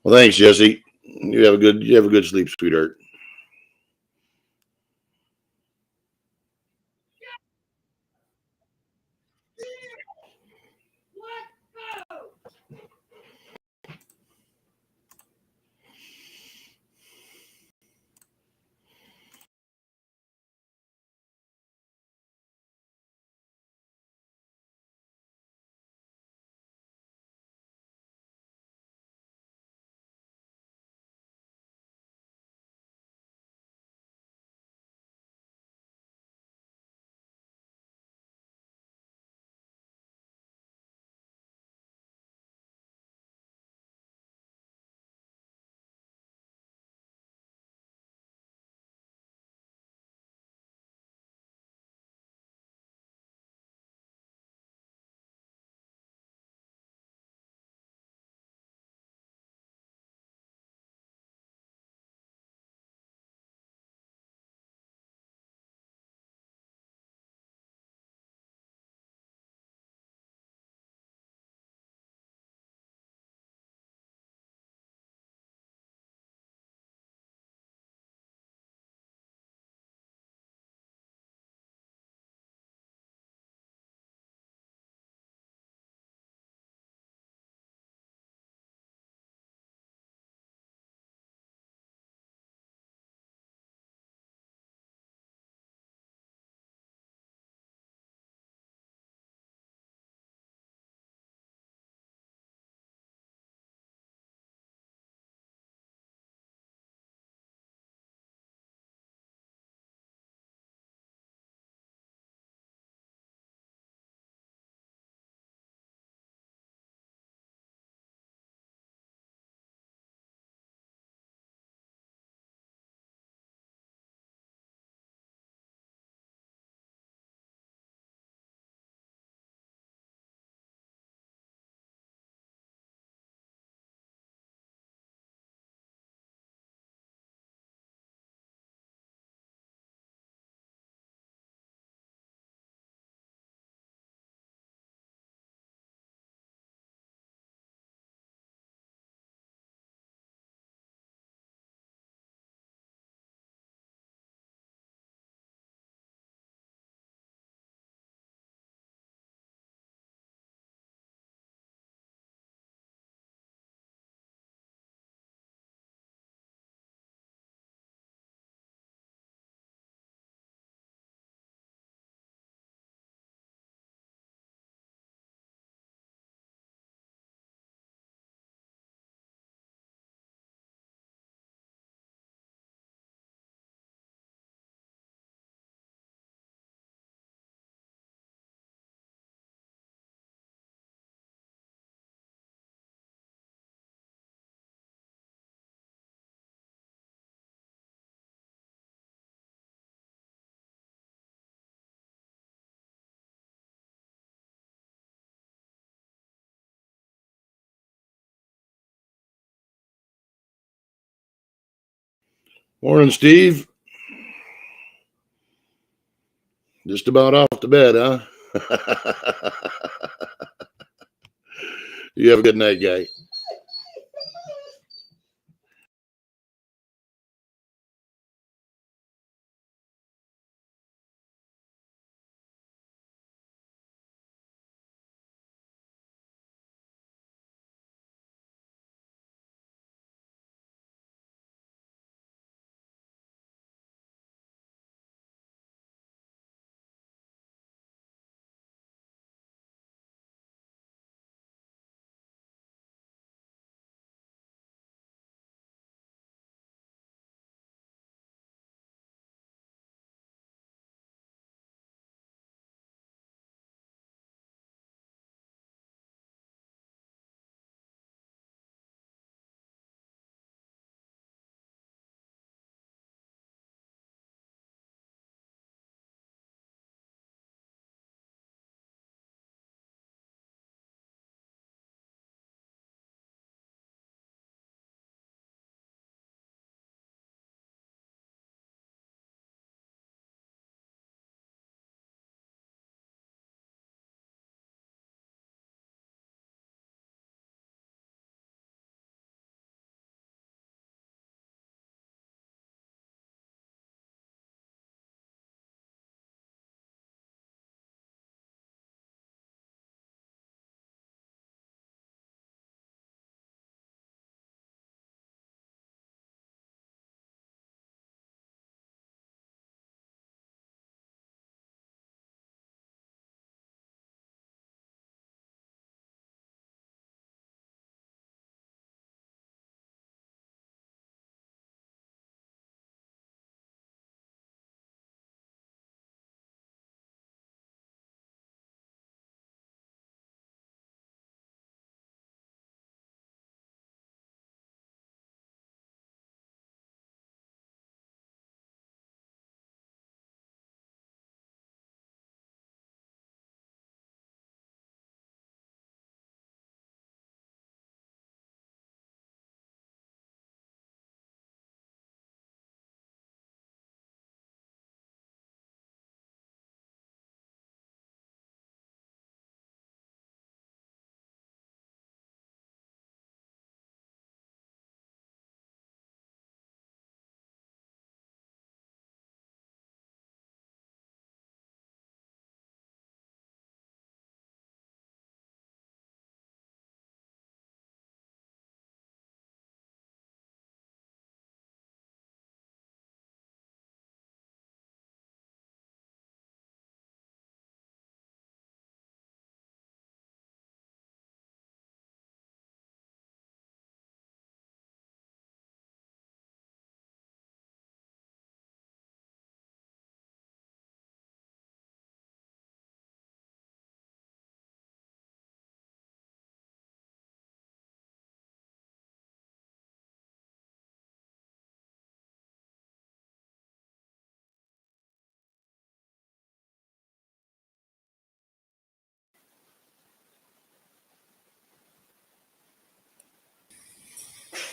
Well, thanks, Jesse. You have a good sleep, sweetheart. Morning, Steve. Just about off the bed, huh? You have a good night, guy.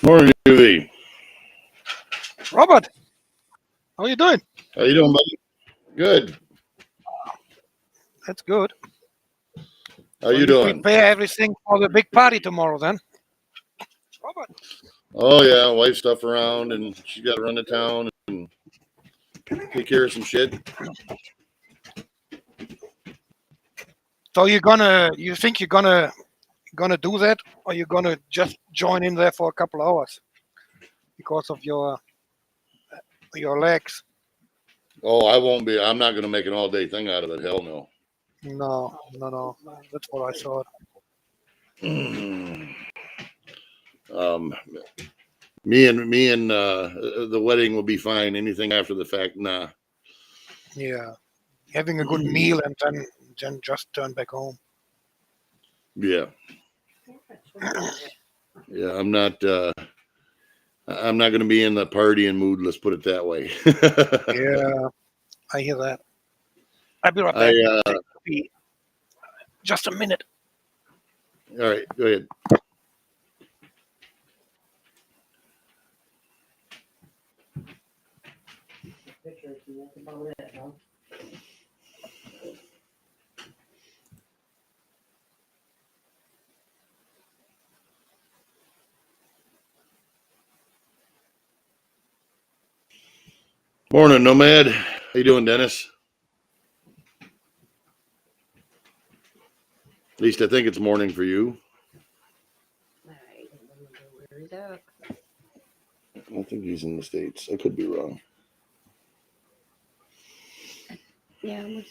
Morning, UV. Robert, how are you doing? How you doing, buddy? Good. That's good. How So you you doing? prepare everything for the big party tomorrow then? Robert. Oh yeah, wife stuff around, and she's got to run to town and take care of some shit. So you think you're gonna do that, or you're gonna just join in there for a couple hours because of your legs? Oh, I won't be. I'm not going to make an all day thing out of it. Hell no. No. That's what I thought. um, me and the wedding will be fine. Anything after the fact, nah. Yeah, having a good meal and then just turn back home. Yeah, yeah. I'm not. I'm not going to be in the partying mood. Let's put it that way. Yeah, I hear that. I'll be right I. back. Just a minute. All right. Go ahead. Morning, Nomad. How you doing, Dennis? At least I think it's morning for you. I don't think he's in the States. I could be wrong. Yeah.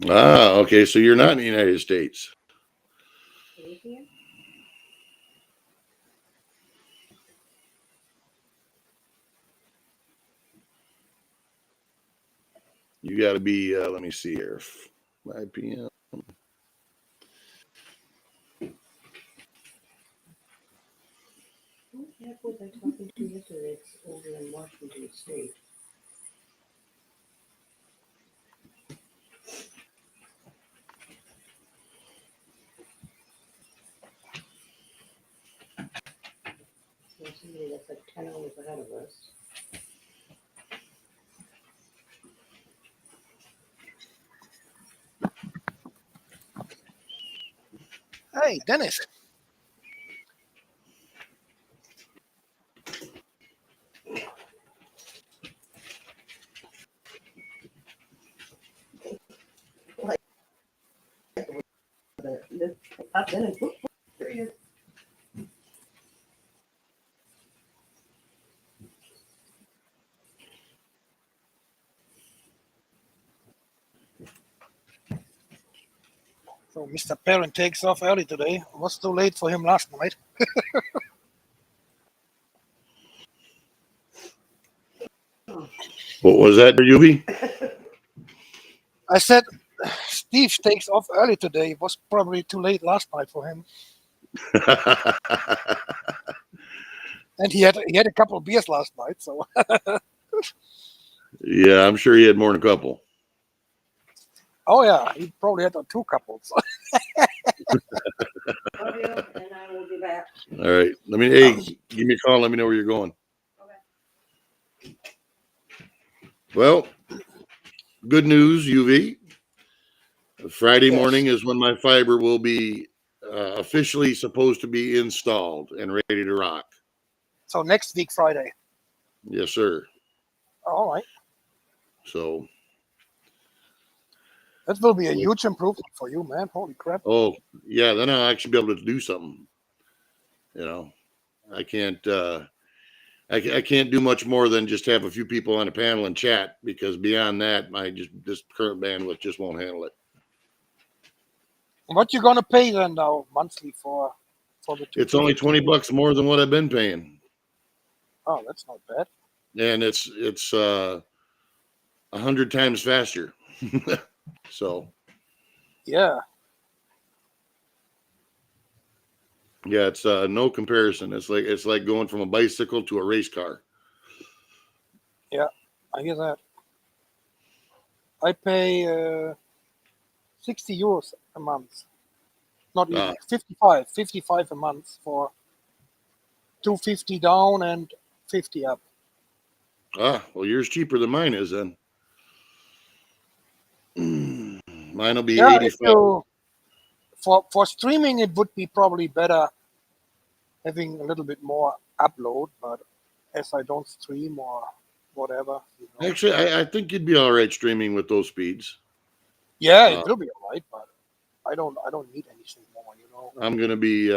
Ah, okay. So you're not in the United States. You got to be. Let me see here. 5 p.m. Who the heck was I talking to yesterday? It's over in Washington State. So somebody that's like 10 hours ahead of us. Hey, Dennis. I've been in football period. So Mr. Parent takes off early today. Was too late for him last night. What was that, Yubi? I said Steve takes off early today. It was probably too late last night for him. And he had a couple of beers last night, so Yeah, I'm sure he had more than a couple. oh yeah, he probably had 2 couples. Love you, and I will be back. All right. Hey, give me a call. Let me know where you're going. Okay. Well, good news, UV. Friday Yes. morning is when my fiber will be officially supposed to be installed and ready to rock. So next week Friday. Yes, sir. All right. So That will be a huge improvement for you, man. Holy crap. oh yeah, then I'll actually be able to do something. You know, I can't. I can't do much more than just have a few people on a panel and chat, because beyond that, this current bandwidth just won't handle it. What you gonna pay then now monthly for for the It's only 20 bucks more than what I've been paying. Oh, that's not bad. And it's 100 times faster. So Yeah. yeah, it's no comparison. It's like going from a bicycle to a race car. Yeah, I hear that. I pay 60 euros a month. Not even Ah, 55 a month for 250 down and 50 up. well, yours cheaper than mine is then. Mine will be Yeah, if 85. you for streaming it would be probably better having a little bit more upload, but as I don't stream or whatever, you know. Actually, I think you'd be all right streaming with those speeds. Yeah, Uh, it will be alright, but I don't need anything more, you know. I'm gonna be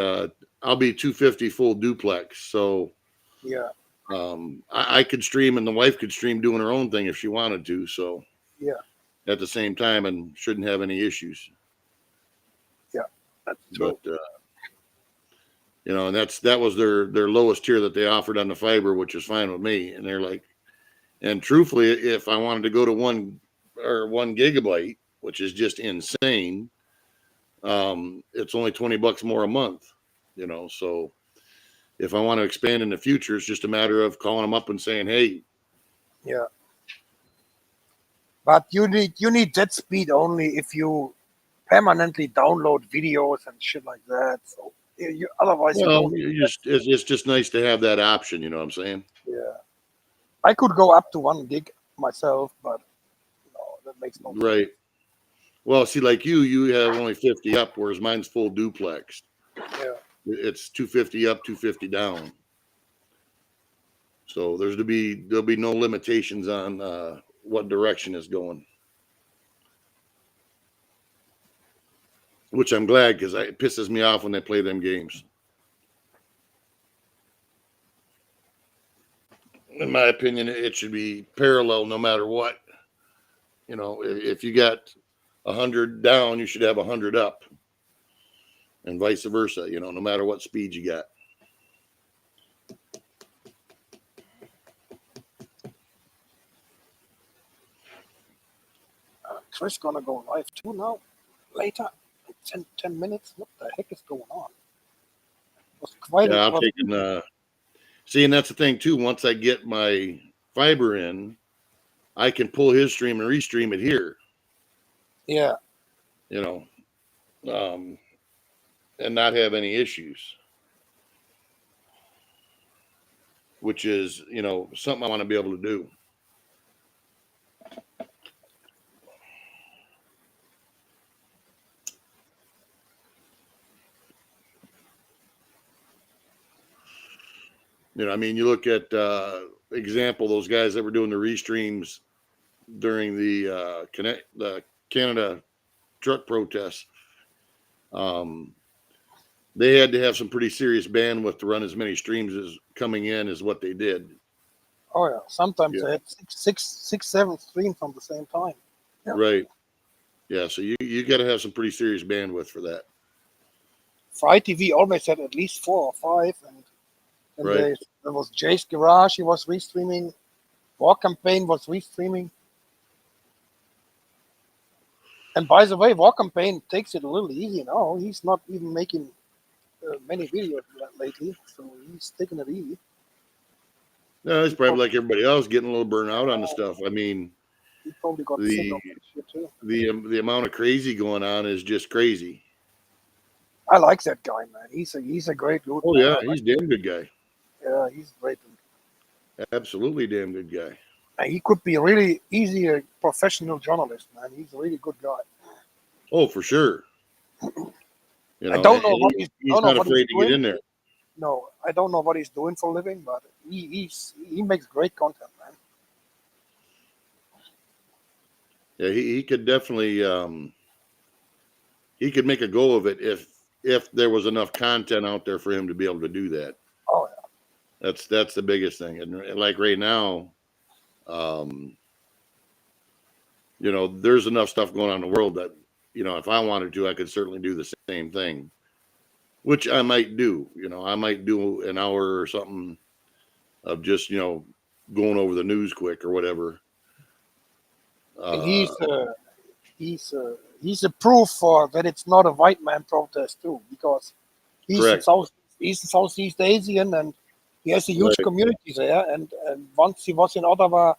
I'll be 250 full duplex, so Yeah, I could stream and the wife could stream doing her own thing if she wanted to. So yeah, at the same time, and shouldn't have any issues. yeah. That's true. But you know, and that was their lowest tier that they offered on the fiber, which is fine with me. And they're like, and truthfully, if I wanted to go to 1 gigabyte, which is just insane, it's only 20 bucks more a month. You know, so if I want to expand in the future, it's just a matter of calling them up and saying, "Hey, Yeah. But you need that speed only if you permanently download videos and shit like that. So otherwise you well, don't need you that just speed. it's just nice to have that option." You know what I'm saying? Yeah. I could go up to 1 gig myself, but no, that makes no sense. Right. Well, see, like you have only 50 up, whereas mine's full duplex. Yeah. It's 250 up, 250 down. So there'll be no limitations on what direction is going, which I'm glad because it pisses me off when they play them games. In my opinion, it should be parallel no matter what. You know, if you got 100 down, you should have 100 up, and vice versa. You know, no matter what speed you got. Chris gonna go live too now. Later. 10 minutes. What the heck is going on? It was quite Yeah, a I'm taking. See, and that's the thing too. Once I get my fiber in, I can pull his stream and restream it here. yeah. You know, and not have any issues. Which is, you know, something I want to be able to do. You know, I mean, you look at example those guys that were doing the restreams during the Canada truck protests. They had to have some pretty serious bandwidth to run as many streams as coming in as what they did. Oh yeah. Sometimes Yeah. I had six, 7 streams on the same time. Yeah. Right. Yeah. So you got to have some pretty serious bandwidth for that. Fry TV always had at least 4 or 5, and Right. there was Jay's Garage. He was restreaming. War Campaign was restreaming. And by the way, War Campaign takes it a little easy now. He's not even making many videos lately, so he's taking it easy. No, it's probably like everybody else getting a little burnt out on the stuff. I mean, He probably got sick the of that shit too. the amount of crazy going on is just crazy. I like that guy, man. He's a great dude. Oh man. yeah, I he's like a damn good guy. Yeah, he's a great dude. Absolutely damn good guy. And he could be really easy a professional journalist, man. He's a really good guy. Oh, for sure. You I know, don't know and what he's don't know not what he's afraid to get doing. in there. No, I don't know what he's doing for a living, but he makes great content, man. Yeah, he could definitely he could make a go of it if there was enough content out there for him to be able to do that. Oh yeah. That's the biggest thing. And like right now, um, you know, there's enough stuff going on in the world that, you know, if I wanted to, I could certainly do the same thing. which I might do. I might do an hour or something of just going over the news quick or whatever. And he's a proof for that it's not a white man protest too, because Correct. he's a Southeast Asian, and he has a huge Right. community there. And once he was in Ottawa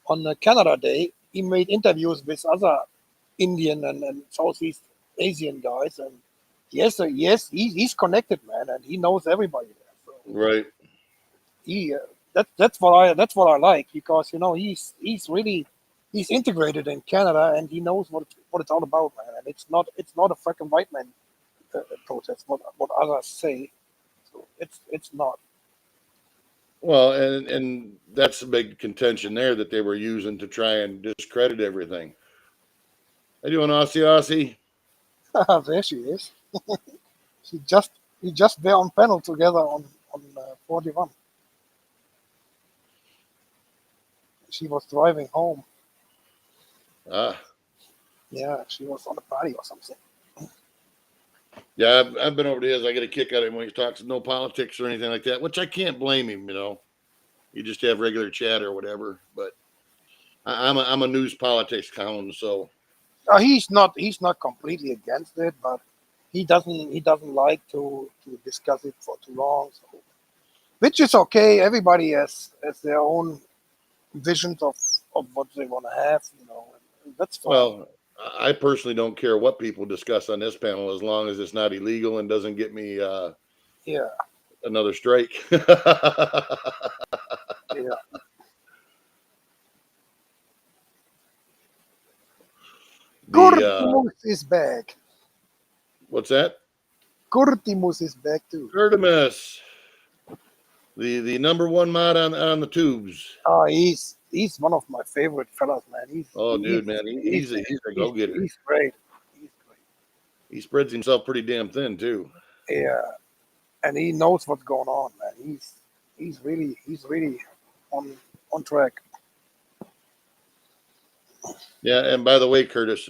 on the Canada Day, he made interviews with other Indian and Southeast Asian guys, and yes, he's connected, man, and he knows everybody there. So Right. he that's what I like, because he's integrated in Canada, and he knows what it's all about, man. And it's not a freaking white man protest, what others say. So it's not. Well, and that's a big contention there that they were using to try and discredit everything. How you doing, Aussie? There she is. We just were on panel together on 41. She was driving home. Ah, Yeah, she was on a party or something. yeah, I've been over to his. I get a kick out of him when he talks no politics or anything like that, which I can't blame him. You just have regular chat or whatever. But I'm a news politics hound, so He's not completely against it, but he doesn't like to discuss it for too long. So, which is okay. Everybody has their own visions of what they want to have. And that's fine. well, I personally don't care what people discuss on this panel as long as it's not illegal and doesn't get me Yeah, another strike. yeah. Kurtimus is back. What's that? Kurtimus is back too. Artemis, the number one mod on the tubes. Oh, he's one of my favorite fellas, man. Dude, man, he's a go getter. He's great. He's great. He spreads himself pretty damn thin too. Yeah, and he knows what's going on, man. He's really on track. Yeah, and by the way, Curtis,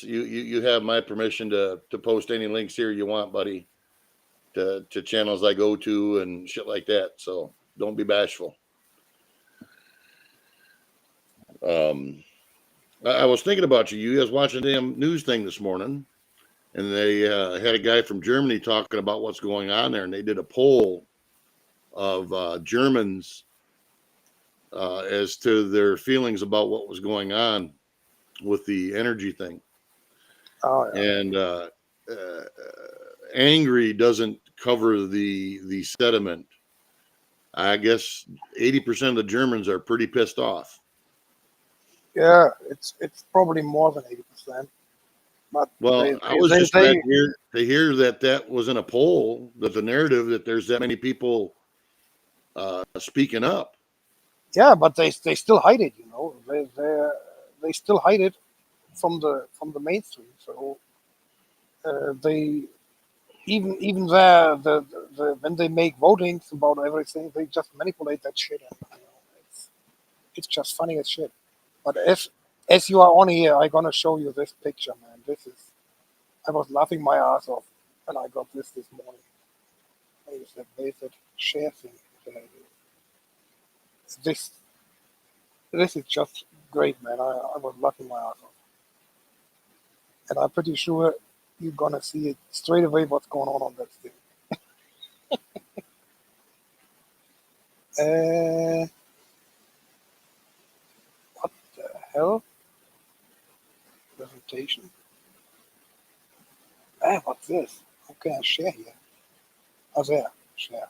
you have my permission to post any links here you want, buddy, to channels I go to and shit like that. So don't be bashful. I was thinking about you. You guys watching the damn news thing this morning, and they had a guy from Germany talking about what's going on there, and they did a poll of Germans as to their feelings about what was going on with the energy thing. Oh, yeah. And angry doesn't cover the sentiment. I guess 80% of the Germans are pretty pissed off. Yeah, it's probably more than 80%. But Well, I was just glad to hear that was in a poll, that the narrative that there's that many people speaking up. Yeah, but they still hide it. They still hide it from the mainstream. So they even there when they make votings about everything, they just manipulate that shit. And, it's just funny as shit. But as you are on here, I'm gonna show you this picture, man. I was laughing my ass off when I got this morning. I use that basic share thing. This is just great, man. I was laughing my ass off, and I'm pretty sure you're gonna see it straight away what's going on that thing. What the hell? Presentation. What's this? How can I share here? Oh, there. Share.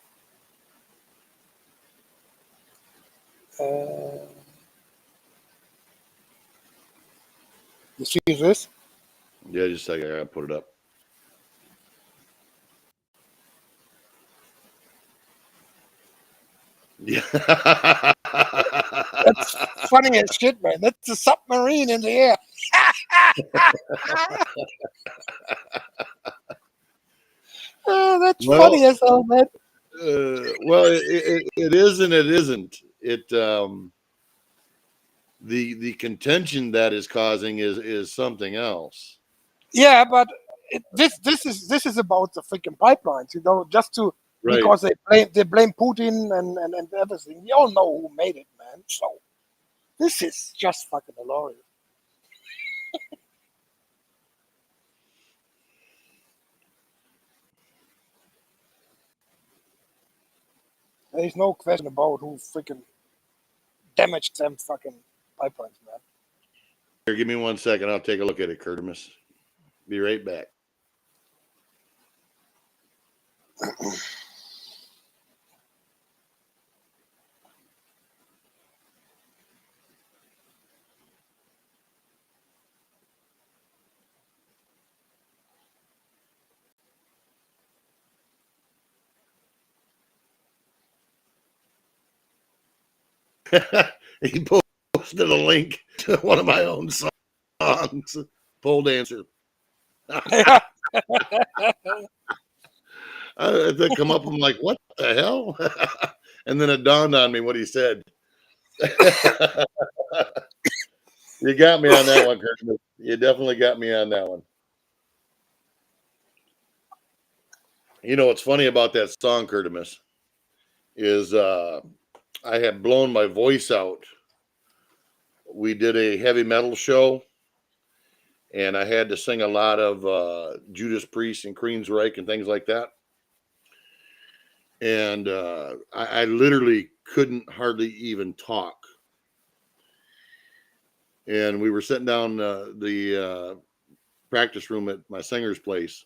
You see this? Yeah, just a second. I gotta put it up. Yeah. That's funny as shit, man. That's a submarine in the air. That's funny as hell, man. Well, it is and it isn't. It the contention that is causing is something else. Yeah, but this is about the freaking pipelines, you know, just to Right. because they blame Putin and everything. We all know who made it, man. So this is just fucking hilarious. There is no question about who freaking damaged them fucking pipelines, man. Here, give me 1 second. I'll take a look at it, Curtimus. Be right back. He posted a link to one of my own songs, Pole Dancer. I had to come up, I'm like, what the hell? And then it dawned on me what he said. You got me on that one, Curtis. You definitely got me on that one. You know what's funny about that song, Curtimus, is I had blown my voice out. We did a heavy metal show, and I had to sing a lot of Judas Priest and Queensryche and things like that. And I literally couldn't hardly even talk. And we were sitting down the practice room at my singer's place,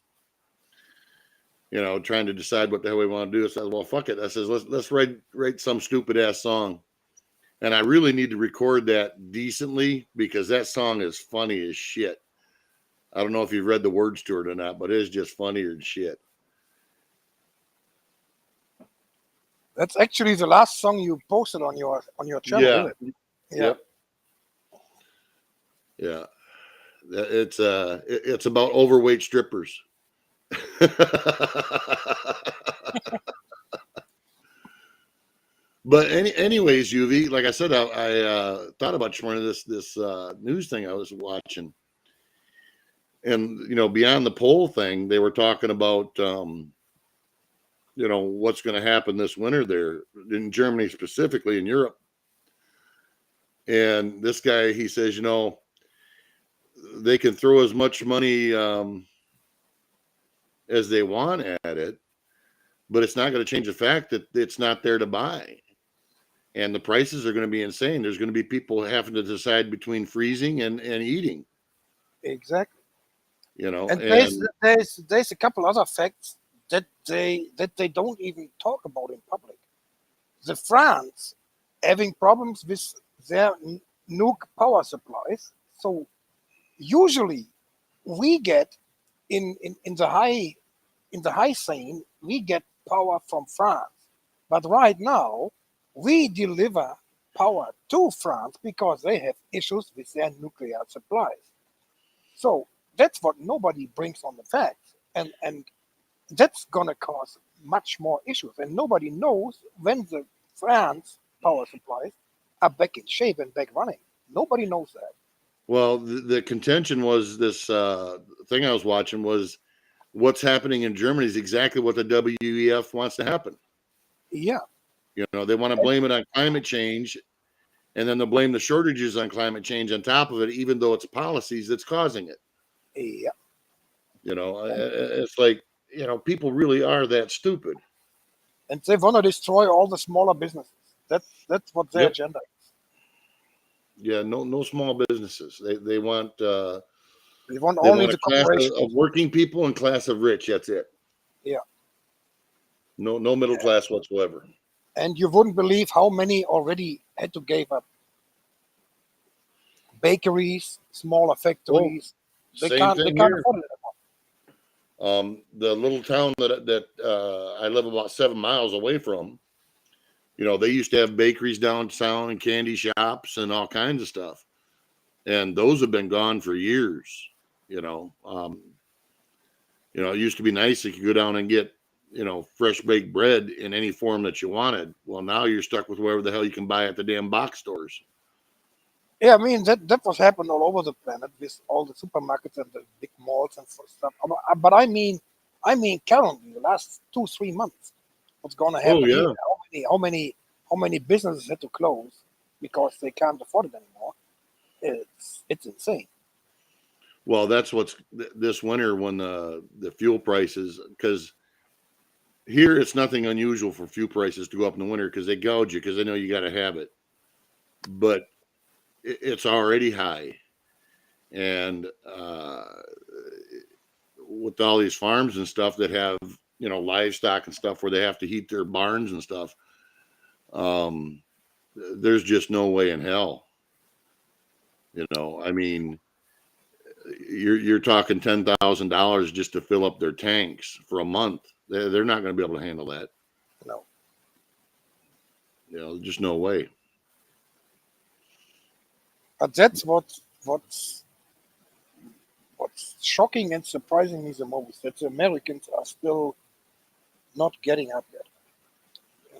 you know, trying to decide what the hell we want to do. I said, well, fuck it. I says, let's write some stupid ass song. And I really need to record that decently because that song is funny as shit. I don't know if you've read the words to it or not, but it is just funnier than shit. That's actually the last song you posted on your channel, Yeah. isn't it? Yeah. Yep. Yeah. It's about overweight strippers. But anyways, UV, like I said, I thought about this morning this news thing I was watching, and you know, beyond the poll thing, they were talking about you know, what's going to happen this winter there in Germany, specifically in Europe. And this guy, he says, you know, they can throw as much money as they want at it, but it's not going to change the fact that it's not there to buy. And the prices are going to be insane. There's going to be people having to decide between freezing and eating. Exactly. You know, And and there's a couple other facts that they don't even talk about in public. The France having problems with their nuke power supplies. So usually we get in the high scene, we get power from France. But right now we deliver power to France because they have issues with their nuclear supplies. So that's what nobody brings on the facts. And that's gonna cause much more issues. And nobody knows when the France power supplies are back in shape and back running. Nobody knows that. well, the contention was this thing I was watching was what's happening in Germany is exactly what the WEF wants to happen. Yeah. You know, they want to blame it on climate change, and then they'll blame the shortages on climate change on top of it, even though it's policies that's causing it. Yeah. You know, it's like, you know, people really are that stupid. And they want to destroy all the smaller businesses. That's what their Yep. agenda is. Yeah, no small businesses. They want They want they only want a the class corporations. of working people and class of rich. That's it. Yeah. No middle class whatsoever. And you wouldn't believe how many already had to give up. Bakeries, smaller factories. They Same can't thing here. afford it anymore. The little town that I live about 7 miles away from, you know, they used to have bakeries downtown and candy shops and all kinds of stuff, and those have been gone for years. You know, it used to be nice if you could go down and get, you know, fresh baked bread in any form that you wanted. Well, now you're stuck with whatever the hell you can buy at the damn box stores. Yeah, I mean that was happening all over the planet with all the supermarkets and the big malls and stuff. But I mean currently the last 2 3 months, what's going to Oh happen here? yeah. How many businesses had to close because they can't afford it anymore? It's insane. Well, that's what's this winter when the fuel prices, because here it's nothing unusual for fuel prices to go up in the winter because they gouge you because they know you got to have it, but it's already high, and with all these farms and stuff that have livestock and stuff where they have to heat their barns and stuff, um, there's just no way in hell. I mean, you're talking $10,000 just to fill up their tanks for a month. They're not going to be able to handle that. No. Just no way. But that's what's shocking and surprising me the most, that the Americans are still not getting up yet.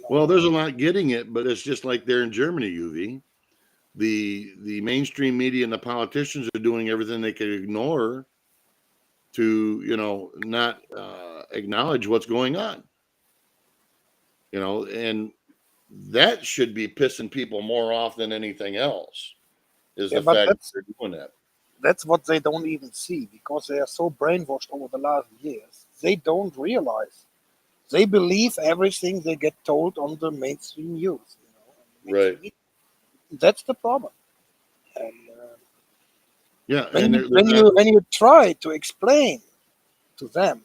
Well, there's a lot getting it, but it's just like there in Germany, UV. The mainstream media and the politicians are doing everything they can ignore to not acknowledge what's going on. And that should be pissing people more off than anything else, is Yeah, the but fact that that's they're doing that. that's what they don't even see because they are so brainwashed over the last years. They don't realize. They believe everything they get told on the mainstream news. Right. Mainstream media. That's the problem. And Yeah, when and you they're when not. you when you try to explain to them,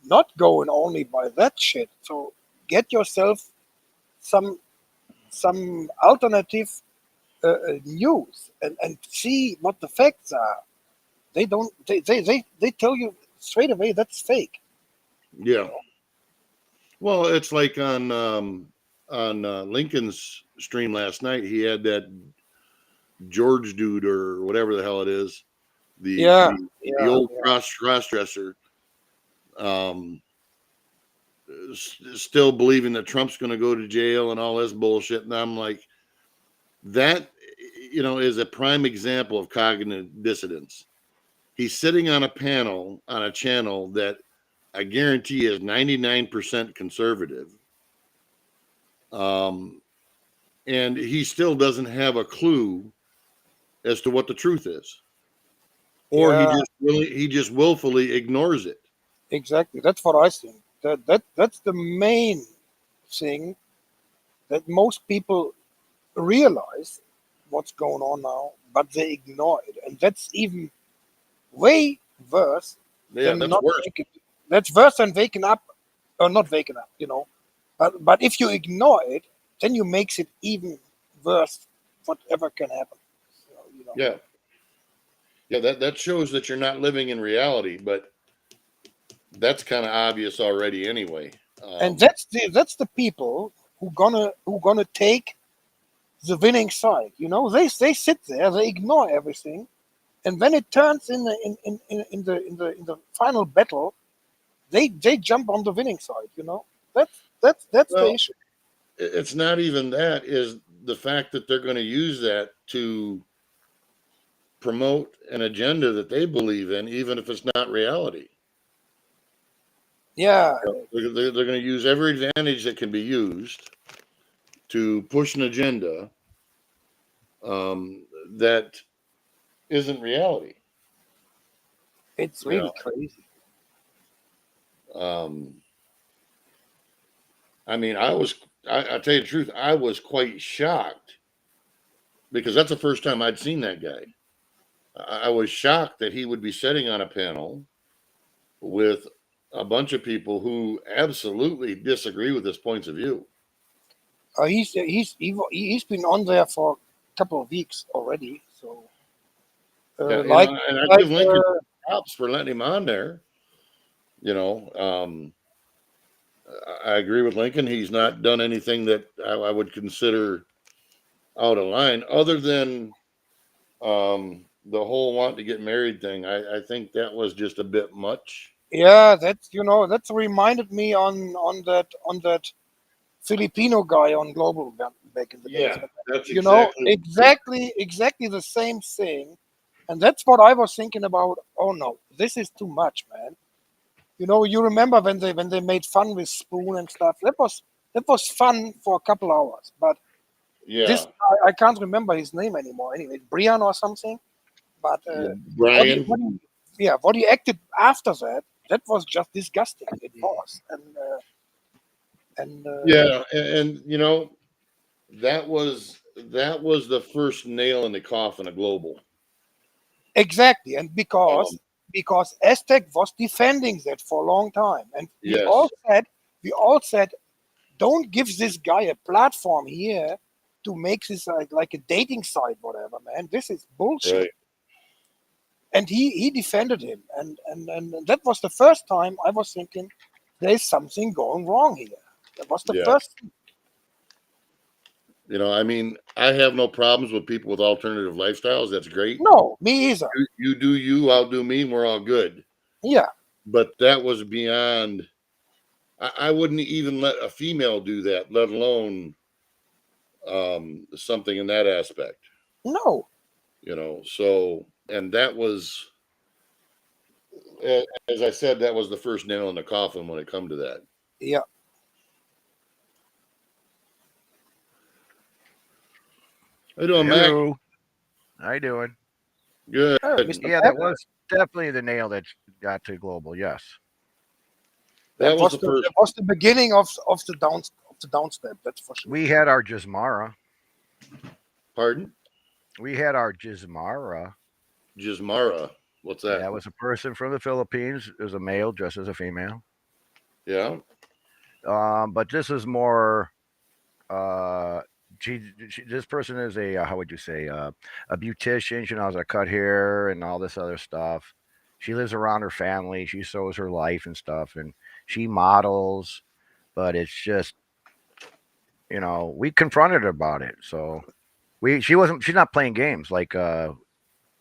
not going only by that shit, so get yourself some alternative news and see what the facts are. They don't. They tell you straight away that's fake. Yeah. Well, it's like on Lincoln's stream last night. He had that George dude or whatever the hell it is, the Yeah, the, the yeah, old yeah. cross dresser, um, still believing that Trump's going to go to jail and all this bullshit. And I'm like, that is a prime example of cognitive dissonance. He's sitting on a panel on a channel that I guarantee is 99% conservative. Um, and he still doesn't have a clue as to what the truth is, or Yeah, he just willfully ignores it. exactly. That's what I think. That's the main thing that most people realize what's going on now, but they ignore it, and that's even way worse Yeah, than that's not worse. waking. That's worse than waking up or not waking up. But if you ignore it, then you makes it even worse. Whatever can happen. Yeah, yeah. That shows that you're not living in reality, but that's kind of obvious already anyway. And that's the people who gonna take the winning side. They sit there, they ignore everything, and when it turns in the final battle, they jump on the winning side. That's the Well, issue. it's not even that. Is the fact that they're going to use that to promote an agenda that they believe in, even if it's not reality. Yeah, They're going to use every advantage that can be used to push an agenda that isn't reality. it's You really know, crazy. um, I mean, I tell you the truth, I was quite shocked because that's the first time I'd seen that guy. I was shocked that he would be sitting on a panel with a bunch of people who absolutely disagree with his points of view. He's been on there for a couple of weeks already. So Yeah, like and I like give Lincoln props for letting him on there. You know, um, I agree with Lincoln. He's not done anything that I would consider out of line, other than the whole want to get married thing. I think that was just a bit much. yeah, that's reminded me on that Filipino guy on Global back in the days. Yeah, that's You know, exactly. exactly the same thing. And that's what I was thinking about. Oh no, this is too much, man. You know, you remember when they made fun with Spoon and stuff. That was fun for a couple hours. But Yeah, this I can't remember his name anymore. Anyway, Brian or something. But yeah, what he, Brian. what he, yeah, what he acted after that, that was just disgusting. It was, and Yeah, and you know that was the first nail in the coffin of Global. exactly, and Um, because Aztec was defending that for a long time, and yes, we all said, don't give this guy a platform here to make this like a dating site, whatever, man. This is bullshit. right. And he defended him, and that was the first time I was thinking, there's something going wrong here. That was the Yeah, first. I mean, I have no problems with people with alternative lifestyles. That's great. No, me either. You do you, I'll do me, and we're all good. Yeah, But that was beyond. I wouldn't even let a female do that, let alone something in that aspect. no, So and that was, as I said, that was the first nail in the coffin when it come to that. yeah. How you doing, Mac? Hello. How you doing? Good. Mr. Yeah, Mac, that was definitely the nail that got to global. Yes. That was the that first. was the beginning of the downstep. That's for sure. We had our Gizmara. Pardon? We had our Gizmara. Gismara. What's that? That was a person from the Philippines. It was a male dressed as a female. Yeah. But this is more. Uh, this person is a how would you say a beautician. She knows how to cut hair and all this other stuff. She lives around her family. She shows her life and stuff, and she models. But it's just we confronted her about it. So she's not playing games like the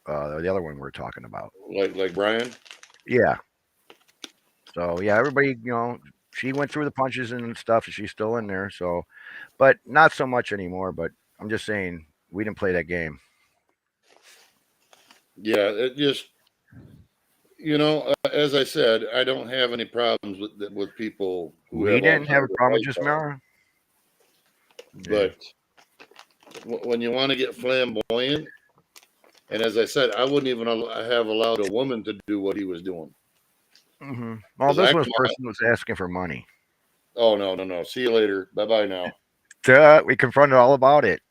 other one we were talking about. Like Brian. Yeah. So yeah, everybody, she went through the punches and stuff, and she's still in there. So, but not so much anymore. But I'm just saying we didn't play that game. Yeah. It just as I said, I don't have any problems with people who We have didn't have a alternative problem with lifestyle. Jasmara. But when you want to get flamboyant, and as I said, I wouldn't even have allowed a woman to do what he was doing. Well, 'Cause this was person was asking for money. Oh no! See you later. Bye bye now. We confronted all about it.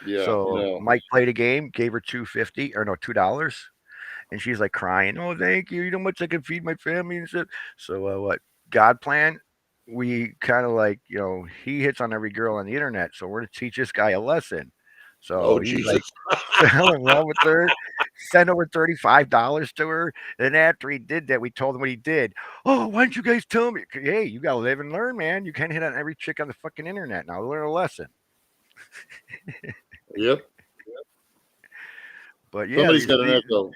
Yeah. So No. Mike played a game, gave her $2.50 or no $2, and she's like crying. Oh, thank you. You know how much I can feed my family and stuff. So what? God plan. We kind of like he hits on every girl on the internet. So we're gonna teach this guy a lesson. Oh So he's like Jesus. fell in love with her, sent over $35 to her. And after he did that, we told him what he did. Oh, why didn't you guys tell me? Hey, you gotta live and learn, man. You can't hit on every chick on the fucking internet. Now learn a lesson. Yep. But yeah, Somebody's got an echo.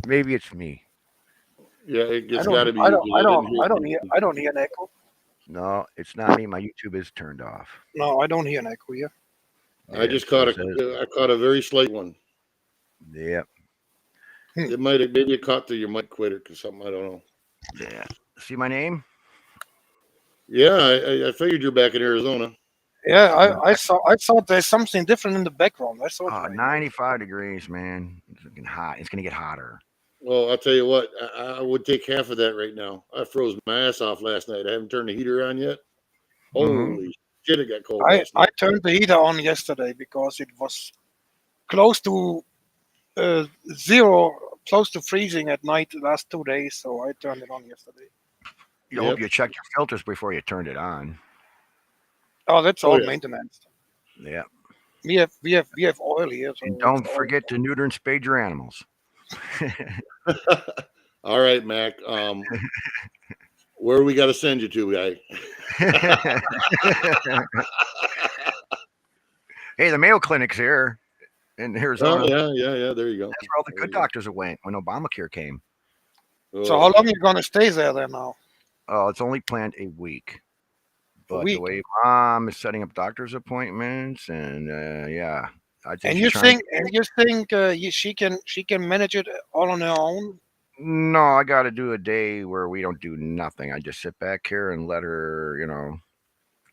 maybe it's me. Yeah, it's I got to don't, be I you. don't, 'Cause I didn't don't, hear I don't you. hear, I don't hear an echo. No, it's not me. My YouTube is turned off. No, I don't hear an echo here. I just so caught it says, I caught a very slight one. yeah, It might have maybe it caught through your mic quitter or something. I don't know. yeah. See my name? Yeah, I figured you're back in Arizona. Yeah, I thought there's something different in the background. I thought, 95 degrees, man. It's getting hot. It's gonna get hotter. Well, I'll tell you what, I would take half of that right now. I froze my ass off last night. I haven't turned the heater on yet. Mm-hmm. Holy shit, it got cold I last night. turned the heater on yesterday because it was close to zero, close to freezing at night the last 2 days. So I turned it on yesterday. You hope you checked your filters before you turned it on. Oh, that's Oh, all yeah. maintenance. Yeah. We have oil here. So And don't forget to neuter and spade your animals. All right, Mac. Where we got to send you to, guy? Hey, the Mayo Clinic's here in Arizona. Oh, yeah. There you go. That's where all the good doctors went when Obamacare came. So how long are you gonna stay there then now? Oh, it's only planned a week. But the week. way mom is setting up doctor's appointments, and yeah, I think And she's you trying to think she can manage it all on her own? No, I got to do a day where we don't do nothing. I just sit back here and let her,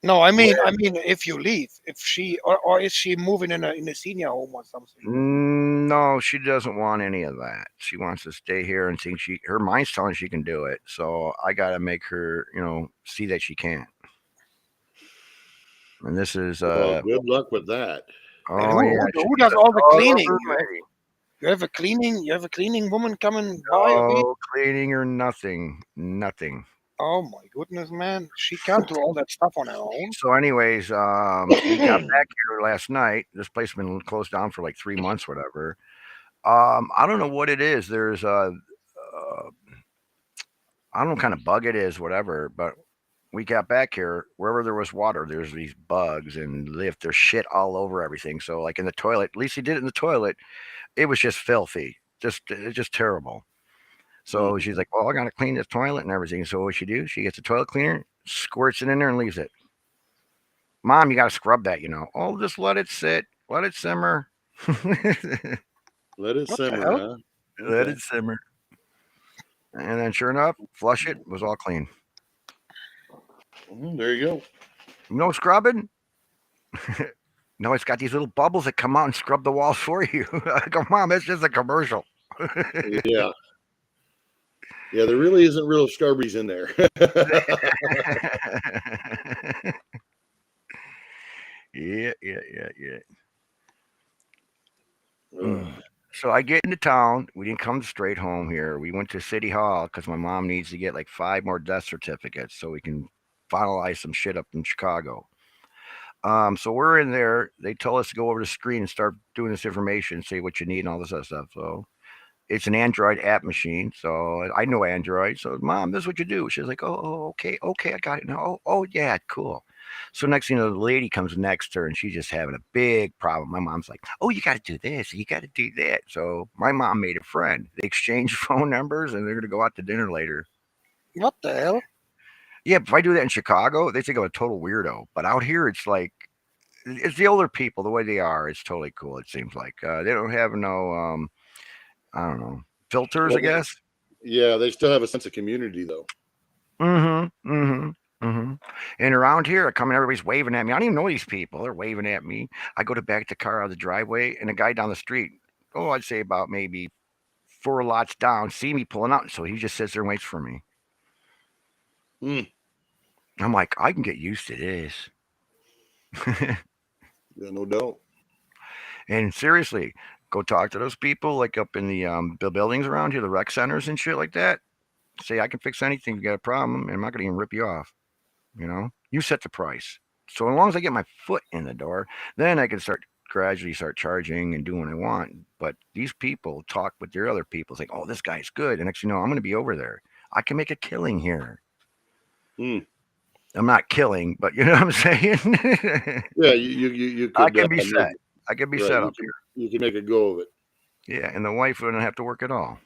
No, Where I mean, if you leave, if she or is she moving in a senior home or something? No, she doesn't want any of that. She wants to stay here and think her mind's telling she can do it. So I got to make her, see that she can't. And this is, well, good luck with that. And oh yeah, who she's does a all the cleaning? stubborn lady. You have a cleaning woman coming by a week? No cleaning or nothing, nothing. Oh my goodness, man. She can't do all that stuff on her own. So, anyways, we got back here last night. This place has been closed down for like 3 months, whatever. I don't know what it is. There's I don't know what kind of bug it is, whatever. But we got back here, wherever there was water, there's these bugs, and if there's shit all over everything. So, like in the toilet, at least he did it in the toilet. It was just filthy, it's just terrible. So Mhm. she's like, "Well, I gotta clean this toilet and everything." So what she do? She gets a toilet cleaner, squirts it in there, and leaves it. Mom, you gotta scrub that. Oh, just let it sit, let it simmer. Let it What the simmer, hell? huh? Let Okay. it simmer. And then sure enough, flush it, was all clean. There you go. No scrubbing? No, it's got these little bubbles that come out and scrub the walls for you. I go, Mom, it's just a commercial. Yeah. Yeah, there really isn't real scrubbies in there. Yeah, yeah, yeah, yeah. Ugh. So I get into town. We didn't come straight home here. We went to City Hall because my mom needs to get like 5 more death certificates so we can finalize some shit up in Chicago. So we're in there. They told us to go over the screen and start doing this information, say what you need and all this other stuff. So it's an Android app machine. So I know Android. So Mom, this is what you do. She's like, okay, okay, I got it now. Oh, yeah, cool. So next thing you know, the lady comes next to her and she's just having a big problem. My mom's like, oh, you got to do this, you got to do that. So my mom made a friend. They exchanged phone numbers and they're gonna go out to dinner later. What the hell? Yeah, if I do that in Chicago, they think I'm a total weirdo. But out here, it's like it's the older people the way they are. It's totally cool. It seems like they don't have no I don't know filters. Well, I guess. yeah, they still have a sense of community, though. Mm-hmm. Mm-hmm. Mm-hmm. And around here, I come and everybody's waving at me. I don't even know these people. They're waving at me. I go to back the car out of the driveway, and a guy down the street, oh, I'd say about maybe 4 lots down, see me pulling out. So he just sits there and waits for me. Hmm. I'm like, I can get used to this. Yeah, no doubt. And seriously, go talk to those people like up in the buildings around here, the rec centers and shit like that. Say I can fix anything. You got a problem, and I'm not gonna even rip you off. You set the price. So as long as I get my foot in the door, then I can start gradually start charging and doing what I want. But these people talk with their other people, it's like, oh, this guy's good. And next thing you know, I'm gonna be over there. I can make a killing here. Hmm. I'm not killing, but you know what I'm saying? Yeah, you I could can be make set. I can be right. set up here. You can make a go of it. Yeah, and the wife wouldn't have to work at all.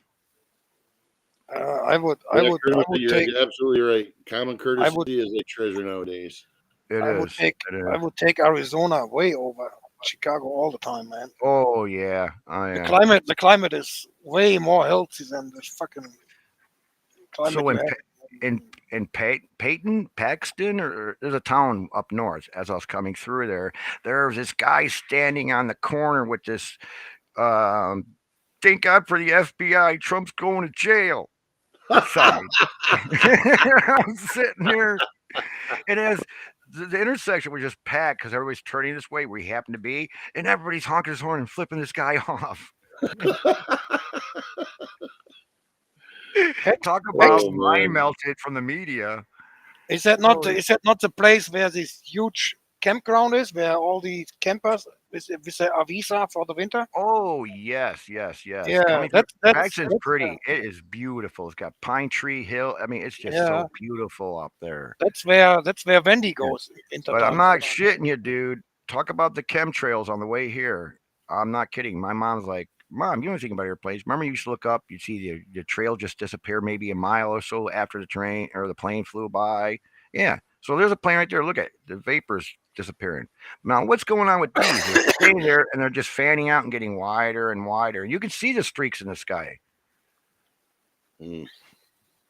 I Yeah, would, I Curtis, would you're take, absolutely right. Common I courtesy would, is a treasure nowadays. It I would is. take, It I is. would take Arizona way over Chicago all the time, man. Oh yeah. Oh yeah. The climate is way more healthy than the fucking climate So you in have. Peyton, Paxton, or there's a town up north. As I was coming through there was this guy standing on the corner with this. Um, Thank God for the FBI. Trump's going to jail. Sign. I'm sitting there, and as the intersection was just packed because everybody's turning this way where he happened to be, and everybody's honking his horn and flipping this guy off. Hey, Talk about Pax- Oh mind man. melted from the media. is that not the place where this huge campground is, where all these campers with a visa for the winter? Oh, yes, yes, yes. Yeah, Coming through Paxton's that's pretty. It is beautiful. It's got Pine Tree Hill. I mean, it's just yeah, so beautiful up there. that's where Wendy Yeah. goes winter But I'm time. not shitting you, dude. Talk about the chemtrails on the way here. I'm not kidding. My mom's like, Mom, you don't think about your place. Remember, you used to look up, you'd see the trail just disappear maybe a mile or so after the train or the plane flew by. Yeah, So there's a plane right there. Look at it. The vapors disappearing. Now, what's going on with these? They're staying there and they're just fanning out and getting wider and wider. You can see the streaks in the sky. Mm.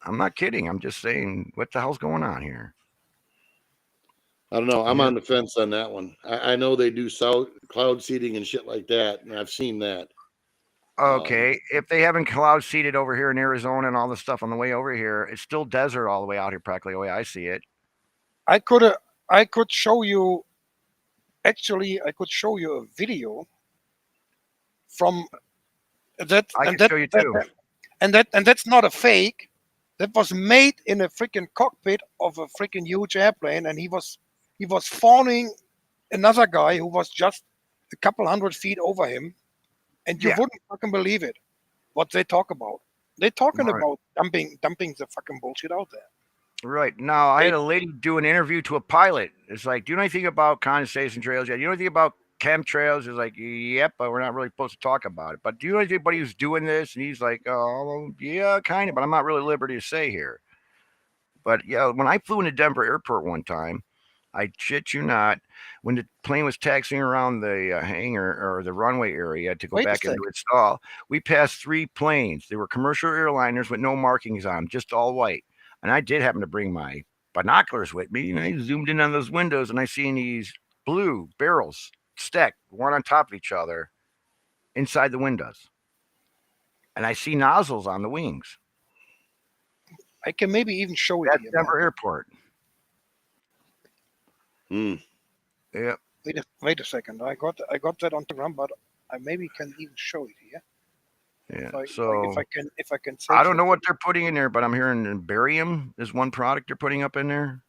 I'm not kidding. I'm just saying, what the hell's going on here? I don't know. I'm Yeah. on the fence on that one. I know they do cloud seeding and shit like that, and I've seen that. Okay, if they haven't cloud seeded over here in Arizona and all the stuff on the way over here, it's still desert all the way out here, practically the way I see it. I could show you. Actually, I could show you a video from that, I and can show you too. and that's not a fake. That was made in a freaking cockpit of a freaking huge airplane, and he was fawning another guy who was just a couple hundred feet over him, and you Yeah. wouldn't fucking believe it. What they talk about? They're talking Right. about dumping the fucking bullshit out there. Right. Now, I had a lady do an interview to a pilot. It's like, do you know anything about condensation trails yet? Do you know anything about chemtrails? It's like, yep, but we're not really supposed to talk about it. But do you know anybody who's doing this? And he's like, oh, yeah, kind of, but I'm not really at liberty to say here. But yeah, when I flew into Denver airport one time, I shit you not, when the plane was taxiing around the hangar or the runway area to go Wait a back into sec. its stall, we passed 3 planes. They were commercial airliners with no markings on them, just all white. And I did happen to bring my binoculars with me, and I zoomed in on those windows, and I seen these blue barrels stacked one on top of each other inside the windows. And I see nozzles on the wings. I can maybe even show it That's to you. man. Denver Airport. Mm. Yeah. Wait a second. I got that on Instagram, but I maybe can even show it here. Yeah. If I can say I don't know what they're putting in there, but I'm hearing barium is one product they're putting up in there.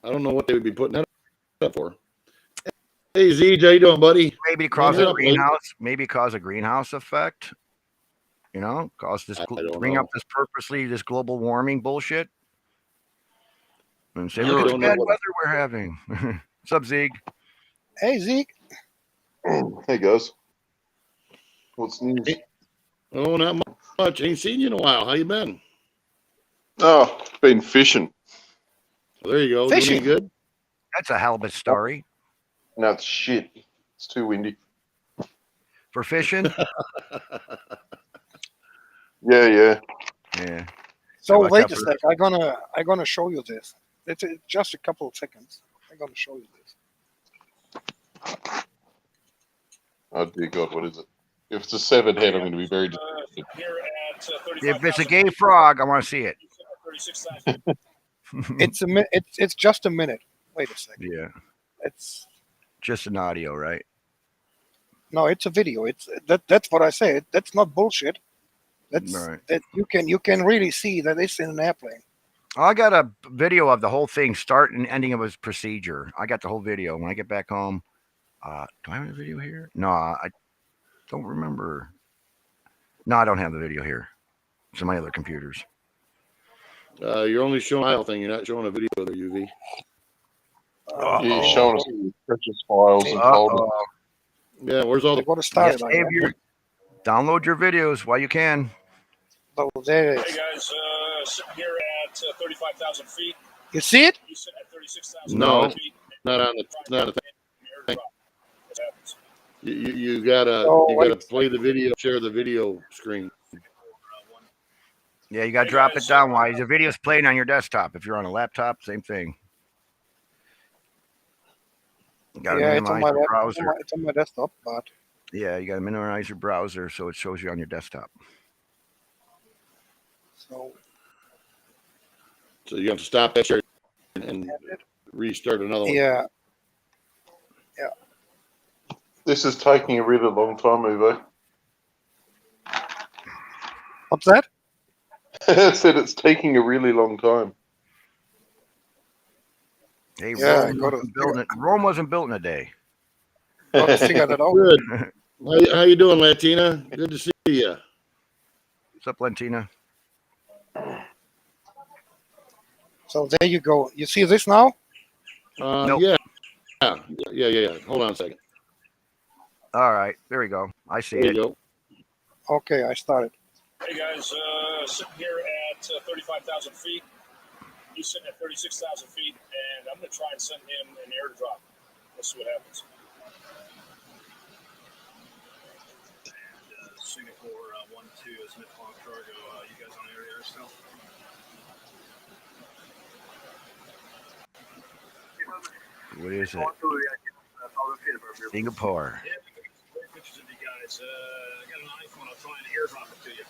I don't know what they would be putting that up for. Hey, Zeej, how you doing, buddy? Maybe to cause Hang a up, mate. greenhouse, maybe cause a greenhouse effect. You know, cause this I don't bring know. up this purposely this global warming bullshit. And say, I look at the don't know bad what- weather we're having. What's up, Zeke? Hey Zeke, Hey guys, what's news? Oh, not much. Ain't seen you in a while. How you been? Oh, been fishing. Well, there you go. Fishing. Doing good. That's a hell of a story No, it's shit. It's too windy. for fishing. Yeah. Yeah. so watch wait out a for- sec. I'm gonna show you this. It's just a couple of seconds. I'm gonna show you this. Oh dear God, what is it? If it's a severed head, I'm going to be very disappointed. If it's a gay frog, I want to see it. It's just a minute. Wait a second. Yeah, It's just an audio, right? no, it's a video. That's what I say. That's not bullshit. That's Right. that you can really see that it's in an airplane. I got a video of the whole thing, start and ending of his procedure. I got the whole video. When I get back home, do I have the video here? No, I don't remember. No, I don't have the video here. It's on my other computers. You're only showing the file thing. You're not showing a video there, UV. You're showing us all the precious files and folders. Uh-oh. Yeah, where's all They the? got to start Yes, it. save your, download your videos while you can. So there it Hey is. guys, sitting here at 35,000 feet. You see it? You sit at 36,000 No. feet. Not on the. Not a thing. What happens? You gotta Oh, you gotta wait. play the video, share the video screen. Yeah, you got to Hey, drop guys, it down while the video's playing on your desktop. If you're on a laptop, same thing. You got to Yeah, it's on minimize my your browser. it's on my desktop, but Yeah, you got to minimize your browser so it shows you on your desktop. so So you have to stop that share and restart another one. yeah. This is taking a really long time, Uwe. What's that? I said it's taking a really long time. Hey, Yeah, I Rome, gotta Rome wasn't built in a day. Gotta figure that out. Good. How you doing, Latina? Good to see you. What's up, Lentina? So there you go. You see this now? Nope. Yeah. Hold on a second. All right, there we go. I see There it. you go. Okay, I started. Hey guys, sitting here at 35,000 feet. He's sitting at 36,000 feet, and I'm going to try and send him an airdrop. Let's see what happens. Singapore 1-2 Smith Long Cargo. You guys on air there still? What is it? Singapore. Yeah, very interested in you guys. I got an iPhone. I'll try and airdrop it to you.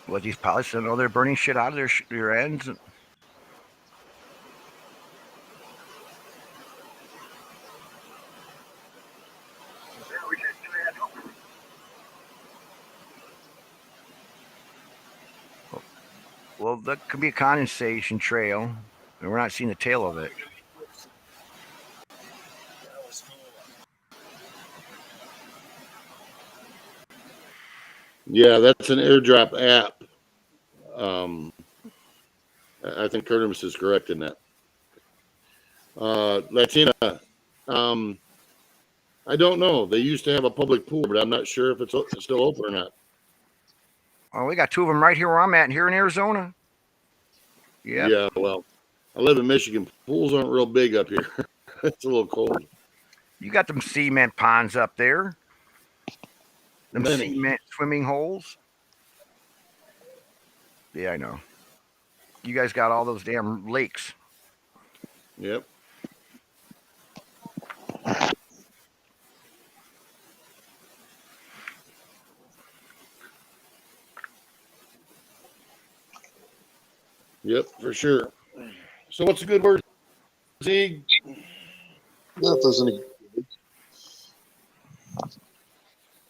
Well, these pilots don't know they're burning shit out of their ends. Well, that could be a condensation trail, and we're not seeing the tail of it. Yeah, that's an airdrop app. I think Curtis is correct in that. Latina, I don't know. They used to have a public pool, but I'm not sure if it's still open or not. Oh, we got two of them right here where I'm at, here in Arizona. Yep. Yeah, well, I live in Michigan. Pools aren't real big up here. It's a little cold. You got them cement ponds up there. Them Many. cement swimming holes. Yeah, I know. You guys got all those damn lakes. Yep. Yep, for sure. So what's a good word, Zeke? If there's any,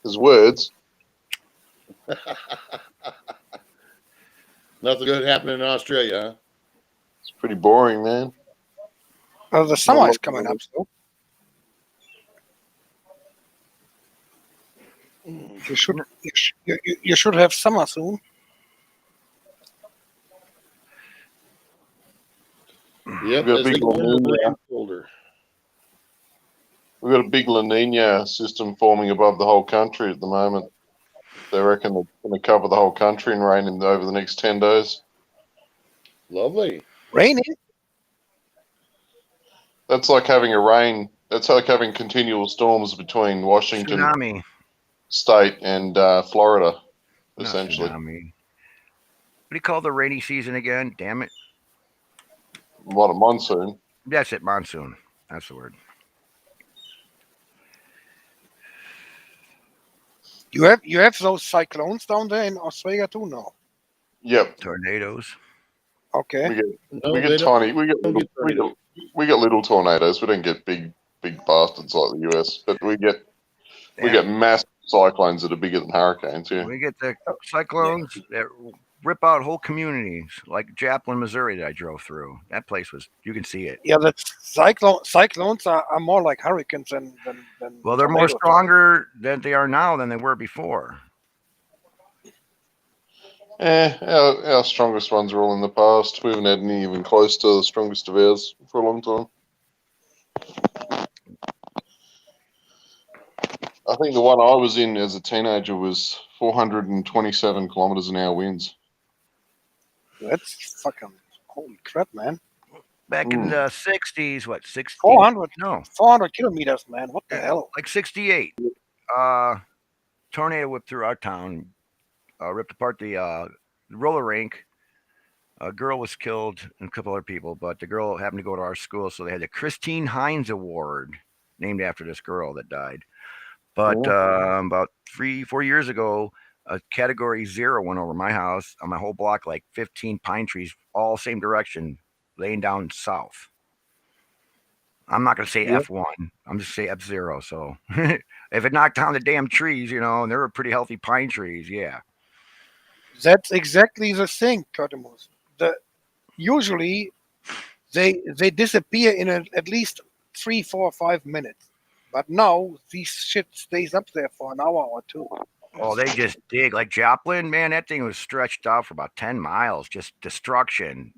there's words. Nothing good happening in Australia, huh? It's pretty boring, man. The summer is coming up, so you should have summer soon. Yep. We've got a as they big go into La the Nina. colder. We've got a big La Nina system forming above the whole country at the moment. They reckon they're going to cover the whole country in rain over the next 10 days. Lovely. Raining. That's like having that's like having continual storms between Washington Tsunami. State and Florida, Not essentially. tsunami. What do you call the rainy season again? Damn it. What a monsoon. That's it, monsoon. That's the word. You have those cyclones down there in Australia too now. Yep. Tornadoes. Okay. We get tiny. We get little tornadoes. We don't get big bastards like the US, but we get massive cyclones that are bigger than hurricanes. Yeah. We get the cyclones that rip out whole communities, like Joplin, Missouri, that I drove through. That place was, you can see it. Yeah, that cyclones are more like hurricanes than Well, they're more tornadoes. stronger than they are now than they were before. Our strongest ones are all in the past. We haven't had any even close to the strongest of ours for a long time. I think the one I was in as a teenager was 427 kilometers an hour winds. That's fucking holy crap, man. Back in the 60s, what, 60? 400 No, 400 kilometers, man. What the hell? like 68. Tornado whipped through our town, ripped apart the roller rink. A girl was killed and a couple other people, but the girl happened to go to our school, so they had the Christine Hines Award named after this girl that died. But about 3-4 years ago, a category 0 went over my house on my whole block, like 15 pine trees, all same direction, laying down south. I'm not going to say F1. I'm just say F0. So if it knocked down the damn trees, and they were pretty healthy pine trees, yeah. That's exactly the thing, Curtimus. Usually they disappear in at least 3, 4, 5 minutes. But now this shit stays up there for an hour or two. Oh, they just dig. Like Joplin, man, that thing was stretched out for about 10 miles. Just destruction.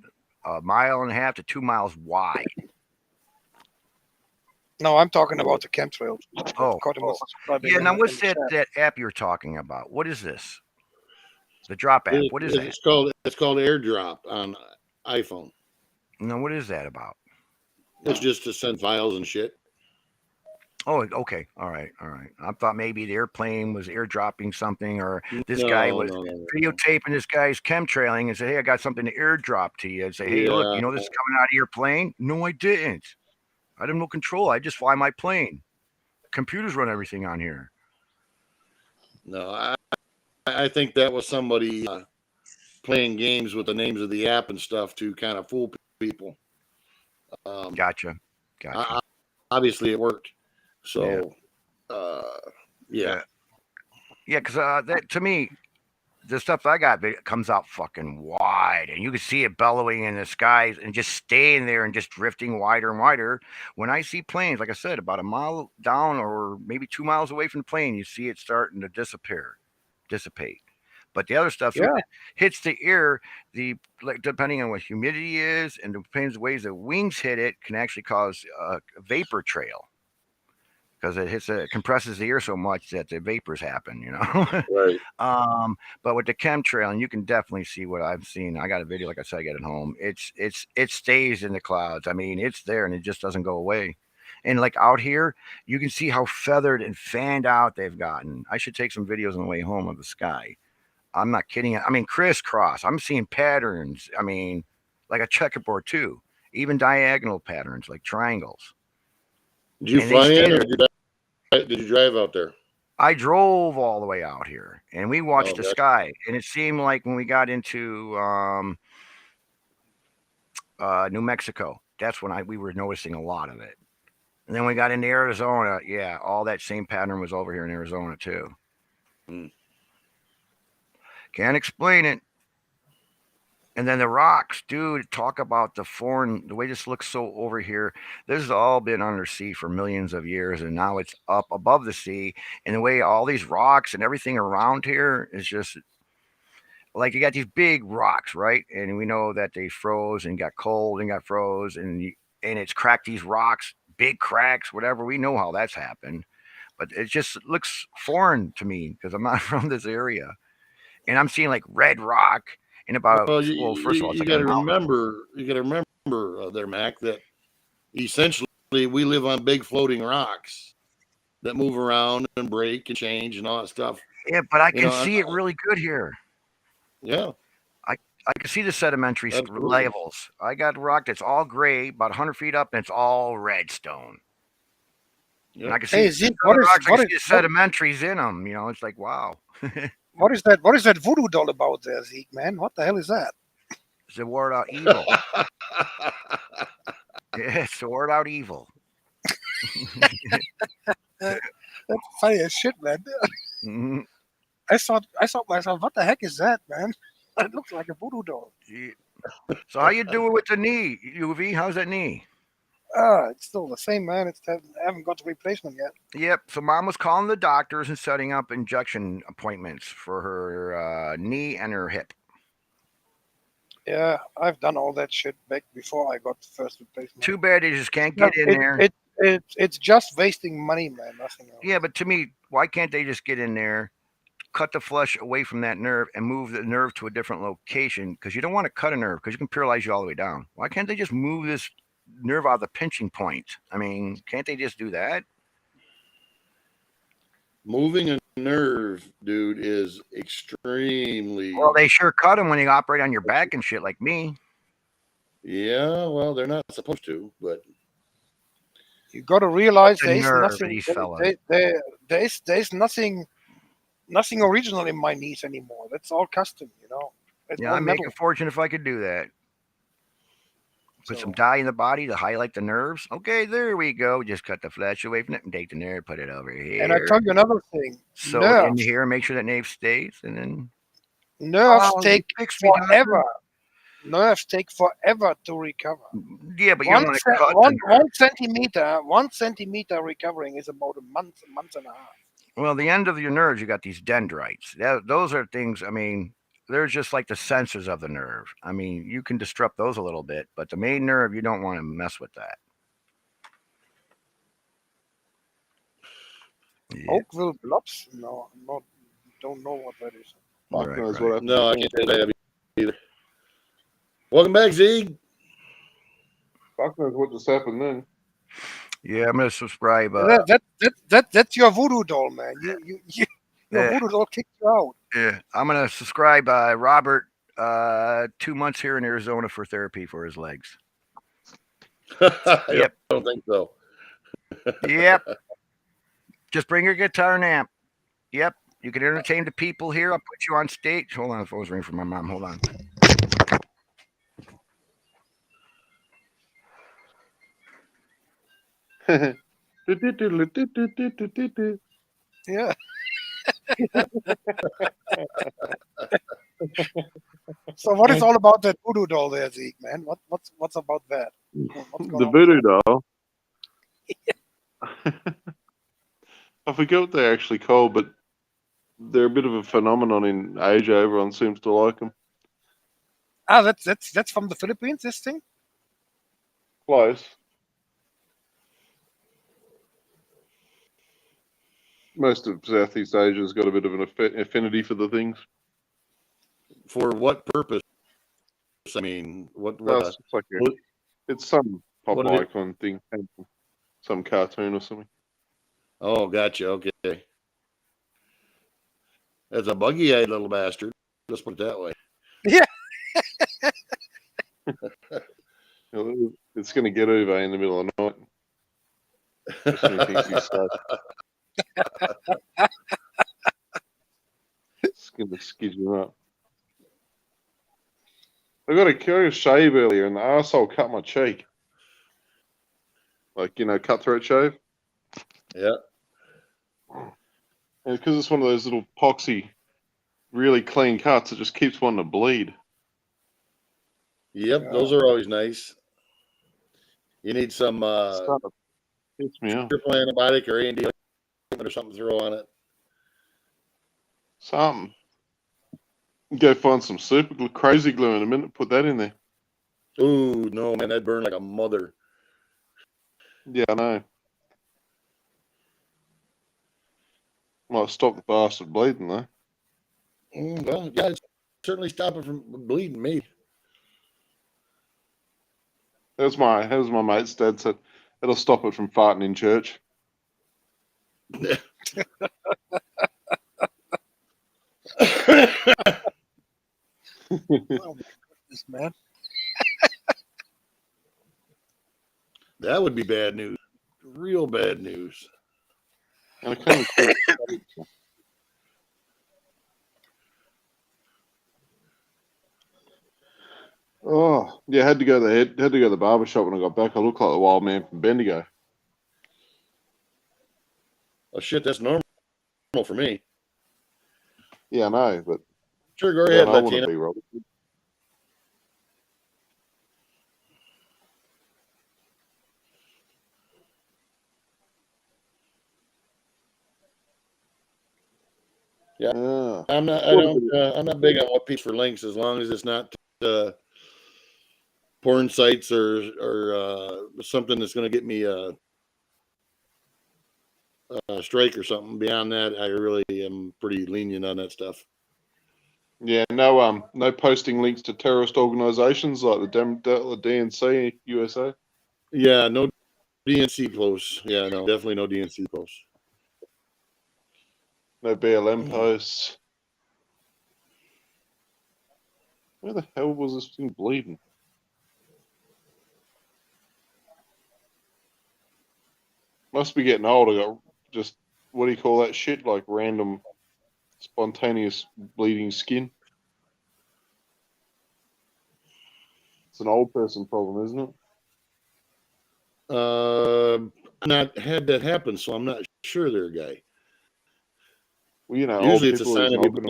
1.5 to 2 miles wide. No, I'm talking about the chemtrails. Oh, Cotton was describing yeah. in Now, the what's chat. that app you're talking about? What is this? The drop app. What is that? It's called AirDrop on iPhone. No, what is that about? It's just to send files and shit. Oh, okay. All right. I thought maybe the airplane was airdropping something, or this guy was No. videotaping this guy's chemtrailing and say, "Hey, I got something to airdrop to you." And say, "Hey, look, Yeah. you know this is coming out of your plane?" No, I didn't. I have no control. I just fly my plane. Computers run everything on here. No, I think that was somebody playing games with the names of the app and stuff to kind of fool people. Gotcha. Obviously, it worked. So, yeah. Yeah, because that to me, the stuff I got comes out fucking wide, and you can see it bellowing in the skies and just staying there and just drifting wider and wider. When I see planes, like I said, about a mile down or maybe 2 miles away from the plane, you see it starting to dissipate. But the other stuff, so Yeah. it hits the air, depending on what humidity is and depends the ways the wings hit it, can actually cause a vapor trail. Because it compresses the air so much that the vapors happen, Right. But with the chemtrail, and you can definitely see what I've seen. I got a video, like I said, I got it home. It stays in the clouds. I mean, it's there and it just doesn't go away. And like out here, you can see how feathered and fanned out they've gotten. I should take some videos on the way home of the sky. I'm not kidding. I mean, crisscross. I'm seeing patterns. I mean, like a checkerboard too. Even diagonal patterns, like triangles. Did you And fly in, or did you drive out there? I drove all the way out here, and we watched the gotcha. sky. And it seemed like when we got into New Mexico, that's when we were noticing a lot of it. And then we got into Arizona. Yeah, all that same pattern was over here in Arizona too. Can't explain it. And then the rocks, dude, talk about the way this looks so over here. This has all been under sea for millions of years, and now it's up above the sea. And the way all these rocks and everything around here is just like you got these big rocks, right? And we know that they froze and got cold and got froze, and it's cracked these rocks, big cracks, whatever. We know how that's happened, but it just looks foreign to me because I'm not from this area, and I'm seeing like red rock. In about first of all, it's you like got to remember, there, Mac, that essentially we live on big floating rocks that move around and break and change and all that stuff. Yeah, but I can see it really good here. Yeah, I can see the sedimentary levels. I got rock that's all gray, about 100 feet up, and it's all red stone. Yep. And I can see Zeke, the sedimentaries in them. It's like wow. What is that? What is that voodoo doll about there, Zeke? Man, what the hell is that? It's the word out evil. Yeah, it's the word out evil. That's funny as shit, man. Mm-hmm. I thought myself, what the heck is that, man? It looks like a voodoo doll. Yeah. So how you doing with the knee, UV? How's that knee? It's still the same, man. I haven't got the replacement yet. Yep. So mom was calling the doctors and setting up injection appointments for her knee and her hip. Yeah, I've done all that shit back before I got the first replacement. Too bad they just can't get in there. It's just wasting money, man. Nothing else. Yeah, but to me, why can't they just get in there, cut the flesh away from that nerve, and move the nerve to a different location? Because you don't want to cut a nerve because you can paralyze you all the way down. Why can't they just move this nerve out of the pinching point? I mean, can't they just do that? Moving a nerve, dude, is extremely. Well, they sure cut them when you operate on your back and shit, like me. Yeah, well, they're not supposed to, but you got to realize there's nothing. There's nothing original in my knees anymore. That's all custom, Yeah, I'd make a fortune if I could do that. Put some dye in the body to highlight the nerves. Okay, there we go. Just cut the flesh away from it and take the nerve, put it over here. And I tell you another thing. So in here, make sure that nerve stays, and then nerves take forever. Nerves take forever to recover. Yeah, but you don't want to cut 1 centimeter recovering is about a month and a half. Well, the end of your nerves, you got these dendrites. Those are things. I mean, they're just like the sensors of the nerve. I mean, you can disrupt those a little bit, but the main nerve, you don't want to mess with that. Yeah, Oakville Blobs? No, don't know what that is. Fuck right, knows right. what happened. No, I can't say that either. Welcome back, Zeke. Fuck knows what just happened then. Yeah, I'm gonna subscribe. That's your voodoo doll, man. Your Yeah, voodoo doll kicked you out. yeah, I'm gonna subscribe. Robert, 2 months here in Arizona for therapy for his legs. I Yep, don't think so. yep. Just bring your guitar and amp. Yep, you can entertain the people here. I'll put you on stage. Hold on, the phone's ringing for my mom. Hold on. Yeah. So what is all about that voodoo doll there, Zeke, man? What's about that? What's going The on with voodoo that? doll. I forget what they're actually called, but they're a bit of a phenomenon in Asia. Everyone seems to like them. Ah, that's from the Philippines. This thing. Close. Most of Southeast Asia's got a bit of an affinity for the things. For what purpose? I mean, It's like it's some pop what did it- icon thing, some cartoon or something. Oh, gotcha. Okay. That's a buggy-eyed little bastard. Let's put it that way. Yeah. It's going to get Uwe in the middle of the night. Just when he thinks he's safe. It's going to skid you up. I got a curious shave earlier, and the arsehole cut my cheek. Like, cutthroat shave. Yeah. And because it's one of those little poxy, really clean cuts, it just keeps wanting to bleed. Yep. Those are always nice. You need some It's starting to piss me off. triple antibiotic or A&D or something to throw on it. Something. Go find some super glue, crazy glue in a minute. Put that in there. Ooh, no, man, that burned like a mother. Yeah, I know. Might stop the bastard bleeding though. Well, yeah, it's certainly stop it from bleeding me. As my mate's dad said, it'll stop it from farting in church. Oh my goodness, man. That would be bad news. Real bad news. And I can't even Oh, yeah, had to go to the barber shop when I got back. I look like the wild man from Bendigo. Oh shit, that's normal for me. Yeah, I know, but Sure, go I ahead, don't want to Latina. be Robert. Yeah. Yeah. I'm not big on what piece for links as long as it's not porn sites or something that's going to get me a strike or something. Beyond that, I really am pretty lenient on that stuff. Yeah, no posting links to terrorist organizations like the DNC USA. Yeah, no DNC posts. Yeah, no, definitely no DNC posts. No BLM posts. Where the hell was this thing bleeding? Must be getting old. I got just, what do you call that shit? Like random spontaneous bleeding skin. It's an old person problem, isn't it? Not had that happen, so I'm not sure they're a guy. Well, old Usually it's a people sign who's of knocking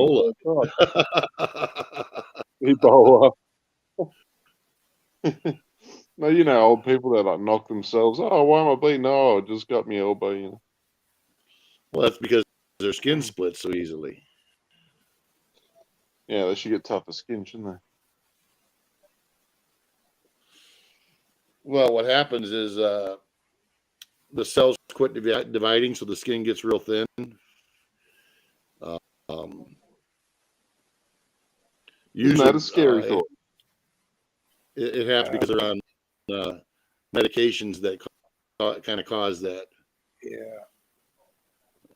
Ebola. Ebola. No, old people that like knock themselves. Oh, why am I bleeding? No, I just got me elbow. Well, that's because their skin splits so easily. Yeah, they should get tougher skin, shouldn't they? Well, what happens is the cells quit dividing, so the skin gets real thin. Um, Isn't usually, that a scary thought? it happens because they're on medications that kind of cause that. Yeah.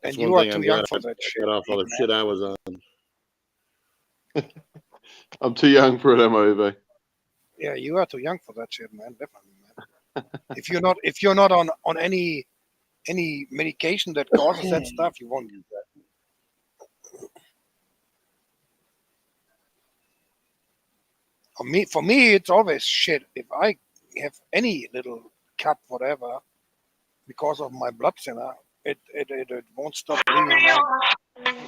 That's And one you are thing too I'm young glad for I that shit. got off all the man. shit I was on. I'm too young for it, MOV. Yeah, you are too young for that shit, man. Definitely, man. If you're not on any medication that causes that stuff, you won't get that. For me, it's always shit. If I have any little cut, whatever, because of my blood thinner, it won't stop bleeding out.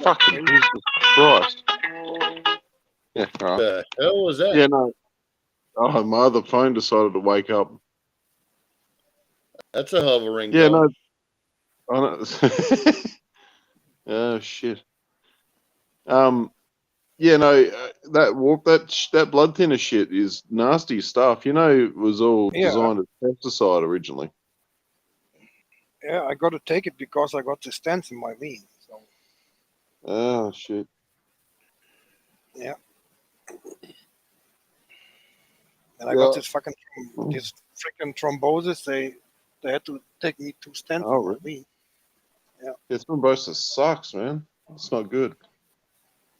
Fucking Jesus Christ. Yeah, right. The hell was that? Yeah, no. Oh, my other phone decided to wake up. That's a hell of a ringtone. Yeah, no. Oh, no. Oh shit. Yeah, no. That blood thinner shit is nasty stuff. You know, it was all Yeah, designed as pesticide originally. yeah, I got to take it because I got the stents in my vein. So Oh shit. yeah, and I Yeah. got this freaking thrombosis. They had to take me 2 stents Oh, in my really? vein. Yeah, Yeah, thrombosis sucks, man. It's not good.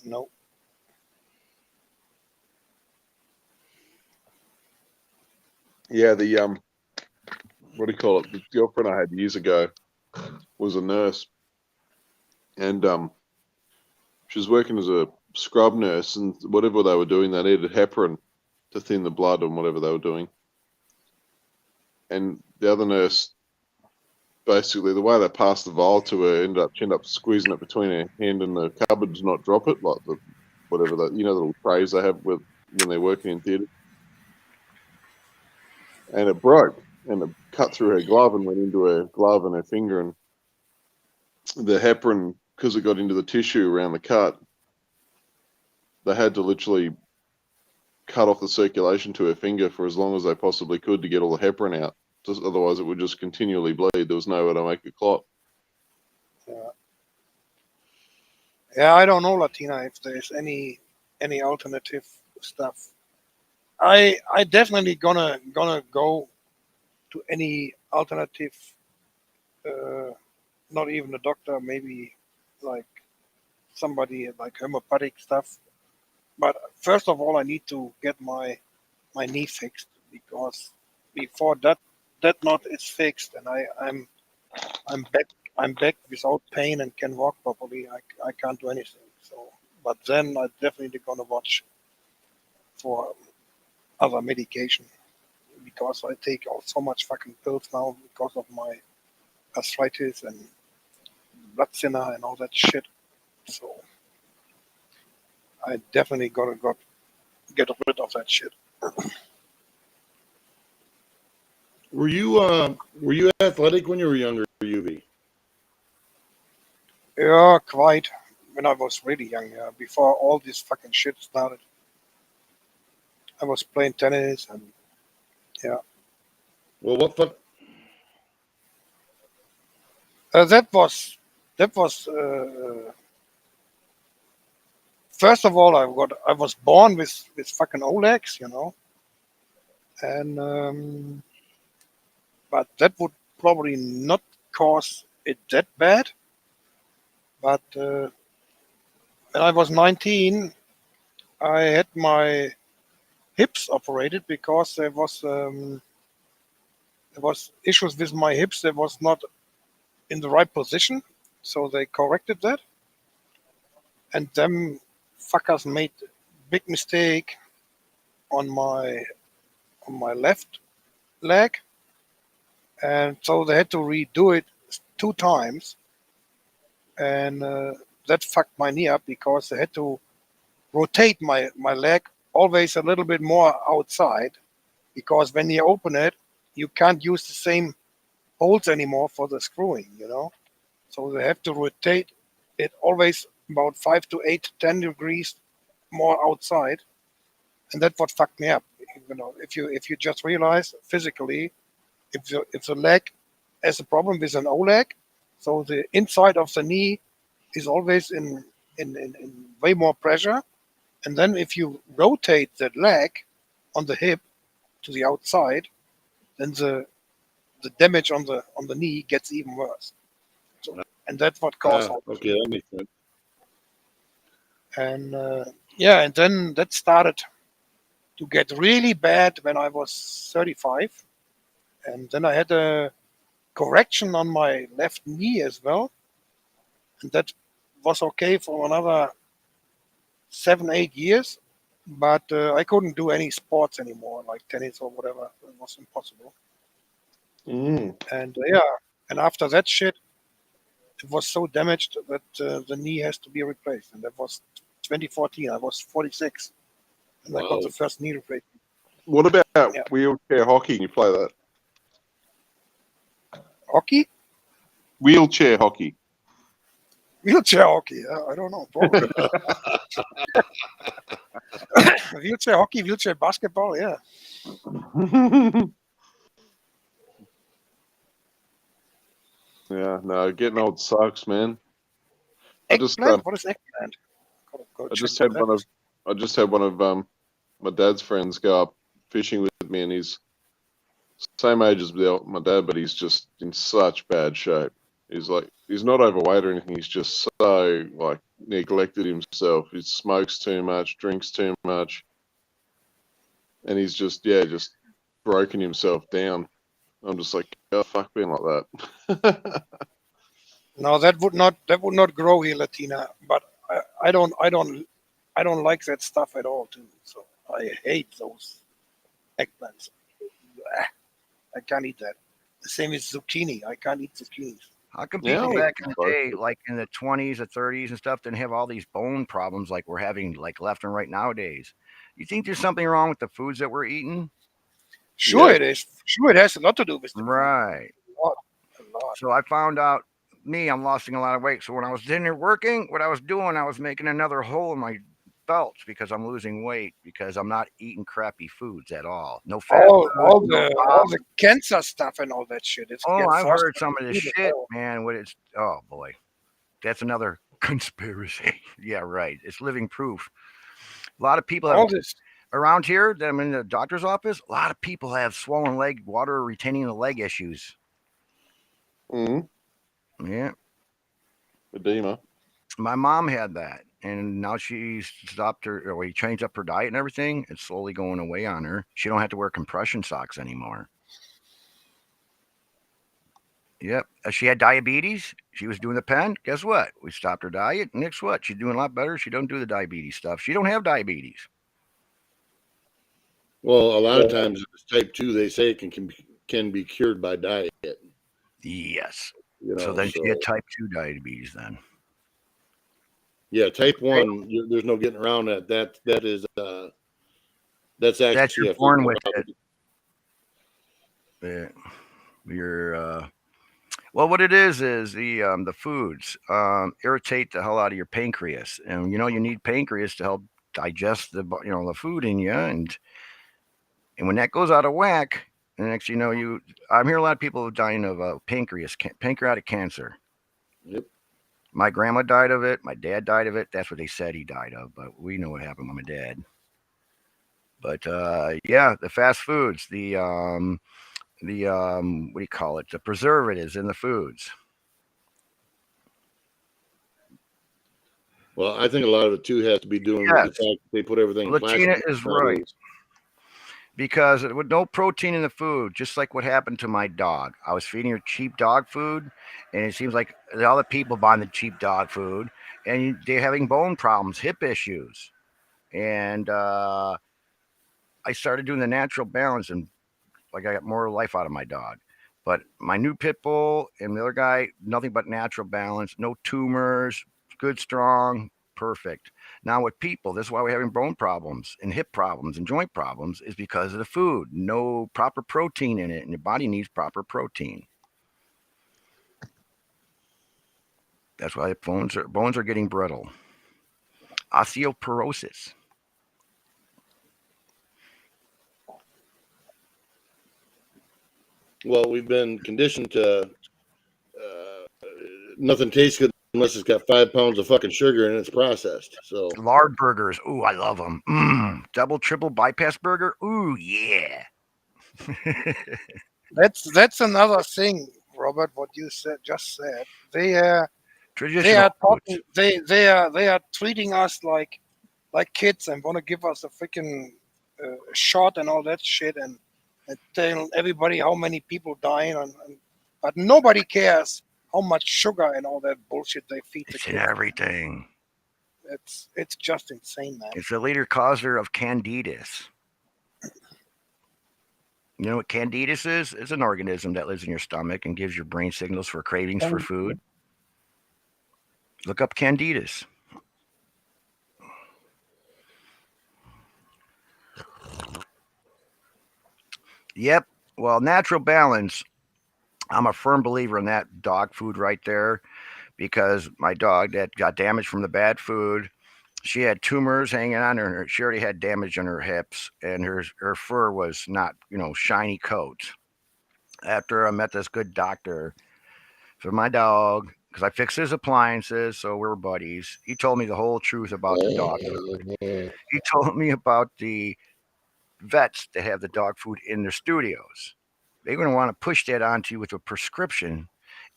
no, Yeah, the what do you call it? The girlfriend I had years ago was a nurse, and she was working as a scrub nurse, and whatever they were doing, they needed heparin to thin the blood and whatever they were doing. And the other nurse, basically, the way they passed the vial to her, she ended up squeezing it between her hand and the cupboard to not drop it, like the the little trays they have when they're working in theatre. And it broke, and it cut through her glove and went into her glove and her finger, and the heparin, because it got into the tissue around the cut, they had to literally cut off the circulation to her finger for as long as they possibly could to get all the heparin out. Just, otherwise, it would just continually bleed. There was no way to make it clot. yeah, yeah. I don't know, Latina, if there's any alternative stuff. I definitely gonna go to any alternative. Not even a doctor, maybe like somebody like homeopathic stuff. But first of all, I need to get my knee fixed because before that knot is fixed and I'm back without pain and can walk properly. I can't do anything. So, but then I definitely gonna watch for other medication because I take out so much fucking pills now because of my arthritis and blood thinner and all that shit. So I definitely gotta get rid of that shit. Were you athletic when you were younger, UV? Yeah, quite. When I was really young, yeah, before all this fucking shit started, I was playing tennis and yeah. Well, what fuck? That was first of all I was born with fucking legs, and but that would probably not cause it that bad. But when I was 19, I had my hips operated because there was issues with my hips. That was not in the right position, so they corrected that. And them fuckers made big mistake on my left leg, and so they had to redo it 2 times, and that fucked my knee up because they had to rotate my leg always a little bit more outside because when you open it, you can't use the same holes anymore for the screwing. So they have to rotate it always about 5 to 8 to 10 degrees more outside, and that's what fucked me up. If you just realize physically, if the leg has a problem with an O-leg, so the inside of the knee is always in way more pressure. And then if you rotate that leg on the hip to the outside, then the damage on the knee gets even worse. So, and that's what caused all this. Okay, that makes sense. And yeah, and then that started to get really bad when I was 35. And then I had a correction on my left knee as well. And that was okay for another 7, 8 years. But I couldn't do any sports anymore, like tennis or whatever. It was impossible. Mm. And yeah, and after that shit, it was so damaged that the knee has to be replaced. And that was 2014. I was 46. And I got the first knee replacement. What about Yeah. wheelchair hockey? Can you play that? Hockey? Wheelchair hockey. Wheelchair hockey? I don't know. Probably. Wheelchair hockey, wheelchair basketball, yeah. Yeah, no, getting old sucks, man. I just Eggplant? What is eggplant? I just had one of my dad's friends go up fishing with me, and he's same age as my dad, but he's just in such bad shape. He's not overweight or anything. He's just so like neglected himself. He smokes too much, drinks too much, and he's just broken himself down. I'm just like, oh, fuck being like that. No, that would not grow here, Latina. But I don't like that stuff at all too. So I hate those eggplants. I can't eat that. The same as zucchini. I can't eat zucchinis. How come Yeah, people I back in the like day, it. like in the 20s or 30s and stuff, didn't have all these bone problems like we're having like left and right nowadays? You think there's something wrong with the foods that we're eating? Sure, Yeah. it is. Sure, it has a lot to do with the food. Right. A lot. So I found out I'm losing a lot of weight. So when I was in there working, what I was doing, I was making another hole in my belts because I'm losing weight because I'm not eating crappy foods at all. No fat All, food, all no the all the cancer stuff and all that shit. It's Oh, get I've faster heard some of this food as shit, well. man. Oh boy, that's another conspiracy. Yeah, right. It's living proof. A lot of people have All this. around here that I'm in the doctor's office. A lot of people have swollen leg, water retaining the leg issues. Mm, Yeah, edema. my mom had that, and now she's stopped her. Or we changed up her diet and everything. It's slowly going away on her. She don't have to wear compression socks anymore. Yep. She had diabetes. She was doing the pen. Guess what? We stopped her diet. And guess what? She's doing a lot better. She don't do the diabetes stuff. She don't have diabetes. Well, a lot of times if it's type 2, they say it can be cured by diet. Yes. You So know, then so she had type 2 diabetes then. yeah, type 1, there's no getting around that. That is that's That's actually you're a born physical with problem. it. You're well, what it is the foods irritate the hell out of your pancreas, and you need pancreas to help digest the food in you, and when that goes out of whack, the next I'm hearing a lot of people dying of pancreatic cancer. Yep. My grandma died of it. My dad died of it. That's what they said he died of, but we know what happened with my dad. But yeah, the fast foods, the what do you call it? The preservatives in the foods. Well, I think a lot of it too has to be doing with the Yes, fact that they put everything in Latina plastic is right. nowadays. Because with no protein in the food, just like what happened to my dog. I was feeding her cheap dog food, and it seems like all the people buying the cheap dog food, and they're having bone problems, hip issues. And I started doing the natural balance, and like I got more life out of my dog. But my new pit bull and the other guy, nothing but natural balance, no tumors, good, strong, perfect. Now with people, this is why we're having bone problems and hip problems and joint problems is because of the food. No proper protein in it, and your body needs proper protein. That's why bones are getting brittle. Osteoporosis. Well, we've been conditioned to nothing tastes good unless it's got 5 pounds of fucking sugar and it's processed. So Lard burgers. Ooh, I love them. Double, triple bypass burger. Ooh, yeah. That's another thing, Robert. What you said. They Traditional are foods. talking. They are treating us like kids and want to give us a freaking shot and all that shit and tell everybody how many people dying but nobody cares how much sugar and all that bullshit they feed the It's in kids. everything. It's just insane, man. It's the leader causer of candidus. You know what candidus is? It's an organism that lives in your stomach and gives your brain signals for cravings for food. Look up candidus. Yep. Well, natural balance. I'm a firm believer in that dog food right there because my dog that got damaged from the bad food, she had tumors hanging on her. She already had damage on her hips, and her fur was not, shiny coat. After I met this good doctor for my dog, because I fixed his appliances, so we're buddies. He told me the whole truth about the dog food. He told me about the vets that have the dog food in their studios. They're going to want to push that onto you with a prescription,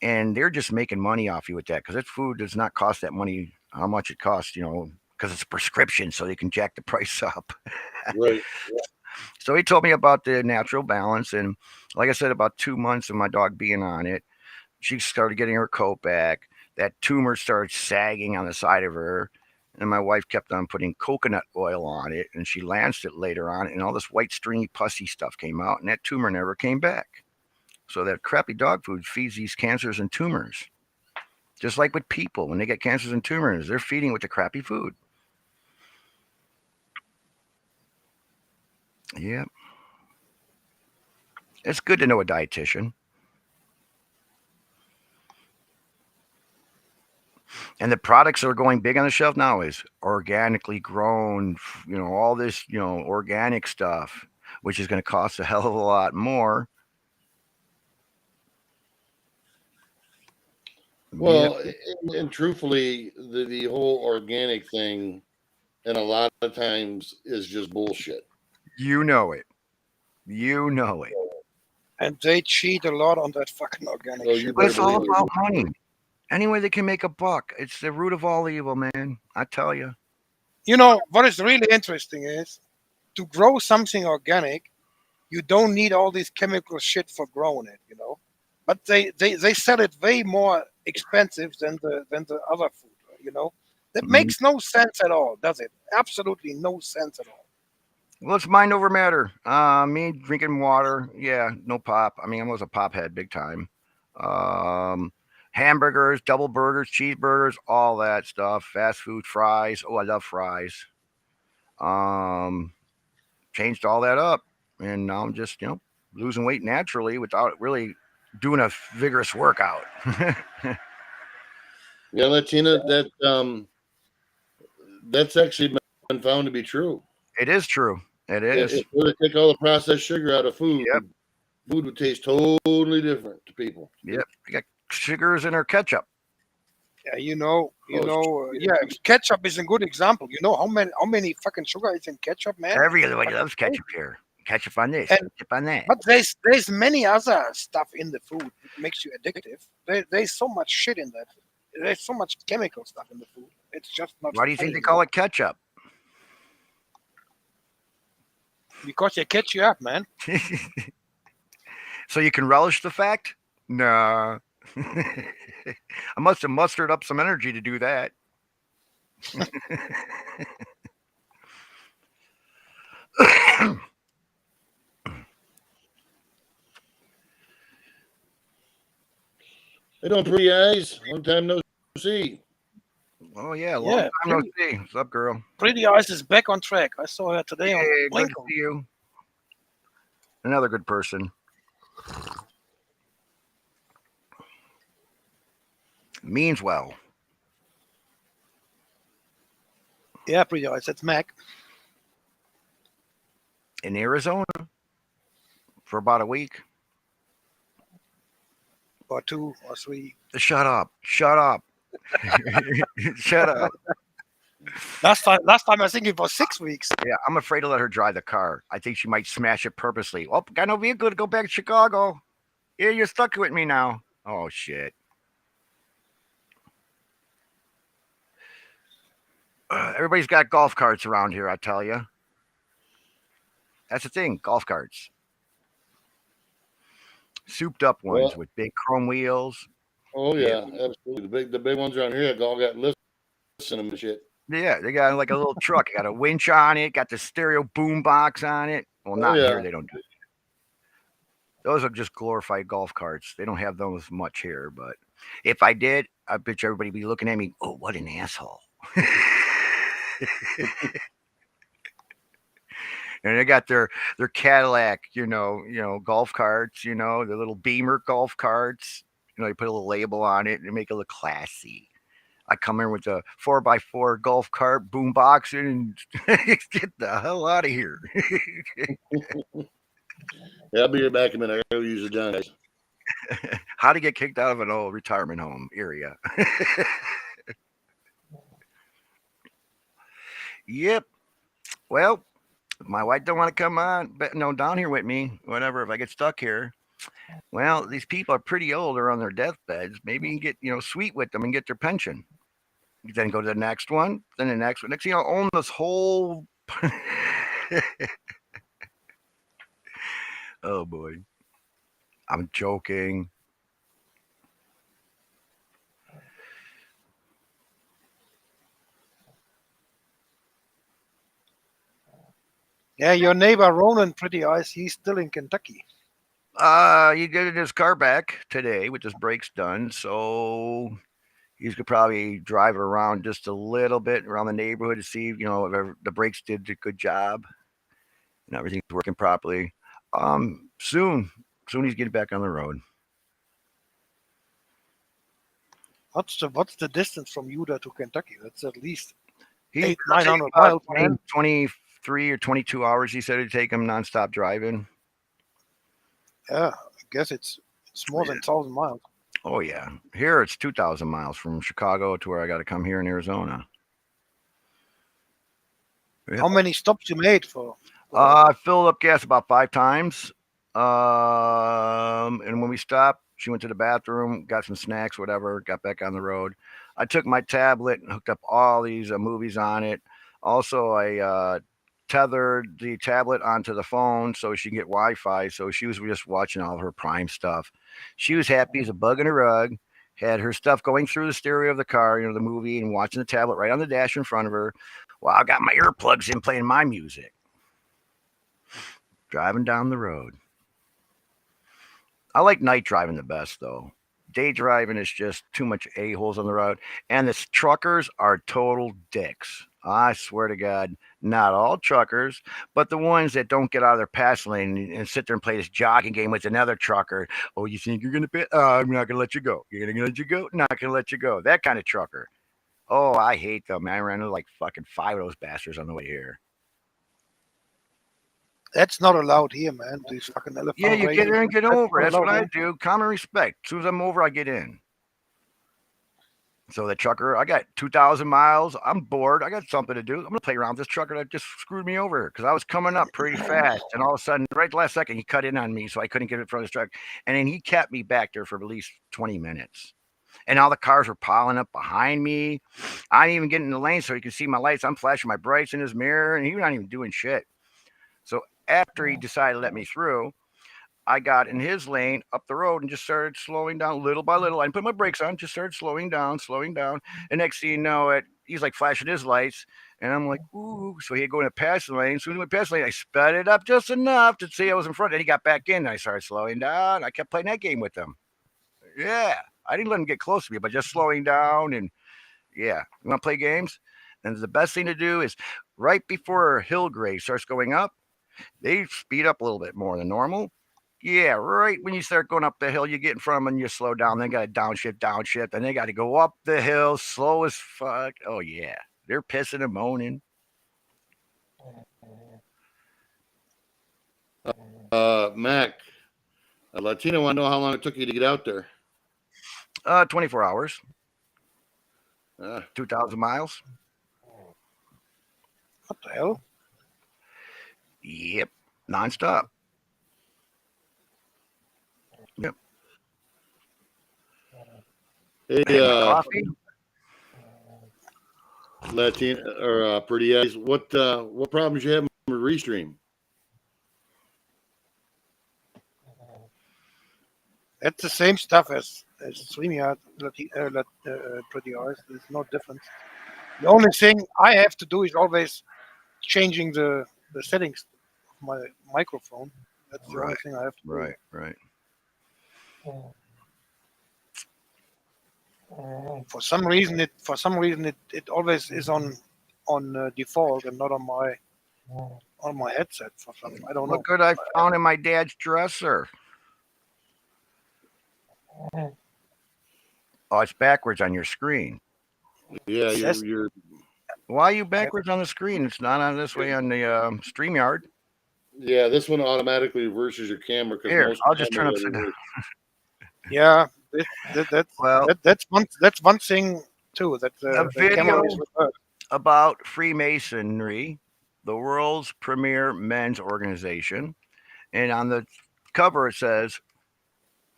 and they're just making money off you with that because that food does not cost that money. How much it costs, because it's a prescription, so they can jack the price up. right. So he told me about the natural balance, and like I said, about 2 months of my dog being on it, she started getting her coat back. That tumor started sagging on the side of her. And my wife kept on putting coconut oil on it, and she lanced it later on, and all this white, stringy, pussy stuff came out, and that tumor never came back. So that crappy dog food feeds these cancers and tumors. Just like with people, when they get cancers and tumors, they're feeding with the crappy food. Yeah. It's good to know a dietitian. And the products that are going big on the shelf now is organically grown, all this, organic stuff, which is going to cost a hell of a lot more. Yep. Well, and truthfully, the whole organic thing, and a lot of times is just bullshit. You know it. You know it. And they cheat a lot on that fucking organic Oh, you shit. But better it's all believe it. about money. Any way they can make a buck. It's the root of all evil, man. I tell you. You know what is really interesting is to grow something organic, you don't need all these chemical shit for growing it, But they sell it way more expensive than the other food. That Mhm. makes no sense at all, does it? Absolutely no sense at all. Well, it's mind over matter. Me drinking water, yeah, no pop. I mean, I was a pop head big time. Um, Hamburgers, double burgers, cheeseburgers, all that stuff. Fast food, fries. Oh, I love fries. Um, Changed all that up, and now I'm just losing weight naturally without really doing a vigorous workout. Yeah, Latina, that's actually been found to be true. It is true. It is. If we were to take all the processed sugar out of food, Yep. food would taste totally different to people. Yep. We got sugars in our ketchup. Yeah, Oh, yeah, ketchup is a good example. You know how many fucking sugar is in ketchup, man? Everybody Fucking loves ketchup here. Ketchup on this, And ketchup on that. but there's many other stuff in the food that makes you addictive. There's so much shit in that. There's so much chemical stuff in the food. It's just not Why do you funny, think they call it ketchup? because they catch you up, man. So you can relish the fact? Nah. I must have mustered up some energy to do that. Hey, don't pretty eyes. Long time no see. Oh yeah, long Yeah, time no see. What's up, girl? Pretty Eyes is back on track. I saw her today on Hey, good to Lincoln. see you. Another good person. Means well. Yeah, Pretty Eyes. That's Mac. In Arizona for about a week. or 2 or 3. Shut up. Shut up. Shut up. Last time I think it was 6 weeks. Yeah, I'm afraid to let her drive the car. I think she might smash it purposely. Oh, got no vehicle to go back to Chicago. Yeah, you're stuck with me now. Oh, shit. Everybody's got golf carts around here, I tell you. That's the thing, golf carts. Souped up ones Well, with big chrome wheels. oh Yeah. yeah, absolutely. The big ones around here all got lifts in them and shit. Yeah, they got like a little truck. It got a winch on it, got the stereo boom box on it. Well, Oh not here. yeah. They don't do it. Those are just glorified golf carts. They don't have those much here, but if I did, I bet you everybody would be looking at me. Oh, what an asshole! And they got their Cadillac, golf carts, the little Beamer golf carts. They put a little label on it and make it look classy. I come in with a 4x4 golf cart, boom box it, and get the hell out of here. Yeah, I'll be right back in a minute. I gotta use the John, guys. How to get kicked out of an old retirement home area. Yep. Well, if my wife don't want to come on, but no, down here with me, whatever, if I get stuck here, well, these people are pretty old or on their deathbeds. Maybe you can get, sweet with them and get their pension. You then go to the next one, then the next one. Next thing you know, own this whole. Oh boy, I'm joking. Yeah, your neighbor Ronan Pretty Eyes, he's still in Kentucky. He get his car back today with his brakes done, so he's gonna probably drive it around just a little bit around the neighborhood to see, if the brakes did a good job and everything's working properly. Soon he's getting back on the road. What's the distance from Utah to Kentucky? That's at least He 900 miles, man. 23 or 22 hours. He said it'd take him nonstop driving. Yeah, I guess it's more than 1,000 miles. Oh yeah, here it's 2,000 miles from Chicago to where I got to come here in Arizona. How many stops you made for? I filled up gas about 5 times. And when we stopped, she went to the bathroom, got some snacks, whatever, got back on the road. I took my tablet and hooked up all these movies on it. Also, I tethered the tablet onto the phone so she can get Wi-Fi. So she was just watching all of her Prime stuff. She was happy as a bug in a rug. Had her stuff going through the stereo of the car, the movie, and watching the tablet right on the dash in front of her. While I got my earplugs in playing my music. Driving down the road. I like night driving the best, though. Day driving is just too much a-holes on the road. And the truckers are total dicks. I swear to God, not all truckers, but the ones that don't get out of their pass lane and sit there and play this jogging game with another trucker. Oh, you think you're going to pit? I'm not going to let you go. You're going to let you go? Not going to let you go. That kind of trucker. Oh, I hate them. I ran into like fucking 5 of those bastards on the way here. That's not allowed here, man. These fucking elephant. Yeah, you get in and get over. That's what I allowed. do. Common respect. As soon as I'm over, I get in. So the trucker, I got 2,000 miles. I'm bored. I got something to do. I'm going to play around with this trucker that just screwed me over because I was coming up pretty fast. And all of a sudden, right at the last second, he cut in on me, so I couldn't get in front of his truck. And then he kept me back there for at least 20 minutes. And all the cars were piling up behind me. I didn't even get in the lane so he could see my lights. I'm flashing my brights in his mirror, and he was not even doing shit. So after he decided to let me through, I got in his lane up the road and just started slowing down little by little. I didn't put my brakes on, just started slowing down. And next thing you know, he's like flashing his lights. And I'm like, ooh. So he'd go in a passing lane. As soon as he went past the lane, I sped it up just enough to see I was in front. And he got back in. And I started slowing down. I kept playing that game with him. Yeah. I didn't let him get close to me, but just slowing down. And yeah, you want to play games? And the best thing to do is right before a hill grade starts going up, they speed up a little bit more than normal. Yeah, right when you start going up the hill, you get in front of them and you slow down. They got to downshift, and they got to go up the hill slow as fuck. Oh, yeah. They're pissing and moaning. Mac, Latino, I want to know how long it took you to get out there. 24 hours, Uh, 2,000 miles. What the hell? Yep, nonstop. Yep. hey, My coffee. Latina or Pretty Eyes, what problems you have with Restream? That's the same stuff as StreamYard, Pretty Eyes. There's no difference. The only thing I have to do is always changing the settings of my microphone. That's the only Right. thing I have to do. Right. For some reason, it always is on default and not on my headset for some. I don't know. Look good I found in my dad's dresser. Oh, it's backwards on your screen. Yeah, Yes. you're Why are you backwards on the screen? It's not on this way on the StreamYard. yeah. This one automatically reverses your camera because Here, most I'll just turn cameras are upside down. reversed. Yeah, Well, that's one thing too. That a the camera video is reversed. about Freemasonry, the world's premier men's organization, and on the cover it says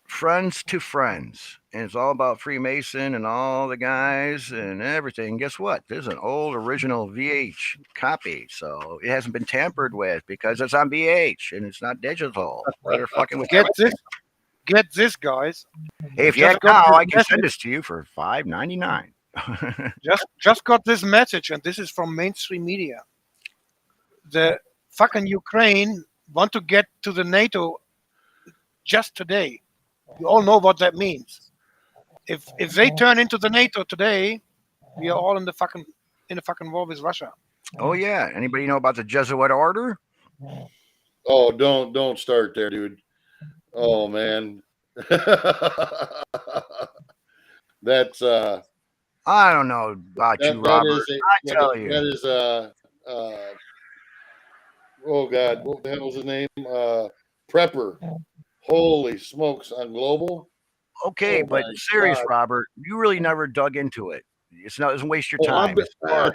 "Friends to Friends," and it's all about Freemason and all the guys and everything. Guess what? There's an old original VH copy, so it hasn't been tampered with because it's on VH and it's not digital. They're fucking with Get this, guys. Hey, if you Just act got now, this I can send message. this to you for $5.99. Just got this message, and this is from mainstream media. The fucking Ukraine want to get to the NATO just today. You all know what that means. If they turn into the NATO today, we are all in the fucking war with Russia. Oh yeah. Anybody know about the Jesuit order? Oh, don't start there, dude. Oh man, that's I don't know about you, that Robert. is a I tell that you. is oh god, what the hell was his name? Prepper. Holy smokes on global. Okay, Oh but my serious, god. Robert, you really never dug into it. It's not. It doesn't waste your Oh, time. It's I'll boring.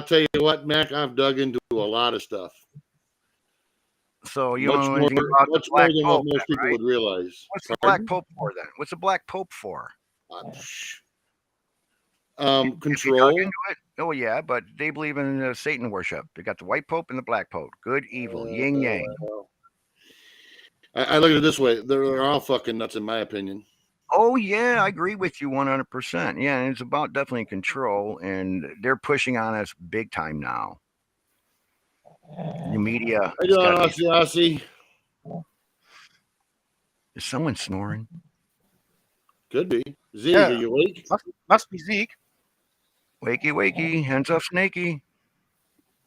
tell you what, Mac. I've dug into a lot of stuff, So you don't know anything about the much more Black than what Pope, then, most people right? would realize. What's the Black Pardon? Pope for then? What's the Black Pope for? Have you dug Control. into it? Oh yeah, but they believe in Satan worship. They got the White Pope and the Black Pope. Good, evil, yin yang. I look at it this way: they're all fucking nuts, in my opinion. Oh yeah, I agree with you 100%. Yeah, and it's about definitely control, and they're pushing on us big time now. The media. I don't know, I see. Is someone snoring? Could be. Zeke, Yeah. are you awake? Must be Zeke. Wakey, wakey, hands off, snaky.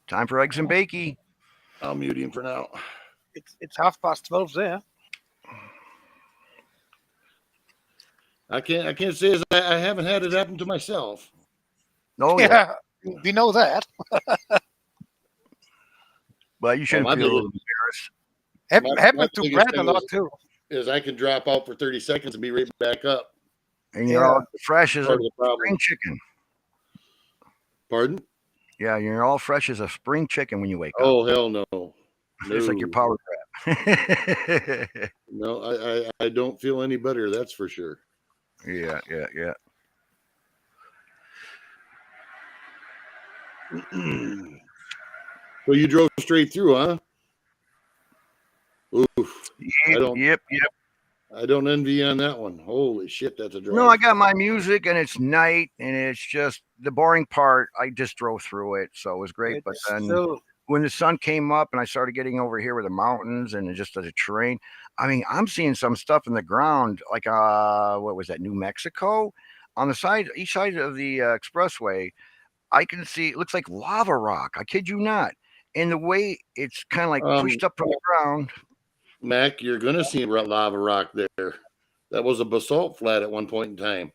Time for eggs and bakey. I'll mute him for now. It's 12:30 there. I can't say as I haven't had it happen to myself. Oh yeah, Yeah, we know that. but you shouldn't my feel biggest- Happened my to biggest Brad a thing lot too. Is I can drop out for 30 seconds and be right back up. and you're all fresh as a Part of the problem. spring chicken. Pardon? Yeah, you're all fresh as a spring chicken when you wake up. Oh hell no. It's like your power grab. No, I don't feel any better. That's for sure. Yeah. So you drove straight through, huh? Oof. Yep. I don't envy you on that one. Holy shit, that's a drive. No, I got my music and it's night and it's just the boring part. I just drove through it, so it was great. But then when the sun came up and I started getting over here with the mountains and just the terrain, I mean, I'm seeing some stuff in the ground, like what was that, New Mexico? On the side, each side of the expressway, I can see it looks like lava rock. I kid you not. And the way it's kind of like pushed up from the ground. Mac, you're gonna see lava rock there. That was a basalt flat at one point in time.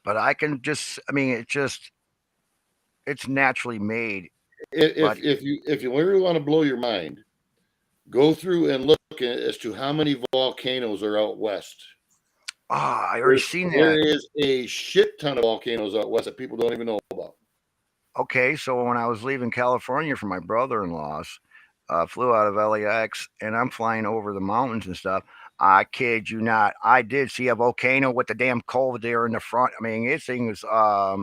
But I can just, I mean, it's naturally made. If you really want to blow your mind, go through and look as to how many volcanoes are out west. I already seen There that. is a shit ton of volcanoes out west that people don't even know about. Okay, so when I was leaving California for my brother-in-law's, flew out of LAX, and I'm flying over the mountains and stuff. I kid you not, I did see a volcano with the damn cove there in the front. I mean, this thing was uh,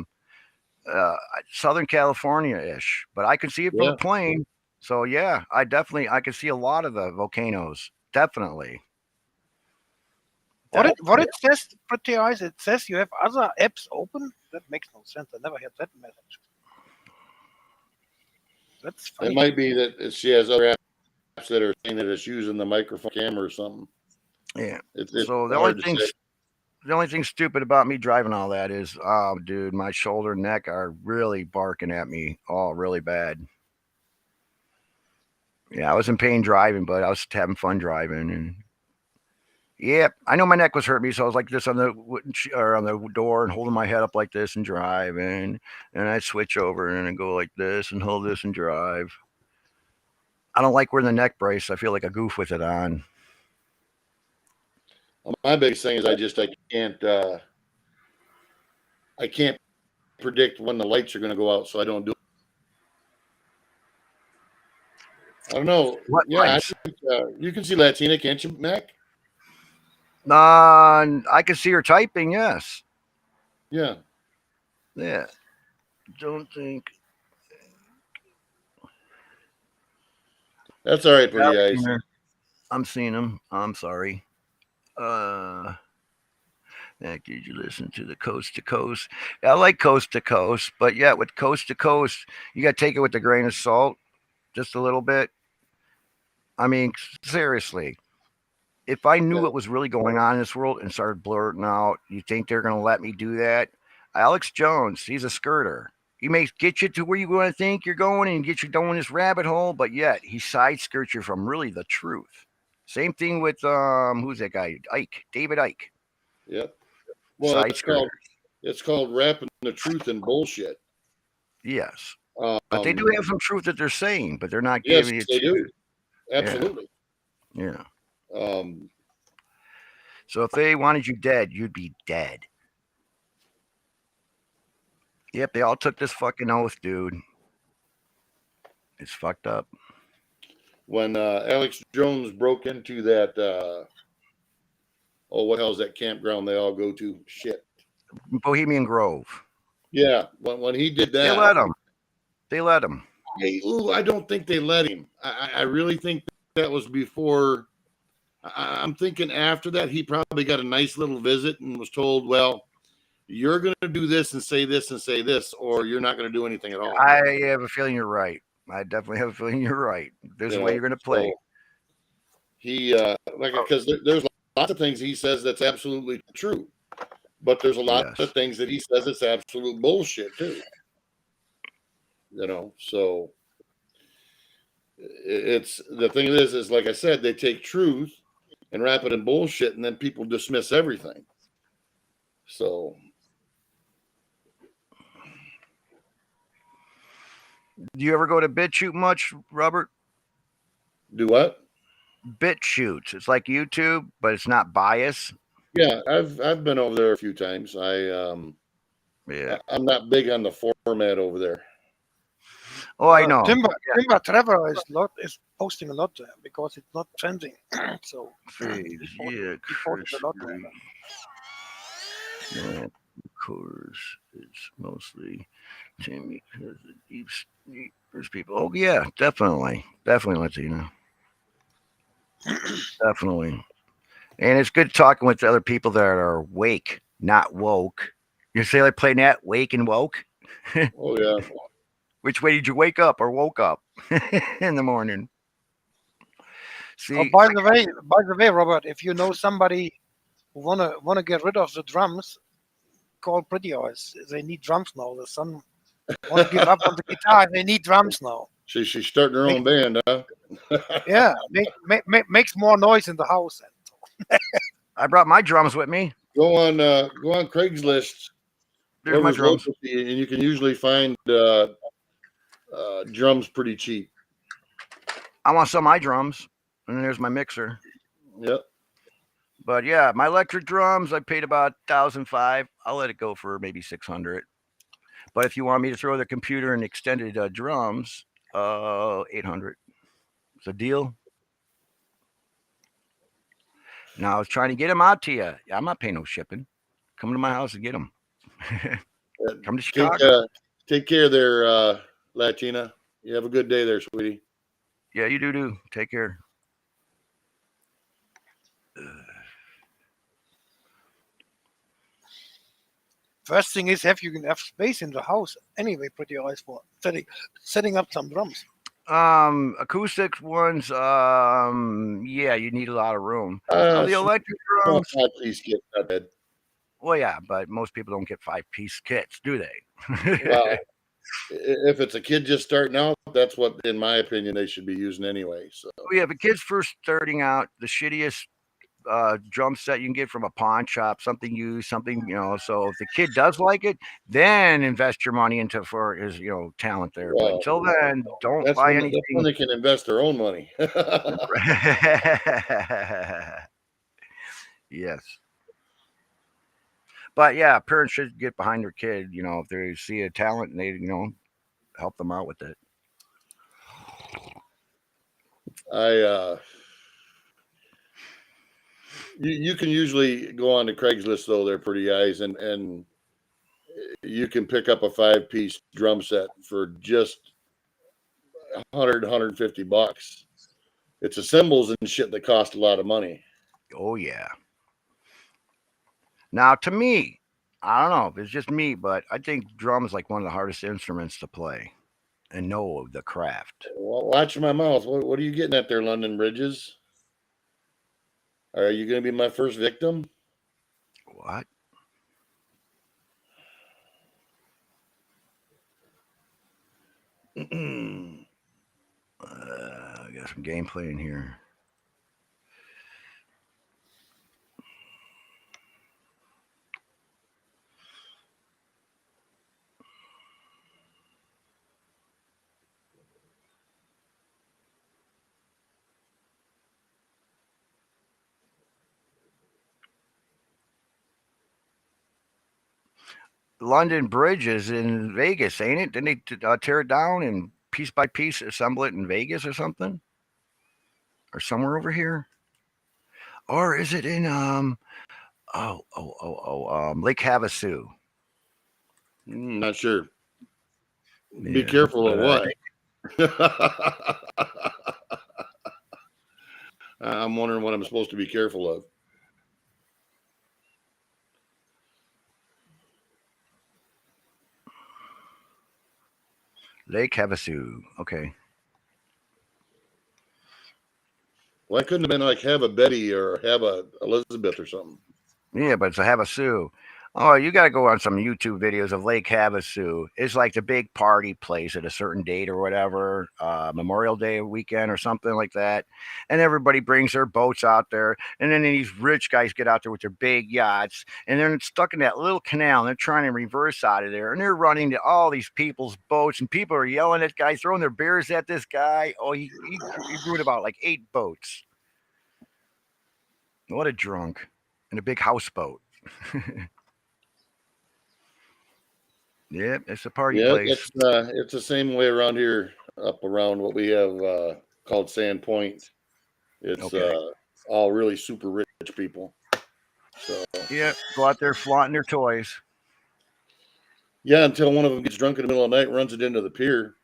Southern California-ish, but I could see it from a Yeah. plane. So yeah, I could see a lot of the volcanoes. Definitely. What it says, Pretty Eyes, it says you have other apps open. That makes no sense. I never had that message. That's It funny. might be that she has other apps that are saying that it's using the microphone camera or something. Yeah. It's So hard to say. the only thing stupid about me driving all that is, oh, dude, my shoulder and neck are really barking at me. Oh, really bad. Yeah, I was in pain driving, but I was having fun driving, and yeah, I know my neck was hurting me, so I was like this on the or on the door and holding my head up like this and driving, and I switch over and I go like this and hold this and drive. I don't like wearing the neck brace. I feel like a goof with it on. My biggest thing is I can't predict when the lights are going to go out, so I don't do it. I don't know. What Yeah, lights? you can see Latina, can't you, Mac? I can see her typing. Yes. Yeah. Yeah. Don't think. That's all right, Yeah, pretty eyes. I'm seeing them. I'm sorry. Uh, Did you listen to the Coast to Coast? I like Coast to Coast, but yeah, with Coast to Coast, you got to take it with a grain of salt, just a little bit. I mean, seriously, if I knew Yeah. what was really going on in this world and started blurting out, you think they're going to let me do that? Alex Jones, he's a skirter. He may get you to where you want to think you're going and get you down this rabbit hole, but yet he side skirts you from really the truth. Same thing with who's that guy? Ike, David Ike, Yep. Well, side skirter. it's called wrapping the truth in bullshit. Yes, but they do Um, have some truth that they're saying, but they're not yes, giving it they to you. do. Absolutely. Yeah. Um, So if they wanted you dead, you'd be dead. Yep, they all took this fucking oath, dude. It's fucked up. when Alex Jones broke into that, what hell's that campground they all go to? Shit. Bohemian Grove. Yeah, when he did They that, let him. They let him. I don't think they let him. I really think that was before. I'm thinking after that, he probably got a nice little visit and was told, well, you're going to do this and say this, or you're not going to do anything at all. I have a feeling you're right. I definitely have a feeling you're right. There's a way you're going to play. So he, because there's lots of things he says that's absolutely true, but there's a lot of things that he says that's absolute bullshit too. So it's the thing is like I said, they take truth and wrap it in bullshit, and then people dismiss everything. So, do you ever go to BitChute much, Robert? do what? BitChute. It's like YouTube, but it's not biased. Yeah, I've been over there a few times. I'm not big on the format over there. Oh, I know. Timber Trevor is posting a lot there because it's not trending. So he posted a lot there. Yeah, of course, it's mostly Timmy because the deep there's people. Oh yeah, definitely Latino. Definitely. And it's good talking with other people that are awake, not woke. You say like playing that wake and woke? Oh yeah. Which way did you wake up or woke up in the morning? See, by the way, Robert, if you know somebody who wanna get rid of the drums, call Pretty Eyes. They need drums now. The son want to give up on the guitar. They need drums now. She's starting her own band, huh? Yeah, makes more noise in the house. I brought my drums with me. Go on Craigslist. There's my drums. And you can usually find drums pretty cheap. I want some of my drums, and then there's my mixer. Yep. But yeah, my electric drums, I paid about 1,500. I'll let it go for maybe 600. But if you want me to throw the computer and extended drums, 800. It's a deal. Now I was trying to get them out to you. I'm not paying no shipping. Come to my house and get them. Come to Take Chicago. take care there, Latina. You have a good day there, sweetie. Yeah, you do. Take care. First thing is, have you can have space in the house anyway. Put your eyes for setting up some drums. Acoustic ones, yeah, you need a lot of room. The Small electric drums, piece kit, not bad. well, yeah, but most people don't get 5-piece kits, do they? Well, if it's a kid just starting out, that's what, in my opinion, they should be using anyway. So Yeah, but kids first starting out, the shittiest drum set you can get from a pawn shop, something used, something, so if the kid does like it, then invest your money into for his, talent there. But until then, don't that's buy when anything. they can invest their own money. Yes. But yeah, parents should get behind their kid, if they see a talent and they, help them out with it. You can usually go on to Craigslist though, they're pretty guys, and you can pick up a 5-piece drum set for just 150 bucks. It's the cymbals and shit that cost a lot of money. Oh yeah. Now to me, I don't know if it's just me, but I think drum is like one of the hardest instruments to play and know the craft. Watch my mouth. What are you getting at there, London Bridges? Are you going to be my first victim? What? I got some gameplay in here. London Bridge is in Vegas, ain't it? Didn't they tear it down and piece by piece assemble it in Vegas or something, or somewhere over here? Or is it in Lake Havasu? Not sure. Be Yeah, careful of but what? I'm wondering what I'm supposed to be careful of. Lake Havasu. Okay. Why couldn't have been like have a Betty or have a Elizabeth or something? Yeah, but it's a Havasu. Oh, you got to go on some YouTube videos of Lake Havasu. It's like the big party place at a certain date or whatever, Memorial Day weekend or something like that. And everybody brings their boats out there. And then these rich guys get out there with their big yachts. And they're stuck in that little canal. And they're trying to reverse out of there. And they're running to all these people's boats. And people are yelling at guys, throwing their beers at this guy. Oh, he ruined about like 8 boats. What a drunk. And a big houseboat. Yep, it's a party place. It's the same way around here, up around what we have called Sand Point. It's Okay. all really super rich people. So Yeah, go out there flaunting their toys. yeah, until one of them gets drunk in the middle of the night, and runs it into the pier.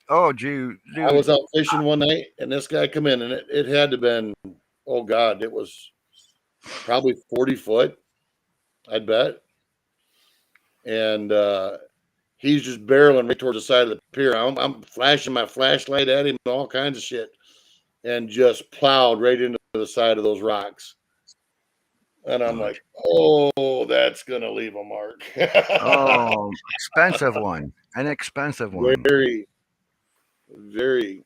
Oh, dude. I was out fishing one night, and this guy come in, and it had to been, oh God, it was probably 40 foot, I'd bet. And he's just barreling right towards the side of the pier. I'm flashing my flashlight at him and all kinds of shit, and just plowed right into the side of those rocks. And I'm like, oh, that's gonna leave a mark. Oh, expensive one. An expensive one. Very, very.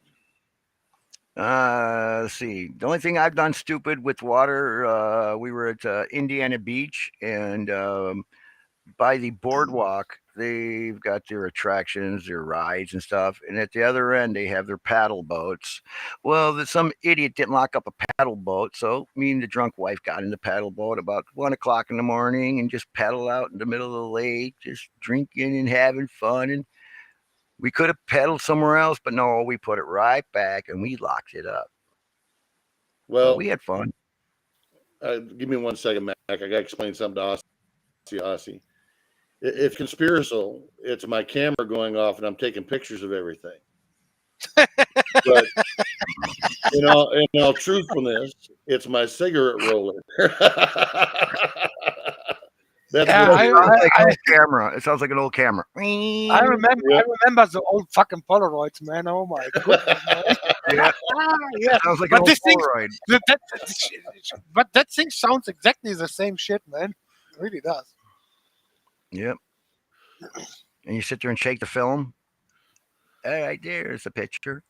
Let's see. The only thing I've done stupid with water, we were at Indiana Beach, and by the boardwalk, they've got their attractions, their rides and stuff, and at the other end they have their paddle boats. Well, some idiot didn't lock up a paddle boat, so me and the drunk wife got in the paddle boat about 1 o'clock in the morning and just paddled out in the middle of the lake, just drinking and having fun. And we could have paddled somewhere else, but no, we put it right back and we locked it up. Well, we had fun. Give me 1 second, Mac. I got to explain something to Aussie. If conspiracial, it's my camera going off and I'm taking pictures of everything. But in all truthfulness, it's my cigarette roller. That's Yeah, what It it sounds is. like an old camera. It sounds like an old camera. I remember. Yeah. I remember the old fucking Polaroids, man. Oh my goodness, man. Yeah, Yeah, sounds like but an old this thing, Polaroid. but that thing sounds exactly the same shit, man. It really does. Yep. And you sit there and shake the film. All right, there's a picture.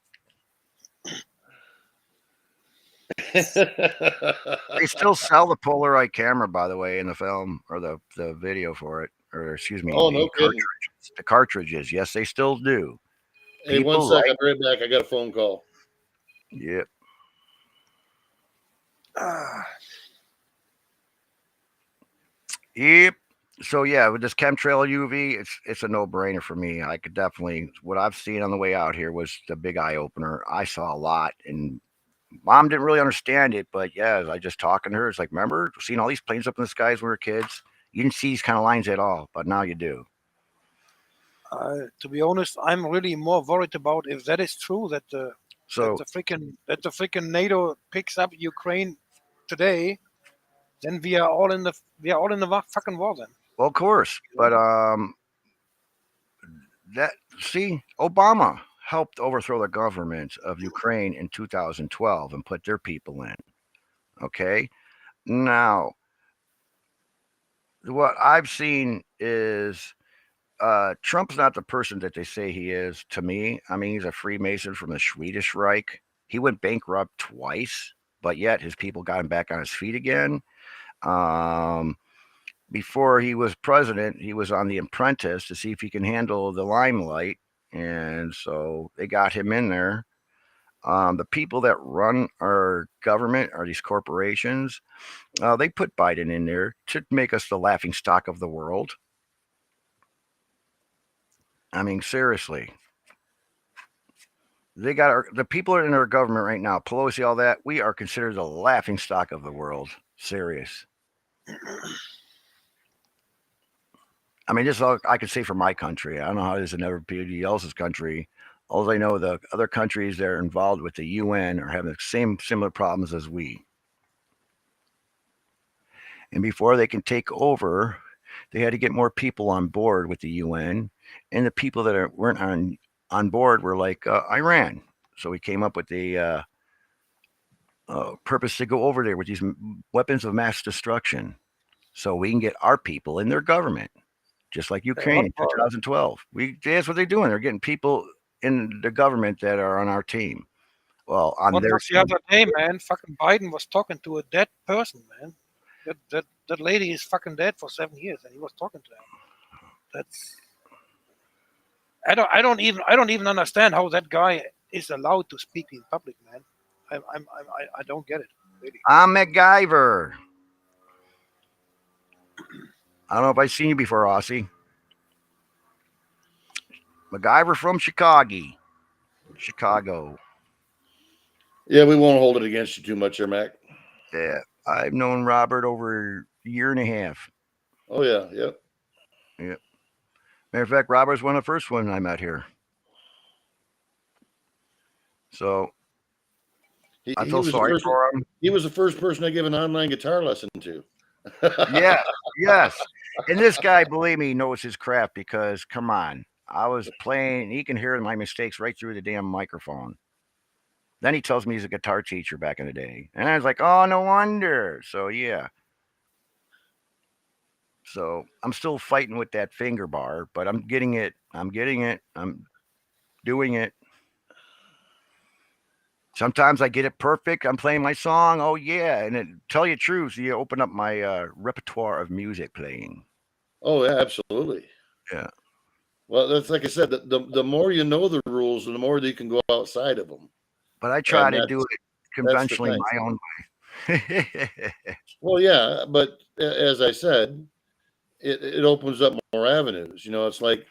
They still sell the Polaroid camera, by the way, in the film or the video for it, or excuse me, Oh, the no kidding. cartridges. The cartridges, yes, they still do. Hey, 1 People second. like. I'll be right back. I got a phone call. Yep. Ah, Yep. So yeah, with this chemtrail UV, it's a no brainer for me. I could definitely what I've seen on the way out here was the big eye opener. I saw a lot, and mom didn't really understand it, but yeah, I just talking to her. It's like, remember seeing all these planes up in the skies when we were kids? You didn't see these kind of lines at all, but now you do. to be honest, I'm really more worried about if that is true that the So that the freaking NATO picks up Ukraine today, then we are all in the fucking war then. well, of course, but that see, Obama helped overthrow the government of Ukraine in 2012 and put their people in. Okay, now what I've seen is Trump's not the person that they say he is to me. I mean, he's a Freemason from the Swedish Reich. He went bankrupt twice, but yet his people got him back on his feet again. Um, Before he was president, he was on The Apprentice to see if he can handle the limelight. And so they got him in there. The people that run our government are these corporations. They put Biden in there to make us the laughing stock of the world. I mean, seriously. They got the people in our government right now, Pelosi, all that. We are considered the laughing stock of the world. Serious. I mean, this is all I can say for my country. I don't know how it is in everybody else's country. All I know, the other countries that are involved with the UN are having the same similar problems as we. And before they can take over, they had to get more people on board with the UN. And the people that weren't on board were like Iran. So we came up with the purpose to go over there with these weapons of mass destruction, so we can get our people in their government, just like Ukraine in 2012. That's what they're doing. They're getting people in the government that are on our team. Well, on What their was the team. other day, man? Fucking Biden was talking to a dead person, man. That lady is fucking dead for 7 years, and he was talking to her. That's I don't even understand how that guy is allowed to speak in public, man. I don't get it, really. I'm MacGyver. I don't know if I've seen you before, Aussie. MacGyver from Chicago. Yeah, we won't hold it against you too much there, Mac. Yeah, I've known Robert over a year and a half. Oh, yeah, yep. Yep. Matter of fact, Robert's one of the first ones I met here. So I feel sorry for him. He was the first person I gave an online guitar lesson to. Yeah, yes. And this guy, believe me, knows his craft because, come on, I was playing. He can hear my mistakes right through the damn microphone. Then he tells me he's a guitar teacher back in the day. And I was like, oh, no wonder. So, yeah. So I'm still fighting with that finger bar, but I'm getting it. I'm doing it. Sometimes I get it perfect. I'm playing my song. Oh, yeah. And tell you the truth, you open up my repertoire of music playing. Oh, yeah, absolutely. Yeah. Well, that's like I said. The more you know the rules, the more that you can go outside of them. But I try And to do it that's the conventionally thing. my own way. Well, yeah, but as I said, it opens up more avenues. You know, it's like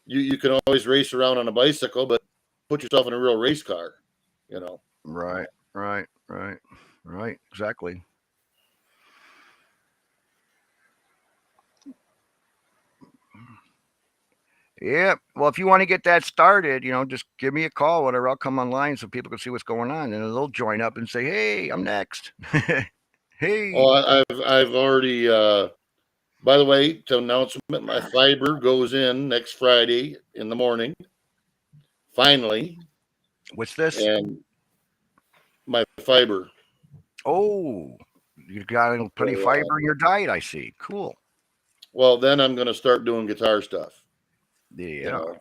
you can always race around on a bicycle, but put yourself in a real race car. You know. Right, right, right, right. Exactly. Yeah. Well, if you want to get that started, just give me a call, whatever. I'll come online so people can see what's going on, and they'll join up and say, "Hey, I'm next." Oh, Hey, I've already. By the way, to announcement, my fiber goes in next Friday in the morning. Finally, what's this? and my fiber. Oh, you got plenty of So, fiber in your diet, I see. Cool. well, then I'm going to start doing guitar stuff. You Yeah. know,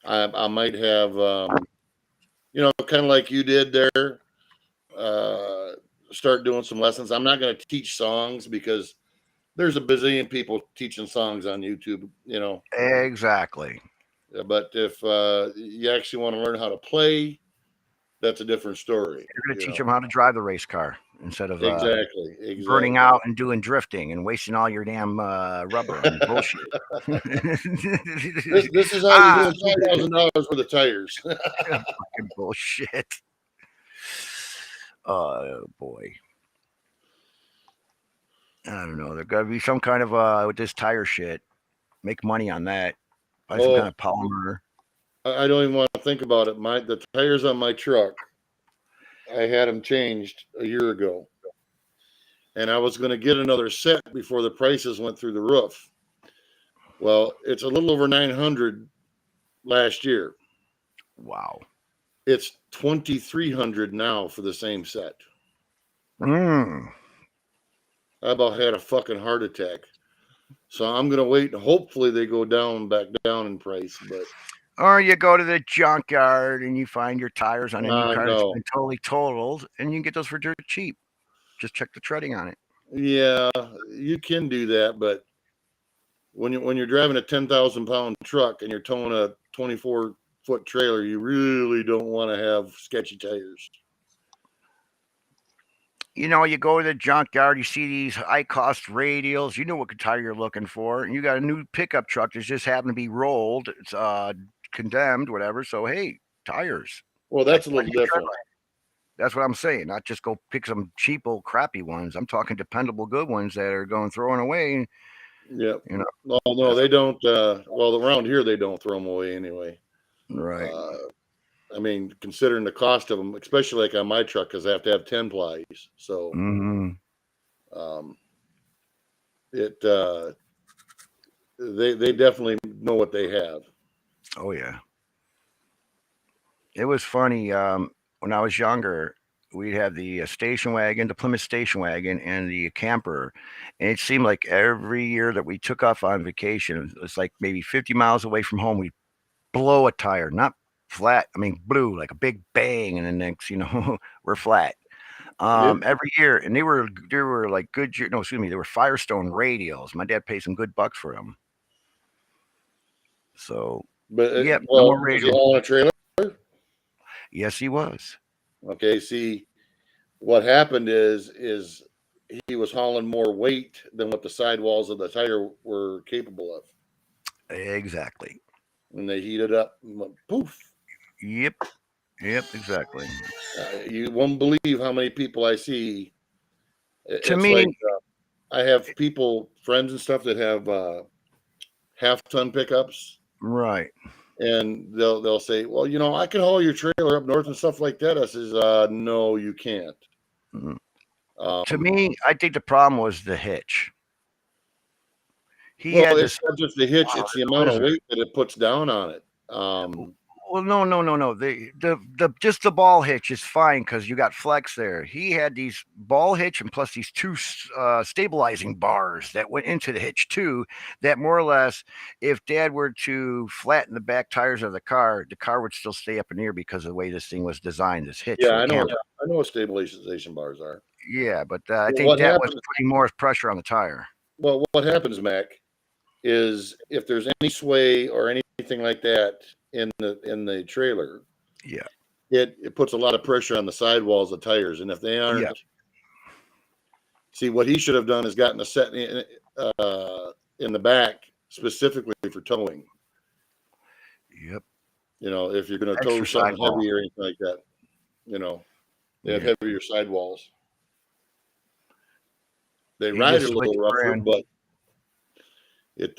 I might have kind of like you did there. Uh, Start doing some lessons. I'm not going to teach songs because there's a bazillion people teaching songs on YouTube. Exactly. But if you actually want to learn how to play, that's a different story. You're going to teach them how to drive the race car instead of Exactly, burning exactly. out and doing drifting and wasting all your damn rubber on bullshit. This is how you Ah, ruin $2,000 worth of tires. fucking bullshit. Oh boy. I don't know. There got to be some kind of with this tire shit. Make money on that. Buy some kind Oh, of polymer. I don't even want to think about it. The tires on my truck, I had them changed a year ago, and I was going to get another set before the prices went through the roof. Well, it's a little over 900 last year. Wow. It's 2,300 now for the same set. Mm. I about had a fucking heart attack. So I'm gonna wait and hopefully they go back down in price. But Or you go to the junkyard and you find your tires on a new car that's no, been totally totaled, and you can get those for dirt cheap. Just check the treading on it. yeah, you can do that, but when you're driving a 10,000 pound truck and you're towing a 24-foot trailer, you really don't want to have sketchy tires. You go to the junkyard, you see these high cost radials, you know what tire you're looking for, and you got a new pickup truck that's just happened to be rolled, it's condemned, whatever. So hey, tires. Well, That's that's a little different. what I'm saying. Not just go pick some cheap old crappy ones. I'm talking dependable good ones that are going throwing away. Yeah. You know, No, that's they don't. Well, around here they don't throw them away anyway. right. I mean, considering the cost of them, especially like on my truck, because I have to have 10 plies. So Hmm. um, it they definitely know what they have. Oh yeah. It was funny. When I was younger, we'd have the station wagon, the Plymouth station wagon, and the camper. And it seemed like every year that we took off on vacation, it was like maybe 50 miles away from home, we'd blow a tire, not flat. I mean, blew like a big bang, and then next, we're flat. Yep. Every year, and they were like good. No, excuse me, they were Firestone radials. My dad paid some good bucks for them. So, But yep, no well, more was he radio. hauling a trailer? Yes, he was. Okay. See, what happened is he was hauling more weight than what the sidewalls of the tire were capable of, Exactly. and they heated up and went poof. Yep. Yep. Exactly. You won't believe how many people I see. To It's like me, I have people, friends and stuff that have half-ton pickups, right. and they'll say, "Well, I can haul your trailer up north and stuff like that." I says, "No, you can't." Mhm. To Um, me, I think the problem was the hitch. He well, had it's this not just the hitch; it's the amount of lizard. weight that it puts down on it. Well, no, no, no, no. The just the ball hitch is fine because you got flex there. He had these ball hitch and plus these two stabilizing bars that went into the hitch too. That more or less, if Dad were to flatten the back tires of the car would still stay up in the air because of the way this thing was designed. This hitch Yeah, for the I know. camper. I know what stabilization bars are. Yeah, but I Well, think that was putting more pressure on the tire. what happens, Mac, is if there's any sway or anything like that in the trailer, Yeah. it puts a lot of pressure on the sidewalls of tires, and if they aren't, Yeah. see what he should have done is gotten a set in the back specifically for towing. Yep. You know, if you're going to tow Extra something sidewall. heavy or anything like that, you know, they have Yeah. heavier sidewalls. They He ride just it a little switched rougher, brand. but it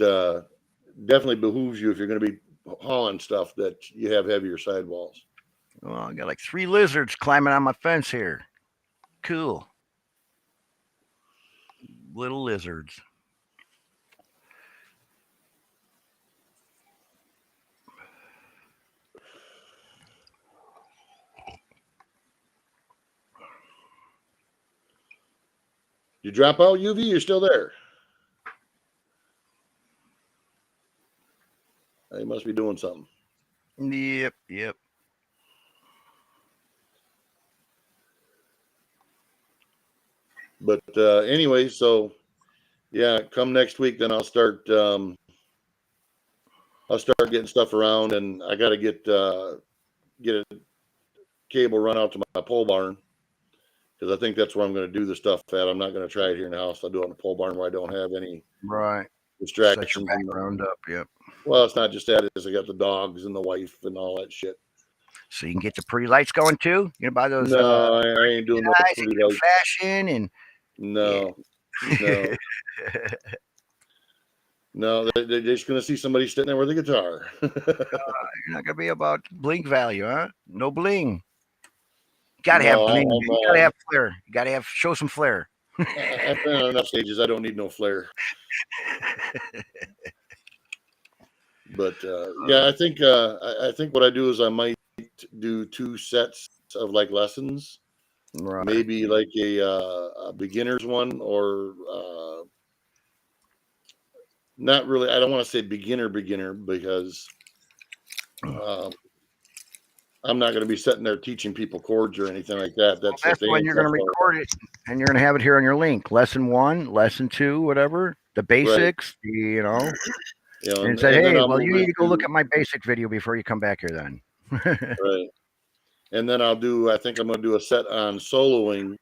definitely behooves you if you're going to be hauling stuff that you have heavier sidewalls. Well, I got like 3 lizards climbing on my fence here. Cool. Little lizards. You drop out, UV, you're still there. You must be doing something. Yep. Yep. But anyway, so yeah, come next week, then I'll start getting stuff around, and I got to get a cable run out to my pole barn because I think that's where I'm going to do the stuff at. I'm not going to try it here in the house. I'll do it in the pole barn where I don't have any Right. Set your distractions. background up. Yep. Well, it's not just that; it's I got the dogs and the wife and all that shit. So you can get the pretty lights going too. You can buy those. No, I ain't doing no Guys, pretty get 'em lights. fashion and No, no, no. They're just going to see somebody sitting there with a guitar. You're not gonna be about blink value, huh? No bling. Gotta have No, bling. You gotta have flair. You gotta have show some flair. I've been on enough stages. I don't need no flair. But yeah, I think what I do is I might do 2 sets of like lessons, Right. maybe like a beginner's one or not really. I don't want to say beginner because I'm not going to be sitting there teaching people chords or anything like that. That's when you're gonna record it and you're gonna have it here on your link. Lesson 1, lesson 2, whatever. The basics, you know. You know, And said, then hey, I'll well, move you need to go look into- at my basic video before you come back here then. right. And then I think I'm going to do a set on soloing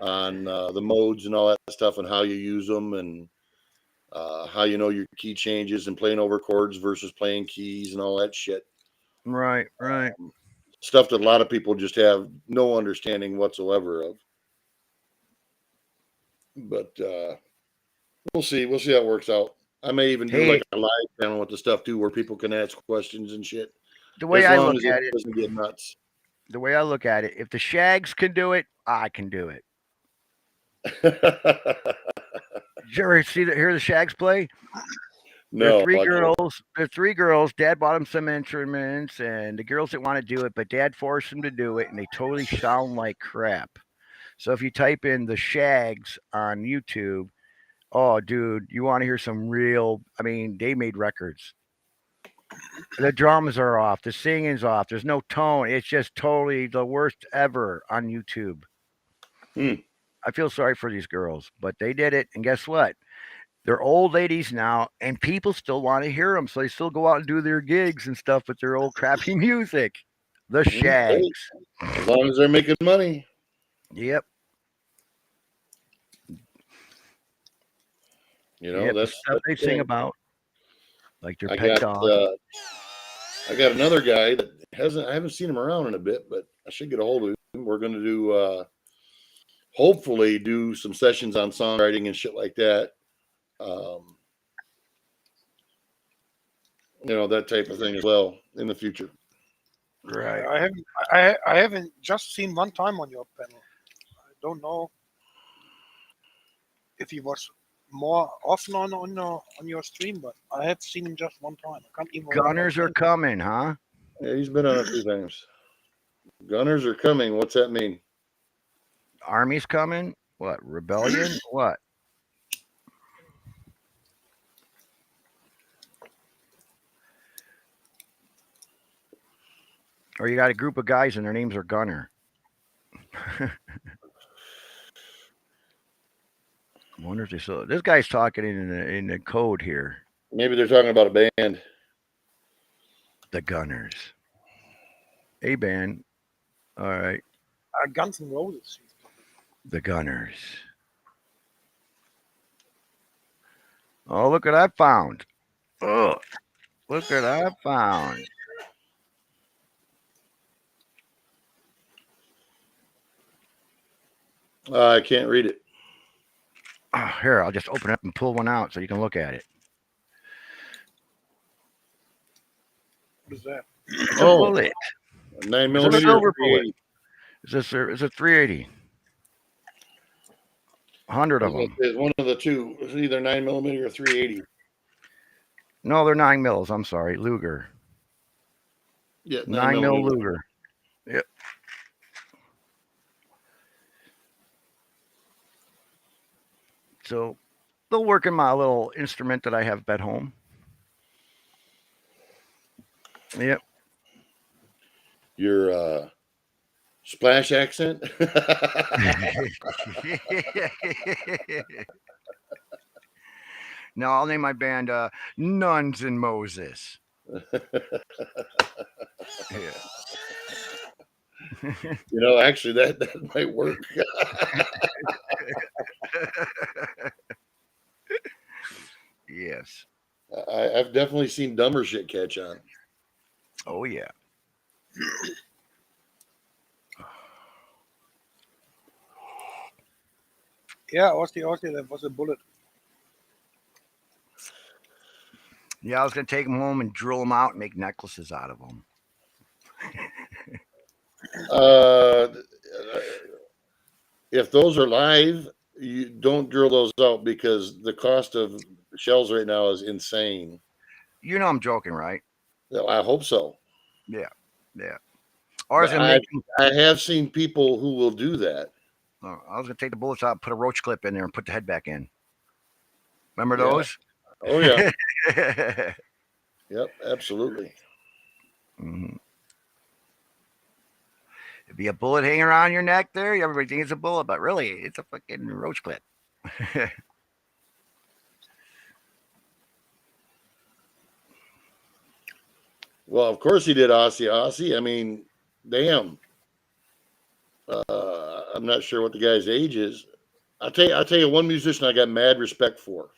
on the modes and all that stuff and how you use them and how you know your key changes and playing over chords versus playing keys and all that shit. Right. Stuff that a lot of people just have no understanding whatsoever of. But we'll see. We'll see how it works out. I may even do like a live channel with the stuff too, where people can ask questions and shit. The way as I long look as at it doesn't get nuts. The way I look at it, if the Shags can do it, I can do it. Did you ever hear the Shags play? No, They're 3 girls. They're 3 girls. Dad bought them some instruments, and the girls didn't want to do it, but Dad forced them to do it, and they totally sound like crap. So if you type in the Shags on YouTube, oh, dude, you want to hear some real? I mean, they made records. The drums are off. The singing's off. There's no tone. It's just totally the worst ever on YouTube. I feel sorry for these girls, but they did it, and guess what? They're old ladies now, and people still want to hear them, so they still go out and do their gigs and stuff with their old crappy music. The Shags. As long as they're making money. Yep. You know, that's stuff they sing about, like their pet dog. I got another guy that I haven't seen him around in a bit, but I should get a hold of him. We're going to do, hopefully, do some sessions on songwriting and shit like that. You know, that type of thing as well in the future. Right. I haven't just seen one time on your panel. I don't know if he was more often on your stream, but I have seen him just one time. I can't even Gunners are coming, huh? Yeah, he's been on a few times. Gunners are coming. What's that mean? Army's coming? What? Rebellion? What? Or you got a group of guys and their names are Gunner. I wonder if they still. This guy's talking in the code here. Maybe they're talking about a band. The Gunners. A band. All right. Guns N' Roses. The Gunners. Oh, look what I found. Oh, look what I found. I can't read it. Oh, here, I'll just open it up and pull one out so you can look at it. What is that? It's a Oh, bullet. 9 It's a millimeter. silver 380. bullet. It's a 380. 100 of them. It's one of the two. It's either 9 millimeter or 380. No, they're 9 mils. I'm sorry, Luger. Yeah, 9 mil millimeter. Luger. Yep. So they'll work in my little instrument that I have at home. Yep. Your splash accent. No, I'll name my band Nuns and Moses. Yeah. Actually, that might work. Yes. I've definitely seen dumber shit catch on. Oh yeah. Yeah, Austin, that was a bullet. Yeah, I was gonna take them home and drill them out and make necklaces out of them. If those are live, you don't drill those out because the cost of shells right now is insane. You know I'm joking, right? I hope so. Yeah. Or I was But gonna make. I have seen people who will do that. I was gonna take the bullets out, put a roach clip in there, and put the head back in. Remember Yeah. those? Oh yeah. Yep, absolutely. Mm-hmm. It'd be a bullet hanging around your neck there. Everybody thinks it's a bullet, but really, it's a fucking roach clip. Well, of course he did Aussie. I mean, damn. I'm not sure what the guy's age is. I'll tell you one musician I got mad respect for,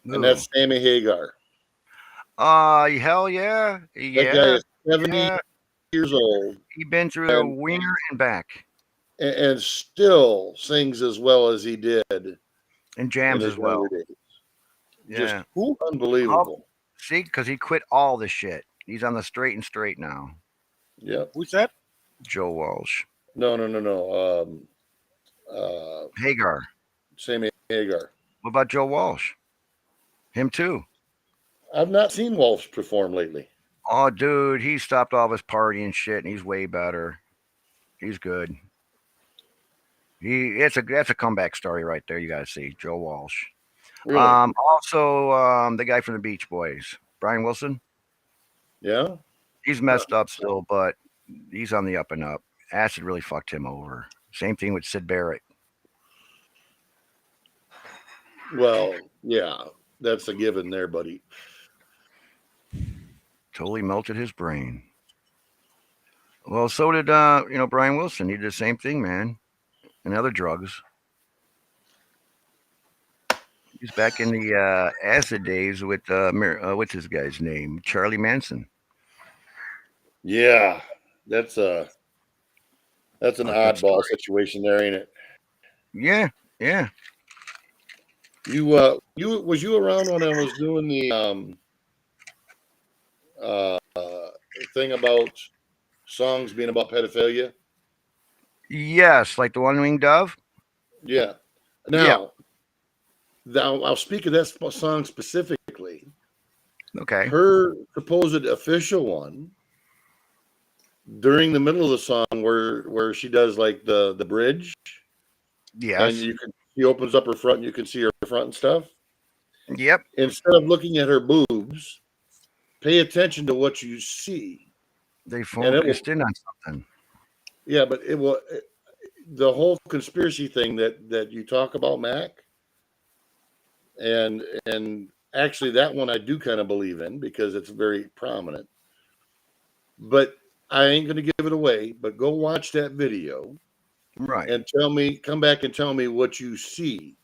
and that's Sammy Hagar. Hell yeah. That guy is 70 years old. He been through the wiener and back. And still sings as well as he did. And jams as well. Yeah. Just unbelievable. See, because he quit all the shit. He's on the straight now. Yep. Who's that? Joe Walsh. No. Hagar. Sammy Hagar. What about Joe Walsh? Him too. I've not seen Walsh perform lately. Oh, dude, he stopped all his party and shit, and he's way better. He's good. That's a comeback story right there. You gotta see Joe Walsh. Really? Also, the guy from the Beach Boys, Brian Wilson. Yeah. He's messed up still, but he's on the up and up. Acid really fucked him over. Same thing with Sid Barrett. Well, yeah, that's a given there, buddy. Totally melted his brain. Well, so did Brian Wilson. He did the same thing, man, and other drugs. He's back in the acid days with what's his guy's name? Charlie Manson. Yeah, that's an oddball situation there, ain't it? Yeah. You was you around when I was doing the thing about songs being about pedophilia? Yes, like the One Winged Dove. Yeah. Now, I'll speak of that song specifically. Okay. Her supposed official one, during the middle of the song where she does like the bridge. Yes. And she opens up her front and you can see her front and stuff. Yep. Instead of looking at her boobs, pay attention to what you see. They focused in on something. Yeah, but the whole conspiracy thing that you talk about, Mac, and actually that one I do kind of believe in because it's very prominent. But I ain't going to give it away. But go watch that video Right. and come back and tell me what you see.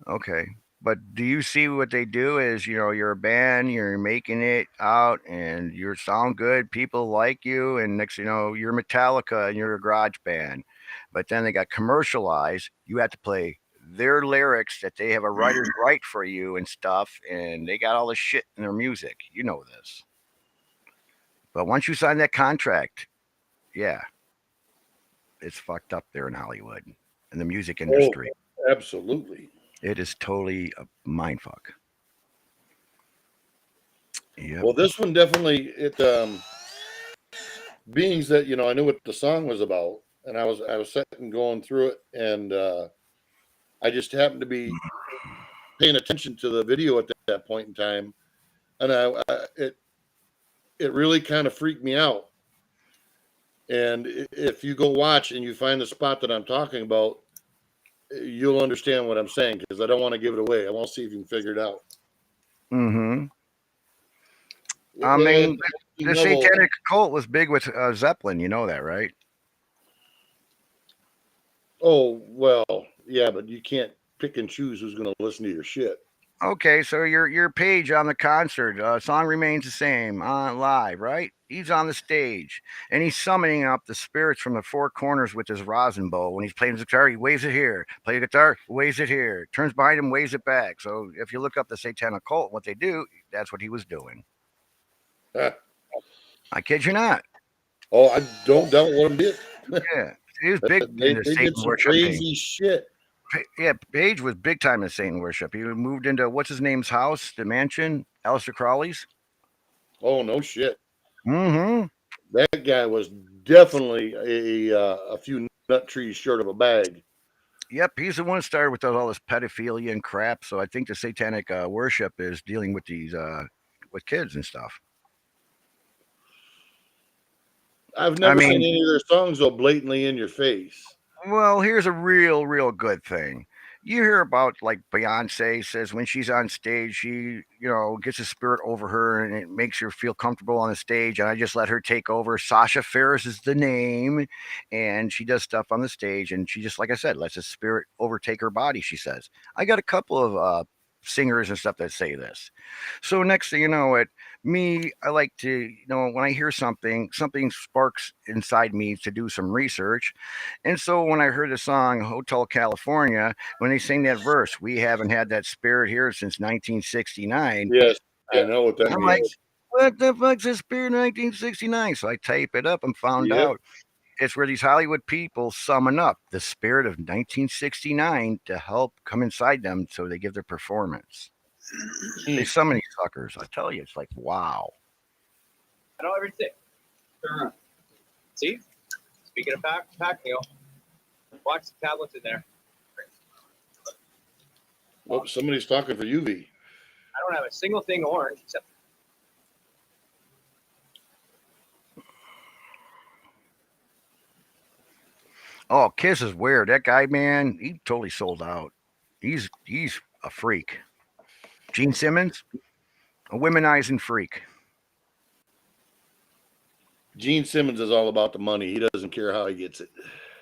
Okay. But do you see what they do is, you're a band, you're making it out and you sound good, people like you, and next you're Metallica and you're a garage band. But then they got commercialized. You have to play their lyrics that they have a writer's right for you and stuff, and they got all this shit in their music. You know this. But once you sign that contract, yeah, it's fucked up there in Hollywood in the music Oh, industry. absolutely. It is totally a mind fuck. Yep. Well, this one definitely being that I knew what the song was about, and I was sitting going through it, and I just happened to be paying attention to the video at that point in time, and it really kind of freaked me out. And if you go watch and you find the spot that I'm talking about, you'll understand what I'm saying because I don't want to give it away. I want to see if you can figure it out. Mm-hmm. I Well, mean, the satanic cult was big with Zeppelin. You know that, right? oh well, yeah, but you can't pick and choose who's going to listen to your shit. Okay, so your page on the concert song remains the same live, right? He's on the stage and he's summoning up the spirits from the four corners with his rosin bow. When he's playing his guitar, he waves it here. Play the guitar, waves it here. Turns behind him, waves it back. So if you look up the satanic cult, what they do, that's what he was doing. I kid you not. Oh, I don't doubt what I'm did. Yeah, he was big They in the did Satan some worship crazy thing. shit. Yeah, Page was big time in Satan worship. He moved into what's his name's house, the mansion, Aleister Crowley's. Oh no shit. Mm-hmm. That guy was definitely a few nut trees short of a bag. Yep, he's the one that started with all this pedophilia and crap. So I think the satanic worship is dealing with these with kids and stuff. I've I never seen mean, any of their songs so blatantly in your face. well, here's a real good thing. You hear about like Beyonce says when she's on stage, she, gets a spirit over her and it makes her feel comfortable on the stage. And I just let her take over. Sasha Ferris is the name. And she does stuff on the stage and she just, like I said, lets a spirit overtake her body, she says. I got a couple of singers and stuff that say this. So next thing you know, I like to, when I hear something sparks inside me to do some research. And so when I heard the song Hotel California, when they sing that verse, we haven't had that spirit here since 1969. Yes, I know what that I'm like, means. what the fuck's the spirit of 1969? So I type it up and found Yep. out it's where these Hollywood people summon up the spirit of 1969 to help come inside them so they give their performance. They summon these suckers. I tell you, it's like, wow. I know everything. See? Speaking of pack meal, watch the tablets in there. Oh, somebody's talking for UV. I don't have a single thing orange except. Oh, Kiss is weird. That guy, man, he totally sold out. He's a freak. Gene Simmons, a womanizing freak. Gene Simmons is all about the money. He doesn't care how he gets it.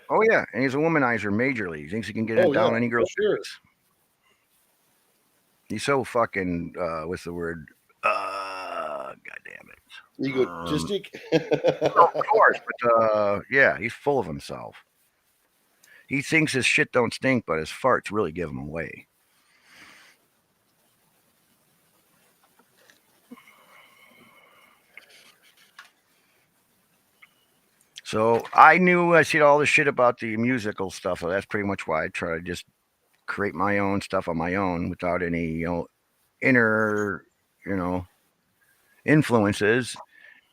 Oh yeah, and he's a womanizer majorly. He thinks he can get it down any girl's sure. face. He's so fucking what's the word? God damn it. Egotistic. Of course, but yeah, he's full of himself. He thinks his shit don't stink, but his farts really give him away. So I knew I see all this shit about the musical stuff. So that's pretty much why I try to just create my own stuff on my own without any, inner, influences.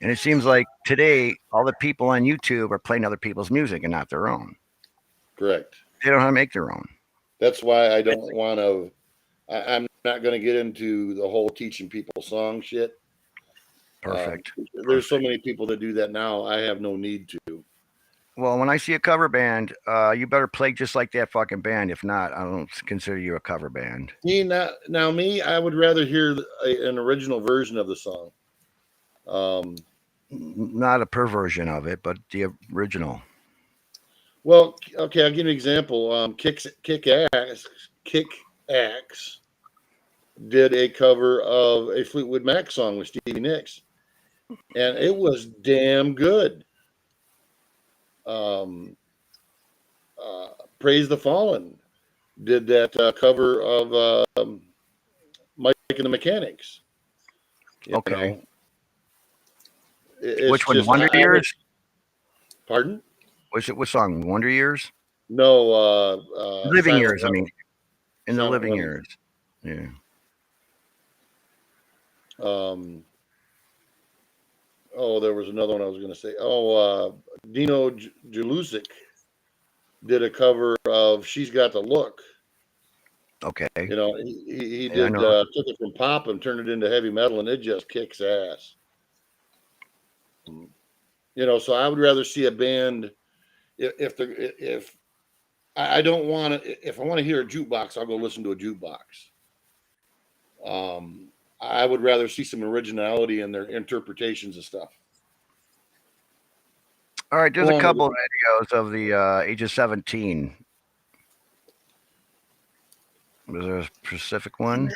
And it seems like today all the people on YouTube are playing other people's music and not their own. Correct. They don't know how to make their own. That's why I don't want to. I'm not going to get into the whole teaching people song shit. Perfect. There's so many people that do that now. I have no need to. Well, when I see a cover band, you better play just like that fucking band. If not, I don't consider you a cover band. See, now me, I would rather hear an original version of the song. Not a perversion of it, but the original. Well, okay, I'll give you an example. Kick Axe did a cover of a Fleetwood Mac song with Stevie Nicks, and it was damn good. Um, Praise the Fallen did that cover of Mike and the Mechanics. Okay. Know, it's which one? just, Wonder Years? Pardon? What song? Wonder Years? No, Living Silent Years. Running. I mean, in the Silent Living Running. Years. Yeah. There was another one I was going to say. Dino Jalusic did a cover of "She's Got the Look." Okay. You know, he Yeah, I did know. took it from pop and turned it into heavy metal, and it just kicks ass. You know, so I would rather see a band if I don't want to. If I want to hear a jukebox, I'll go listen to a jukebox. I would rather see some originality in their interpretations of stuff. All right, there's a Along couple with- of videos of the age of 17. Was there a specific one?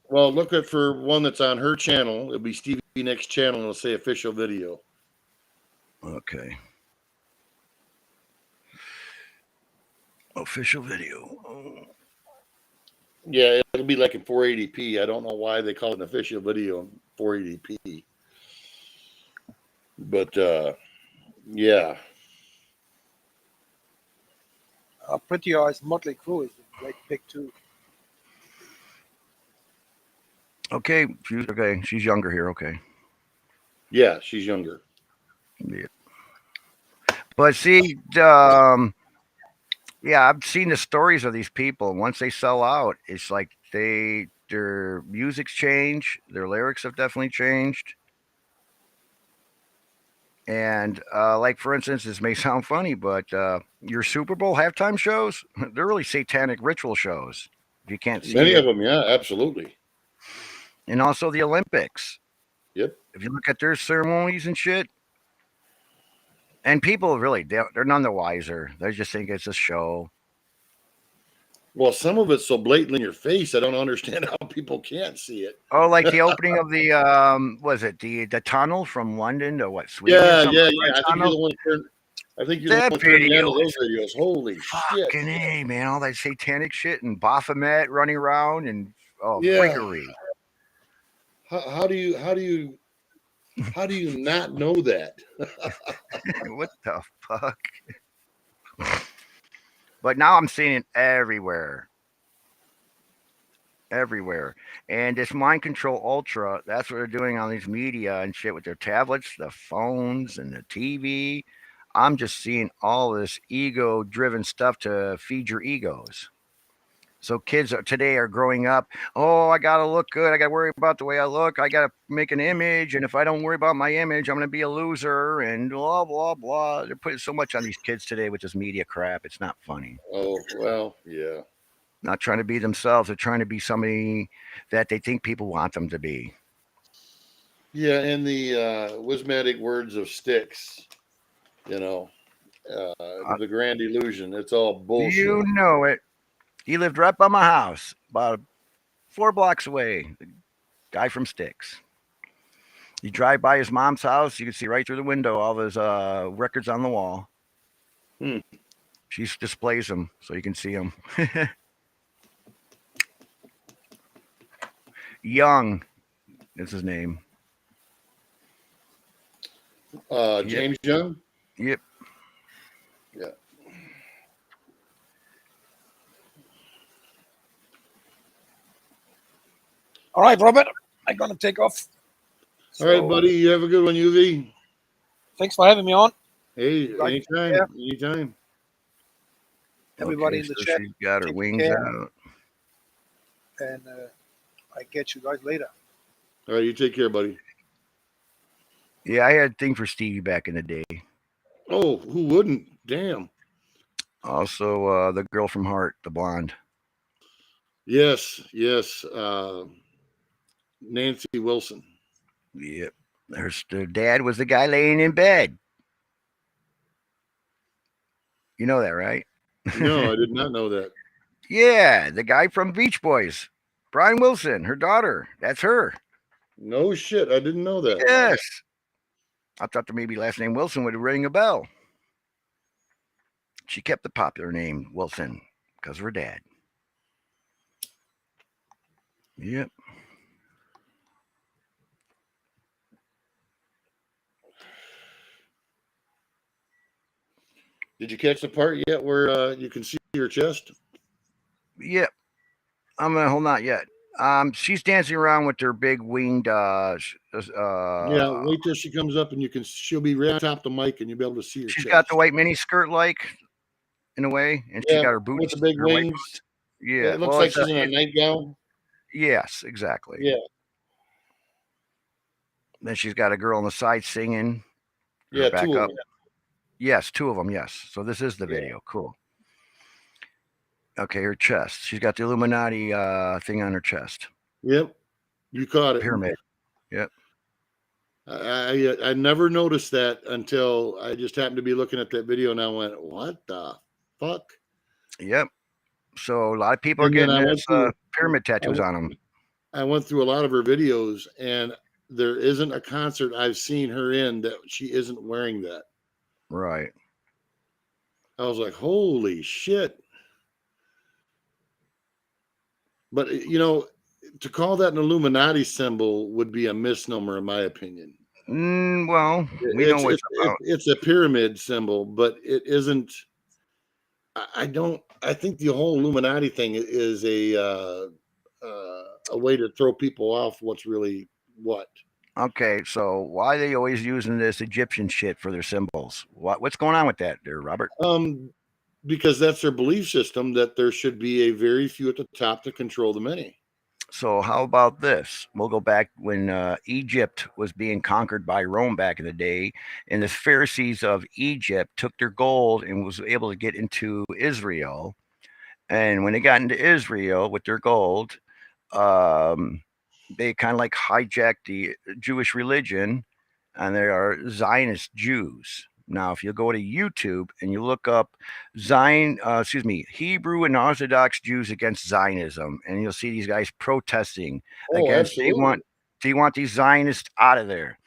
Well, look at for one that's on her channel. It'll be Stevie Nicks' channel, and it'll say official video. Okay. Official video. Yeah, it'll be like in 480p. I don't know why they call it an official video in 480p. But yeah. Pretty Eyes Motley Crue is a great pick too. Okay, she's younger here. Okay. Yeah, she's younger. Yeah. But see, yeah, I've seen the stories of these people. Once they sell out, it's like their music's changed, their lyrics have definitely changed. And like for instance, this may sound funny, but your Super Bowl halftime shows, they're really satanic ritual shows. If you can't see Many it. of them, yeah, absolutely. And also the Olympics. Yep. If you look at their ceremonies and shit, and people really they're none the wiser. They just think it's a show. Well, some of it's so blatantly in your face, I don't understand how people can't see it. Oh, like the opening of the was it the tunnel from London to what Sweden? Yeah, or something? yeah. I think you're the one. I think you're That the one turning video on those videos. Holy shit! Fucking A, man, all that satanic shit and Baphomet running around and Yeah. freakery. How do you not know that? What the fuck? But now I'm seeing it everywhere. Everywhere. And this Mind Control Ultra, that's what they're doing on these media and shit with their tablets, the phones, and the TV. I'm just seeing all this ego driven stuff to feed your egos. So kids today are growing up. Oh, I gotta look good. I gotta worry about the way I look. I gotta make an image, and if I don't worry about my image, I'm gonna be a loser. And blah blah blah. They're putting so much on these kids today with this media crap. It's not funny. Oh well, yeah. Not trying to be themselves. They're trying to be somebody that they think people want them to be. Yeah, and the wismatic words of Styx, you know, the grand illusion. It's all bullshit. You know it. He lived right by my house, about 4 blocks away. The guy from Styx. You drive by his mom's house, you can see right through the window all his records on the wall. She displays them so you can see them. Young is his name. James Young? Yep. Yeah. All right, Robert, I'm gonna take off. All right, buddy. You have a good one, UV. Thanks for having me on. Hey, Right. anytime. Yeah. Anytime. Everybody in the chat, She's got her take wings care. out. and I get you guys later. All right, you take care, buddy. Yeah, I had a thing for Stevie back in the day. Oh, who wouldn't? damn. Also, the girl from Heart, the blonde. Yes. Nancy Wilson. Yep. Their dad was the guy laying in bed. You know that, right? No, I did not know that. Yeah, the guy from Beach Boys. Brian Wilson, her daughter. That's her. No shit, I didn't know that. Yes. I thought the maybe last name Wilson would ring a bell. She kept the popular name Wilson because of her dad. Yep. Did you catch the part yet where you can see her chest? Yep. I'm gonna hold not yet. She's dancing around with her big winged. Yeah, wait till she comes up and she'll be right on top of the mic and you'll be able to see her She's chest. got the white mini skirt, like in a way, and she's got her boots with the big her white wings. boots. Yeah, it looks like she's in a nightgown. Yes, exactly. Yeah. Then she's got a girl on the side singing. Yeah, back two of up. them. Yes, two of them. Yes. So this is the video. Cool. Okay, her chest. She's got the Illuminati thing on her chest. Yep, you caught it. Pyramid. Yep. I never noticed that until I just happened to be looking at that video and I went, "What the fuck?" Yep. So a lot of people are And then getting I this pyramid tattoos on them. I went through a lot of her videos, and there isn't a concert I've seen her in that she isn't wearing that. Right. I was like, "Holy shit!" But to call that an Illuminati symbol would be a misnomer, in my opinion. Well, we know what it's about. It's a pyramid symbol, but it isn't. I think the whole Illuminati thing is a way to throw people off what's really what. Okay, so why are they always using this Egyptian shit for their symbols? What's going on with that there, Robert? Because that's their belief system, that there should be a very few at the top to control the many. So how about this? We'll go back when Egypt was being conquered by Rome back in the day, and the Pharisees of Egypt took their gold and was able to get into Israel. And when they got into Israel with their gold, they kind of like hijacked the Jewish religion, and they are Zionist Jews. Now, if you go to YouTube and you look up Hebrew and Orthodox Jews against Zionism, and you'll see these guys protesting against. Absolutely. They want these Zionists out of there.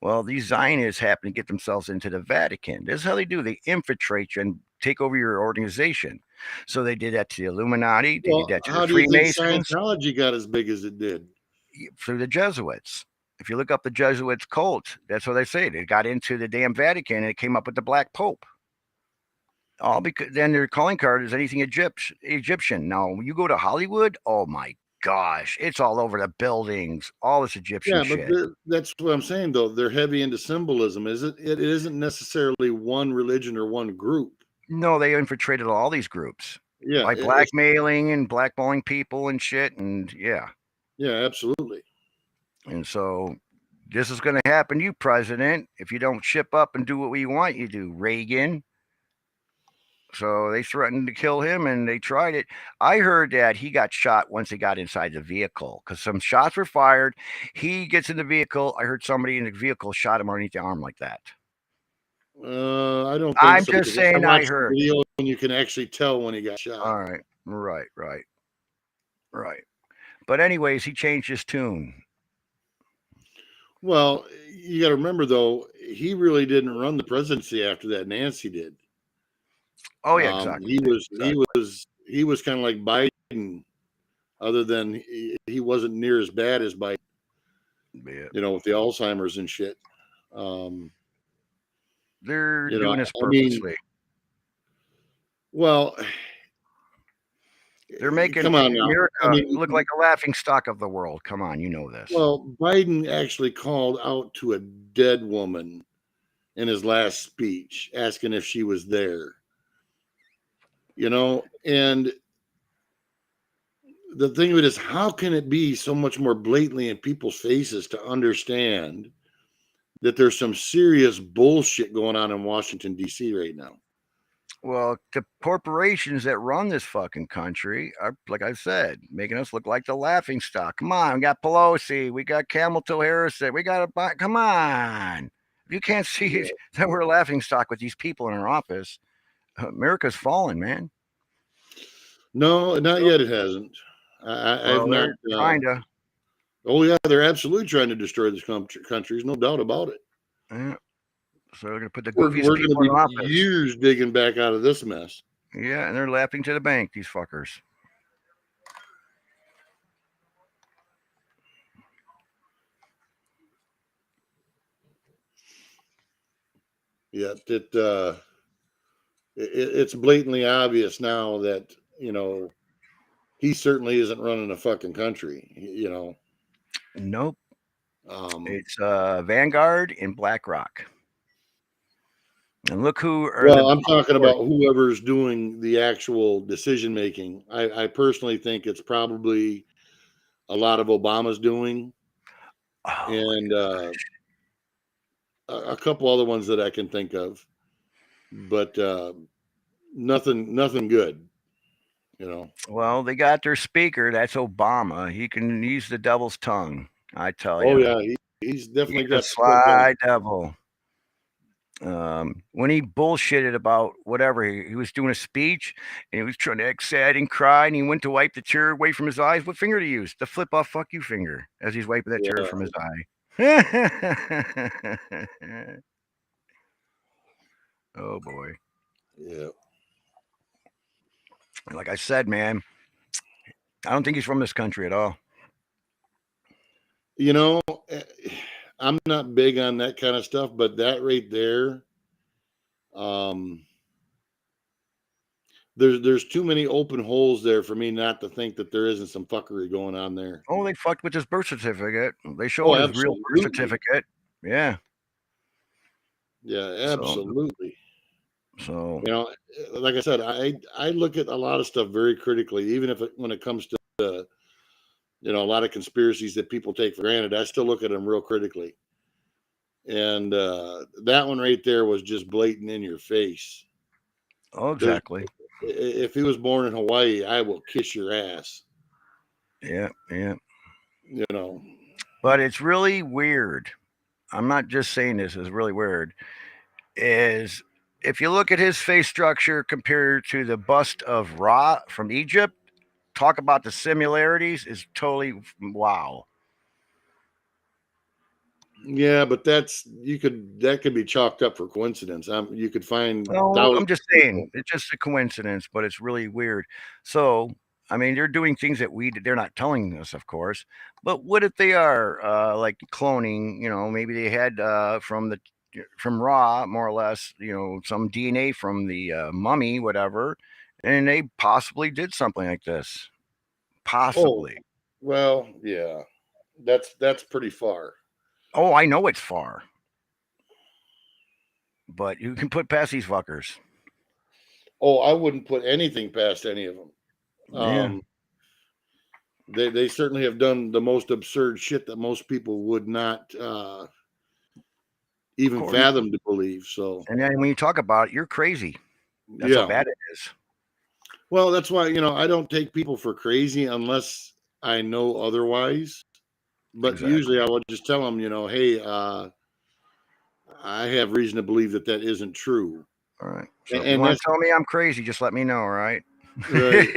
Well, these Zionists happen to get themselves into the Vatican. This is how they do. They infiltrate you and take over your organization. So they did that to the Illuminati. They did that to the Freemasons. How do you think Scientology got as big as it did? Through the Jesuits. If you look up the Jesuits cult, that's what they say. They got into the damn Vatican and it came up with the Black Pope. All because then their calling card is anything Egyptian. Now you go to Hollywood, oh my gosh, it's all over the buildings, all this Egyptian shit. But that's what I'm saying though. They're heavy into symbolism. It isn't necessarily one religion or one group. No, they infiltrated all these groups. Yeah, by blackmailing and blackballing people and shit, and yeah, absolutely. And so this is going to happen to you, President, if you don't ship up and do what we want you to, Reagan. So they threatened to kill him, and they tried it. I heard that he got shot once he got inside the vehicle because some shots were fired. He gets in the vehicle. I heard somebody in the vehicle shot him underneath the arm like that. I don't think I'm so, just saying I heard. The video and you can actually tell when he got shot. All right. But anyways, he changed his tune. Well, you got to remember, though, he really didn't run the presidency after that. Nancy did. Oh yeah, exactly. He was kind of like Biden, other than he wasn't near as bad as Biden. Yeah. With the Alzheimer's and shit. They're doing this purposely. They're making America look like a laughing stock of the world. Come on, you know this. Well, Biden actually called out to a dead woman in his last speech, asking if she was there. And the thing of it is, how can it be so much more blatantly in people's faces to understand that there's some serious bullshit going on in Washington, D.C. right now? Well, the corporations that run this fucking country are, like I said, making us look like the laughing stock. Come on, we got Pelosi, we got Camel Toe Harrison, we got a. Come on, if you can't see Yeah. that we're a laughing stock with these people in our office, America's fallen, man. No, not yet. It hasn't. I've Well, not. they're trying to. Oh yeah, they're absolutely trying to destroy this country. There's no doubt about it. Yeah, so they're gonna put the We're goofiest going to people in be office. years digging back out of this mess. Yeah, and they're laughing to the bank. These fuckers. Yeah, it's blatantly obvious now that he certainly isn't running a fucking country. Nope. Um, It's Vanguard and BlackRock. And look who are well, the I'm talking about whoever's doing the actual decision making. I personally think it's probably a lot of Obama's doing, Oh, and a couple other ones that I can think of, but nothing good. well, they got their speaker. That's Obama. He can use the devil's tongue. I tell Oh you, yeah, he's definitely he's a got. sly devil. When he bullshitted about whatever, he was doing a speech and he was trying to act sad and cry, and he went to wipe the tear away from his eyes. What finger to use? The flip off "fuck you" finger as he's wiping that tear Yeah, from his eye. Oh boy! yeah. Like I said, man, I don't think he's from this country at all. You know, eh, I'm not big on that kind of stuff, but that right there, um, there's too many open holes there for me not to think that there isn't some fuckery going on there. Oh, they fucked with his birth certificate. They Oh, showed his real birth absolutely. certificate. Yeah. Yeah, So, absolutely. so Like I said, I look at a lot of stuff very critically, even when it comes to a lot of conspiracies that people take for granted. I still look at them real critically, and that one right there was just blatant in your face. oh, There's, exactly. if he was born in Hawaii, I will kiss your ass. Yeah, yeah. You know. But it's really weird. I'm not just saying this is really weird. Is if you look at his face structure compared to the bust of Ra from Egypt, talk about the similarities is totally wow. Yeah, but that could be chalked up for coincidence. You could find Well, thousands I'm just of people. saying it's just a coincidence, but it's really weird. So, I mean, they're doing things that they're not telling us, of course. But what if they are like cloning? Maybe they had from Ra, more or less, some DNA from the mummy, whatever, and they possibly did something like this. Oh, Possibly. well, yeah. That's pretty far. Oh, I know it's far, but you can put past these fuckers. Oh, I wouldn't put anything past any of them. Yeah, They certainly have done the most absurd shit that most people would not of even course. fathom to believe. So And then when you talk about it, you're crazy. That's how yeah. bad it is. Well, that's why I don't take people for crazy unless I know otherwise. But Exactly. usually I will just tell them, hey, I have reason to believe that isn't true. All right. So if you And want that's to tell me I'm crazy, just let me know. All right. right.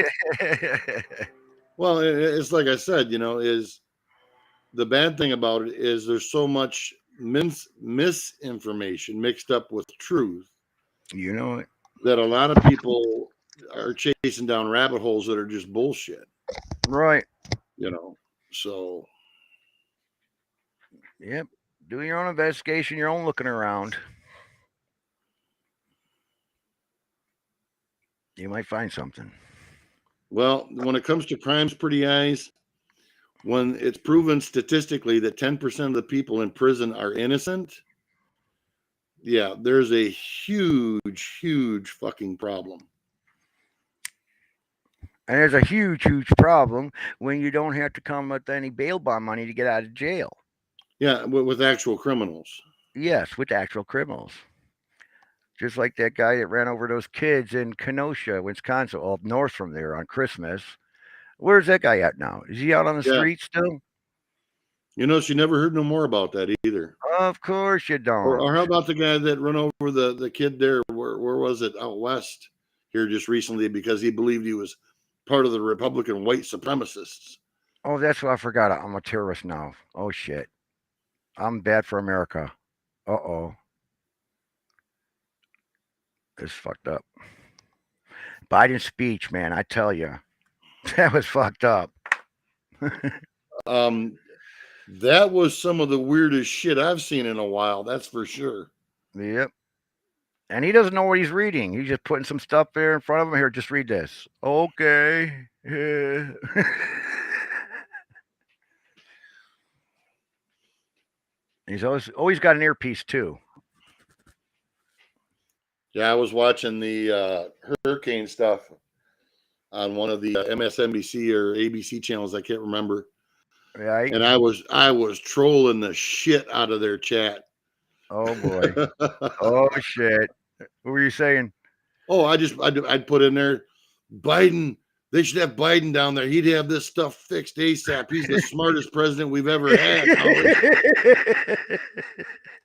Well, it's like I said, is the bad thing about it is there's so much misinformation mixed up with truth You know it. that a lot of people are chasing down rabbit holes that are just bullshit, Right. you know. So Yep. Do your own investigation, your own looking around. You might find something. well, when it comes to crimes, pretty eyes, when it's proven statistically that 10% of the people in prison are innocent, yeah, there's a huge fucking problem. And there's a huge problem when you don't have to come with any bail bond money to get out of jail. Yeah, with actual criminals. Yes, with actual criminals. Just like that guy that ran over those kids in Kenosha, Wisconsin, up north from there on Christmas. Where's that guy at now? Is he out on the Yeah. street still? She never heard no more about that either. Of course you don't. Or how about the guy that run over the kid there? Where was it? Out west here just recently because he believed he was part of the Republican white supremacists. Oh, that's what I forgot. I'm a terrorist now. Oh shit. I'm bad for America. Uh-oh. It's fucked up. Biden's speech, man, I tell you. That was fucked up. That was some of the weirdest shit I've seen in a while. That's for sure. Yep. And he doesn't know what he's reading. He's just putting some stuff there in front of him. Here, just read this. Okay. Yeah. He's always got an earpiece too. Yeah, I was watching the hurricane stuff on one of the MSNBC or ABC channels. I can't remember. Right. And I was trolling the shit out of their chat. Oh boy. Oh shit. What were you saying? Oh, I'd put in there, Biden. They should have Biden down there. He'd have this stuff fixed ASAP. He's the smartest president we've ever had.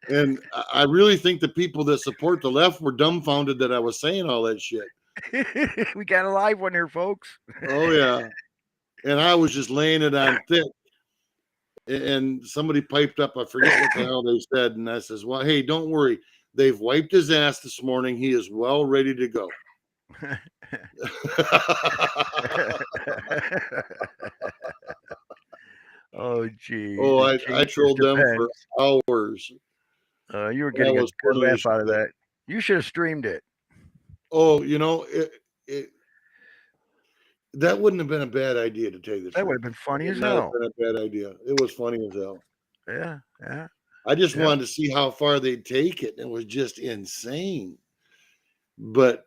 And I really think the people that support the left were dumbfounded that I was saying all that shit. We got a live one here, folks. Oh yeah. And I was just laying it on thick. And somebody piped up, I forget what the hell they said. And I says, well, hey, don't worry. They've wiped his ass this morning. He is well ready to go. Oh, gee. Oh, I trolled them for hours. You were getting a good laugh out of that. You should have streamed it. Oh, that wouldn't have been a bad idea to take this. That would have been funny as hell. Been a bad idea. It was funny as hell. Yeah, yeah. I just wanted to see how far they'd take it. It was just insane. But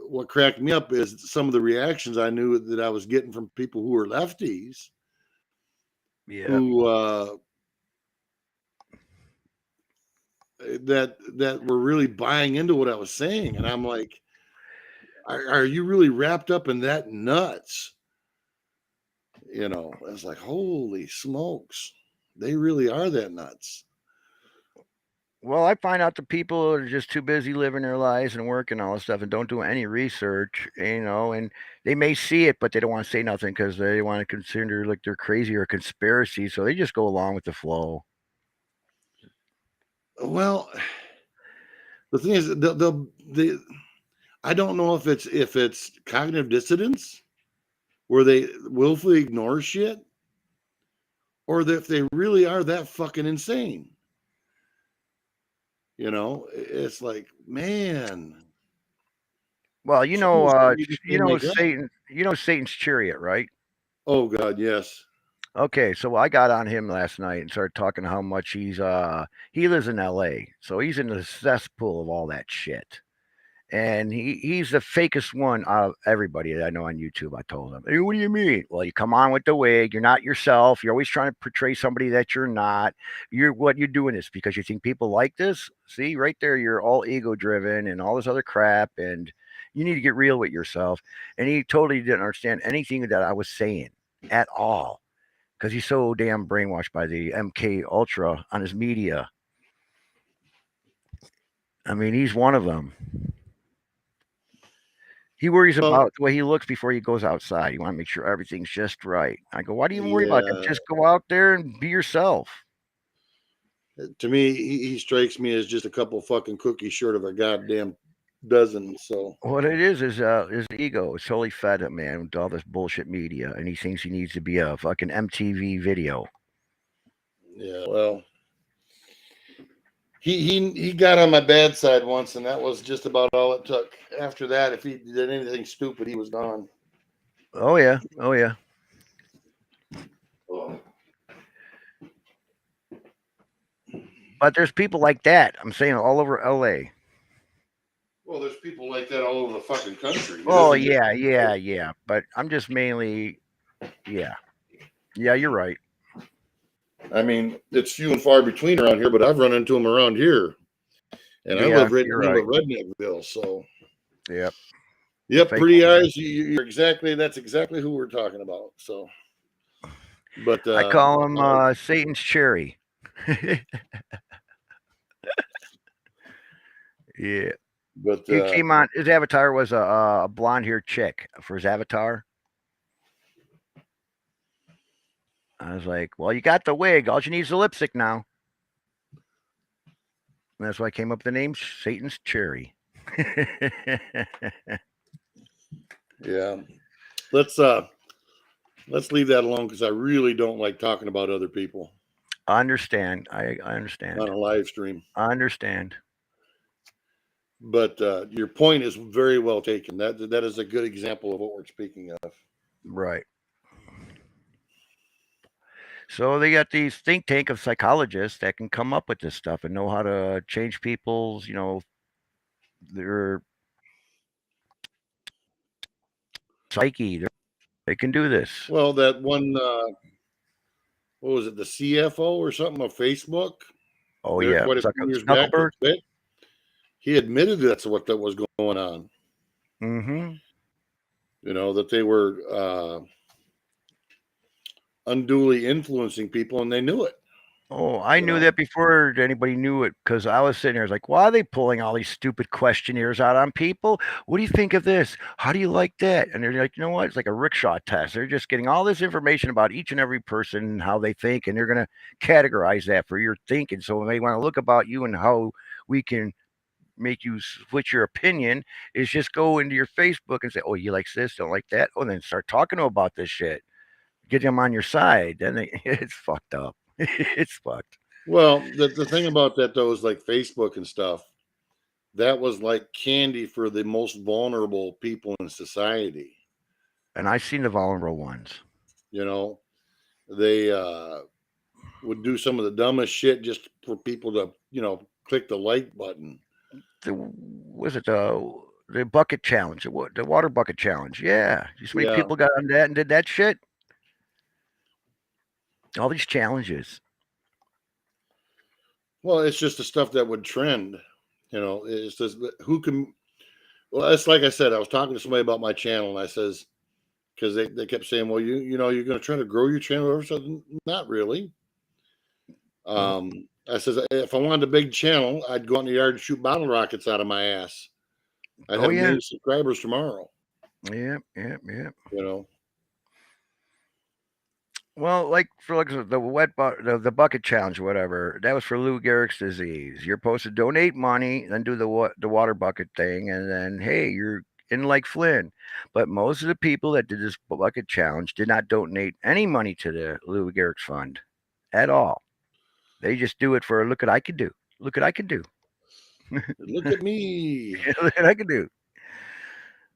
what cracked me up is some of the reactions I knew that I was getting from people who were lefties. Yeah. Who that were really buying into what I was saying, and I'm like, are you really wrapped up in that nuts? I was like, holy smokes, they really are that nuts. Well, I find out the people are just too busy living their lives and working all this stuff and don't do any research, and they may see it, but they don't want to say nothing because they want to consider like they're crazy or conspiracy. So they just go along with the flow. Well, the thing is, I don't know if it's cognitive dissonance where they willfully ignore shit, or if they really are that fucking insane. It's like, man. Well, Satan. Satan's chariot, right? Oh God, yes. Okay, so I got on him last night and started talking how much he lives in LA, so he's in the cesspool of all that shit. And he's the fakest one out of everybody that I know on YouTube. I told him, hey, what do you mean? Well, you come on with the wig. You're not yourself. You're always trying to portray somebody that you're not. What you're doing is because you think people like this. See, right there, you're all ego driven and all this other crap. And you need to get real with yourself. And he totally didn't understand anything that I was saying at all because he's so damn brainwashed by the MK Ultra on his media. I mean, he's one of them. He worries about the way he looks before he goes outside. You want to make sure everything's just right. I go, why do you even worry about that? Just go out there and be yourself. To me, he strikes me as just a couple fucking cookies short of a goddamn dozen. So what it is his ego. It's totally fed up, man, with all this bullshit media, and he thinks he needs to be a fucking MTV video. Yeah, well, he got on my bad side once, and that was just about all it took. After that, if he did anything stupid, he was gone. Oh yeah. But there's people like that. I'm saying all over LA. Well, there's people like that all over the fucking country. Oh yeah. But I'm just mainly, yeah, you're right. I mean, it's few and far between around here, but I've run into them around here. And I Yeah, live right in you're the middle right. of Redneckville, so Yep. yep, Fake pretty one. eyes. You're exactly. That's exactly who we're talking about. So, but I call him no, Satan's cherry. Yeah. but He came on. His avatar was a blonde-haired chick for his avatar. I was like, "Well, you got the wig. All you need is the lipstick now." And that's why I came up with the name Satan's cherry. yeah, let's let's leave that alone because I really don't like talking about other people I understand. I on understand. a live stream. I understand. But your point is very well taken. That is a good example of what we're speaking of. Right. So they got these think tank of psychologists that can come up with this stuff and know how to change people's, their psyche. They can do this. Well, that one, what was it, the CFO or something of Facebook? Oh There, yeah, quite a few years back, that Zuckerberg. quit. He admitted that's what that was going on. Mm-hmm. That they were unduly influencing people, and they knew it. Oh, I You knew know, that before anybody knew it because I was sitting there. I was like, why are they pulling all these stupid questionnaires out on people? What do you think of this? How do you like that? And they're like, you know what? It's like a rickshaw test. They're just getting all this information about each and every person, how they think, and they're going to categorize that for your thinking. So when they want to look about you and how we can make you switch your opinion, is just go into your Facebook and say, oh, you like this, don't like that. Oh, then start talking to them about this shit. Get them on your side. Then it's fucked up. It's fucked. well, the thing about that though is like Facebook and stuff. That was like candy for the most vulnerable people in society. And I've seen the vulnerable ones. You know, they would do some of the dumbest shit just for people to click the like button. Was it the bucket challenge? The water bucket challenge? Yeah, you so many Yeah. people got on that and did that shit. All these challenges. Well, it's just the stuff that would trend. It's just who can. Well, it's like I said. I was talking to somebody about my channel, and I says because they kept saying, "Well, you're going to try to grow your channel." I said, "Not really." I says if I wanted a big channel, I'd go out in the yard and shoot bottle rockets out of my ass. I'd Oh have a yeah, million subscribers tomorrow. yeah, yeah, yeah. You know. Well, like for like the bucket challenge, or whatever. That was for Lou Gehrig's disease. You're supposed to donate money, then do the water bucket thing, and then hey, you're in like Flynn. But most of the people that did this bucket challenge did not donate any money to the Lou Gehrig's fund at all. They just do it for look what I can do. Look what I can do. Look at me. Look what I can do.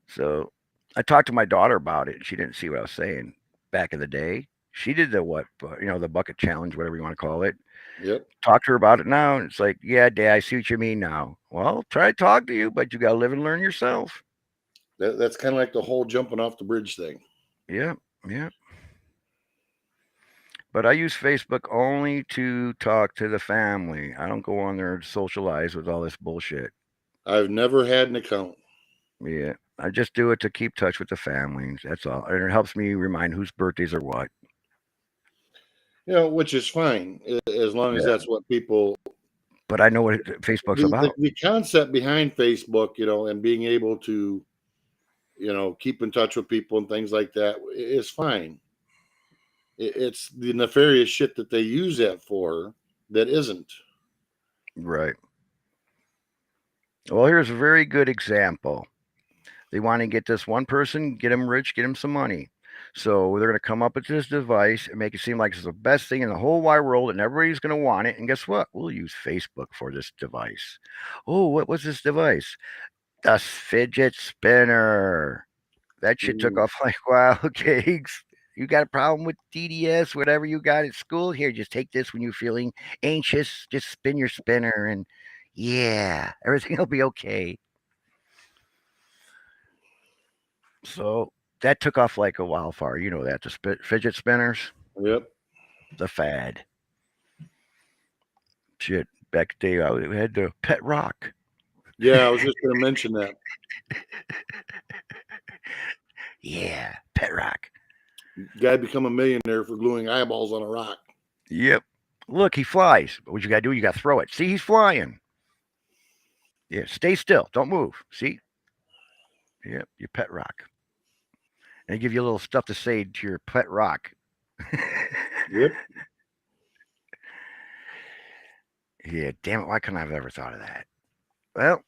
So I talked to my daughter about it. She didn't see what I was saying back in the day. She did the bucket challenge, whatever you want to call it. Yep. Talk to her about it now, and it's like, yeah, Dad, I see what you mean now. Well, try to talk to you, but you got to live and learn yourself. That's kind of like the whole jumping off the bridge thing. Yeah, yeah. But I use Facebook only to talk to the family. I don't go on there to socialize with all this bullshit. I've never had an account. Yeah, I just do it to keep touch with the families. That's all, and it helps me remind whose birthdays are what. Which is fine as long as Yeah, that's what people. but I know what Facebook's The, about. the concept behind Facebook, and being able to, keep in touch with people and things like that is fine. It's the nefarious shit that they use that for that isn't. Right. Well, here's a very good example. They want to get this one person, get him rich, get him some money. So they're going to come up with this device and make it seem like it's the best thing in the whole wide world and everybody's going to want it. And guess what? We'll use Facebook for this device. Oh, what was this device? The fidget spinner. That shit took Ooh. off like wild cakes. You got a problem with DDS, whatever you got at school? Here, just take this when you're feeling anxious. Just spin your spinner and yeah, everything will be okay. So that took off like a wildfire. You know that the fidget spinners, Yep. the fad. Shit, back in the day, we had the pet rock. Yeah, I was just going to mention that. Yeah, pet rock. Guy become a millionaire for gluing eyeballs on a rock. Yep. Look, he flies. But what you got to do, you got to throw it. See, he's flying. Yeah, stay still. Don't move. See? Yep, your pet rock. And they give you a little stuff to say to your pet rock. Yep. Yeah, damn it. Why couldn't I have ever thought of that? Well,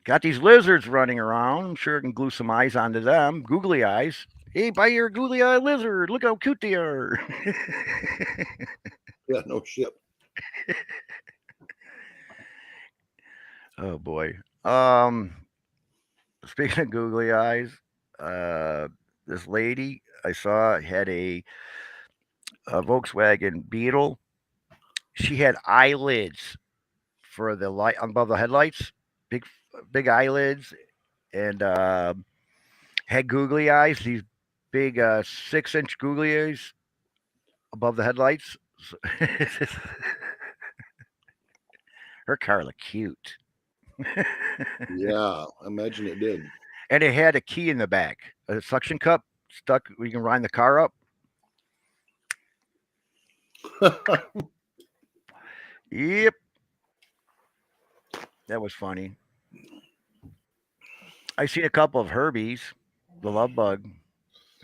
got these lizards running around. I'm sure I can glue some eyes onto them. Googly eyes. Hey, buy your googly eye lizard. Look how cute they are. Yeah, no shit. Oh boy. Speaking of googly eyes, uh, this lady I saw had a Volkswagen Beetle. She had eyelids for the light above the headlights, big big eyelids, and had googly eyes. These big 6-inch googly eyes above the headlights. Her car looked cute. Yeah, I imagine it did. And it had a key in the back, a suction cup stuck where you can wind the car up. Yep, that was funny. I seen a couple of Herbies, the Love Bug,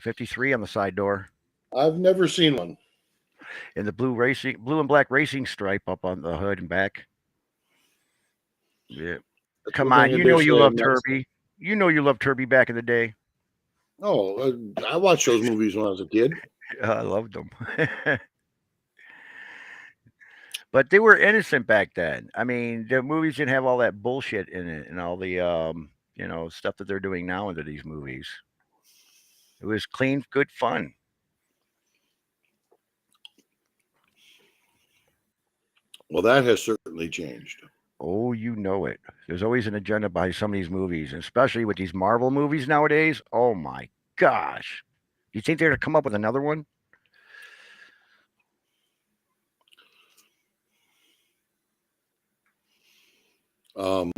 53 on the side door, I've never seen one. and the blue and black racing stripe up on the hood and back. Yeah, That's come one thing on, I you dare know you say I've loved not. Herbie. You know you loved Herbie back in the day. Oh, I watched those movies when I was a kid. I loved them. But they were innocent back then. I mean, the movies didn't have all that bullshit in it and all the stuff that they're doing now into these movies. It was clean, good fun. Well, that has certainly changed. Oh, you know it. There's always an agenda behind some of these movies, especially with these Marvel movies nowadays. Oh my gosh. You think they're going to come up with another one? Um,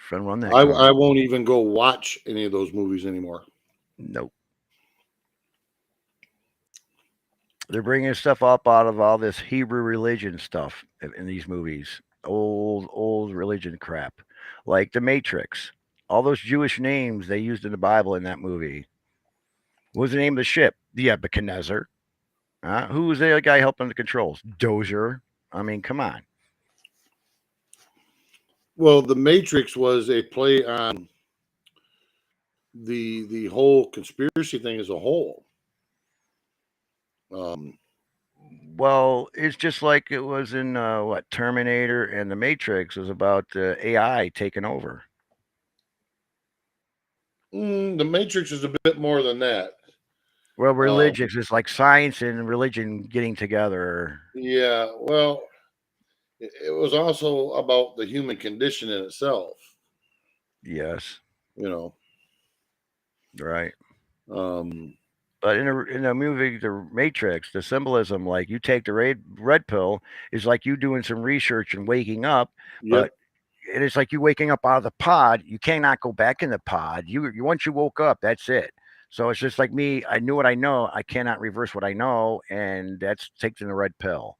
Friend, run that I car. won't even go watch any of those movies anymore. Nope. They're bringing stuff up out of all this Hebrew religion stuff in these movies. Old religion crap. Like The Matrix. All those Jewish names they used in the Bible in that movie. What was the name of the ship? The Nebuchadnezzar. Who was the other guy helping the controls? Dozier. I mean, come on. Well, The Matrix was a play on the whole conspiracy thing as a whole. Well, it's just like it was in Terminator and The Matrix was about AI taking over. The Matrix is a bit more than that. Well, religious is like science and religion getting together. Yeah, well, it was also about the human condition in itself. Yes, You know, right. um, But in the movie The Matrix, the symbolism, like you take the red pill, is like you doing some research and waking up, yep, but it is like you waking up out of the pod. You cannot go back in the pod. You once you woke up, that's it. So it's just like me. I knew what I know. I cannot reverse what I know, and that's taking the red pill.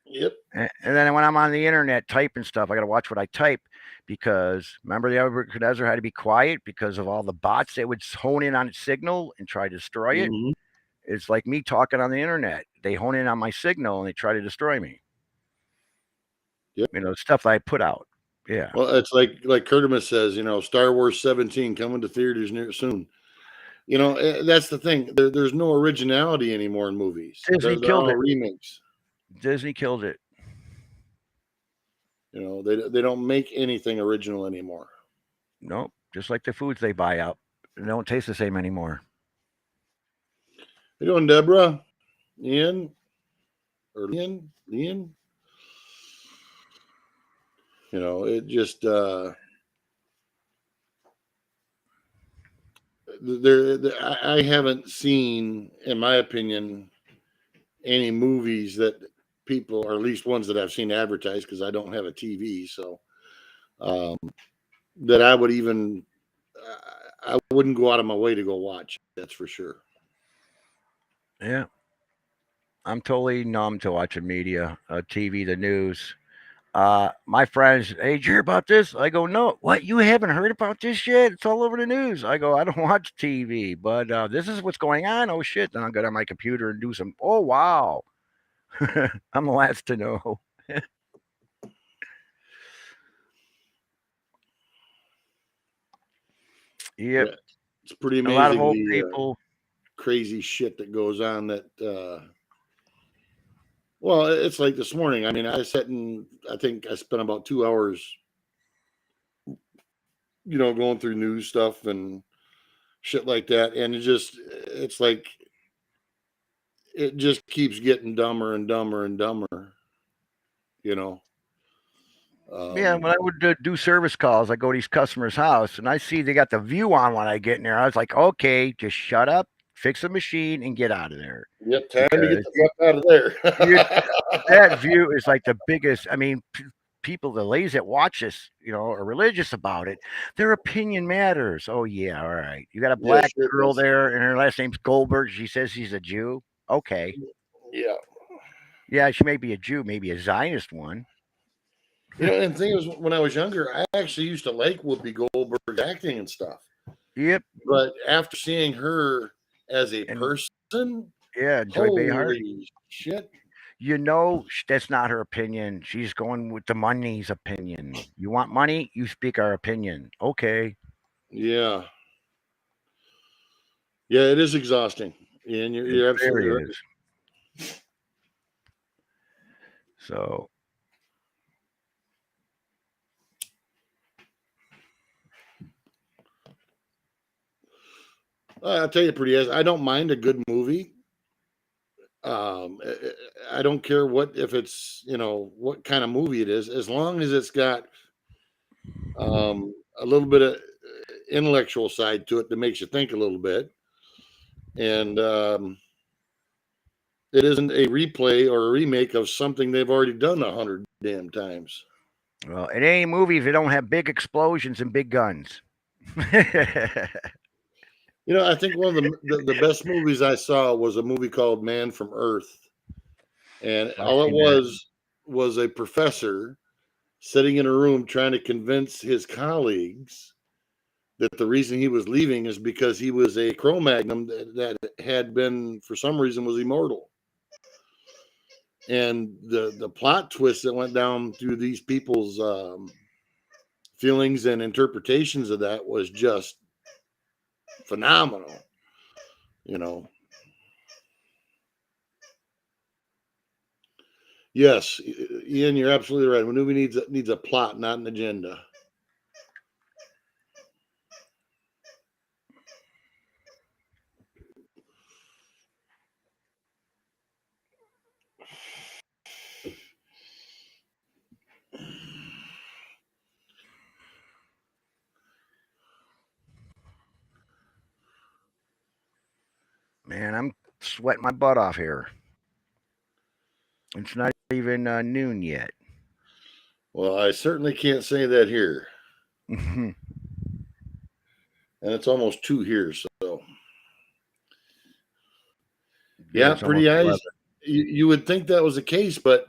yep, And then when I'm on the internet typing stuff, I got to watch what I type because remember the Nebuchadnezzar had to be quiet because of all the bots that would hone in on its signal and try to destroy it. mhm, It's like me talking on the internet. They hone in on my signal and they try to destroy me. yep. Stuff that I put out. Yeah. Well, it's like Kurtimus says, Star Wars 17 coming to theaters near soon. That's the thing. There's no originality anymore in movies. Disney They're killed all it. remakes. Disney killed it. They don't make anything original anymore. Nope. Just like the foods they buy up. They don't taste the same anymore. How you doing, Deborah? Ian? Or Ian? It just I haven't seen, in my opinion, any movies that people, or at least ones that I've seen advertised, because I don't have a TV. So that I would even I wouldn't go out of my way to go watch. That's for sure. Yeah. I'm totally numb to watching media, TV, the news. My friends, hey, did you hear about this? I go, no, what? You haven't heard about this shit? It's all over the news. I go, I don't watch TV, but this is what's going on. Oh shit! Then I'll get on my computer and do some. Oh wow, I'm the last to know. Yep, Yeah, it's pretty a lot of amazing old the people. crazy shit that goes on. That well, it's like this morning. I mean, I sat and I think I spent about 2 hours, going through news stuff and shit like that, and it's like it just keeps getting dumber and dumber and dumber. You know. Yeah, when I would do service calls, I go to these customers' house and I see they got the view on when I get in there. I was like, okay, just shut up, fix the machine, and get out of there. Yep, time to get Because the fuck out of there. you, that view is like the biggest. I mean, people, the ladies that watch this, are religious about it. Their opinion matters. Oh yeah, all right. You got a Yeah, black sure girl does. there, and her last name's Goldberg. She says she's a Jew. Okay, Yeah. yeah, she may be a Jew, maybe a Zionist one. And the thing is, when I was younger, I actually used to like Whoopi Goldberg's acting and stuff. Yep, But after seeing her as a and person, yeah, Joy Behar. holy shit. That's not her opinion. She's going with the money's opinion. You want money? You speak our opinion. Okay. Yeah. Yeah, it is exhausting. And you're, It you're absolutely very right. is. So I'll tell you, pretty as I don't mind a good movie. I don't care if it's what kind of movie it is, as long as it's got a little bit of intellectual side to it that makes you think a little bit, and it isn't a replay or a remake of something they've already done 100 damn times. well, it ain't movies that don't have big explosions and big guns. I think one of the best movies I saw was a movie called Man from Earth, and I've all it seen that. was a professor sitting in a room trying to convince his colleagues that the reason he was leaving is because he was a Cro-Magnon that had been, for some reason, was immortal. And the plot twist that went down through these people's feelings and interpretations of that was just phenomenal. You know. Yes, Ian, you're absolutely right. A movie needs a plot, not an agenda. Man, I'm sweating my butt off here. It's not even noon yet. Well, I certainly can't say that here, Yeah, and it's almost 2 here. So yeah, it's almost pretty eyes. 11. You would think that was the case, but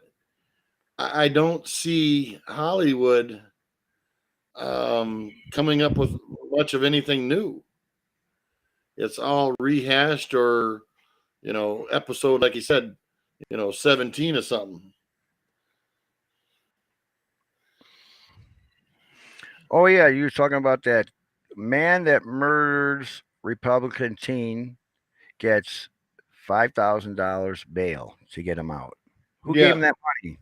I don't see Hollywood coming up with much of anything new. It's all rehashed or episode, like you said, 17 or something. Oh yeah, you were talking about that man that murders Republican teen gets $5,000 bail to get him out. Who gave Yeah. him that money?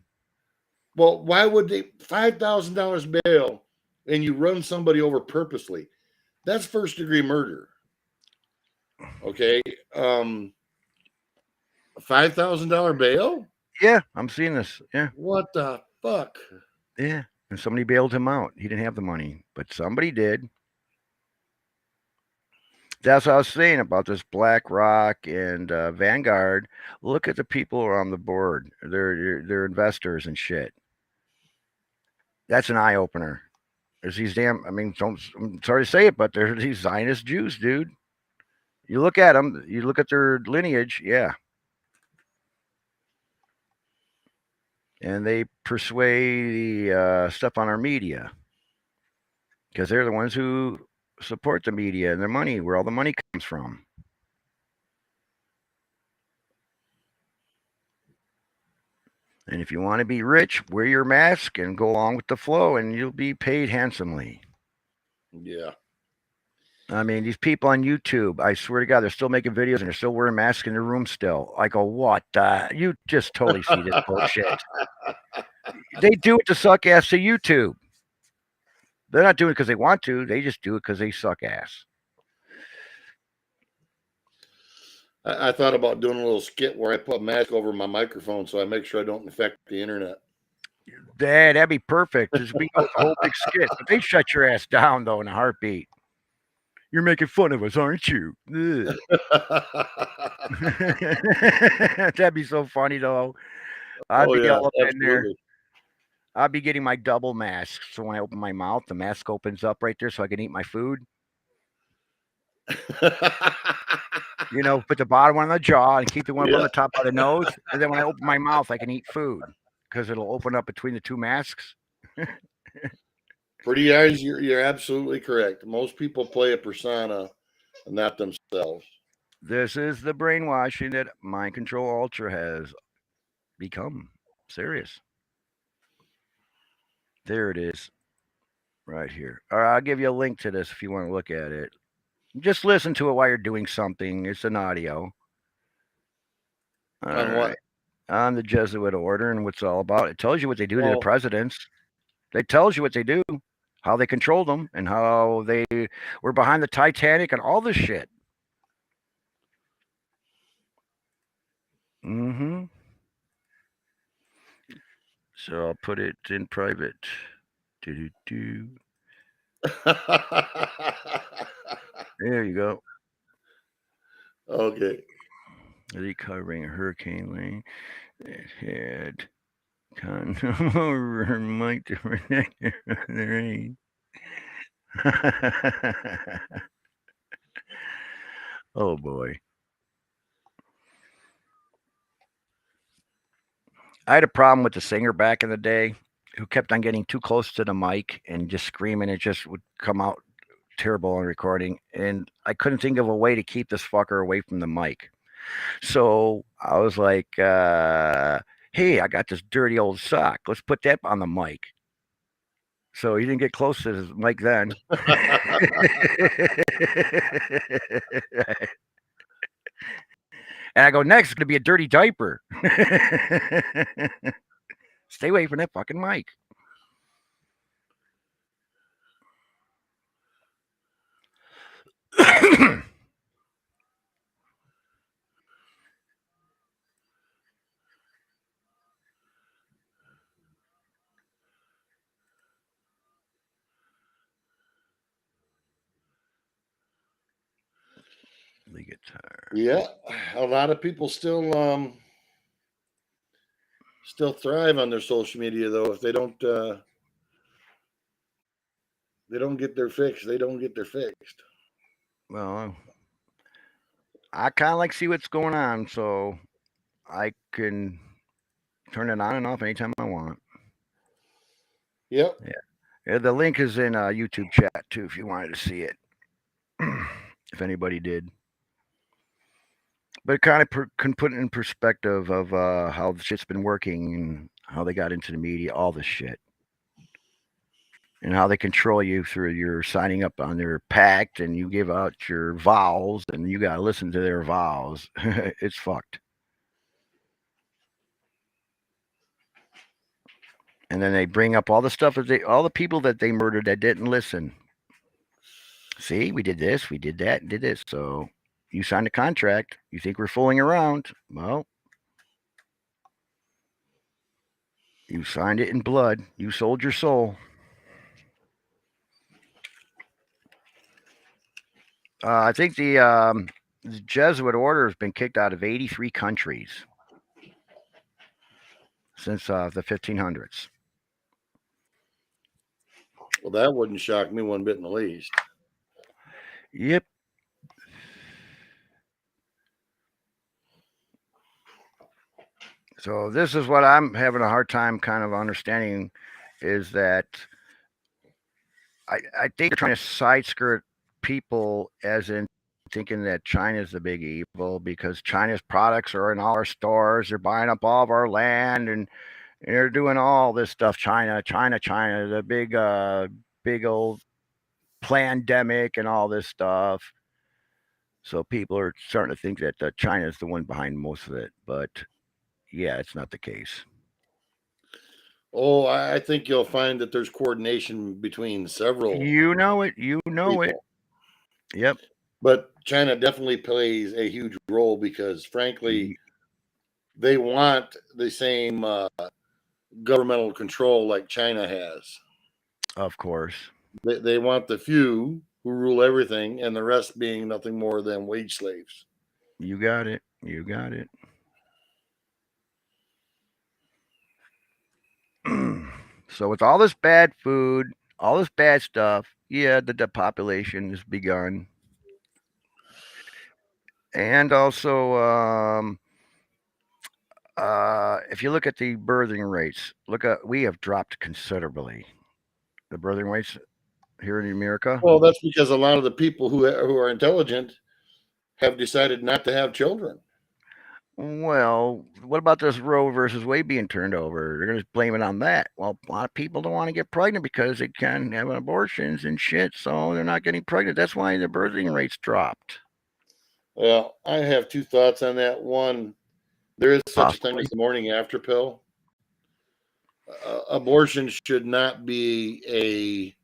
Well, why would they $5,000 bail and you run somebody over purposely? That's first degree murder. Okay. $5,000 bail? Yeah, I'm seeing this. Yeah, What the fuck? yeah. And somebody bailed him out. He didn't have the money, but somebody did. That's what I was saying about this BlackRock and Vanguard. Look at the people who are on the board. They're investors and shit. That's an eye opener. There's these damn. I mean, I'm sorry to say it, but there's these Zionist Jews, dude. You look at them. You look at their lineage. Yeah, and they persuade the stuff on our media because they're the ones who support the media and their money, where all the money comes from. And if you want to be rich, wear your mask and go along with the flow, and you'll be paid handsomely. Yeah. I mean, these people on YouTube, I swear to God, they're still making videos and they're still wearing masks in their room still. I go, what? You just totally see this bullshit. They do it to suck ass to YouTube. They're not doing it because they want to. They just do it because they suck ass. I thought about doing a little skit where I put a mask over my microphone so I make sure I don't infect the internet. That'd be perfect. Just be a whole big skit. But they shut your ass down, though, in a heartbeat. You're making fun of us, aren't you? That'd be so funny, though. I'd Oh be yeah, all up in there. absolutely. I'd be getting my double mask. So when I open my mouth, the mask opens up right there so I can eat my food. You know, put the bottom one on the jaw and keep the one up on the top of the nose. And then when I open my mouth, I can eat food because it'll open up between the two masks. Pretty eyes, you're absolutely correct. Most people play a persona and not themselves. This is the brainwashing that Mind Control Ultra has become serious. There it is. Right here. All right, I'll give you a link to this if you want to look at it. Just listen to it while you're doing something. It's an audio. On what? On the Jesuit order and what's it all about. It tells you what they do to the presidents. It tells you what they do, how they controlled them, and how they were behind the Titanic and all this shit. Mm-hmm. So I'll put it in private. Do-do-do. There you go. Okay. Recovering a hurricane lane. It had condom over her mic to protect her from the rain. Oh boy. I had a problem with the singer back in the day who kept on getting too close to the mic and just screaming. It just would come out terrible on recording. And I couldn't think of a way to keep this fucker away from the mic. So I was like, hey, I got this dirty old sock. Let's put that on the mic. So he didn't get close to his mic then. And I go, next, it's going to be a dirty diaper. Stay away from that fucking mic. The guitar. Yeah, a lot of people still thrive on their social media though. If they don't get their fix, they don't get their fixed. Well, I kind of like see what's going on, so I can turn it on and off anytime I want. Yep. Yeah, the link is in YouTube chat too if you wanted to see it. If anybody did. But it kind of can put it in perspective of how the shit's been working and how they got into the media, all this shit. And how they control you through your signing up on their pact and you give out your vows and you got to listen to their vows. It's fucked. And then they bring up all the stuff that all the people that they murdered that didn't listen. See, we did this, we did that, and did this. So you signed a contract. You think we're fooling around? Well, you signed it in blood. You sold your soul. I think the Jesuit order has been kicked out of 83 countries since the 1500s. Well, that wouldn't shock me one bit in the least. Yep. So this is what I'm having a hard time kind of understanding is that I think they're trying to side skirt people as in thinking that China's the big evil because China's products are in all our stores. They're buying up all of our land and they're doing all this stuff. China, the big old pandemic and all this stuff. So people are starting to think that China is the one behind most of it, but yeah, it's not the case. Oh, I think you'll find that there's coordination between several You know it. You know it. people. Yep. But China definitely plays a huge role because, frankly, Y- they want the same governmental control like China has. Of course. They want the few who rule everything and the rest being nothing more than wage slaves. You got it. You got it. So with all this bad food, all this bad stuff, yeah, the depopulation has begun. And also, if you look at the birthing rates, we have dropped considerably. The birthing rates here in America. Well, that's because a lot of the people who are intelligent have decided not to have children. Well, what about this Roe versus Wade being turned over? They're going to blame it on that. Well, a lot of people don't want to get pregnant because they can't have abortions and shit, so they're not getting pregnant. That's why the birthing rates dropped. Well, I have two thoughts on that. One, there is such a thing Possibly. as the morning after pill. Abortion should not be a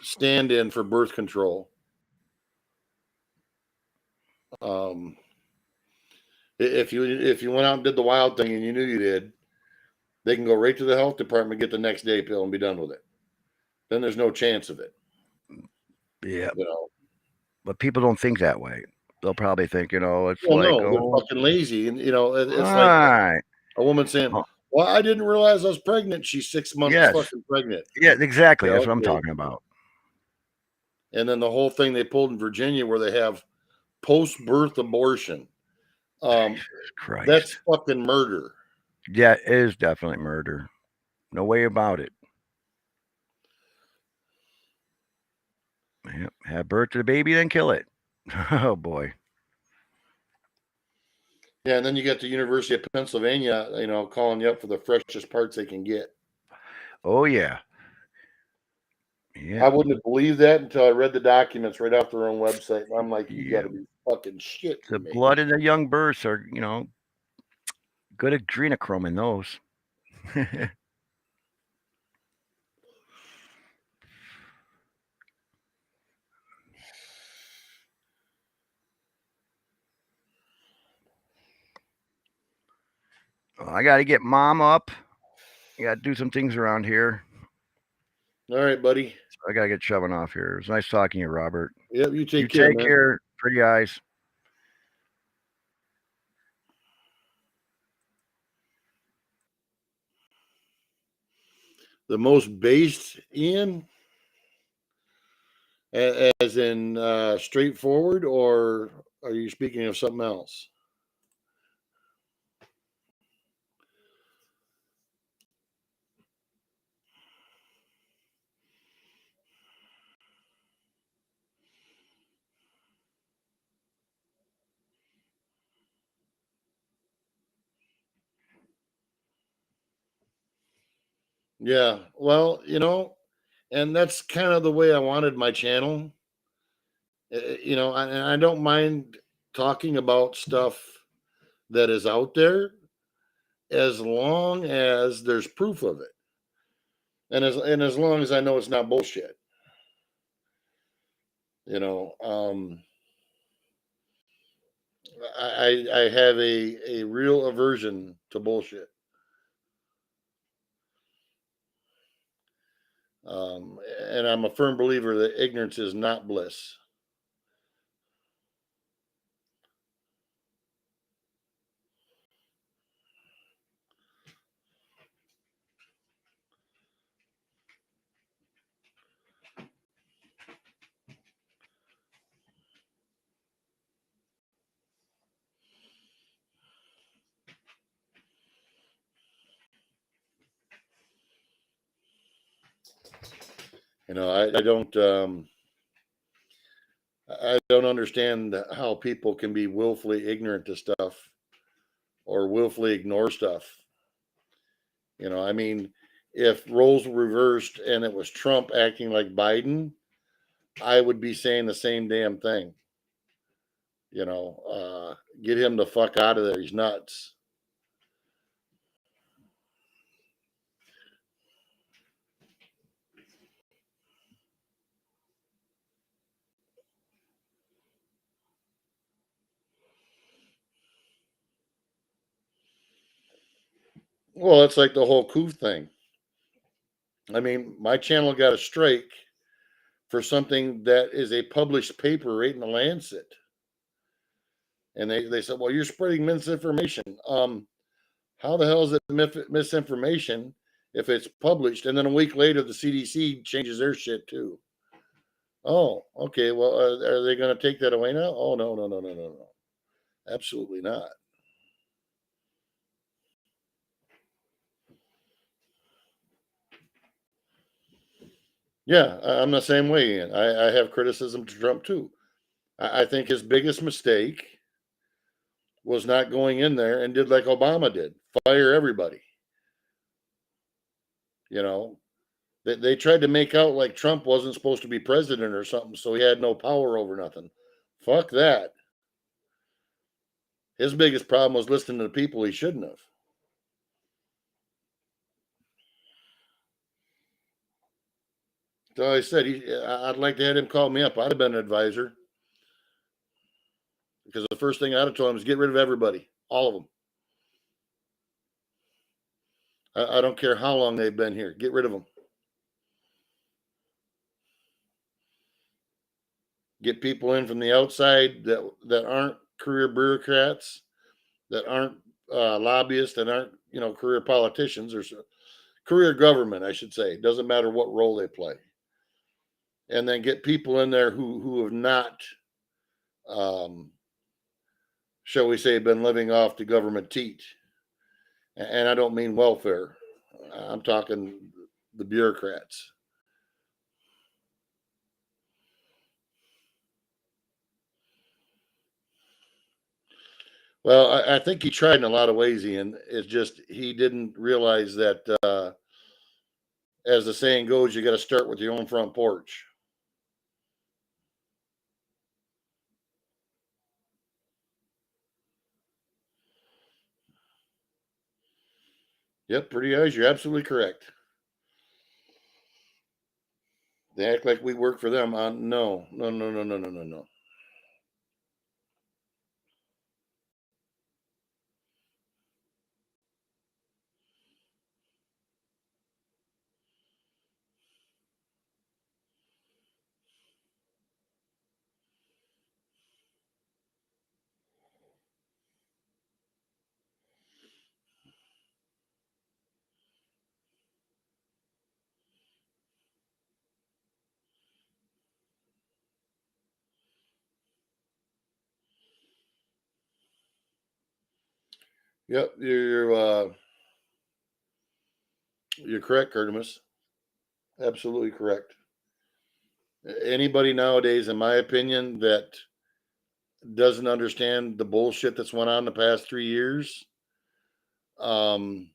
stand-in for birth control. Um, if you went out and did the wild thing and you knew you did, they can go right to the health department, get the next day pill, and be done with it. Then there's no chance of it. Yeah, You know. but people don't think that way. They'll probably think, it's Well, like, no, they're oh, fucking lazy, and it's like right. a woman saying, Oh, "Well, I didn't realize I was pregnant." She's 6 months yes. fucking pregnant. Yeah, exactly. Yeah, That's what I'm okay. talking about. And then the whole thing they pulled in Virginia where they have post-birth abortion. Jesus That's Christ. fucking murder. Yeah, it is definitely murder. No way about it. Yep. Have birth to the baby, then kill it. Oh boy. Yeah, and then you got the University of Pennsylvania, calling you up for the freshest parts they can get. Oh yeah. I Yeah. wouldn't have believed that until I read the documents right off their own website. And I'm like, you got Yeah. to be fucking shitting The me. blood in the young births are, good adrenochrome in those. Well, I got to get mom up. I got to do some things around here. All right, buddy. So I got to get shoving off here. It was nice talking to you, Robert. Yep, you You take care, take man. care. Pretty eyes. The most based, Ian, as in straightforward, or are you speaking of something else? Yeah, well, and that's kind of the way I wanted my channel. And I don't mind talking about stuff that is out there as long as there's proof of it. And as long as I know it's not bullshit. You know, I have a real aversion to bullshit. And I'm a firm believer that ignorance is not bliss. You know, I don't understand how people can be willfully ignorant to stuff or willfully ignore stuff. You know, I mean, if roles were reversed and it was Trump acting like Biden, I would be saying the same damn thing. You know, get him the fuck out of there. He's nuts. Well, it's like the whole coup thing. I mean, my channel got a strike for something that is a published paper right in the Lancet. And they said, well, you're spreading misinformation. How the hell is it misinformation if it's published? And then a week later, the CDC changes their shit too. Oh, okay. Well, are they going to take that away now? Oh, no, no, no, no, no, no. Absolutely not. Yeah, I'm the same way, Ian. I have criticism to Trump too. I think his biggest mistake was not going in there and did like Obama did, fire everybody. You know, they tried to make out like Trump wasn't supposed to be president or something, so he had no power over nothing. Fuck that. His biggest problem was listening to the people he shouldn't have. So I said, I'd like to have him call me up. I'd have been an advisor. Because the first thing I'd have told him is get rid of everybody, all of them. I don't care how long they've been here. Get rid of them. Get people in from the outside that aren't career bureaucrats, that aren't lobbyists, that aren't career politicians or career government, I should say. It doesn't matter what role they play. And then get people in there who have not, shall we say, been living off the government teat. And I don't mean welfare. I'm talking the bureaucrats. Well, I think he tried in a lot of ways, Ian. It's just he didn't realize that, as the saying goes, you got to start with your own front porch. Yep, pretty eyes. You're absolutely correct. They act like we work for them. No, no, no, no, no, no, no, no. Yep, you're correct, Curtimus. Absolutely correct. Anybody nowadays, in my opinion, that doesn't understand the bullshit that's went on the past 3 years, um,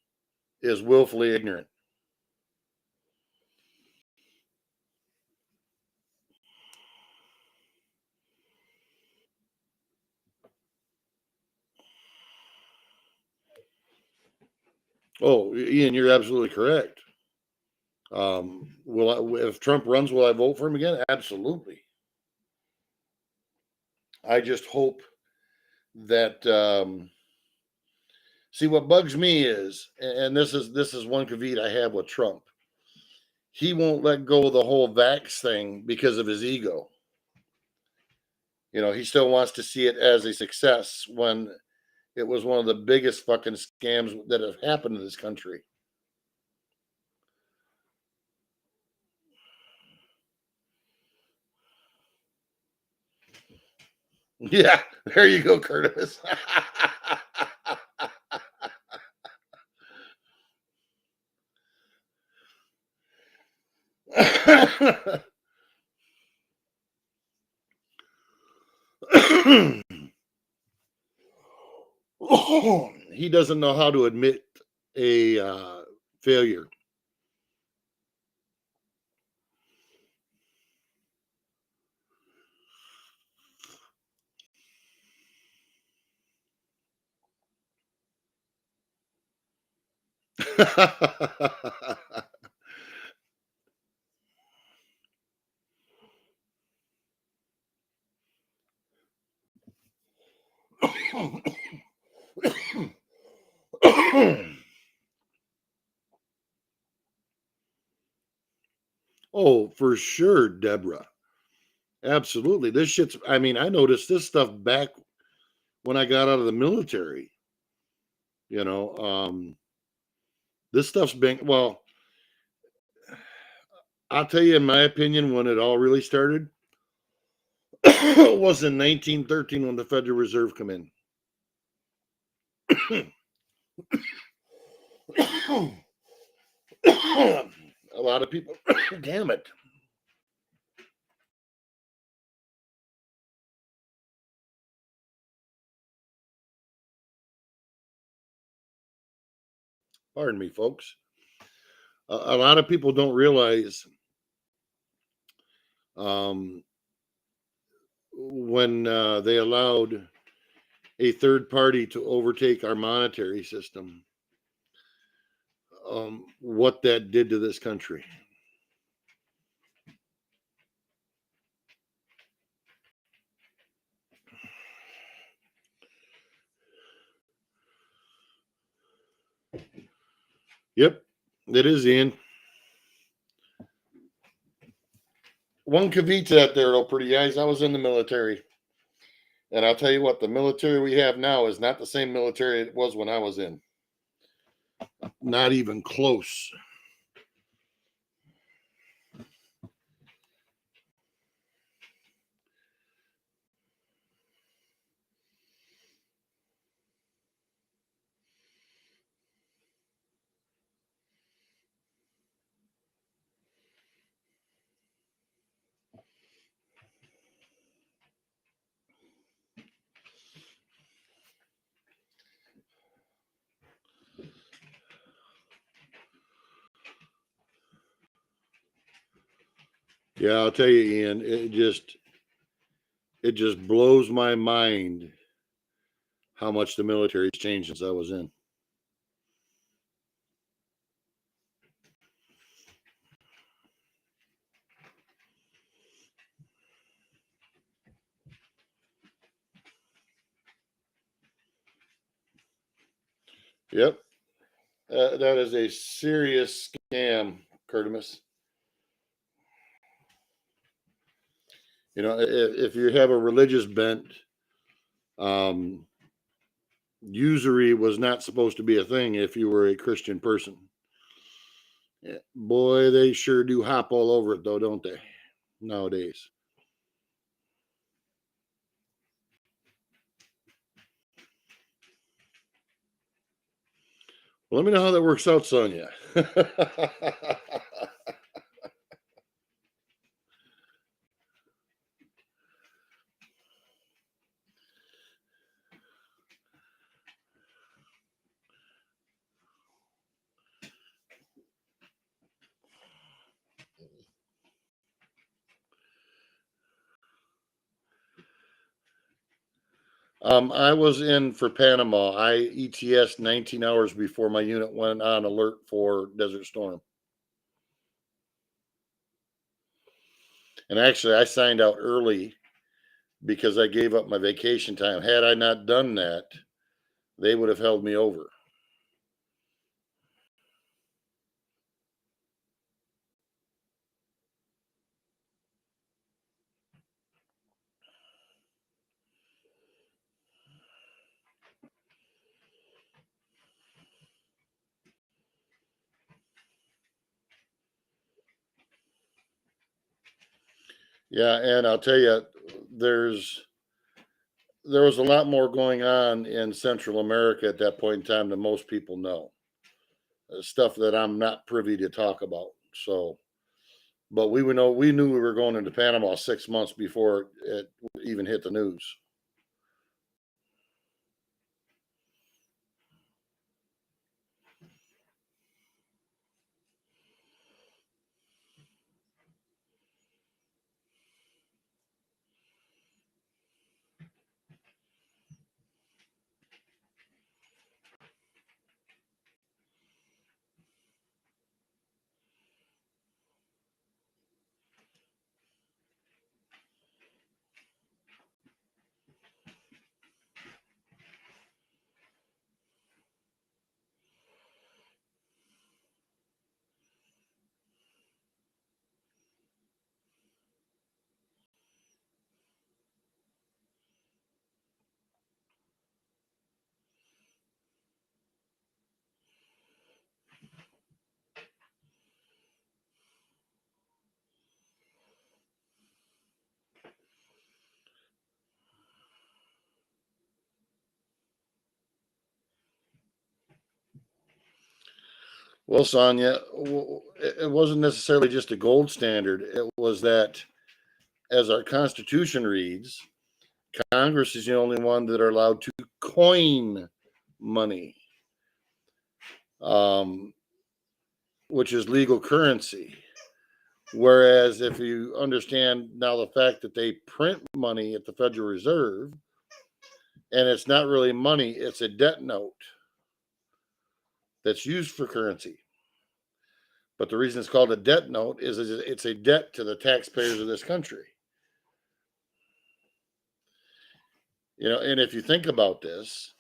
is willfully ignorant. Oh, Ian, you're absolutely correct. If Trump runs, will I vote for him again? Absolutely. I just hope that see what bugs me is, and this is one caveat I have with Trump. He won't let go of the whole vax thing because of his ego. He still wants to see it as a success when it was one of the biggest fucking scams that have happened in this country. Yeah, there you go, Curtis. He doesn't know how to admit a failure. Oh, for sure, Deborah. Absolutely. This shit's, I mean, I noticed this stuff back when I got out of the military. You know, this stuff's been, well, I'll tell you, in my opinion, when it all really started was in 1913 when the Federal Reserve come in. A lot of people, damn it. Pardon me, folks. A lot of people don't realize when they allowed a third party to overtake our monetary system, what that did to this country. Yep, it is, Ian. One Kavita out there, though, pretty guys. I was in the military. And I'll tell you what, the military we have now is not the same military it was when I was in. Not even close. Yeah, I'll tell you, Ian, it just blows my mind how much the military's changed since I was in. Yep. That is a serious scam, Curtimus. You know, if you have a religious bent, usury was not supposed to be a thing if you were a Christian person. Yeah, boy, they sure do hop all over it, though, don't they? Nowadays. Well, let me know how that works out, Sonia. I was in for Panama. I ETS 19 hours before my unit went on alert for Desert Storm. And actually, I signed out early because I gave up my vacation time. Had I not done that, they would have held me over. Yeah, and I'll tell you, there was a lot more going on in Central America at that point in time than most people know. Stuff that I'm not privy to talk about. So, But we knew we were going into Panama 6 months before it even hit the news. Well, Sonia, it wasn't necessarily just a gold standard. It was that, as our Constitution reads, Congress is the only one that are allowed to coin money, which is legal currency. Whereas if you understand now the fact that they print money at the Federal Reserve, and it's not really money, it's a debt note that's used for currency. But the reason it's called a debt note is it's a debt to the taxpayers of this country. And if you think about this,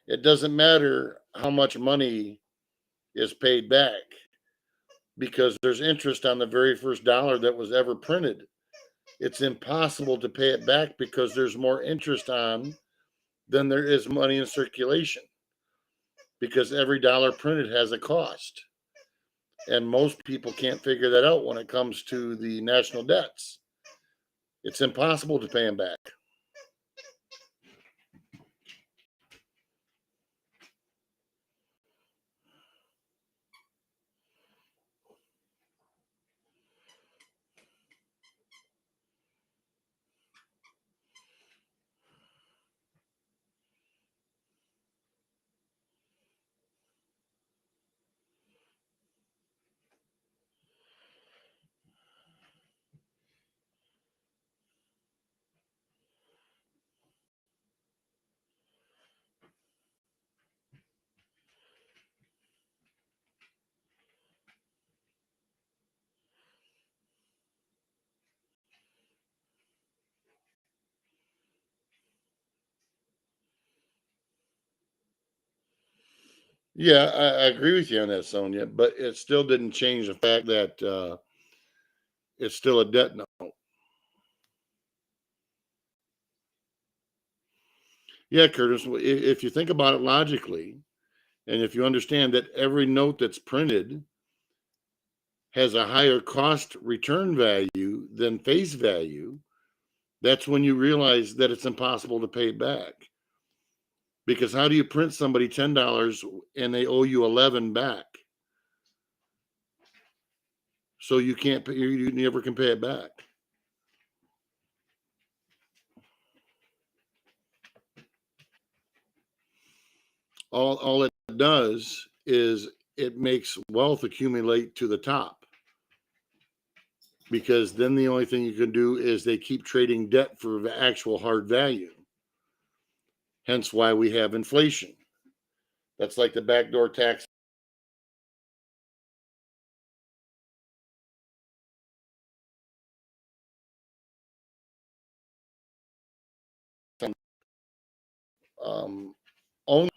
it doesn't matter how much money is paid back because there's interest on the very first dollar that was ever printed. It's impossible to pay it back because there's more interest on than there is money in circulation because every dollar printed has a cost. And most people can't figure that out when it comes to the national debts. It's impossible to pay them back. Yeah, I agree with you on that, Sonia, but it still didn't change the fact that it's still a debt note. Yeah, Curtis, if you think about it logically, and if you understand that every note that's printed has a higher cost return value than face value, that's when you realize that it's impossible to pay back. Because how do you print somebody $10 and they owe you 11 back? So you can't pay, you never can pay it back. All it does is it makes wealth accumulate to the top. Because then the only thing you can do is they keep trading debt for the actual hard value. Hence why we have inflation. That's like the backdoor tax. Only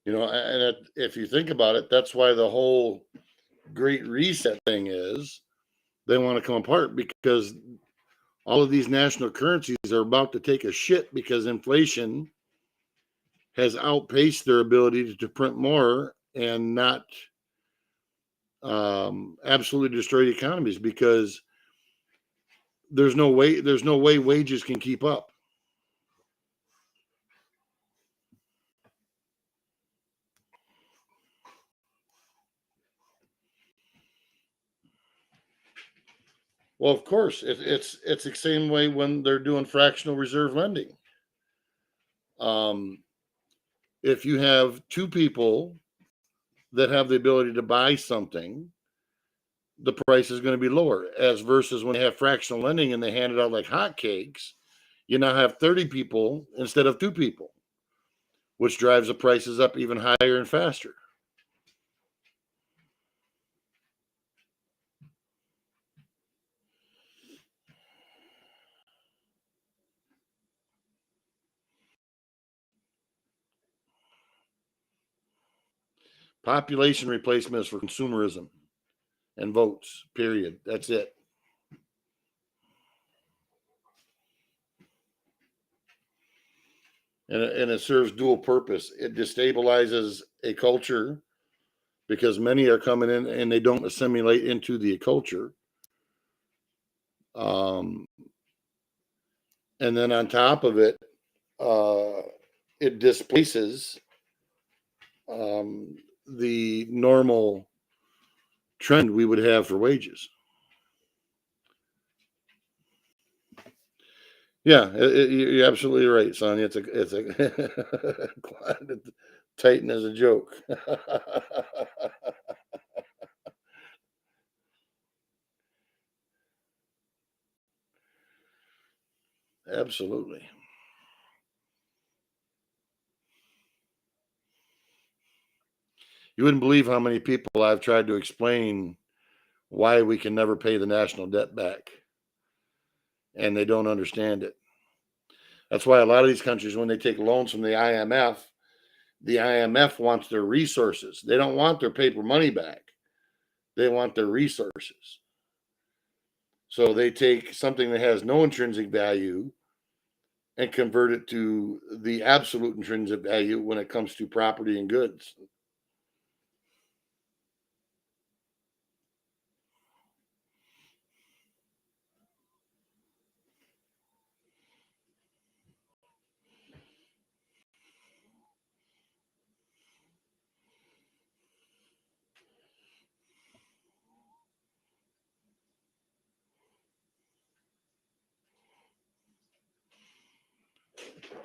and if you think about it, that's why the whole Great Reset thing is they want to come apart because all of these national currencies are about to take a shit because inflation has outpaced their ability to print more and not absolutely destroy the economies, because there's no way wages can keep up. Well, of course, it's the same way when they're doing fractional reserve lending. If you have two people that have the ability to buy something, the price is going to be lower, as versus when they have fractional lending and they hand it out like hotcakes, you now have 30 people instead of two people, which drives the prices up even higher and faster. Population replacement is for consumerism and votes, period. That's it. And it serves dual purpose. It destabilizes a culture because many are coming in and they don't assimilate into the culture. And then on top of it, it displaces the normal trend we would have for wages. Yeah, you're absolutely right, Sonia. It's a Titan as a joke. Absolutely. You wouldn't believe how many people I've tried to explain why we can never pay the national debt back, and they don't understand it. That's why a lot of these countries, when they take loans from the IMF wants their resources. They don't want their paper money back. They want their resources. So they take something that has no intrinsic value and convert it to the absolute intrinsic value when it comes to property and goods.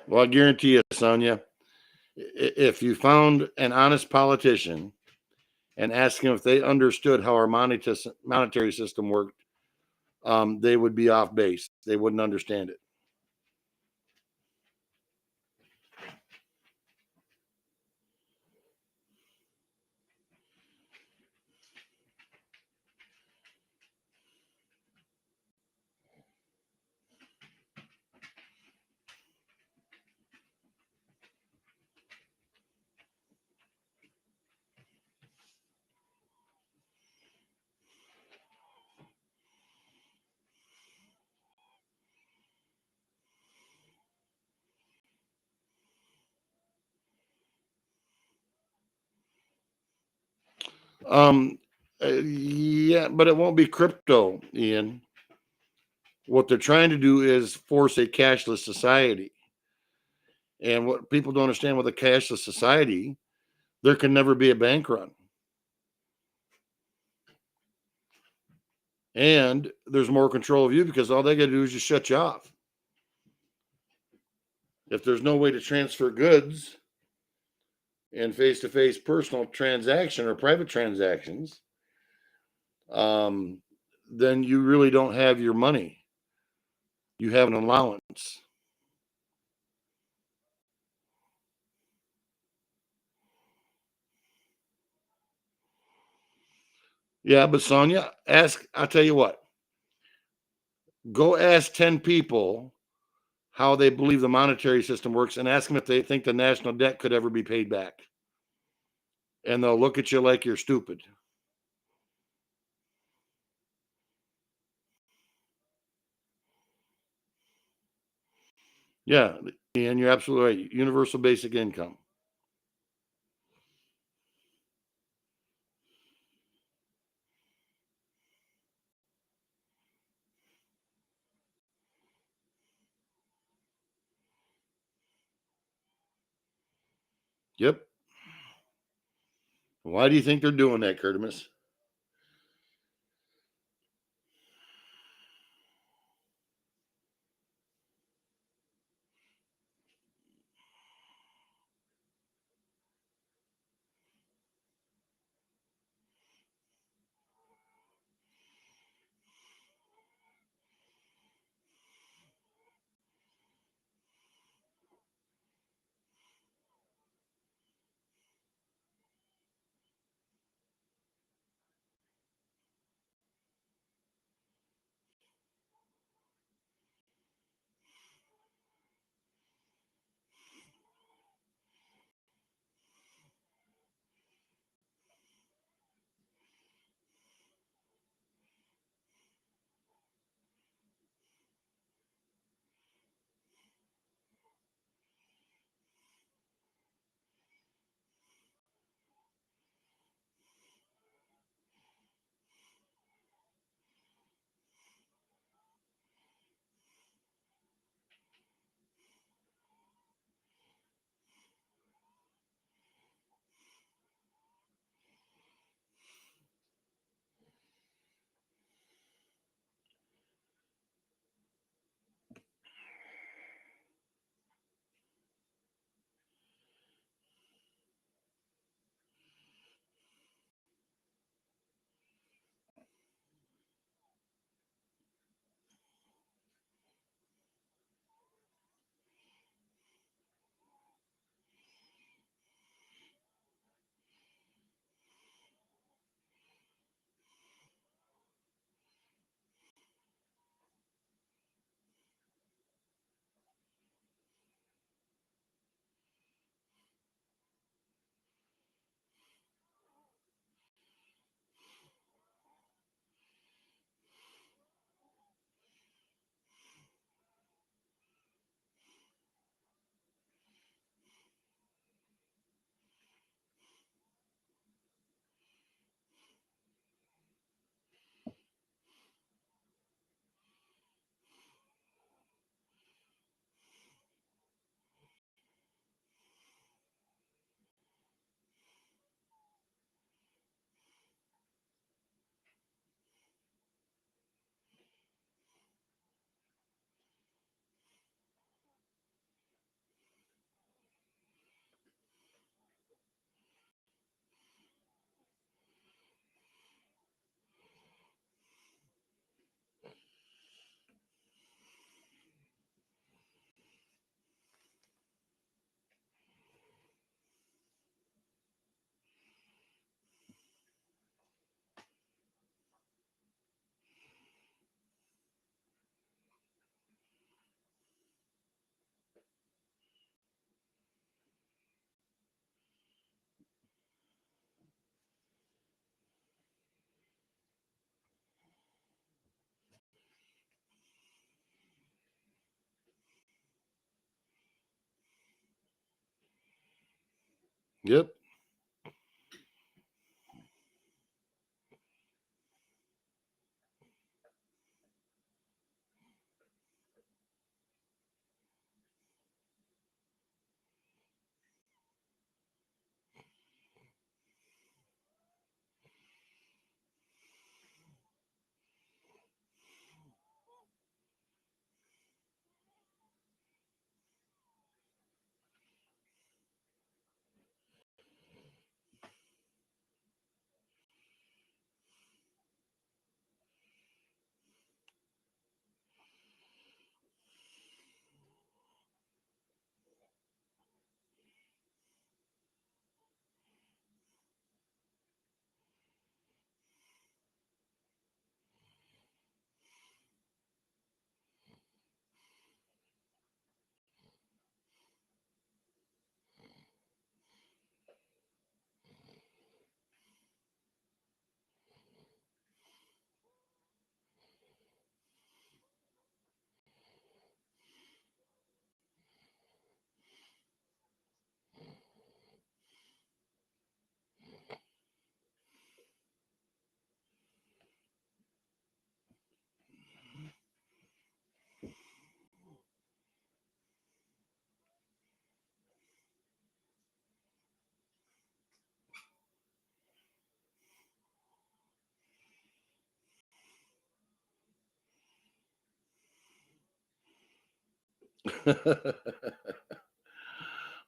Well, I guarantee you, Sonia, if you found an honest politician and asked them if they understood how our monetary system worked, they would be off base. They wouldn't understand it. Yeah, but it won't be crypto, Ian. What they're trying to do is force a cashless society. And what people don't understand with a cashless society, there can never be a bank run. And there's more control of you because all they got to do is just shut you off. If there's no way to transfer goods in face-to-face personal transaction or private transactions, then you really don't have your money. You have an allowance. Yeah, but Sonia, I'll tell you what, go ask 10 people how they believe the monetary system works and ask them if they think the national debt could ever be paid back. And they'll look at you like you're stupid. Yeah, and you're absolutely right. Universal basic income. Yep. Why do you think they're doing that, Curtimus? Yep.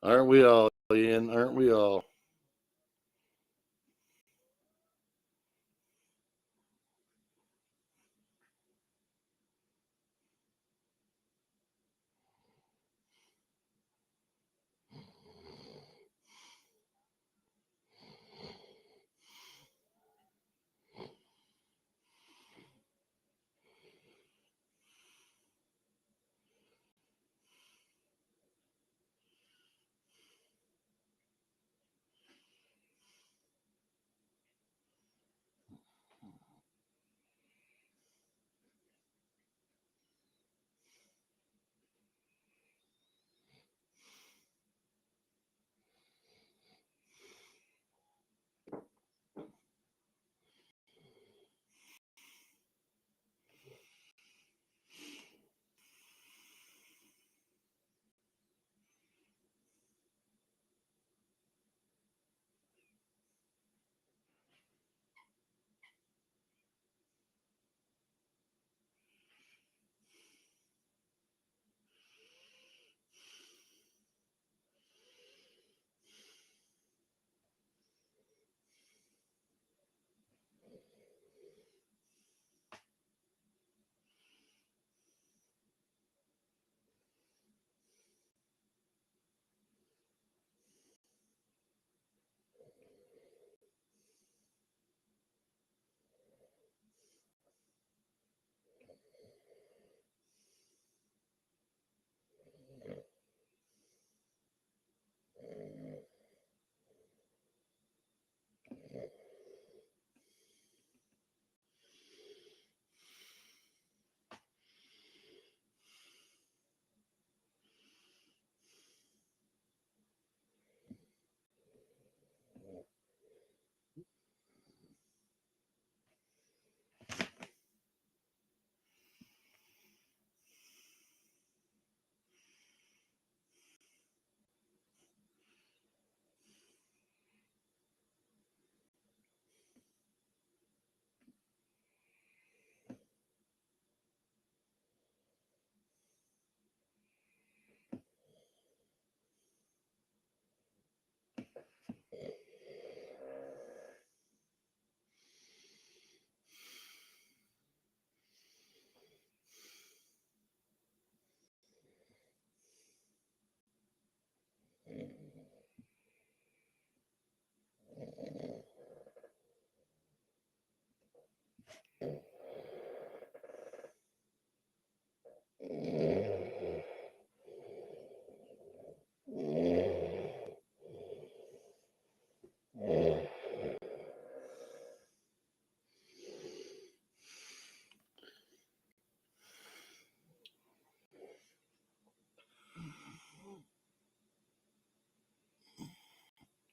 Aren't we all, Ian? Aren't we all?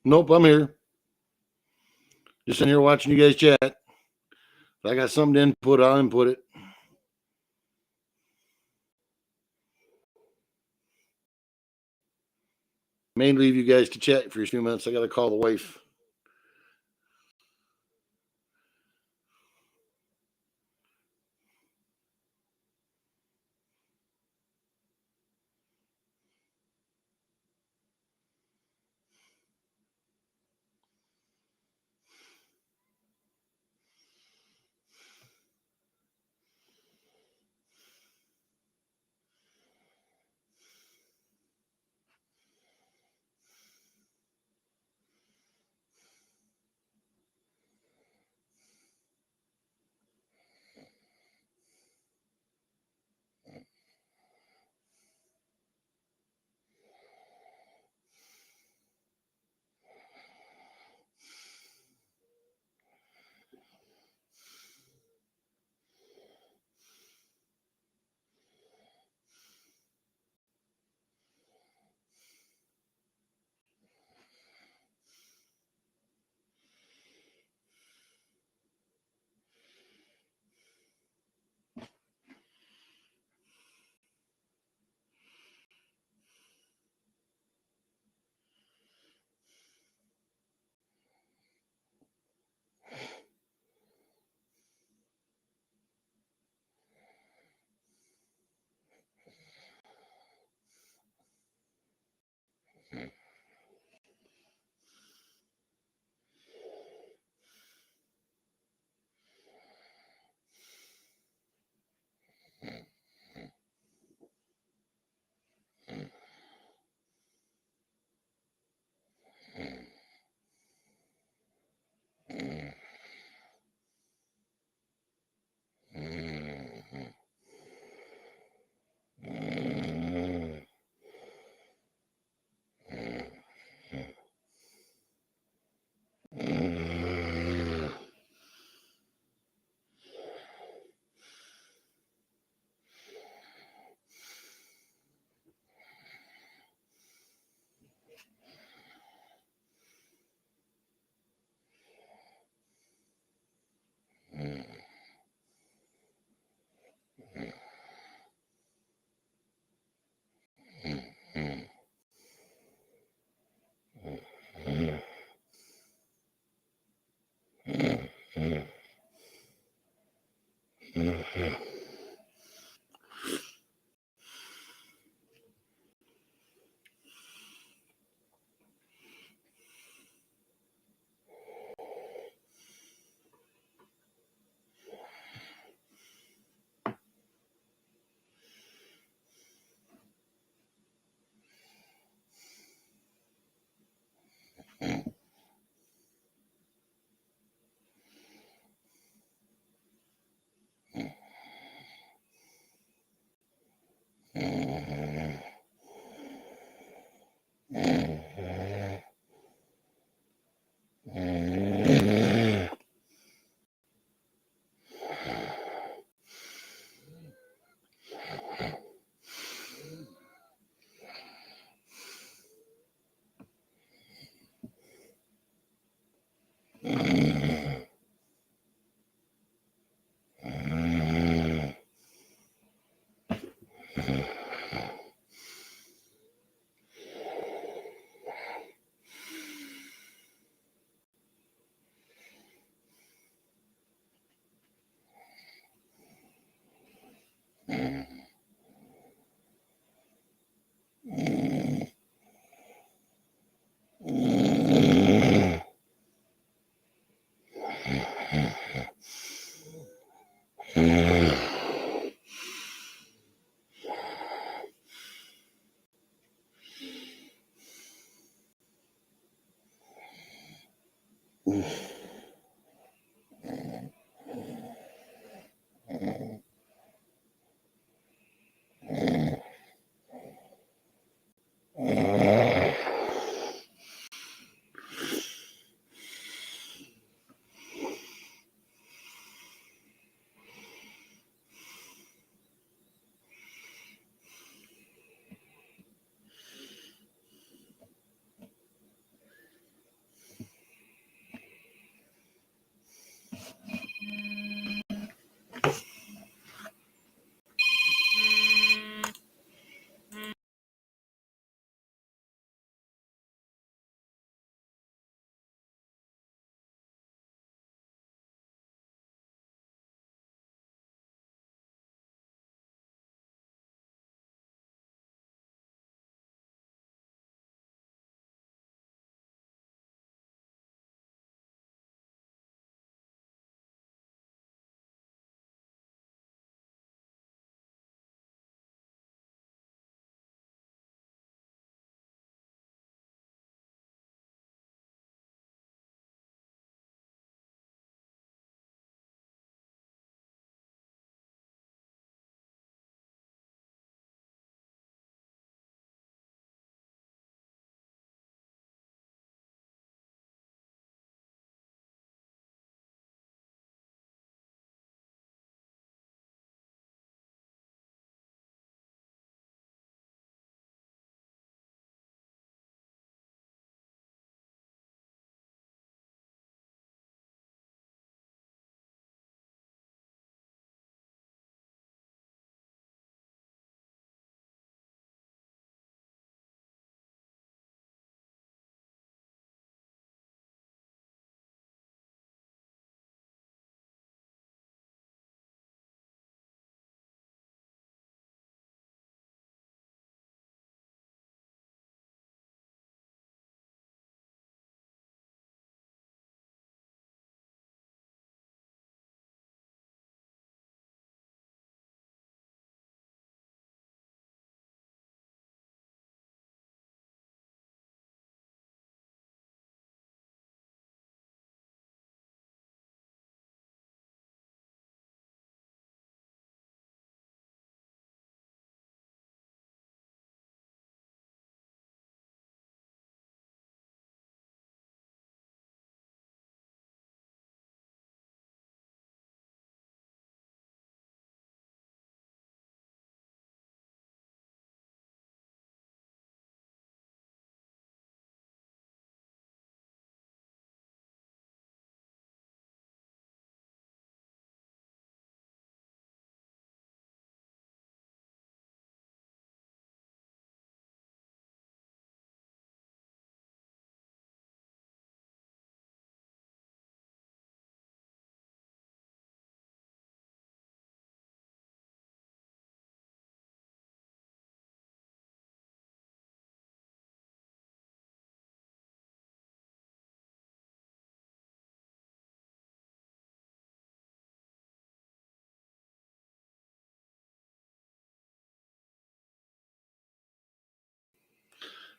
Nope, I'm here. Just in here watching you guys chat. If I got something to input, I'll input it. May leave you guys to chat for a few minutes. I got to call the wife.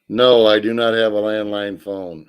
No, I do not have a landline phone.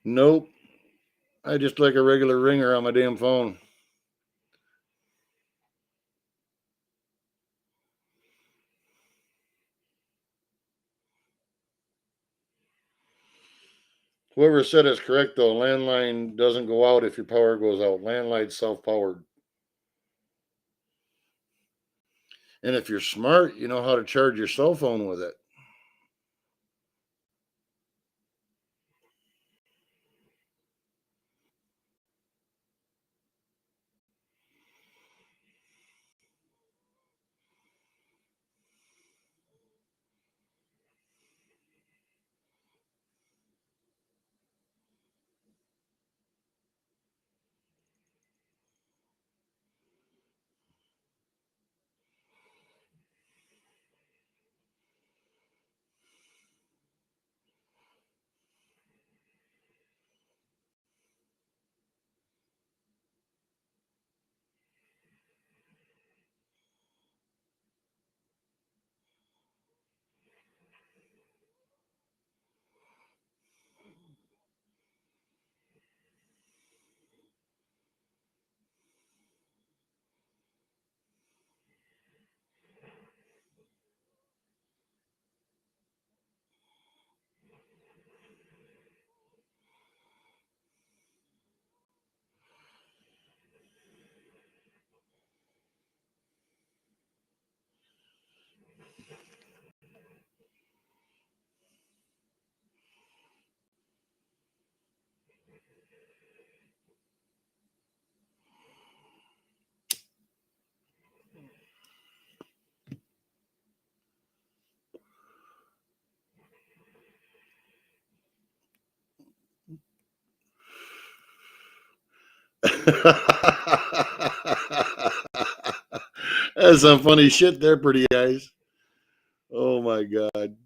Nope. I just like a regular ringer on my damn phone. Whoever said it's correct though. Landline doesn't go out if your power goes out. Landline's self-powered. And if you're smart, you know how to charge your cell phone with it. That's some funny shit there, pretty guys. Oh my god.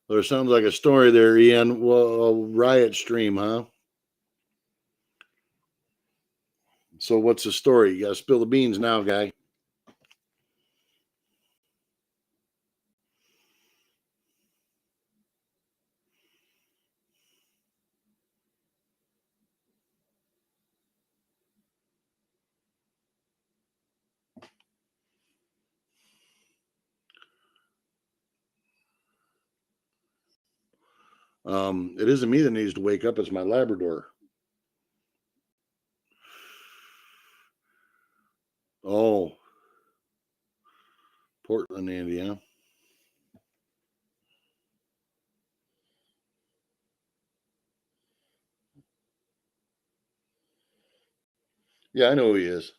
There sounds like a story there, Ian. Well, riot stream, huh? So what's the story? You got to spill the beans now, guy. It isn't me that needs to wake up. It's my Labrador. Oh, Portland, Indiana. Yeah, I know who he is.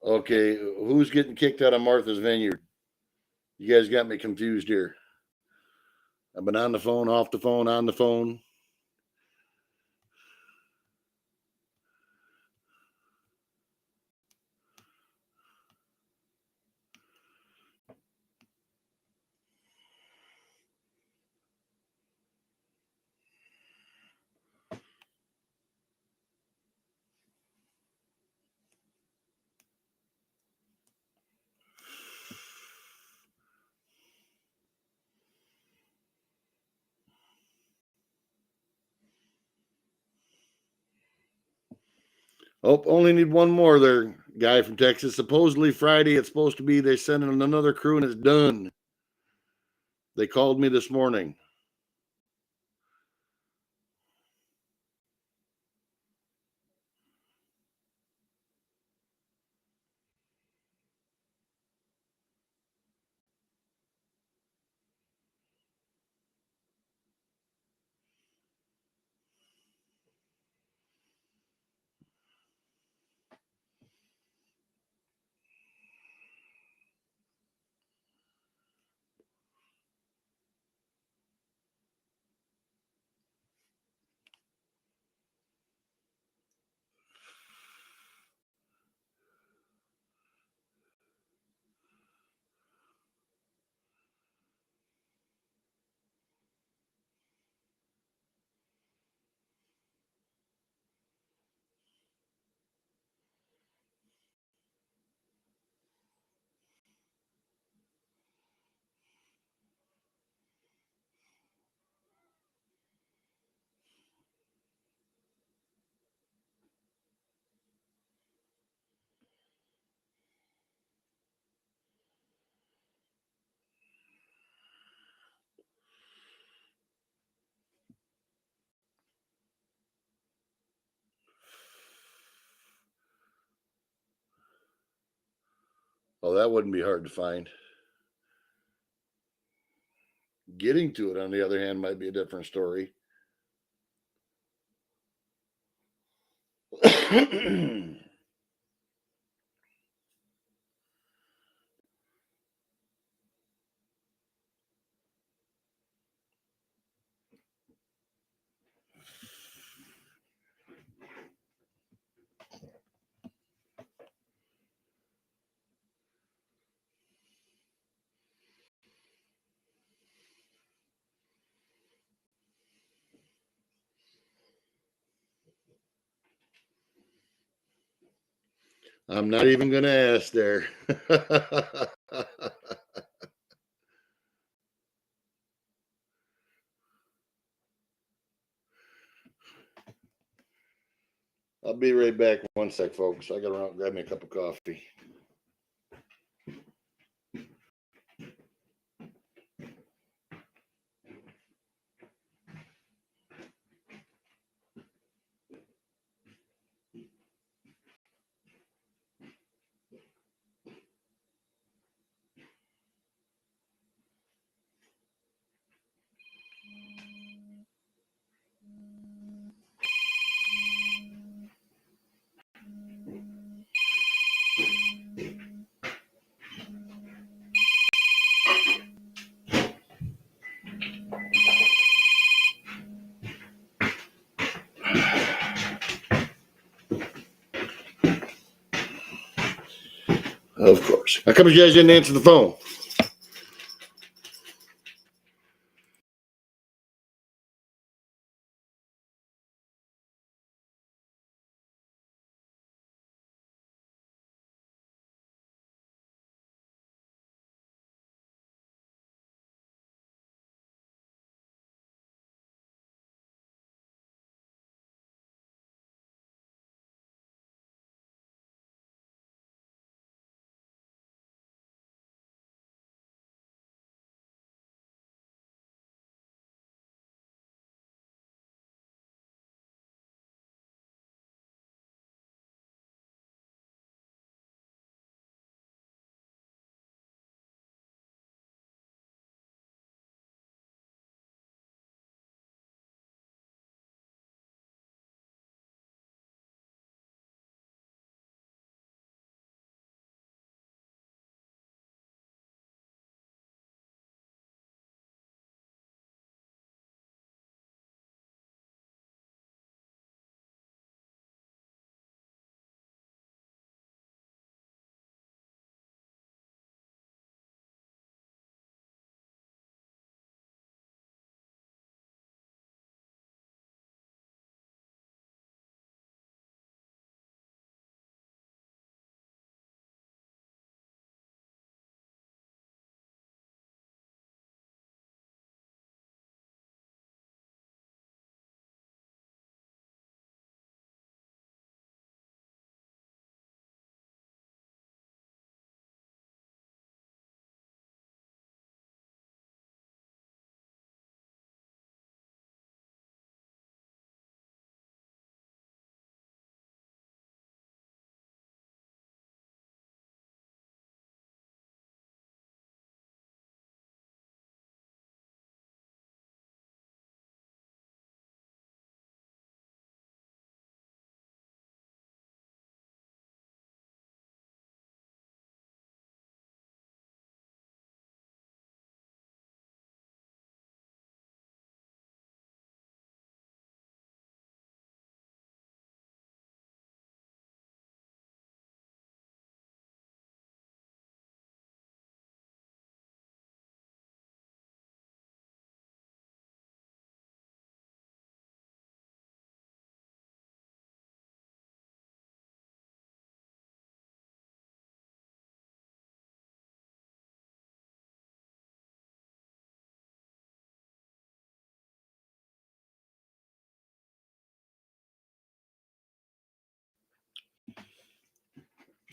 Okay, who's getting kicked out of Martha's Vineyard? You guys got me confused here. I've been on the phone, off the phone, on the phone. Oh, only need one more there, guy from Texas. Supposedly Friday, it's supposed to be they send in another crew and it's done. They called me this morning. Oh, that wouldn't be hard to find. Getting to it, on the other hand, might be a different story. I'm not even going to ask there. I'll be right back. One sec, folks. I got to run out and grab me a cup of coffee. Of course. How come you guys didn't answer the phone?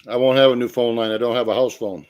I won't have a new phone line. I don't have a house phone.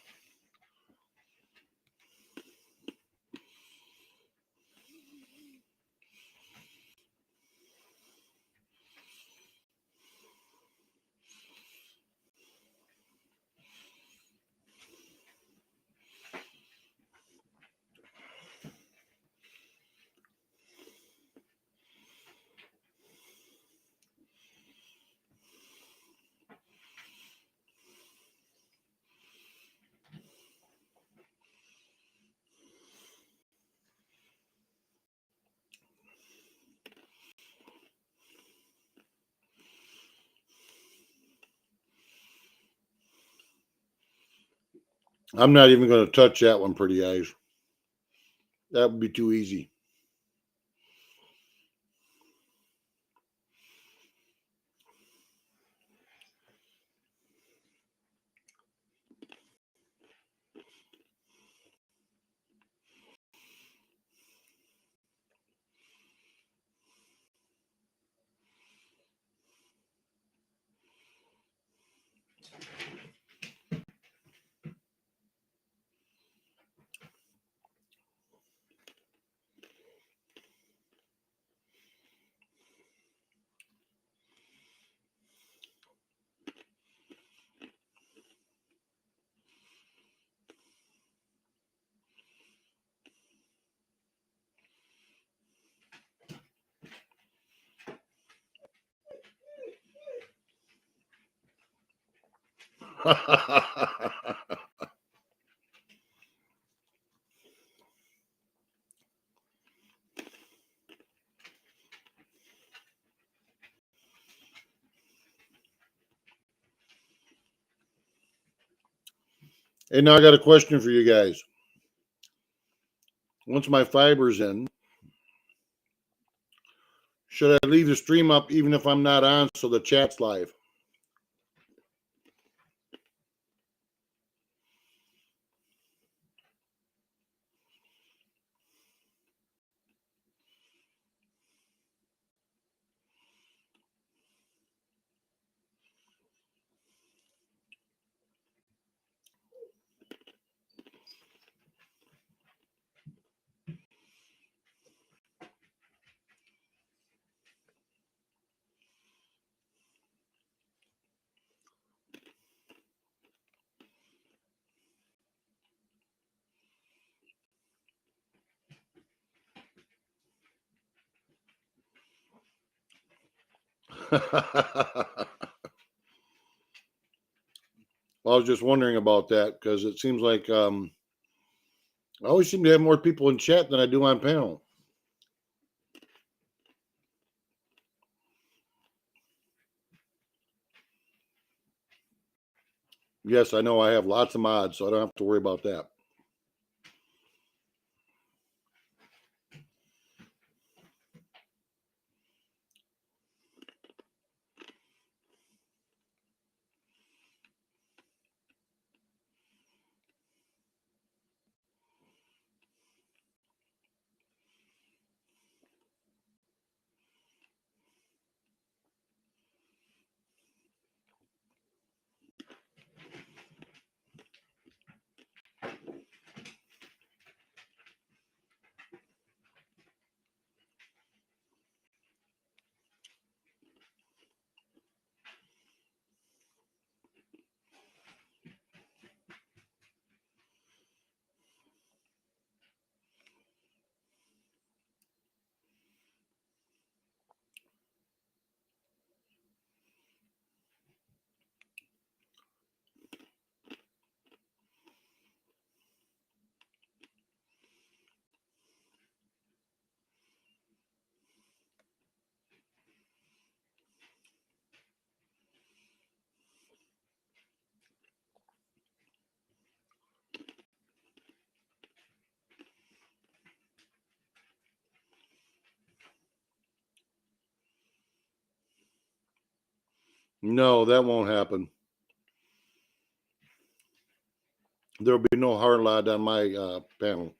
I'm not even going to touch that one, pretty eyes. That would be too easy. And now I got a question for you guys. Once my fiber's in, should I leave the stream up even if I'm not on so the chat's live? Well, I was just wondering about that because it seems like I always seem to have more people in chat than I do on panel. Yes, I know I have lots of mods, so I don't have to worry about that. No, that won't happen. There'll be no hard lot on my panel.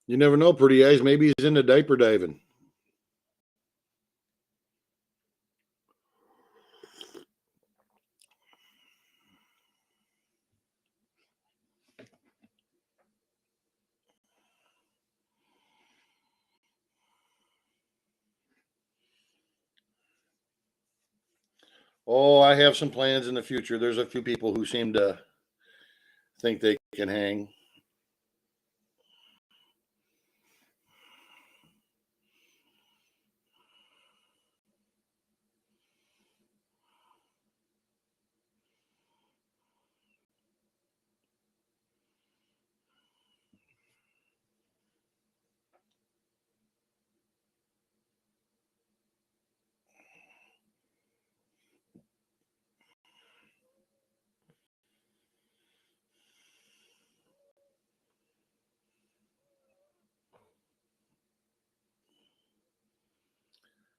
You never know, pretty eyes. Maybe he's into diaper diving. Oh, I have some plans in the future. There's a few people who seem to think they can hang.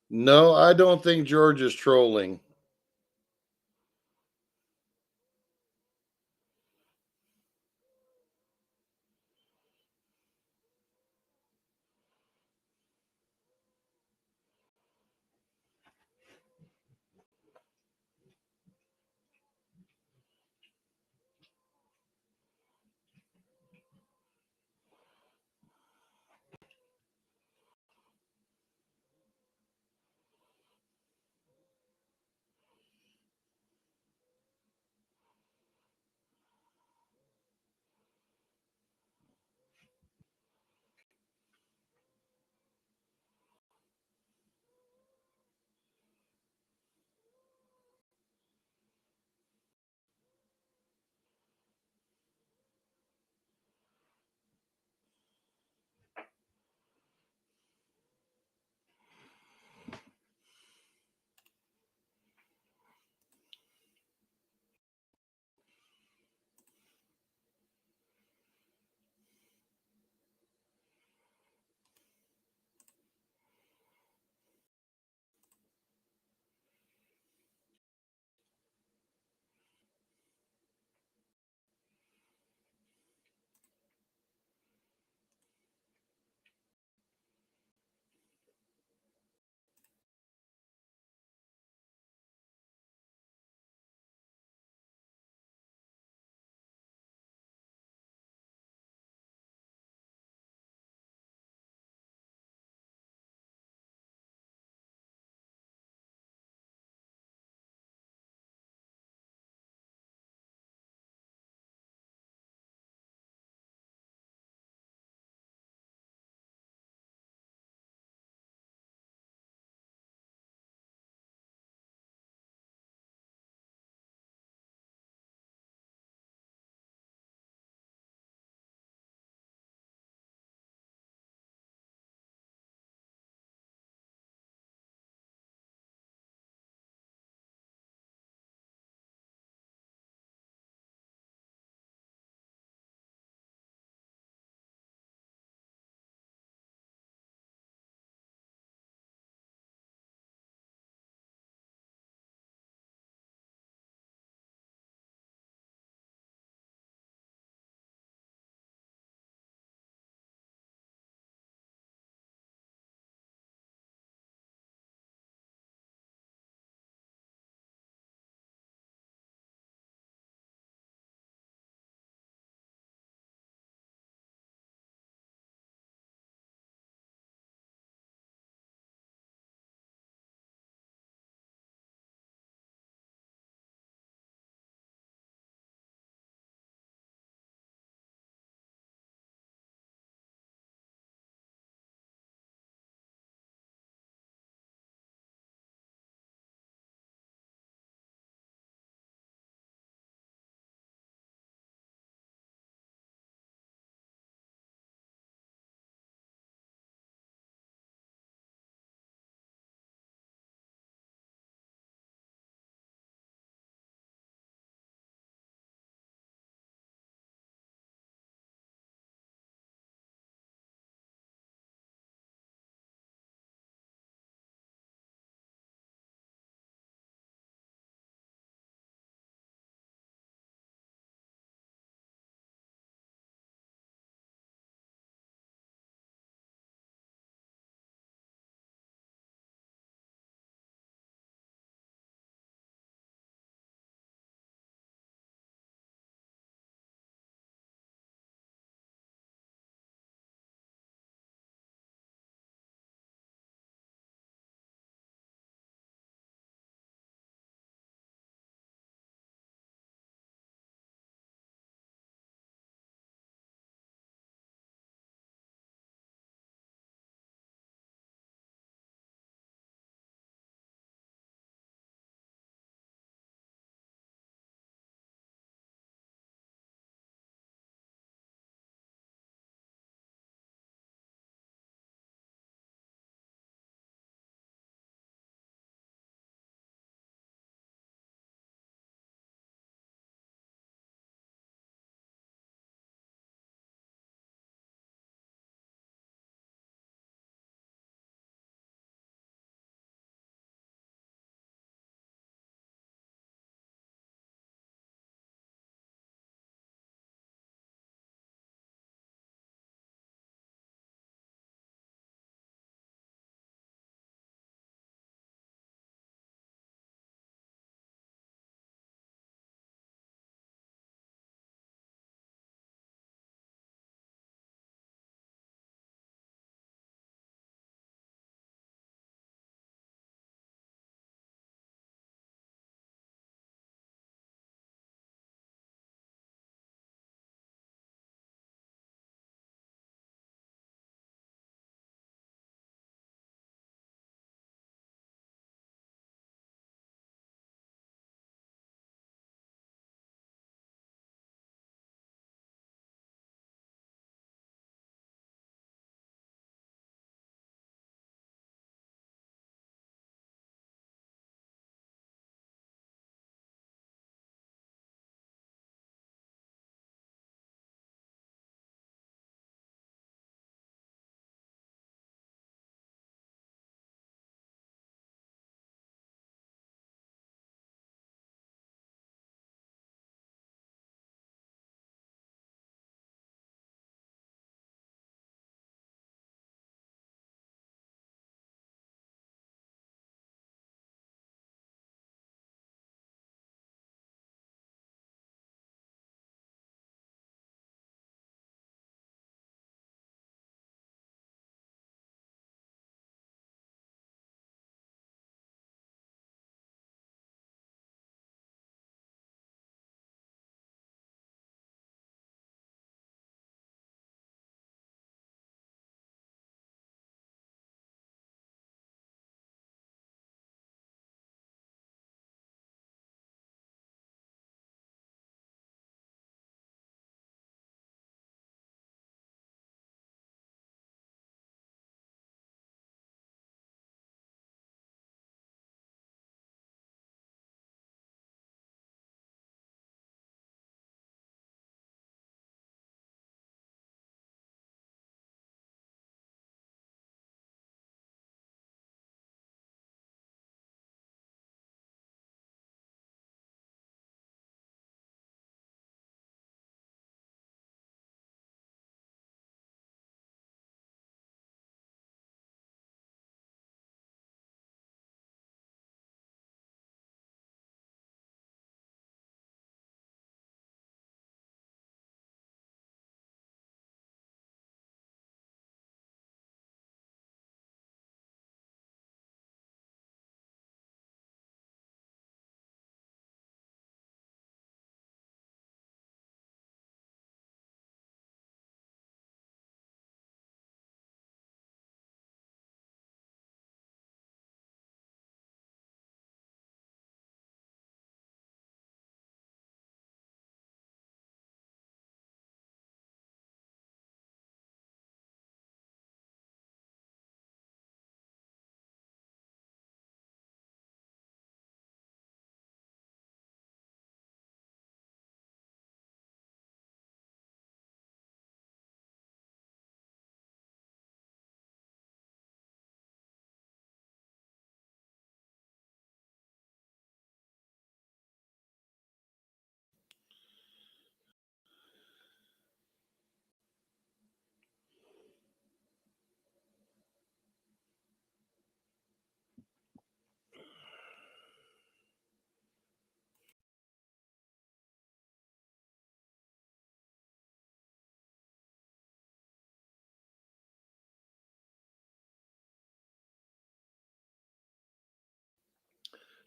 No, I don't think George is trolling.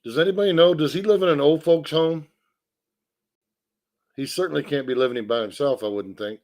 Does anybody know? Does he live in an old folks home? He certainly can't be living by himself, I wouldn't think.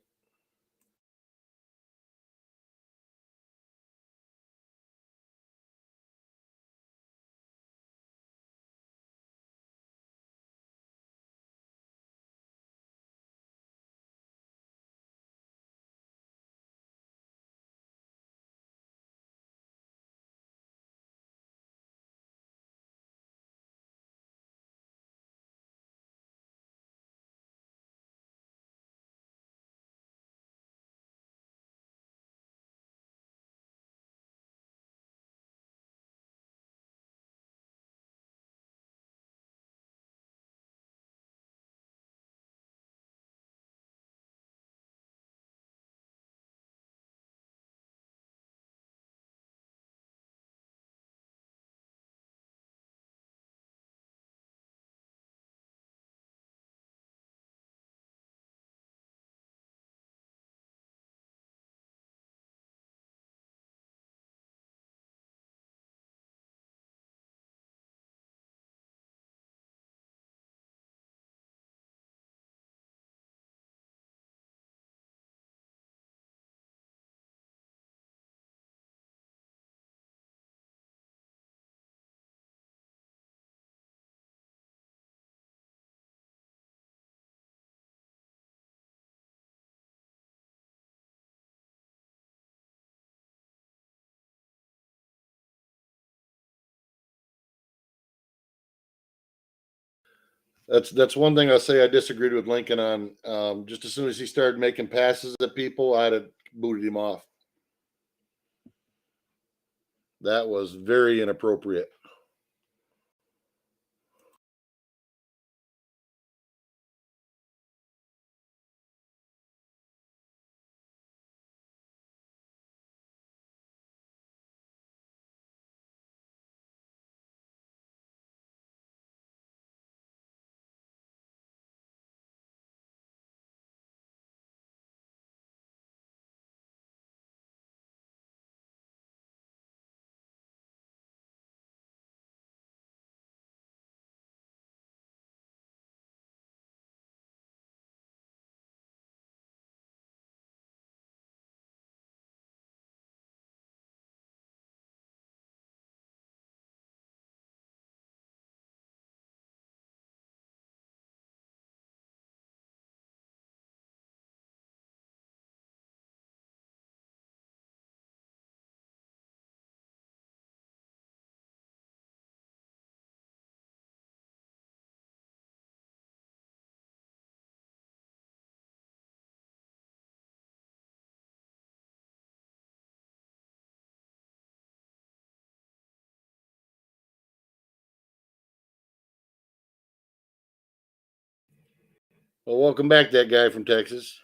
That's one thing I say I disagreed with Lincoln on. Just as soon as he started making passes at people, I'd have booted him off. That was very inappropriate. Well, welcome back, that guy from Texas.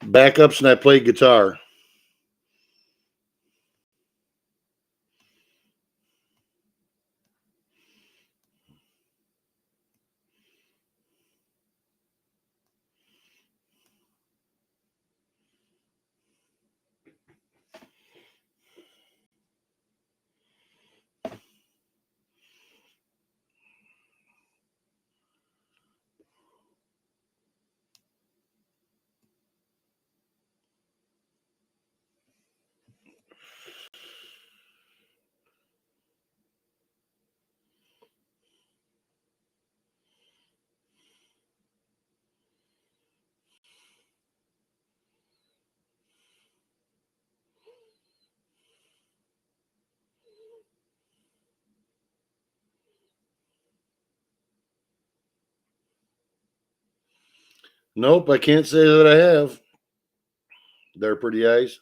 Backups, and I played guitar. Nope, I can't say that I have. They're pretty eyes.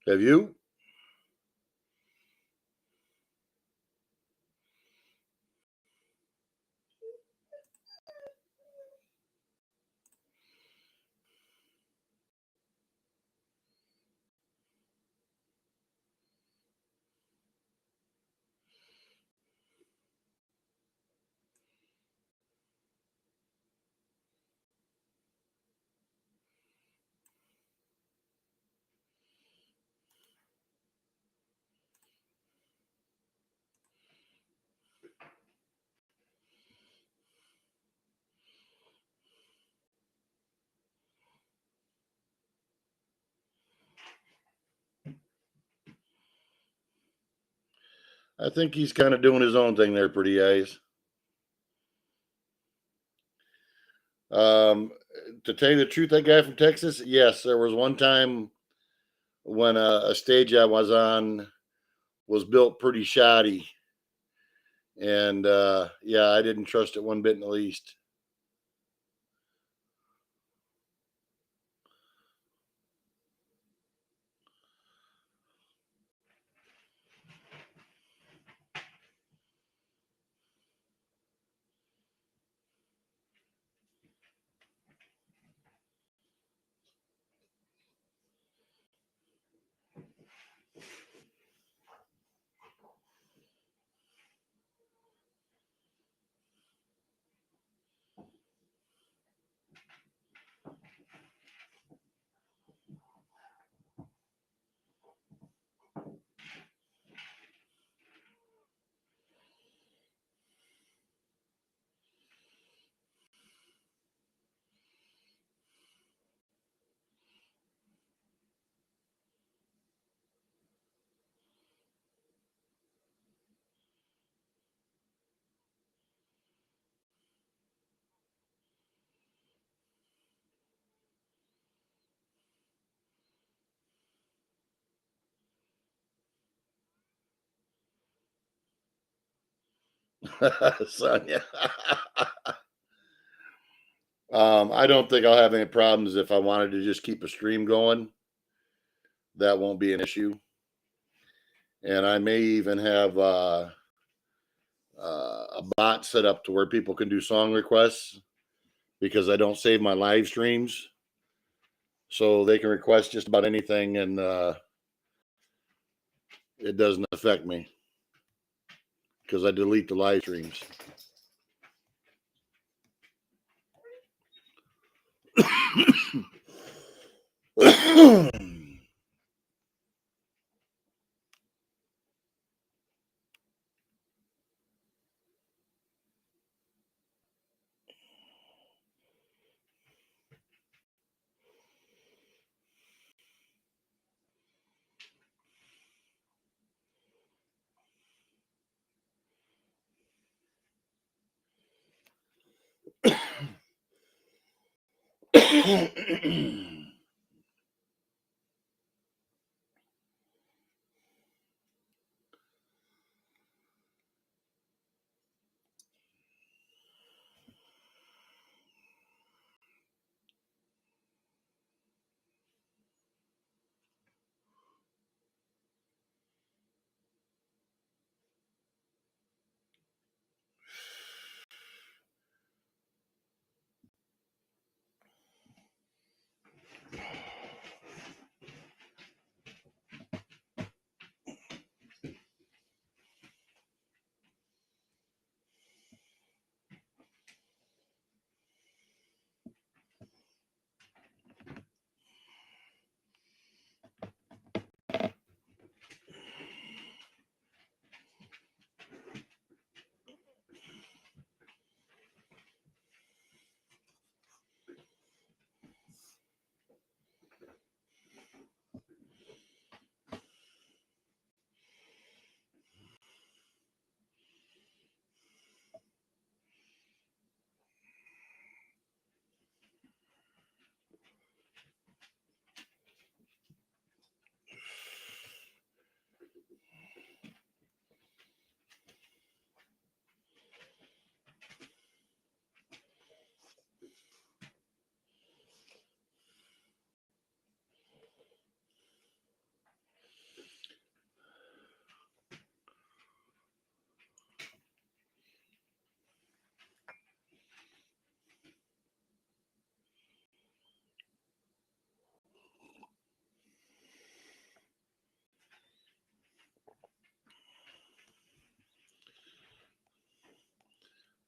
Have you? I think he's kind of doing his own thing there, pretty eyes. Um, to tell you the truth, that guy from Texas, yes, there was one time when a stage I was on was built pretty shoddy, and yeah, I didn't trust it one bit in the least. Sonia. I don't think I'll have any problems if I wanted to just keep a stream going. That won't be an issue. And I may even have a bot set up to where people can do song requests because I don't save my live streams. So they can request just about anything and it doesn't affect me because I delete the live streams.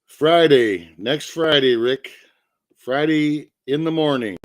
Friday, next Friday, Rick. Friday in the morning.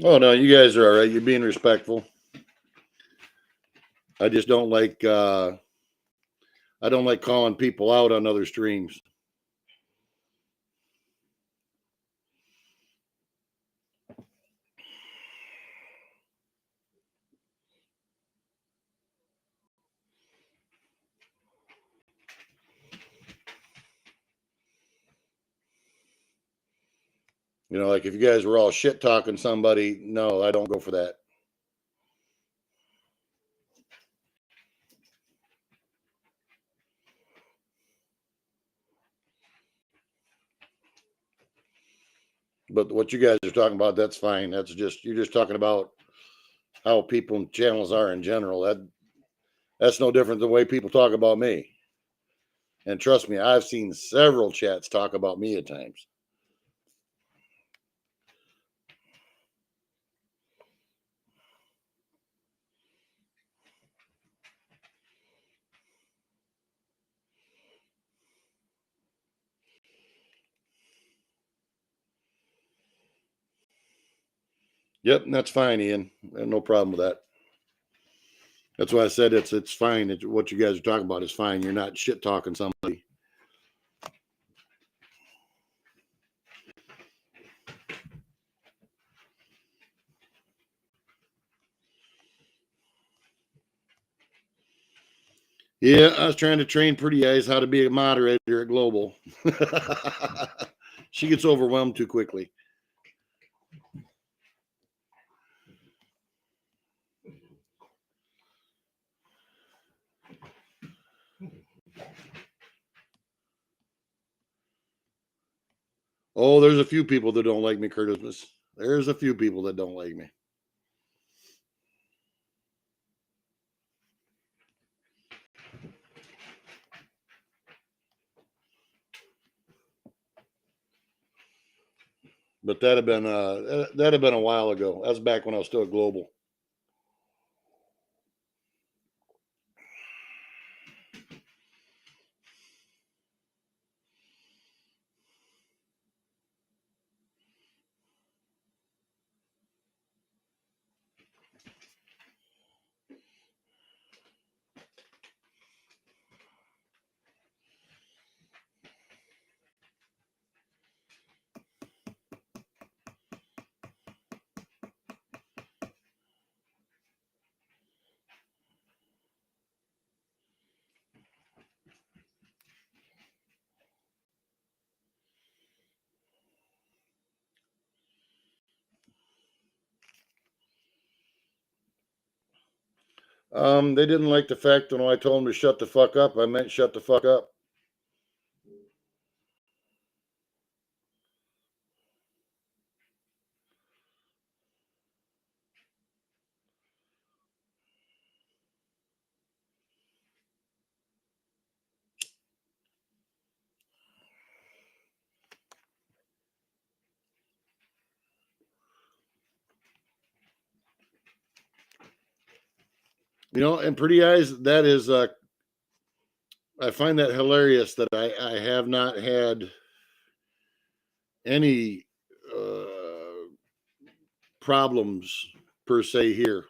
Oh no, you guys are all right. You're being respectful. I just don't like I don't like calling people out on other streams. You know, like if you guys were all shit talking somebody, no, I don't go for that. But what you guys are talking about, that's fine. That's just you're just talking about how people and channels are in general. That's no different than the way people talk about me. And trust me, I've seen several chats talk about me at times. Yep, and that's fine, Ian. No problem with that. That's why I said it's fine. What you guys are talking about is fine. You're not shit talking somebody. Yeah, I was trying to train Pretty Eyes how to be a moderator at Global. She gets overwhelmed too quickly. Oh, there's a few people that don't like me, Curtis. There's a few people that don't like me. But that'd have been a while ago. That's back when I was still at Global. They didn't like the fact that when I told them to shut the fuck up, I meant shut the fuck up. You know, and Pretty Eyes, that is I find that hilarious that I have not had any problems per se here.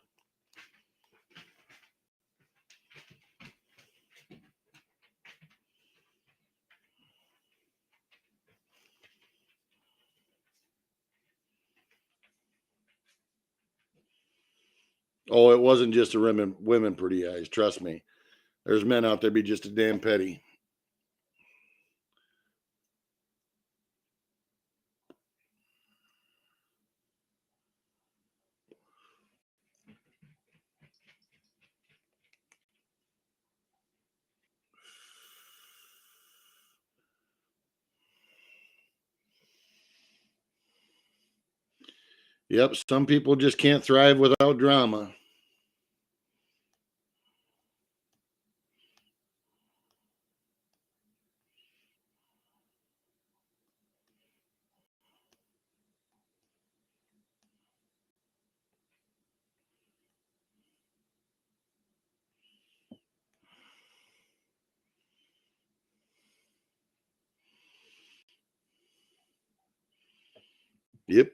Oh, it wasn't just the women Pretty Eyes. Trust me. There's men out there be just a damn petty. Yep, some people just can't thrive without drama. Yep.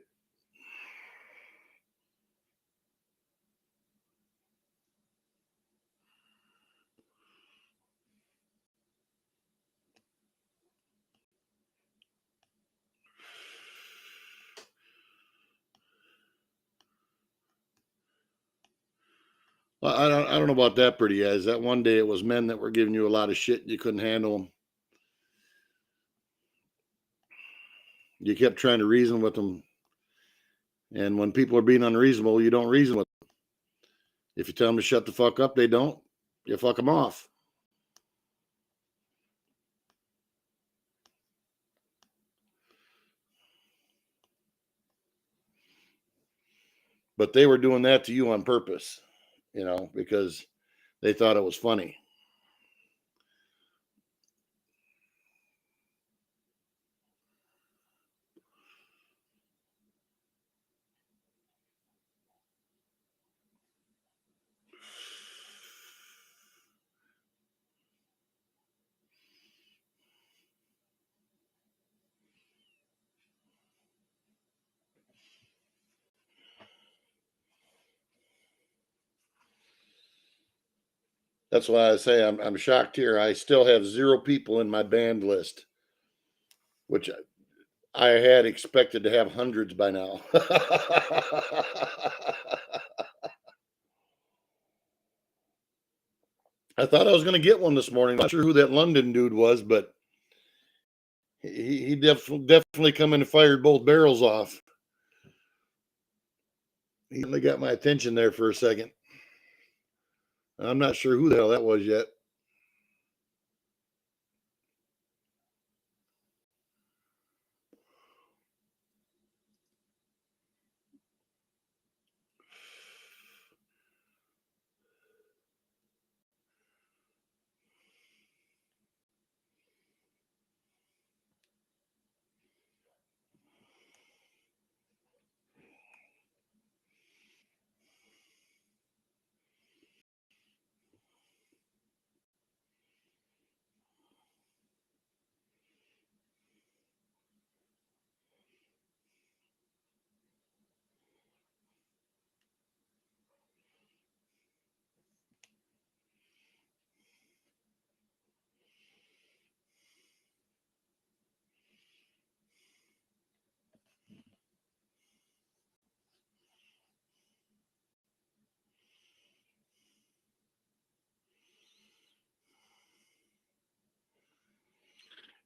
I don't know about that, pretty guys. That one day it was men that were giving you a lot of shit. And you couldn't handle them. You kept trying to reason with them, and when people are being unreasonable, you don't reason with them. If you tell them to shut the fuck up, they don't. You fuck them off. But they were doing that to you on purpose, because they thought it was funny. That's why I say I'm shocked here. I still have 0 people in my band list, which I had expected to have hundreds by now. I thought I was going to get one this morning. Not sure who that London dude was, but he definitely come in and fired both barrels off. He only got my attention there for a second. I'm not sure who the hell that was yet.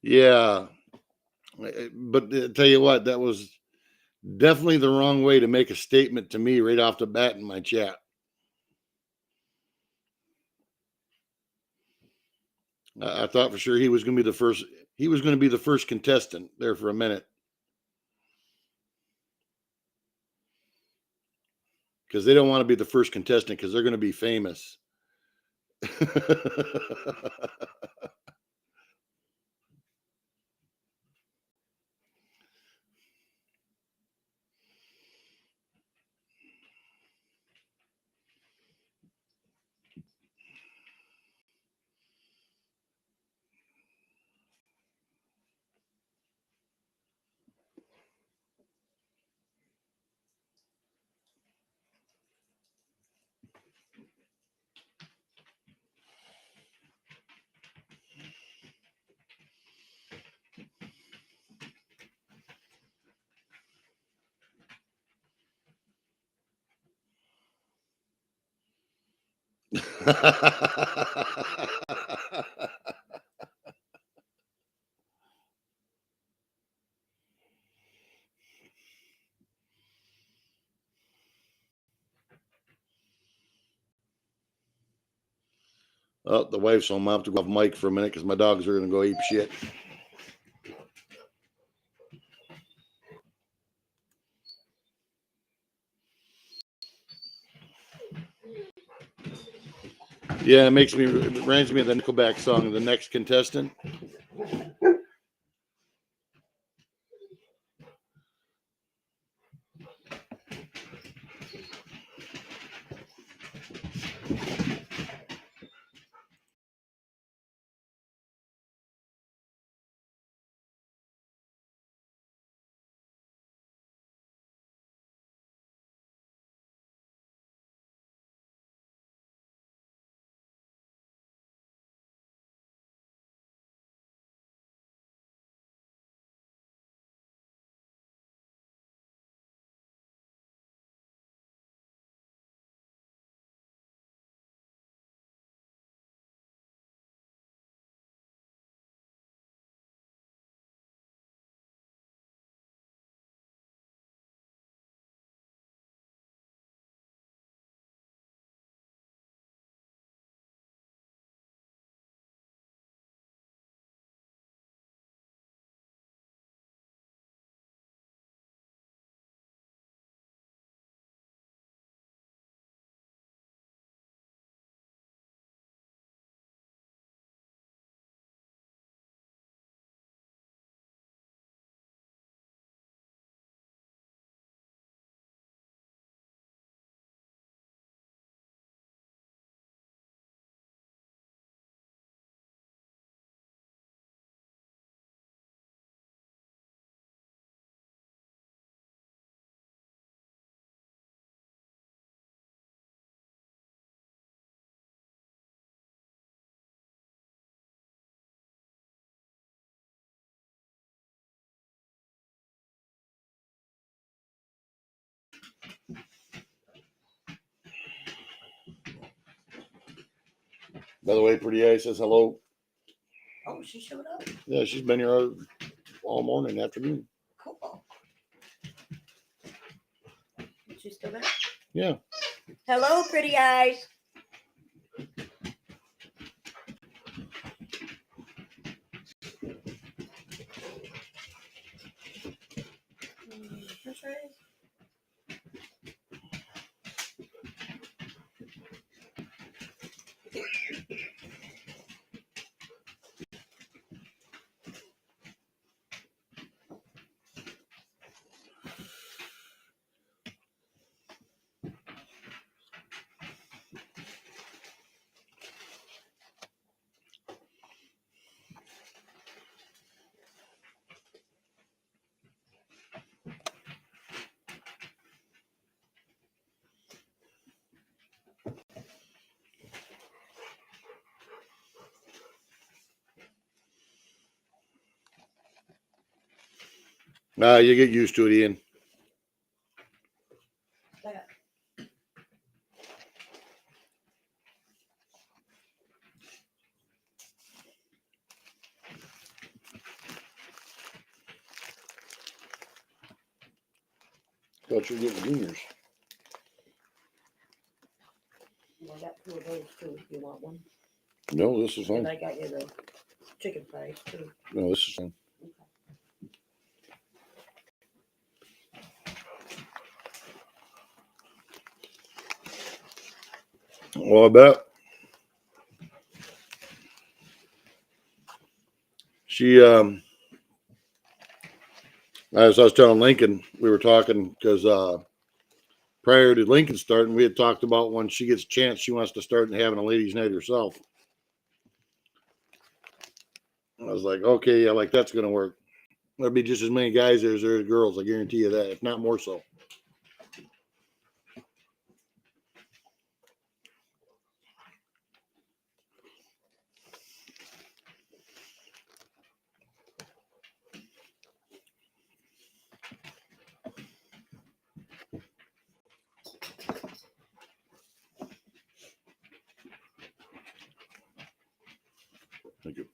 Yeah, but tell you what, that was definitely the wrong way to make a statement to me right off the bat in my chat. I thought for sure he was going to be the first. He was going to be the first contestant there for a minute, because they don't want to be the first contestant because they're going to be famous. Oh, the wife's home. I have to go off mic for a minute because my dogs are going to go ape shit. Yeah, it reminds me of the Nickelback song, "The Next Contestant." By the way, Pretty Eye says hello. Oh, she showed up. Yeah, she's been here all morning, afternoon. Cool. Is she still there? Yeah. Hello, Pretty Eyes. French fries? You get used to it, Ian. That. Thought you were getting juniors. I got two of those too. If you want one, No, this is and fine. I got you the chicken fries too. No, this is fine. Well, I bet. She, as I was telling Lincoln, we were talking because prior to Lincoln starting, we had talked about when she gets a chance, she wants to start having a ladies' night herself. I was like, okay, yeah, like that's going to work. There'll be just as many guys there as there are girls. I guarantee you that, if not more so. Thank you.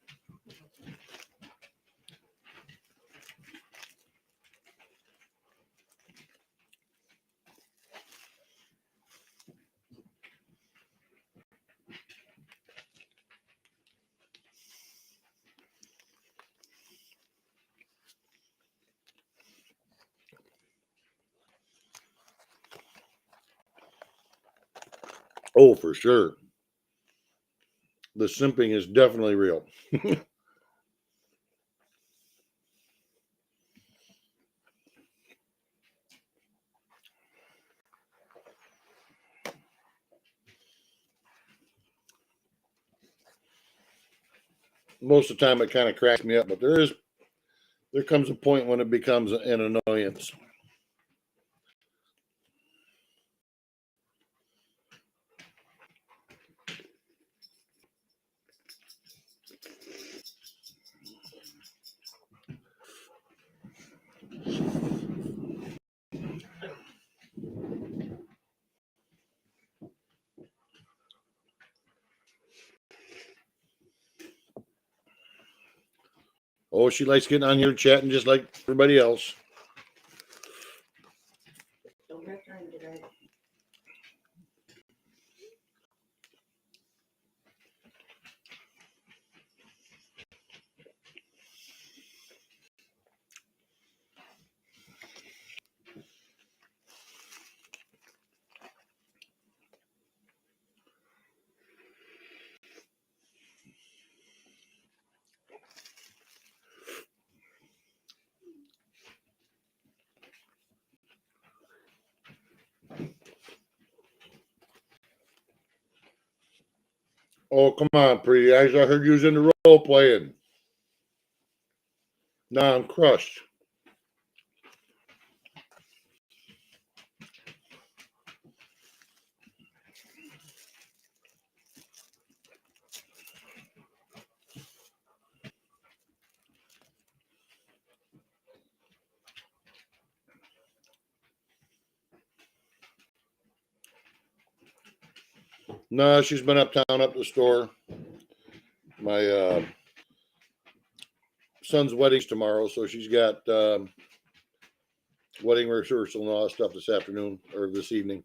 Oh, for sure. The simping is definitely real. Most of the time, it kind of cracks me up, but there comes a point when it becomes an annoyance. Oh, she likes getting on here chatting just like everybody else. Don't have time today. Oh, come on, pretty eyes. I heard you was in the role playing. Nah, I'm crushed. Nah, she's been uptown up the store. my son's wedding's tomorrow, so she's got wedding rehearsal and all that stuff this afternoon or this evening.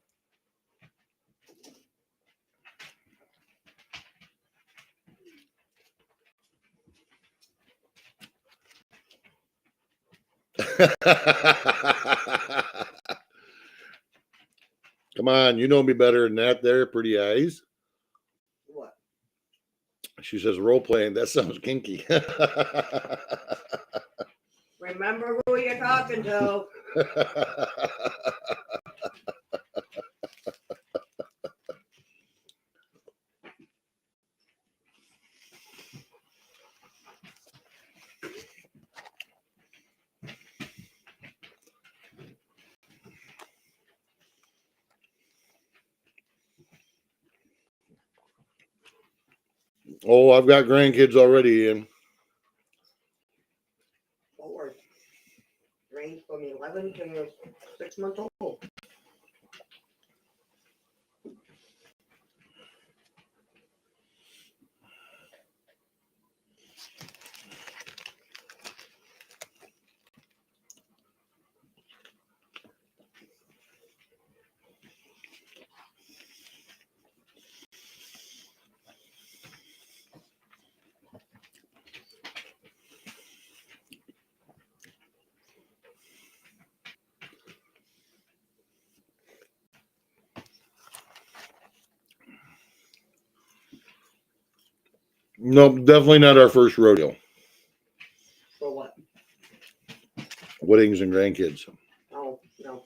Come on, you know me better than that there, pretty eyes. What? She says role playing. That sounds kinky. Remember who you're talking to. Oh, I've got grandkids already, Ian. Forward. Range from 11 to 6 months old. Nope, definitely not our first rodeo. For what? Weddings and grandkids. Oh, no.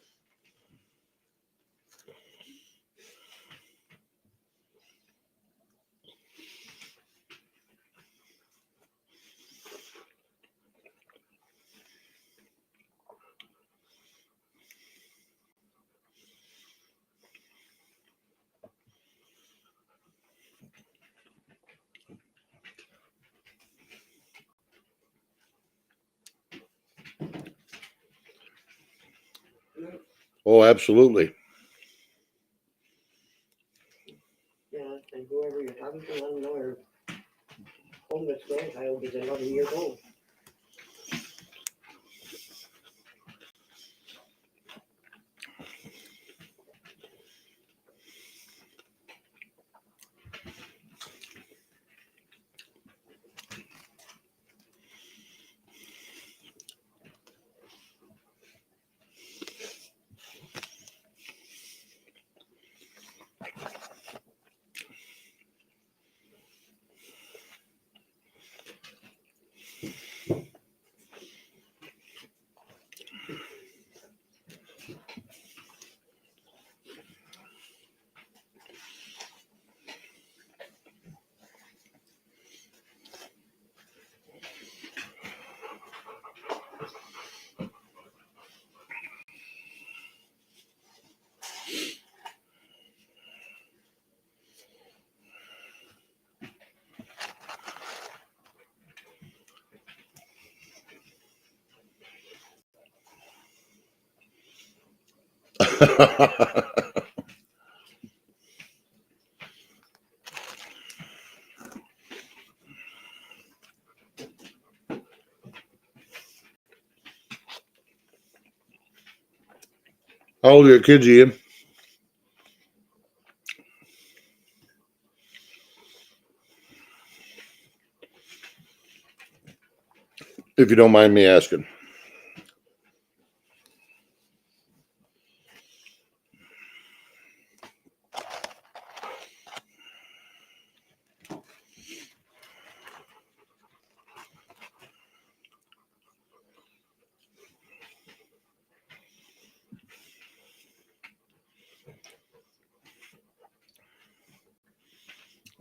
Oh, absolutely. Yeah, and whoever you're talking to, let them know your oldest grandchild is 11 years old. How old are your kids, Ian? If you don't mind me asking.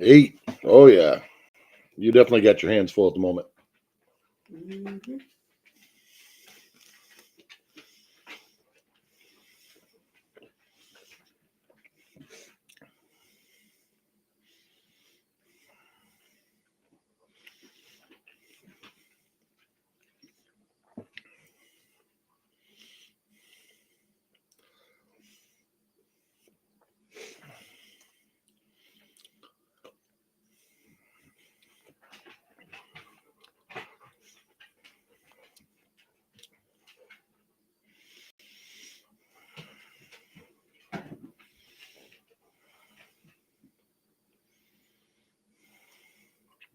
Eight. Oh yeah. You definitely got your hands full at the moment. Mm-hmm.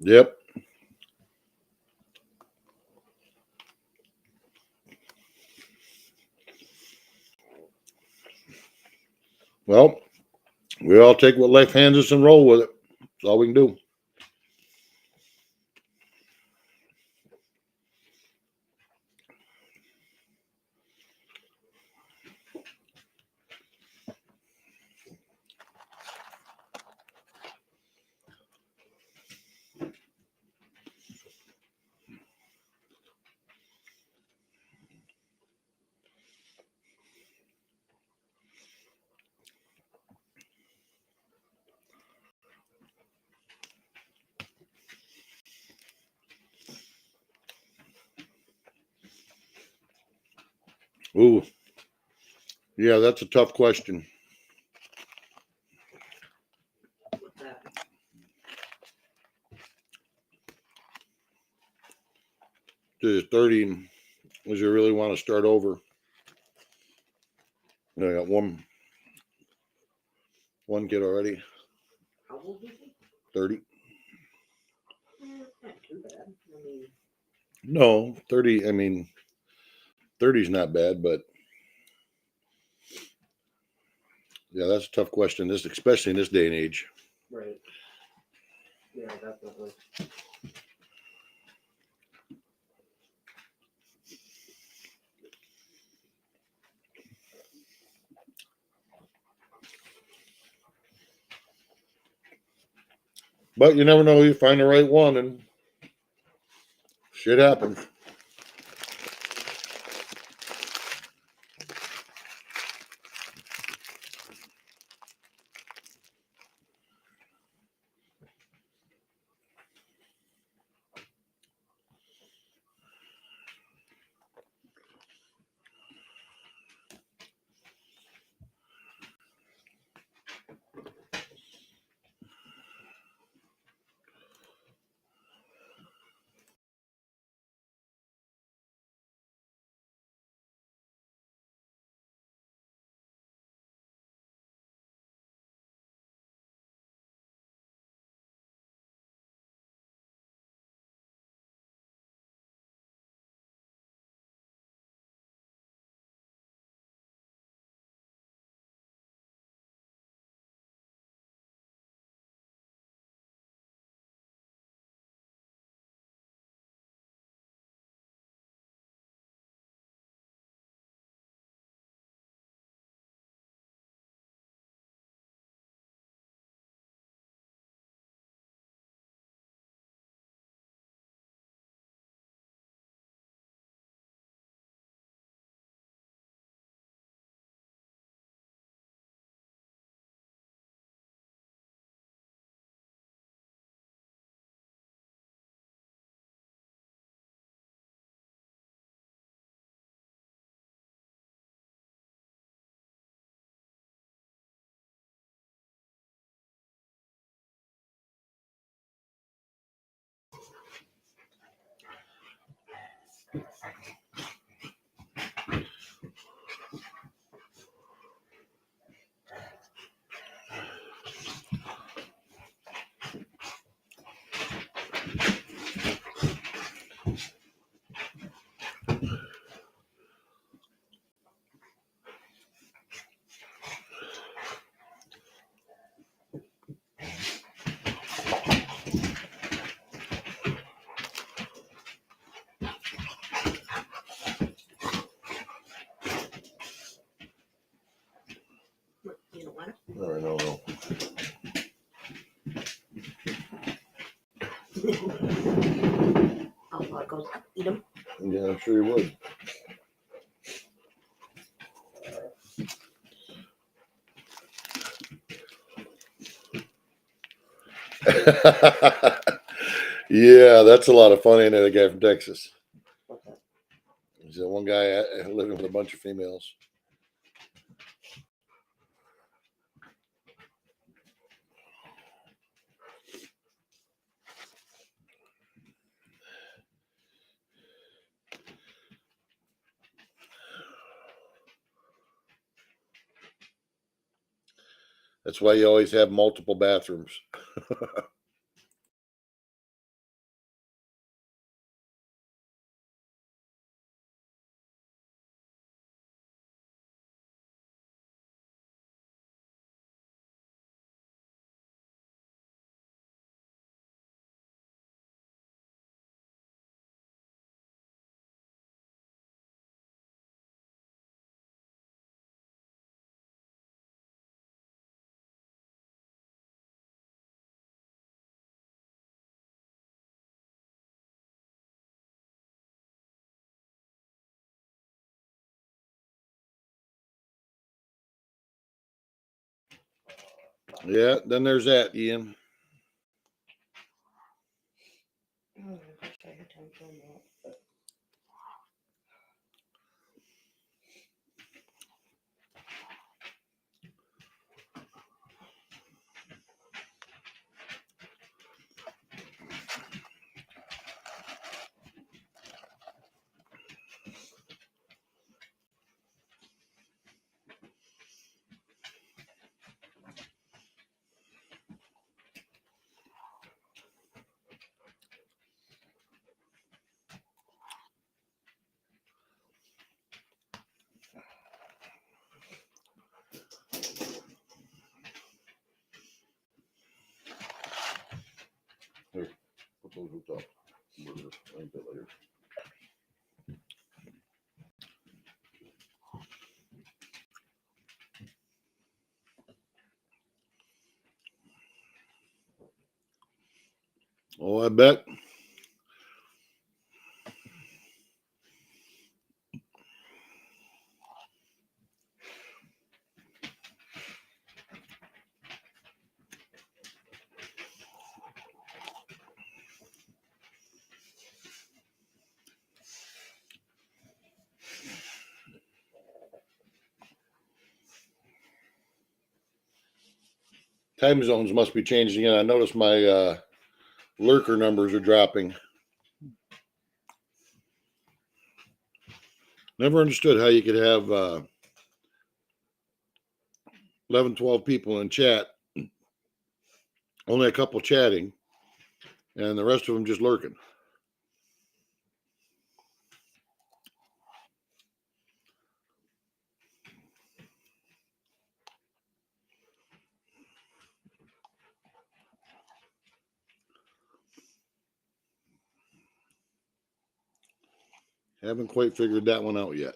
Yep. Well, we all take what life hands us and roll with it. That's all we can do. Ooh, yeah, that's a tough question. What's that? To 30, does you really want to start over? I got one kid already. How old is he? 30. Not too bad. I mean, No, 30. I mean, 30 is not bad, but yeah, that's a tough question. This, especially in this day and age. right. Yeah, definitely. But you never know. You find the right one, and shit happens. What, you don't want it? All right, no. I'll go eat them. Yeah, I'm sure you would. Yeah, that's a lot of fun, ain't it? A guy from Texas. What's that? He's that one guy living with a bunch of females. That's why you always have multiple bathrooms. Yeah, then there's that, Ian. Oh, I wish I had time to that, but Here, put those hooked up. I'll eat that later. Oh, I bet. Time zones must be changing again. I noticed my lurker numbers are dropping. Never understood how you could have 11, 12 people in chat, only a couple chatting, and the rest of them just lurking. Haven't quite figured that one out yet.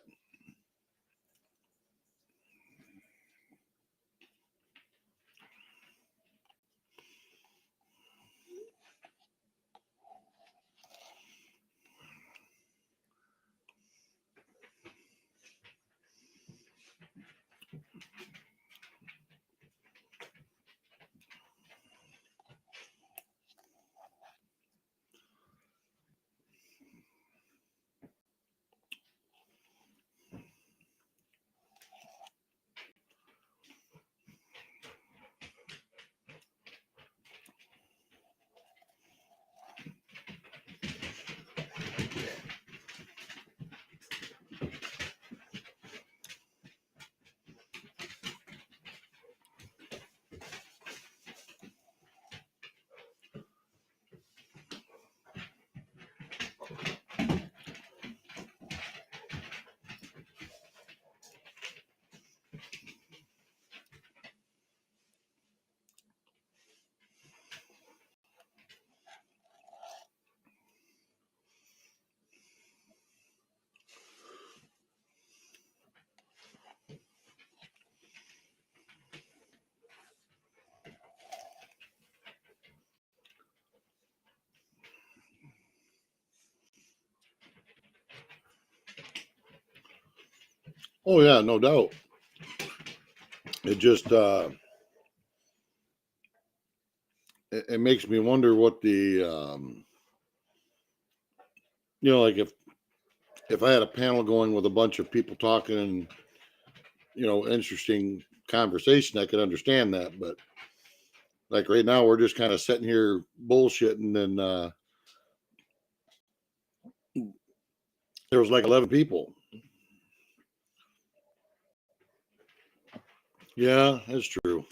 Oh yeah, no doubt. It just it makes me wonder what the like if I had a panel going with a bunch of people talking and interesting conversation, I could understand that. But like right now, we're just kind of sitting here bullshitting, and there was like 11 people. Yeah, that's true.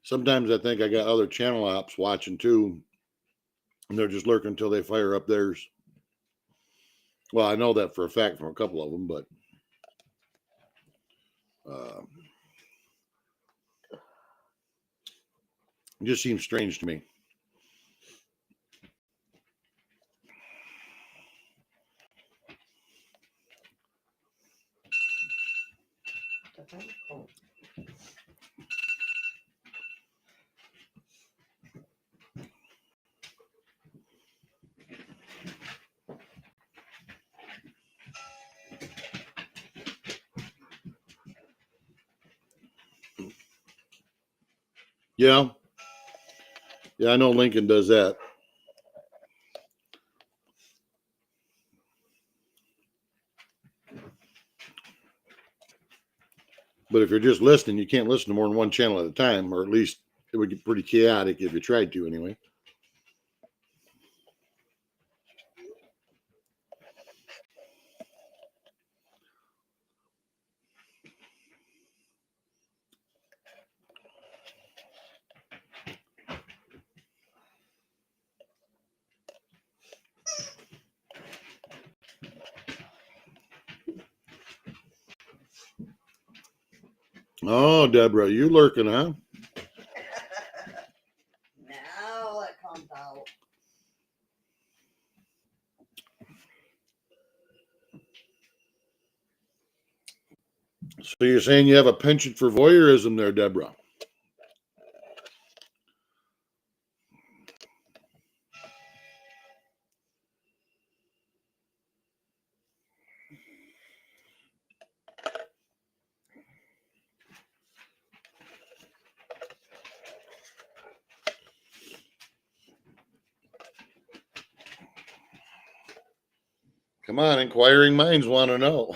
Sometimes I think I got other channel ops watching too, and they're just lurking until they fire up theirs. Well, I know that for a fact from a couple of them, but it just seems strange to me. Oh. Yeah. Yeah, I know Lincoln does that. But if you're just listening, you can't listen to more than one channel at a time, or at least it would get pretty chaotic if you tried to anyway. Oh, Deborah, you lurking, huh? Now it comes out. So you're saying you have a penchant for voyeurism there, Deborah? Come on, inquiring minds want to know.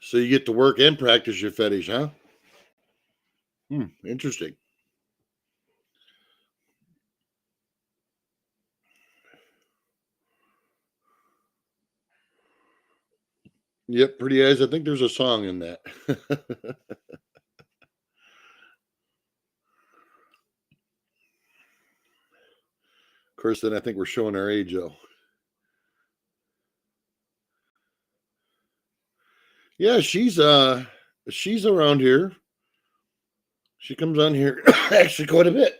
So you get to work and practice your fetish, huh? Interesting. Yep, pretty eyes. I think there's a song in that. Of course, then I think we're showing our age, though. Yeah, she's around here. She comes on here actually quite a bit.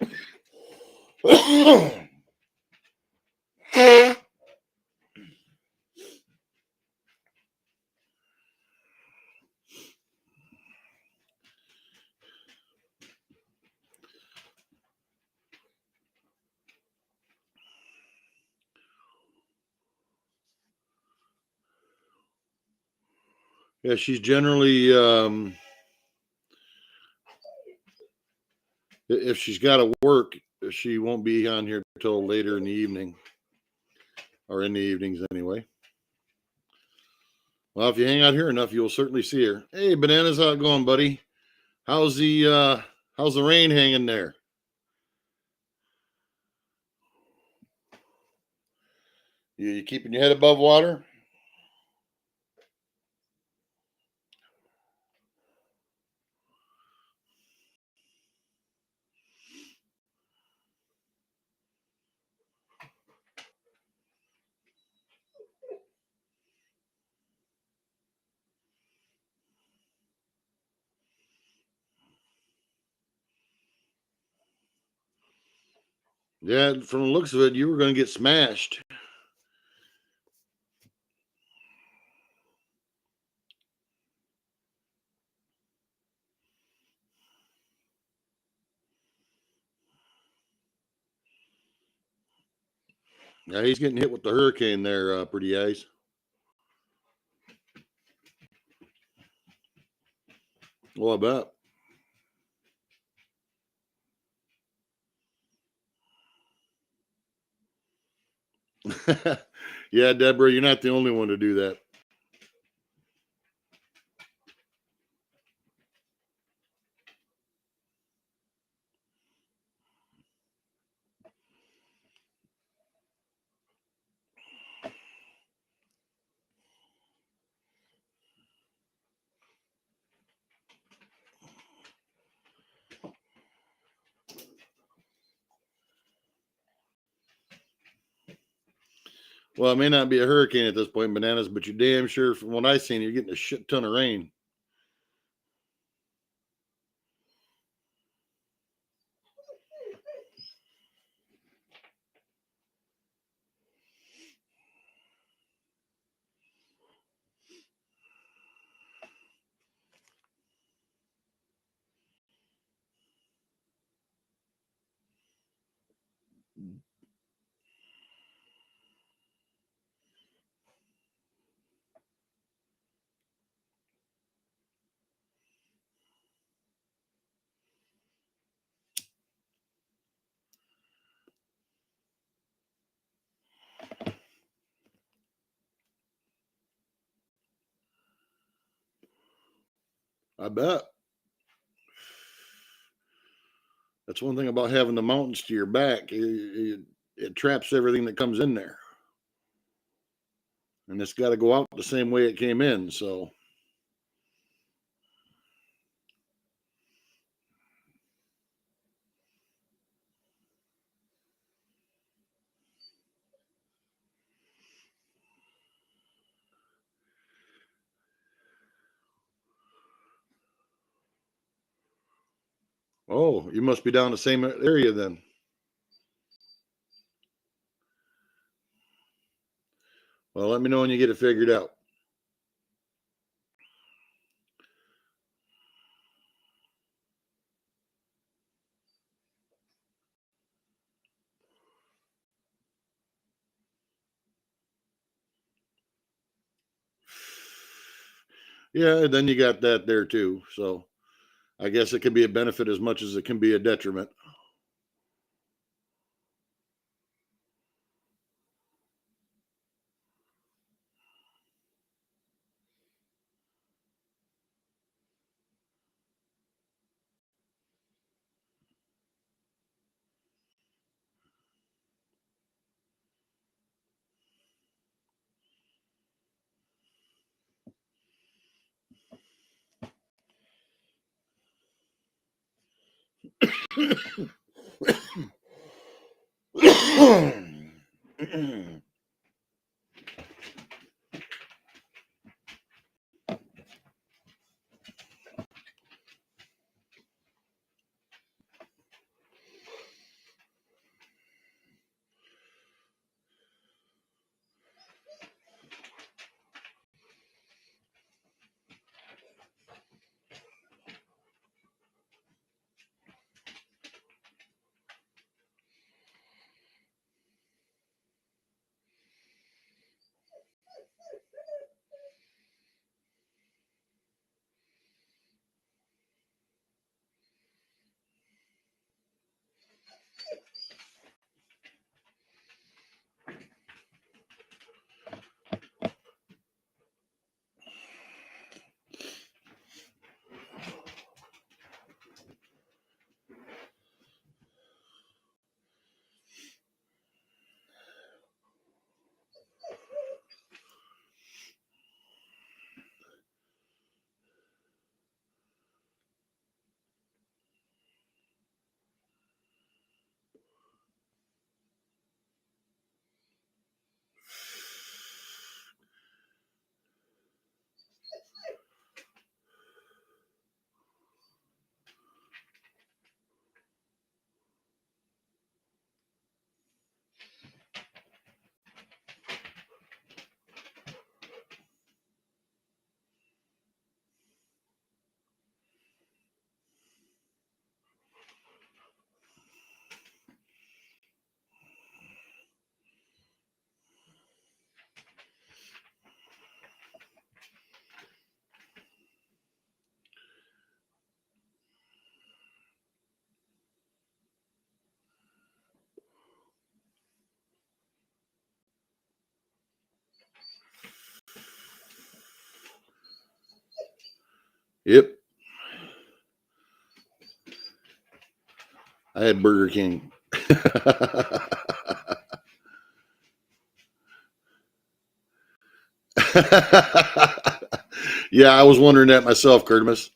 Yeah, she's generally if she's got to work, she won't be on here till later in the evening, or in the evenings anyway. Well, if you hang out here enough, you'll certainly see her. Hey, Bananas, how it going, buddy? How's the rain hanging there? You keeping your head above water? Yeah, from the looks of it, you were going to get smashed. Yeah, he's getting hit with the hurricane there, pretty eyes. Well, I bet. Yeah, Deborah, you're not the only one to do that. Well, it may not be a hurricane at this point, Bananas, but you're damn sure from what I've seen, you're getting a shit ton of rain. I bet. That's one thing about having the mountains to your back. It traps everything that comes in there. And it's got to go out the same way it came in. So, oh, you must be down the same area then. Well, let me know when you get it figured out. Yeah, and then you got that there too. So I guess it can be a benefit as much as it can be a detriment. Yep. I had Burger King. Yeah, I was wondering that myself, Curtimus.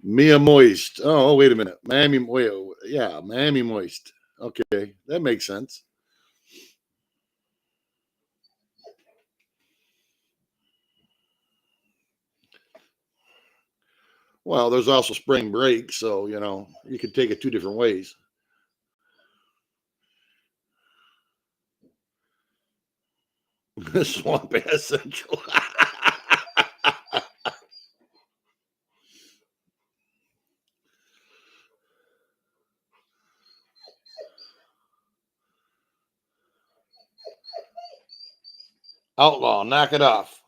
Mia Moist. Oh, wait a minute. Miami. Wait, yeah, Miami Moist. Okay, that makes sense. Well, there's also spring break, so you could take it two different ways. Swamp Ass Central. Outlaw, knock it off.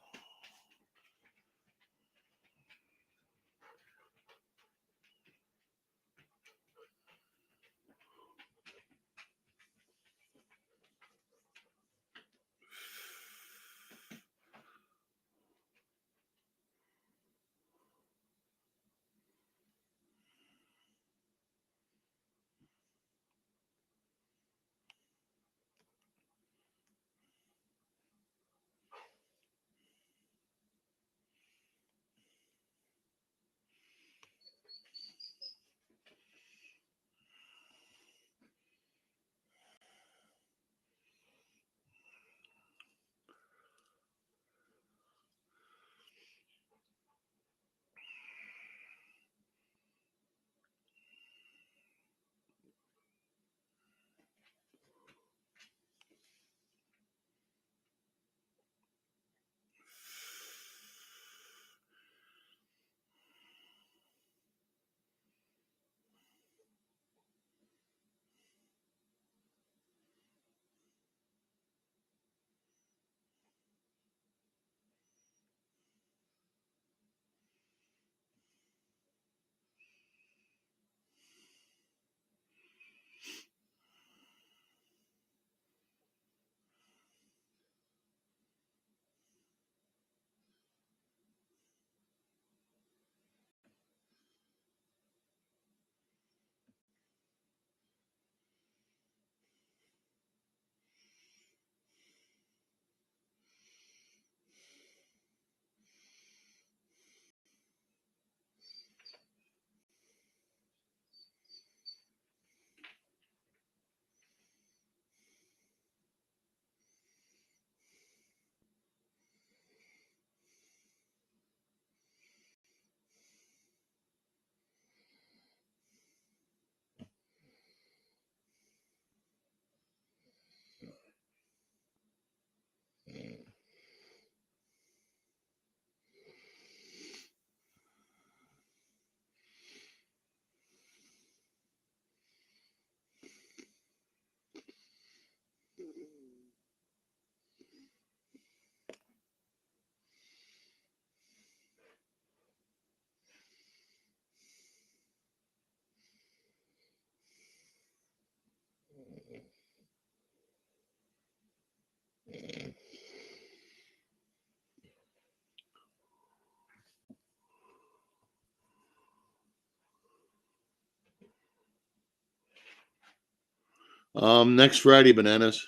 Next Friday, bananas.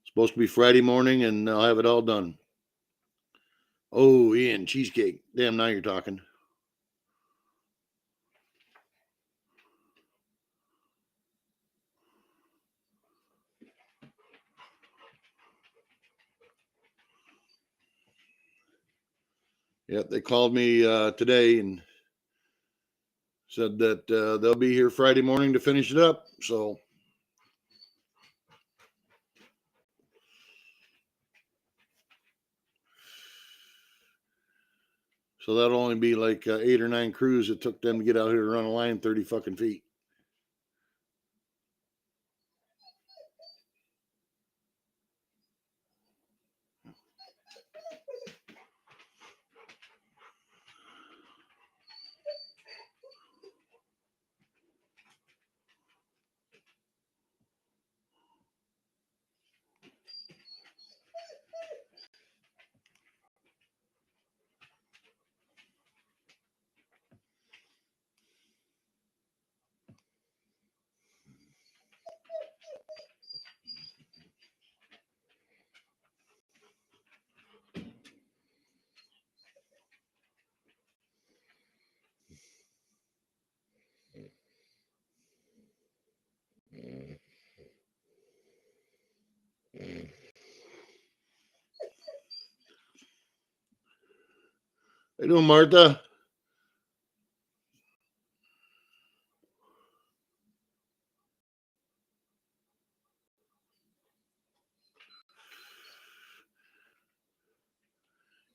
Supposed to be Friday morning, and I'll have it all done. Oh, Ian, cheesecake. Damn, now you're talking. Yep, they called me today and said that they'll be here Friday morning to finish it up. So that'll only be like 8 or 9 crews it took them to get out here to run a line 30 fucking feet. How you doing, Martha?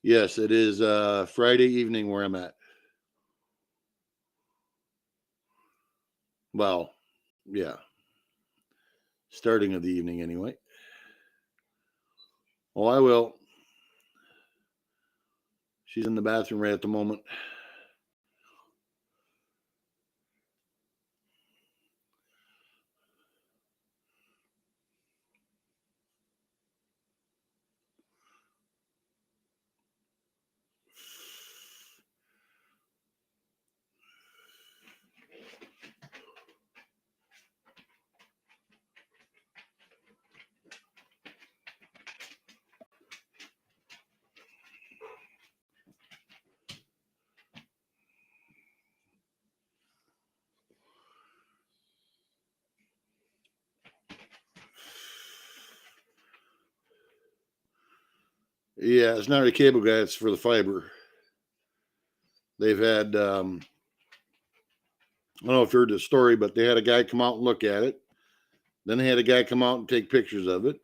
Yes, it is Friday evening where I'm at. Well, yeah. Starting of the evening anyway. Oh, I will. She's in the bathroom right at the moment. Yeah, it's not a cable guy, it's for the fiber. They've had I don't know if you heard the story, but they had a guy come out and look at it. Then they had a guy come out and take pictures of it.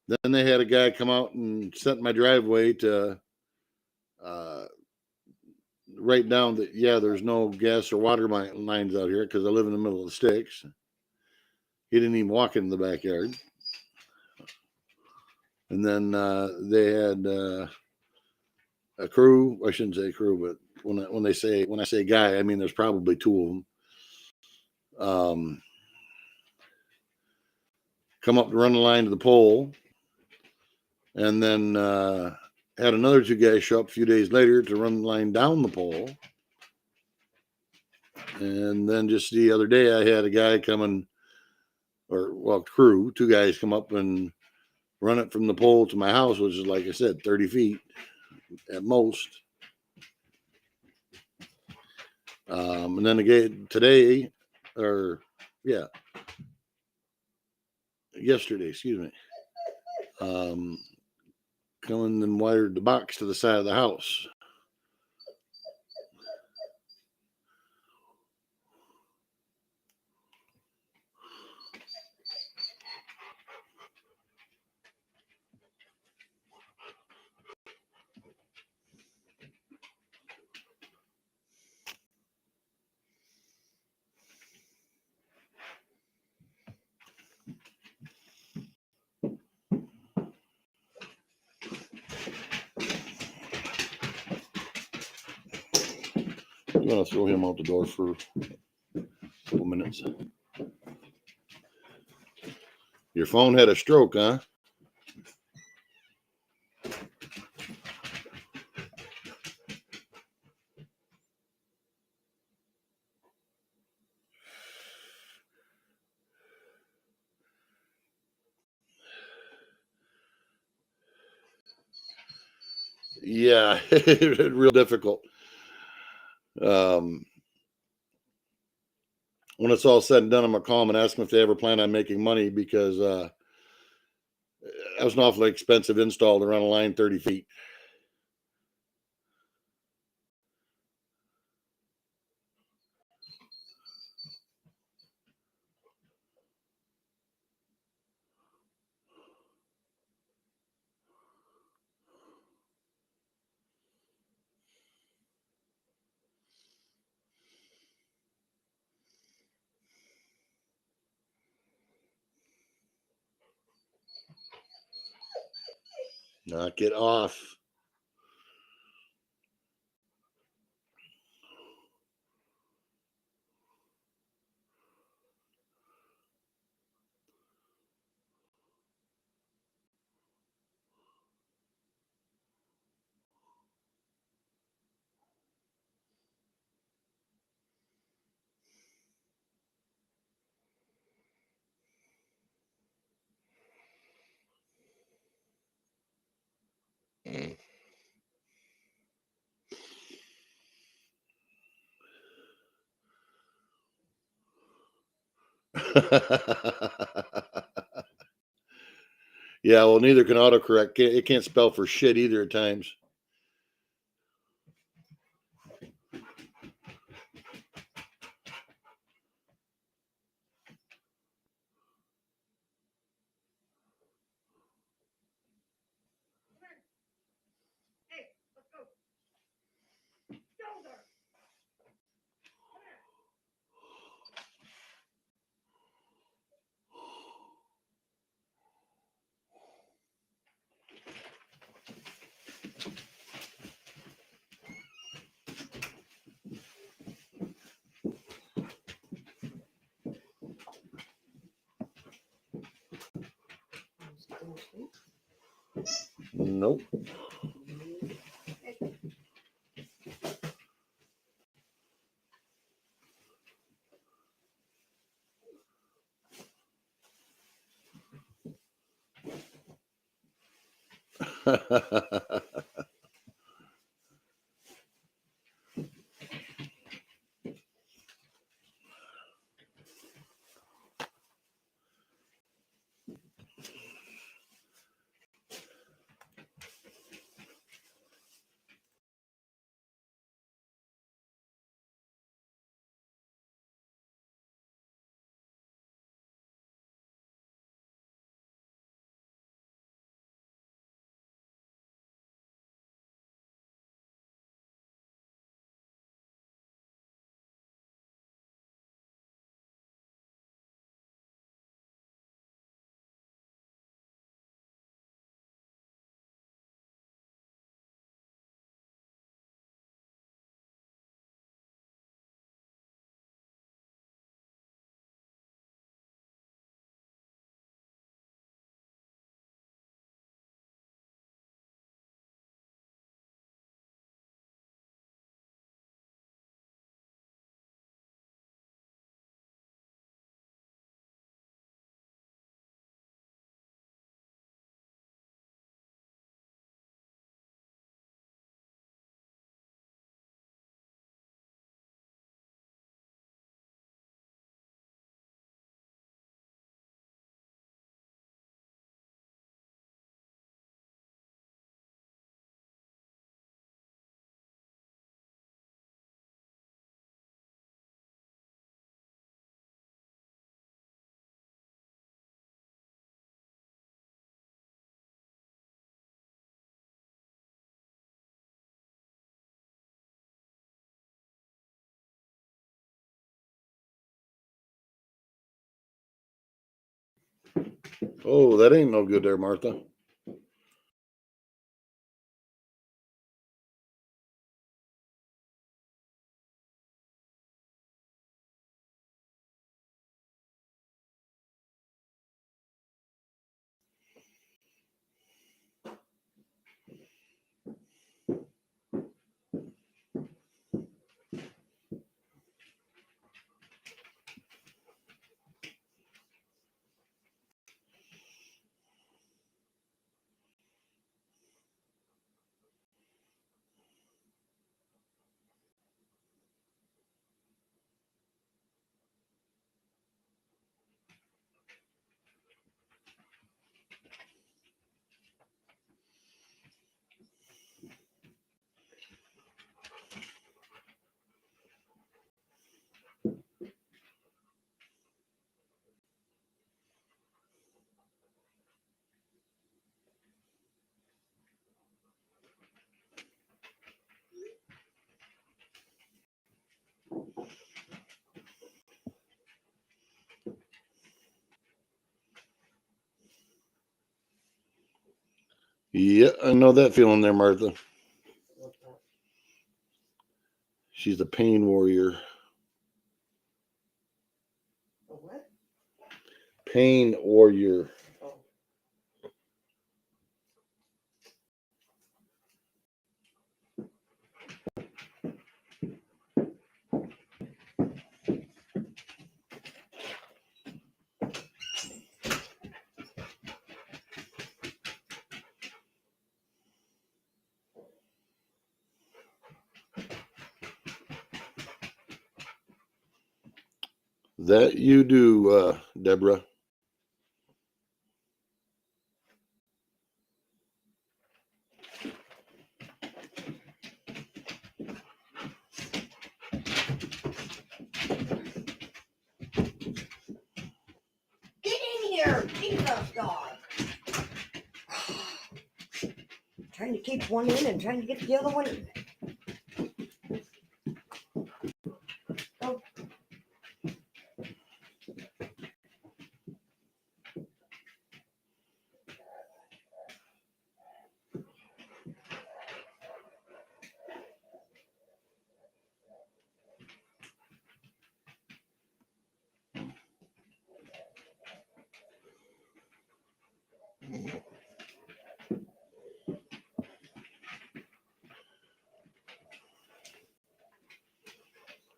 Then they had a guy come out and set my driveway to write down that, yeah, there's no gas or water lines out here because I live in the middle of the sticks. He didn't even walk in the backyard. And then they had a crew. I shouldn't say crew, but when I say guy, I mean there's probably two of them. Come up to run the line to the pole, and then had another two guys show up a few days later to run the line down the pole. And then just the other day, I had a guy coming, crew, two guys come up and run it from the pole to my house, which is, like I said, 30 feet at most. And then again today, yesterday, excuse me, coming and wired the box to the side of the house. I'm gonna throw him out the door for a couple minutes. Your phone had a stroke, huh? Yeah, real difficult. When it's all said and done, I'm gonna call them and ask them if they ever plan on making money, because that was an awfully expensive install to run a line 30 feet. Knock it off. Yeah, well, neither can autocorrect. It can't spell for shit either at times. Nope. Oh, that ain't no good there, Martha. Yeah, I know that feeling there, Martha. What's that? She's a pain warrior. A what? Pain warrior. Oh. That you do, Deborah. Get in here, Jesus God. Trying to keep one in and trying to get the other one. Oh.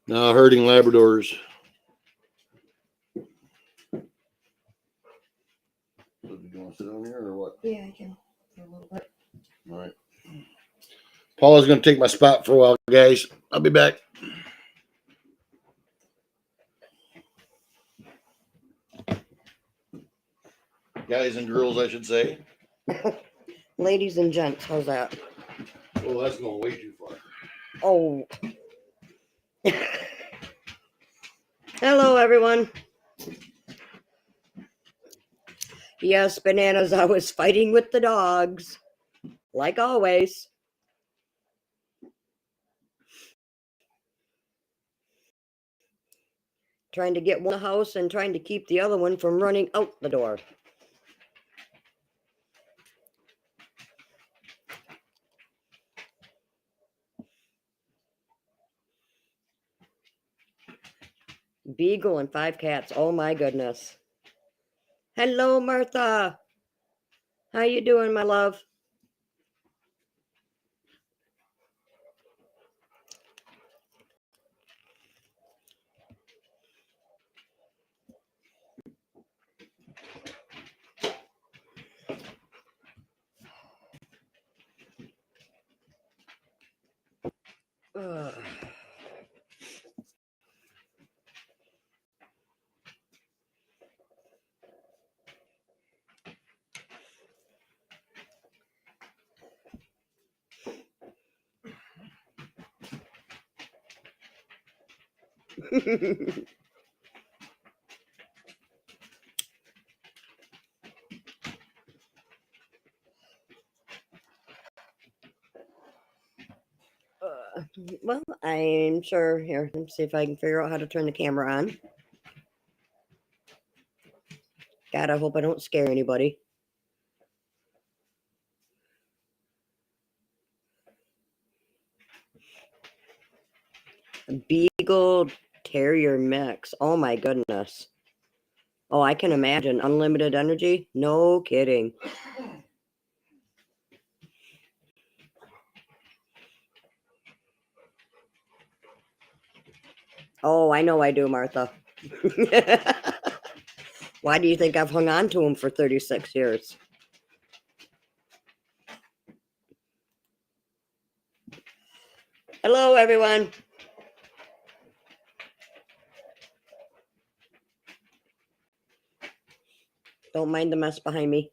No, herding Labradors. So do you want to sit down here or what? Yeah, I can. A little bit. All right. Paula's going to take my spot for a while, guys. I'll be back. Guys and girls, I should say. Ladies and gents, how's that? Oh, that's going way too far. Oh. Hello, everyone. Yes, Bananas, I was fighting with the dogs, like always. Trying to get one in the house and trying to keep the other one from running out the door. Beagle and 5 cats. Oh my goodness. Hello, Martha. How you doing, my love? Ugh. Well, I'm sure. Here, let me see if I can figure out how to turn the camera on. God, I hope I don't scare anybody. Beagle Terrier mix. Oh my goodness. Oh, I can imagine. Unlimited energy? No kidding. Oh, I know I do, Martha. Why do you think I've hung on to him for 36 years? Hello, everyone. Don't mind the mess behind me.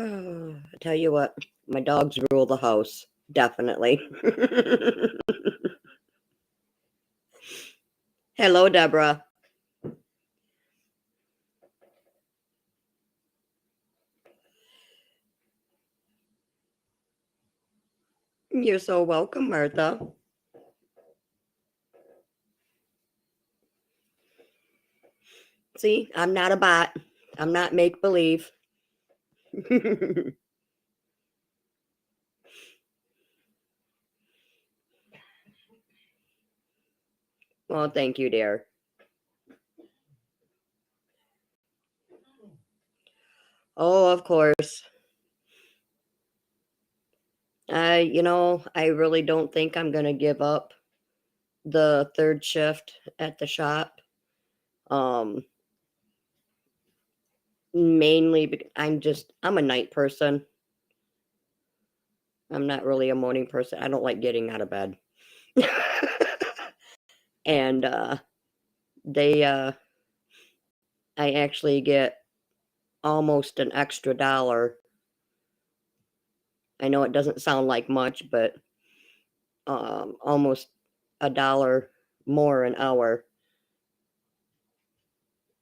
I tell you what, my dogs rule the house. Definitely. Hello, Deborah. You're so welcome, Martha. See, I'm not a bot. I'm not make believe. Well, thank you, dear. Oh, of course. I really don't think I'm going to give up the third shift at the shop. Mainly because I'm a night person. I'm not really a morning person. I don't like getting out of bed. And I actually get almost an extra dollar. I know it doesn't sound like much, but almost $1 more an hour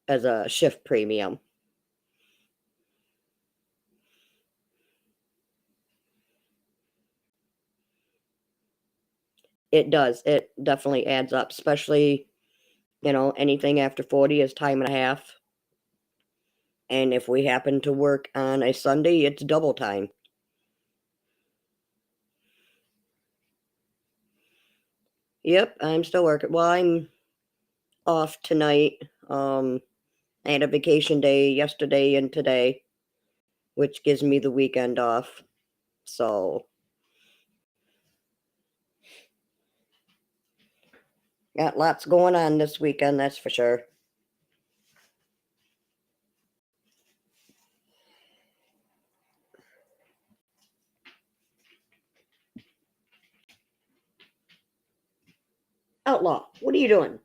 as a shift premium. It does. It definitely adds up, especially, anything after 40 is time and a half. And if we happen to work on a Sunday, it's double time. Yep, I'm still working. Well, I'm off tonight. I had a vacation day yesterday and today, which gives me the weekend off. So, got lots going on this weekend, that's for sure. Outlaw, what are you doing?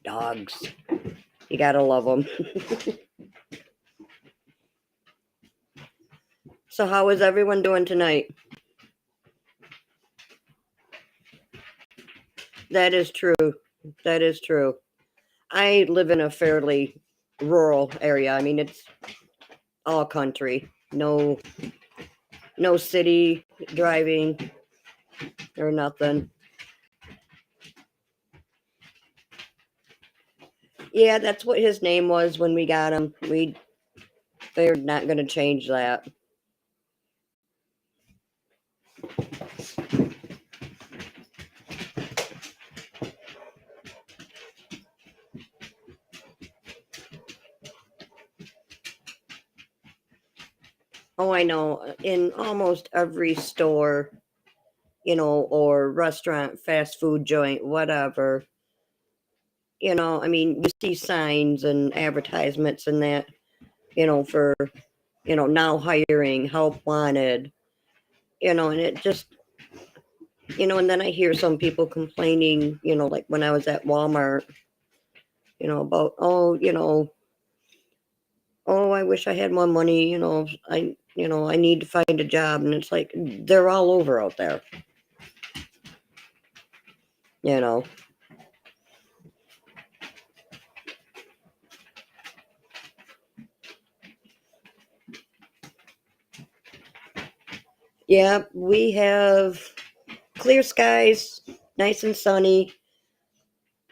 Dogs. You gotta love them. So how is everyone doing tonight? That is true. That is true. I live in a fairly rural area. I mean, it's all country. No city driving or nothing. Yeah, that's what his name was when we got him. They're not going to change that. Oh, I know. In almost every store, or restaurant, fast food joint, whatever, I mean, you see signs and advertisements and that, for, now hiring, help wanted, and it just, and then I hear some people complaining, like when I was at Walmart, about, oh, I wish I had more money, I need to find a job. And it's like, they're all over out there, you know. Yeah, we have clear skies, nice and sunny,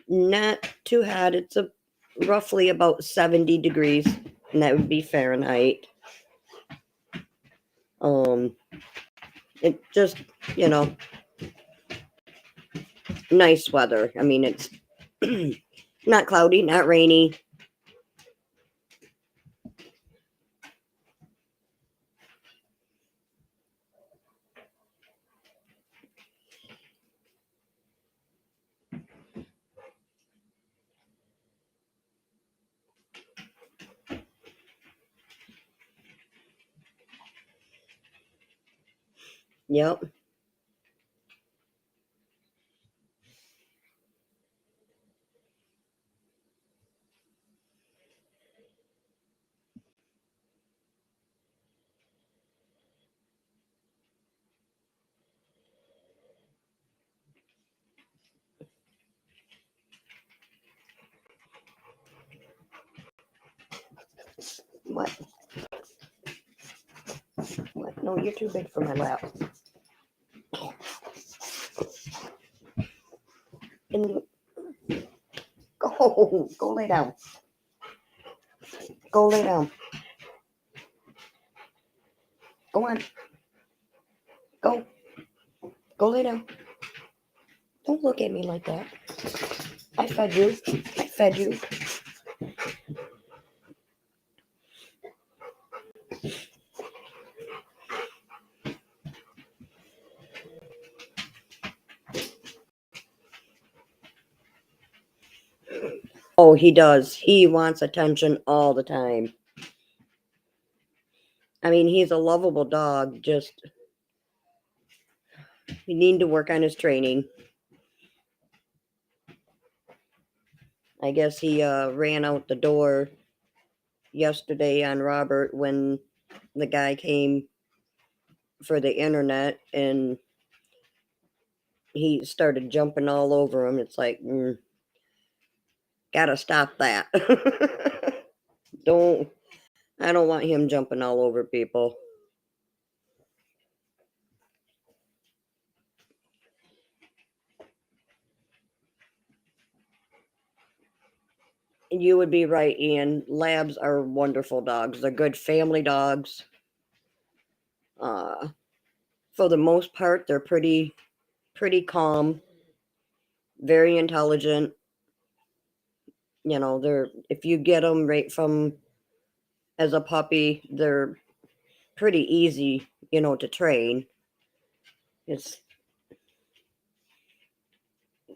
not too hot. It's roughly about 70 degrees, and that would be Fahrenheit. It just, nice weather. I mean, it's not cloudy, not rainy. Yep. What? What? No, you're too big for my lap. And go lay down. Go lay down. Go on. Go. Go lay down. Don't look at me like that. I fed you. I fed you. Oh, he does. He wants attention all the time. I mean, he's a lovable dog. Just, you need to work on his training. I guess he ran out the door yesterday on Robert when the guy came for the internet, and he started jumping all over him. It's like, gotta stop that. Don't. I don't want him jumping all over people. You would be right, Ian. Labs are wonderful dogs. They're good family dogs. For the most part, they're pretty calm, very intelligent. You know, they're if you get them right from as a puppy, they're pretty easy, to train.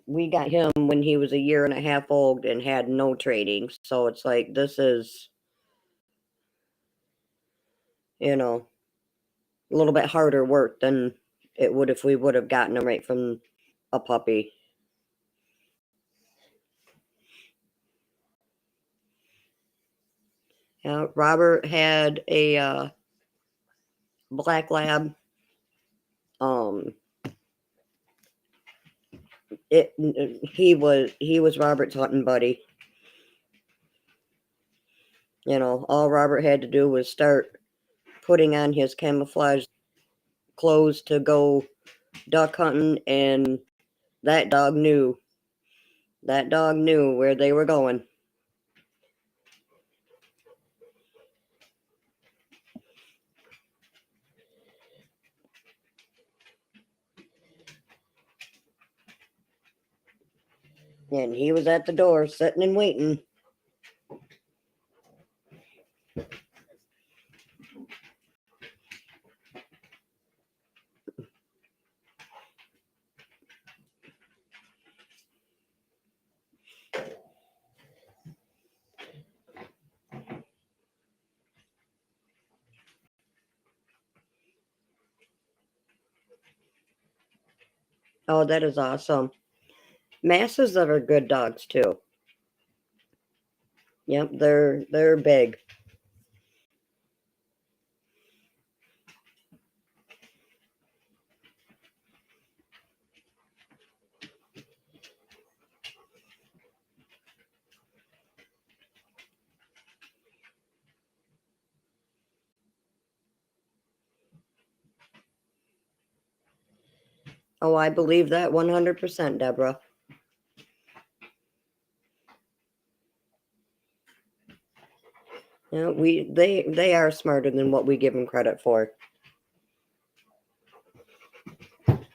We got him when he was a year and a half old and had no training. So it's like this is, a little bit harder work than it would if we would have gotten him right from a puppy. Yeah, Robert had a black lab. He was Robert's hunting buddy. All Robert had to do was start putting on his camouflage clothes to go duck hunting, and that dog knew. That dog knew where they were going. And he was at the door, sitting and waiting. Oh, that is awesome. Masses are good dogs too. Yep, they're big. Oh, I believe that 100%, Deborah. Yeah, they are smarter than what we give them credit for. All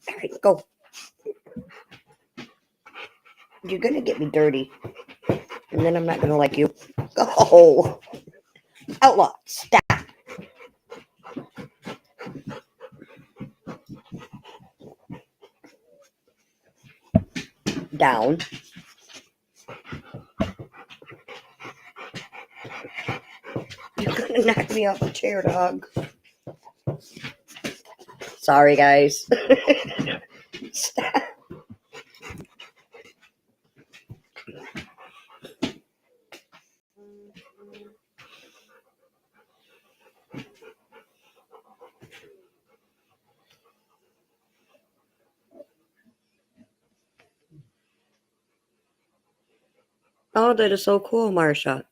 right, go. You're gonna get me dirty, and then I'm not gonna like you. Go, outlaw, stop. Down. You're gonna knock me off a chair, dog. Sorry, guys. Stop. Oh, that is so cool, Martha.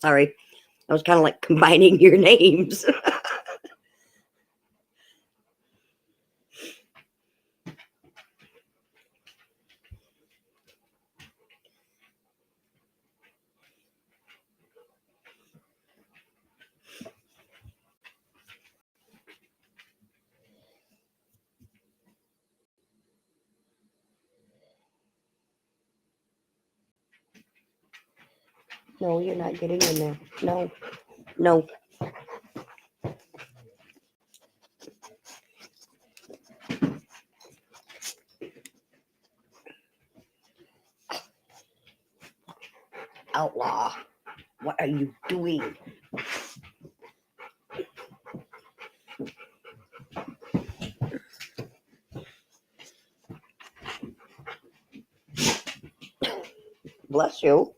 Sorry. I was kind of like combining your names. No, you're not getting in there. No. No. Outlaw. What are you doing? Bless you.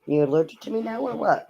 You allergic to me now or what?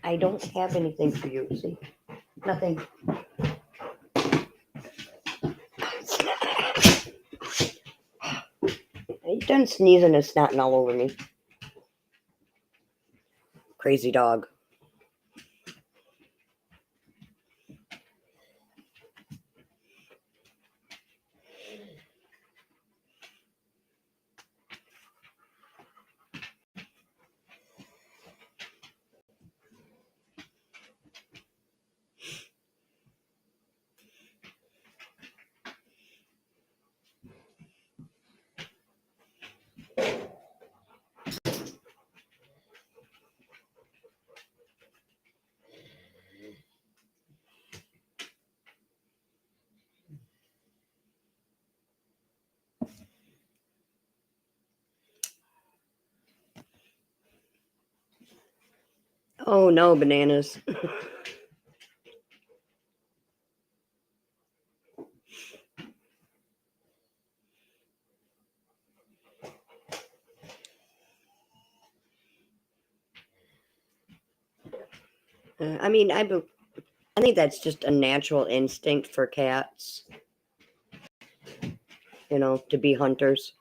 I don't have anything for you. See, nothing. He's done sneezing and snotting all over me. Crazy dog. Oh no, bananas. I mean, I think that's just a natural instinct for cats, you know, to be hunters.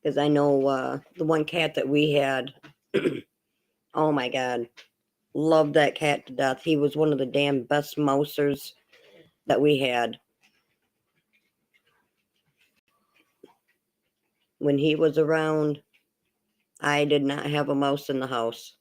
Because I know the one cat that we had, oh my God, loved that cat to death. He was one of the damn best mousers that we had. When he was around, I did not have a mouse in the house.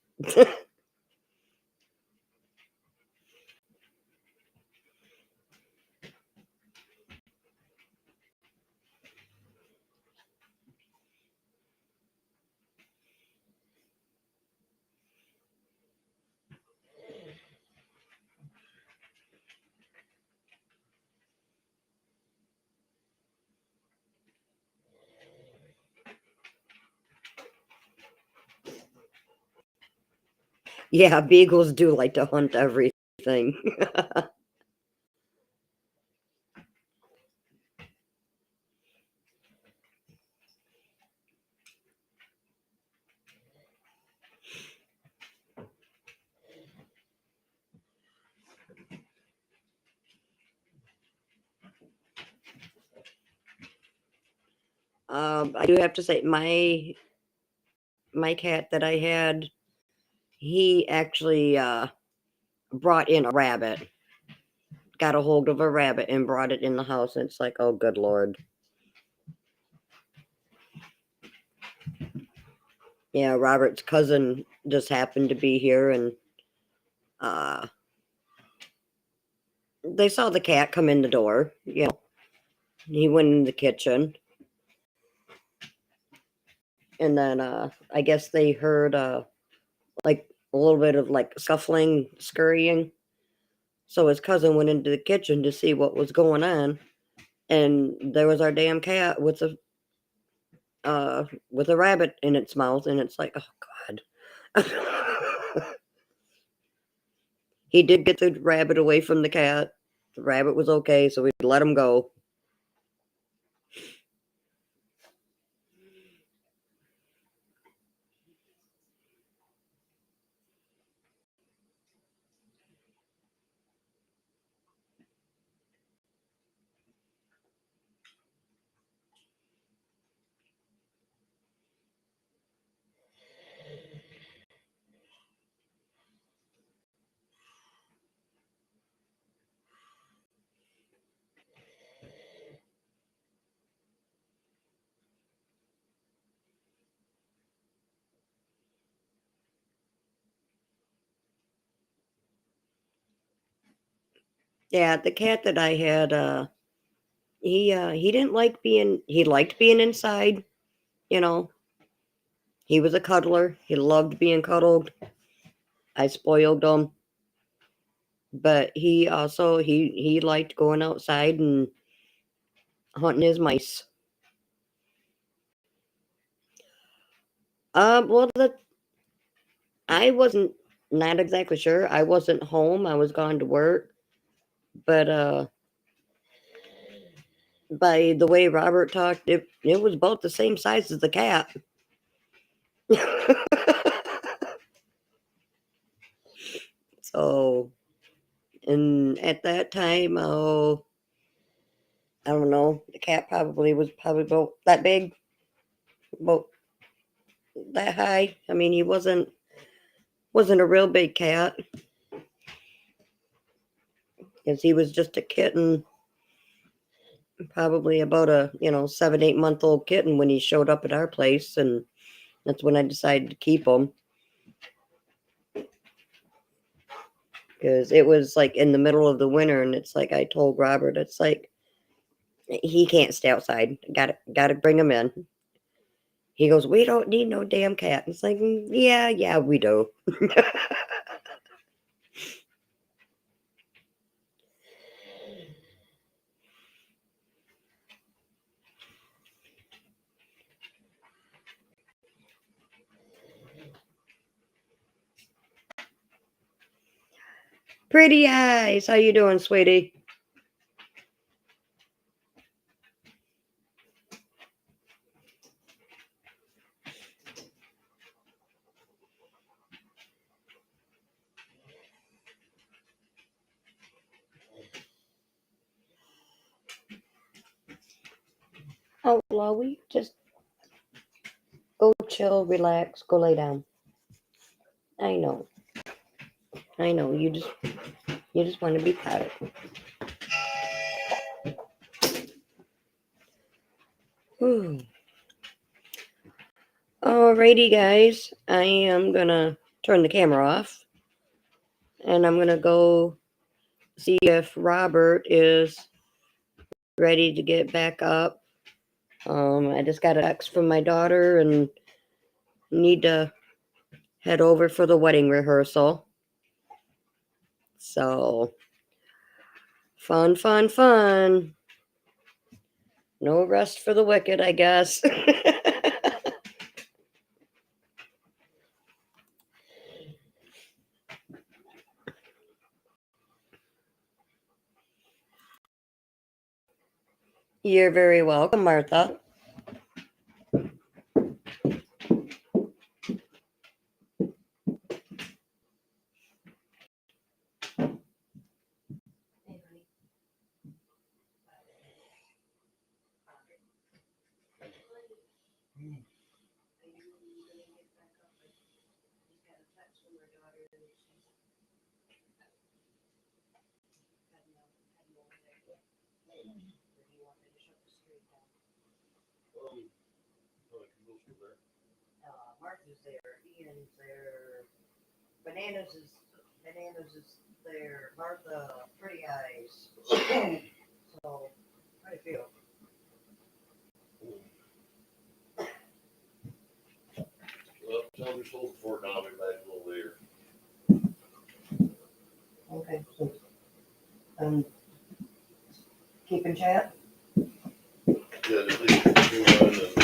Yeah, beagles do like to hunt everything. I do have to say, my cat that I had, he actually brought in a rabbit. Got a hold of a rabbit and brought it in the house. And it's like, oh, good Lord. Yeah, Robert's cousin just happened to be here, and they saw the cat come in the door. You know, he went in the kitchen, and then I guess they heard like a little bit of like scuffling, scurrying. So his cousin went into the kitchen to see what was going on, and there was our damn cat with a rabbit in its mouth, and it's like, oh God. He did get the rabbit away from the cat. The rabbit was okay, so we let him go. Yeah, the cat that I had, he didn't like he liked being inside, you know. He was a cuddler. He loved being cuddled. I spoiled him. But he also he liked going outside and hunting his mice. Well, I wasn't not exactly sure. I wasn't home. I was gone to work. But by the way Robert talked, it was about the same size as the cat. So, and at that time, oh, I don't know, the cat was probably about that big, about that high. I mean, he wasn't a real big cat, because he was just a kitten, probably about a 7-8 month old kitten when he showed up at our place, and that's when I decided to keep him, because it was like in the middle of the winter, and it's like I told Robert, it's like he can't stay outside. Gotta bring him in. He goes, we don't need no damn cat. It's like, yeah, we do. Pretty eyes. How you doing, sweetie? Oh, Chloe, just go chill, relax, go lay down. I know. You just want to be patted. Whew. Alrighty, guys. I am gonna turn the camera off, and I'm gonna go see if Robert is ready to get back up. I just got a text from my daughter and need to head over for the wedding rehearsal. So, fun. No rest for the wicked, I guess. You're very welcome, Martha. Martha's there, Ian's there, Bananas is there, Martha, Pretty Eyes. So, quite a few. Well, tell them to hold the fort down, I'll be back a little later. Okay, so, keeping chat? Yeah, just leave it and,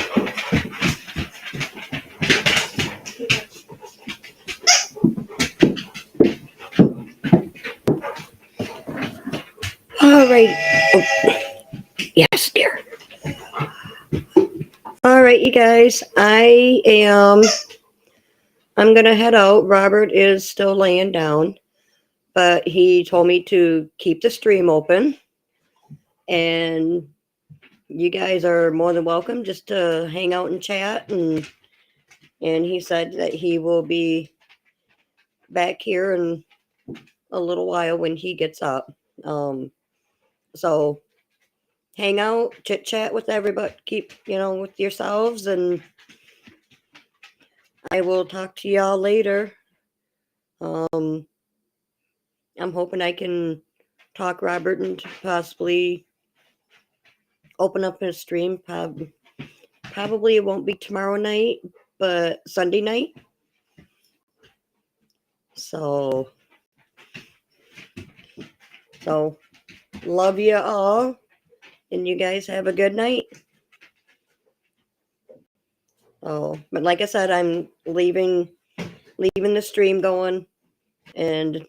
All right. Oh, yes, dear. All right, you guys. I'm gonna head out. Robert is still laying down, but he told me to keep the stream open, and you guys are more than welcome just to hang out and chat, and he said that he will be back here in a little while when he gets up. So hang out, chit chat with everybody, keep with yourselves, and I will talk to y'all later. I'm hoping I can talk Robert into possibly open up a stream. Probably it won't be tomorrow night, but Sunday night. So love you all, and you guys have a good night. Oh, but like I said, I'm leaving the stream going, and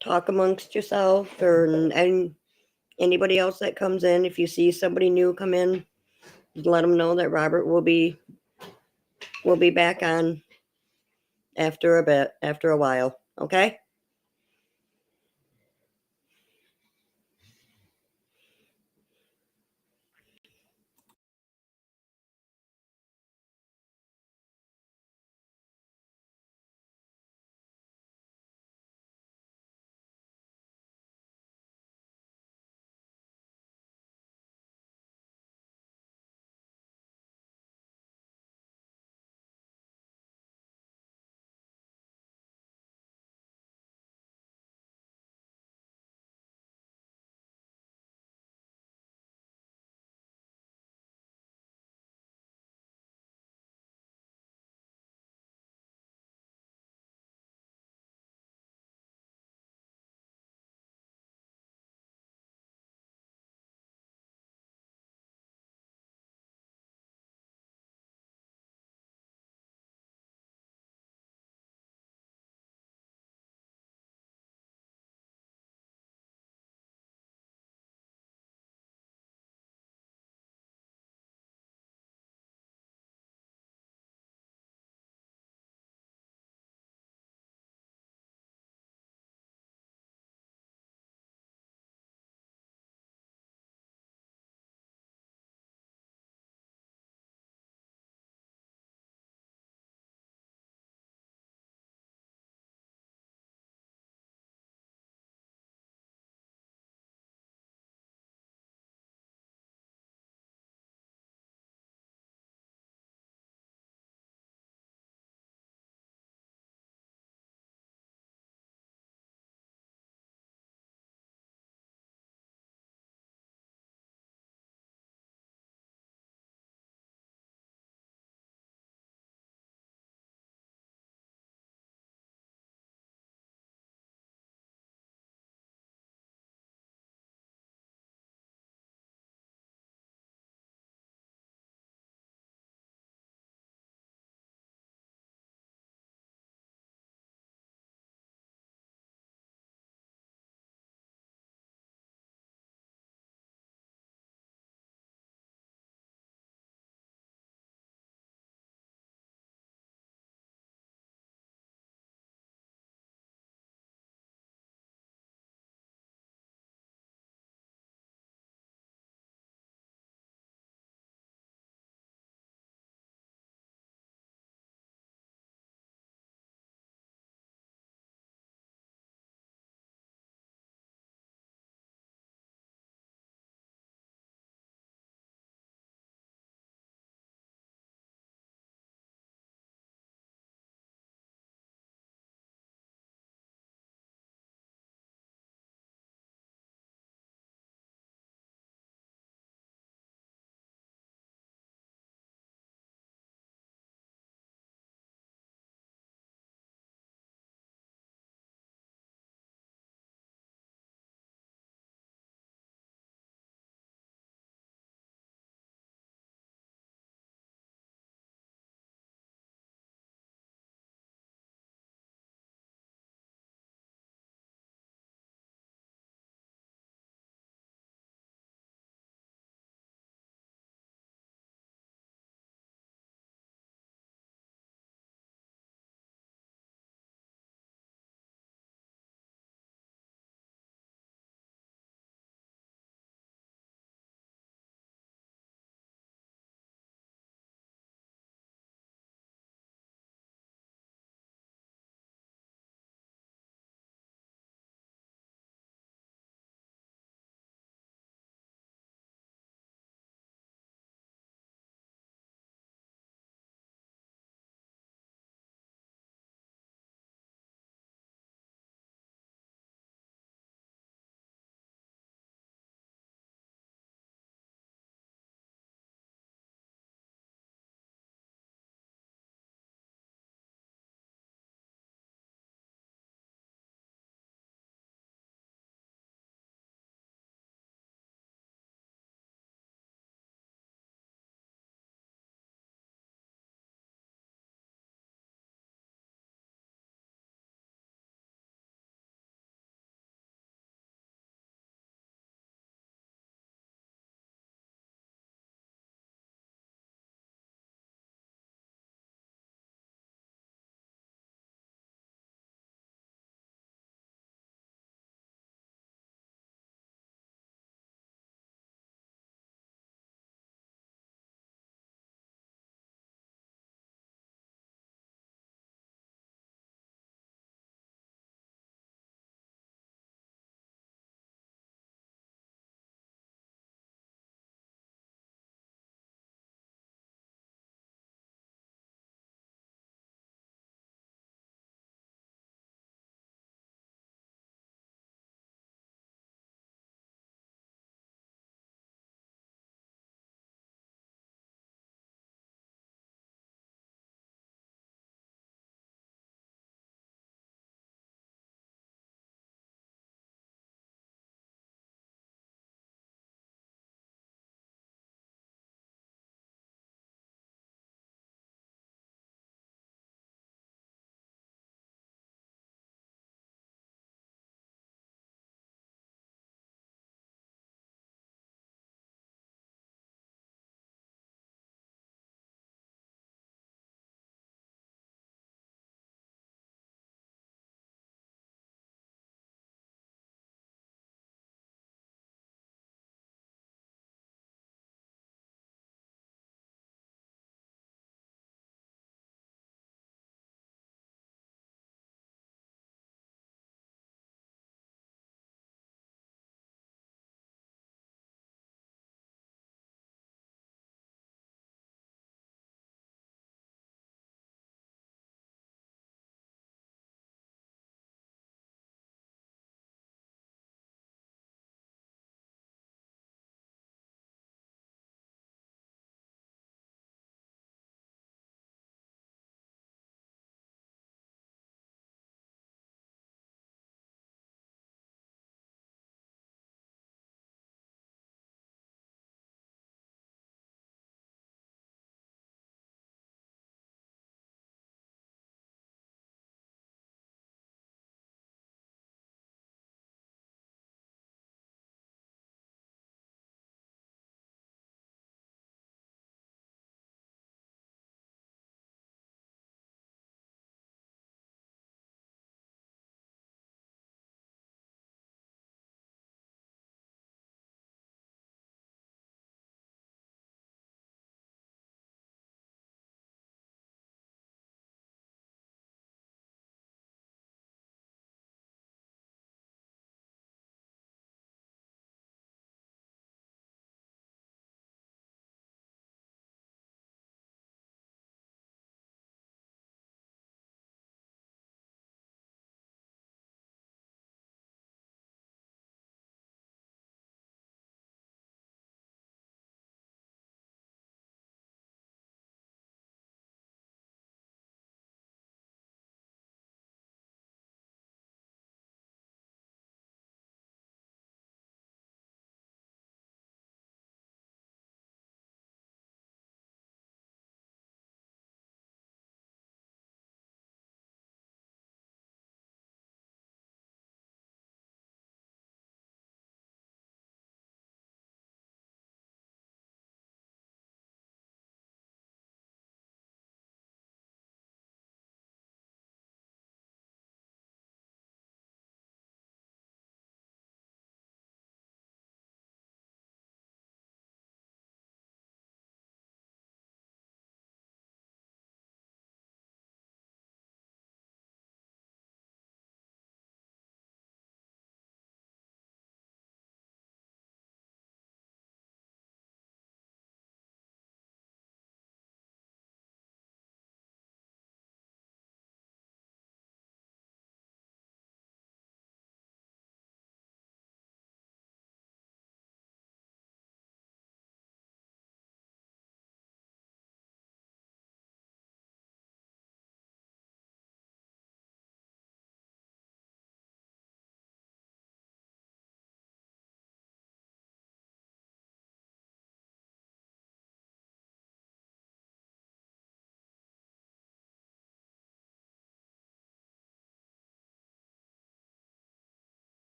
talk amongst yourself, and Anybody else that comes in, if you see somebody new come in, let them know that Robert will be back on after a bit, after a while. Okay?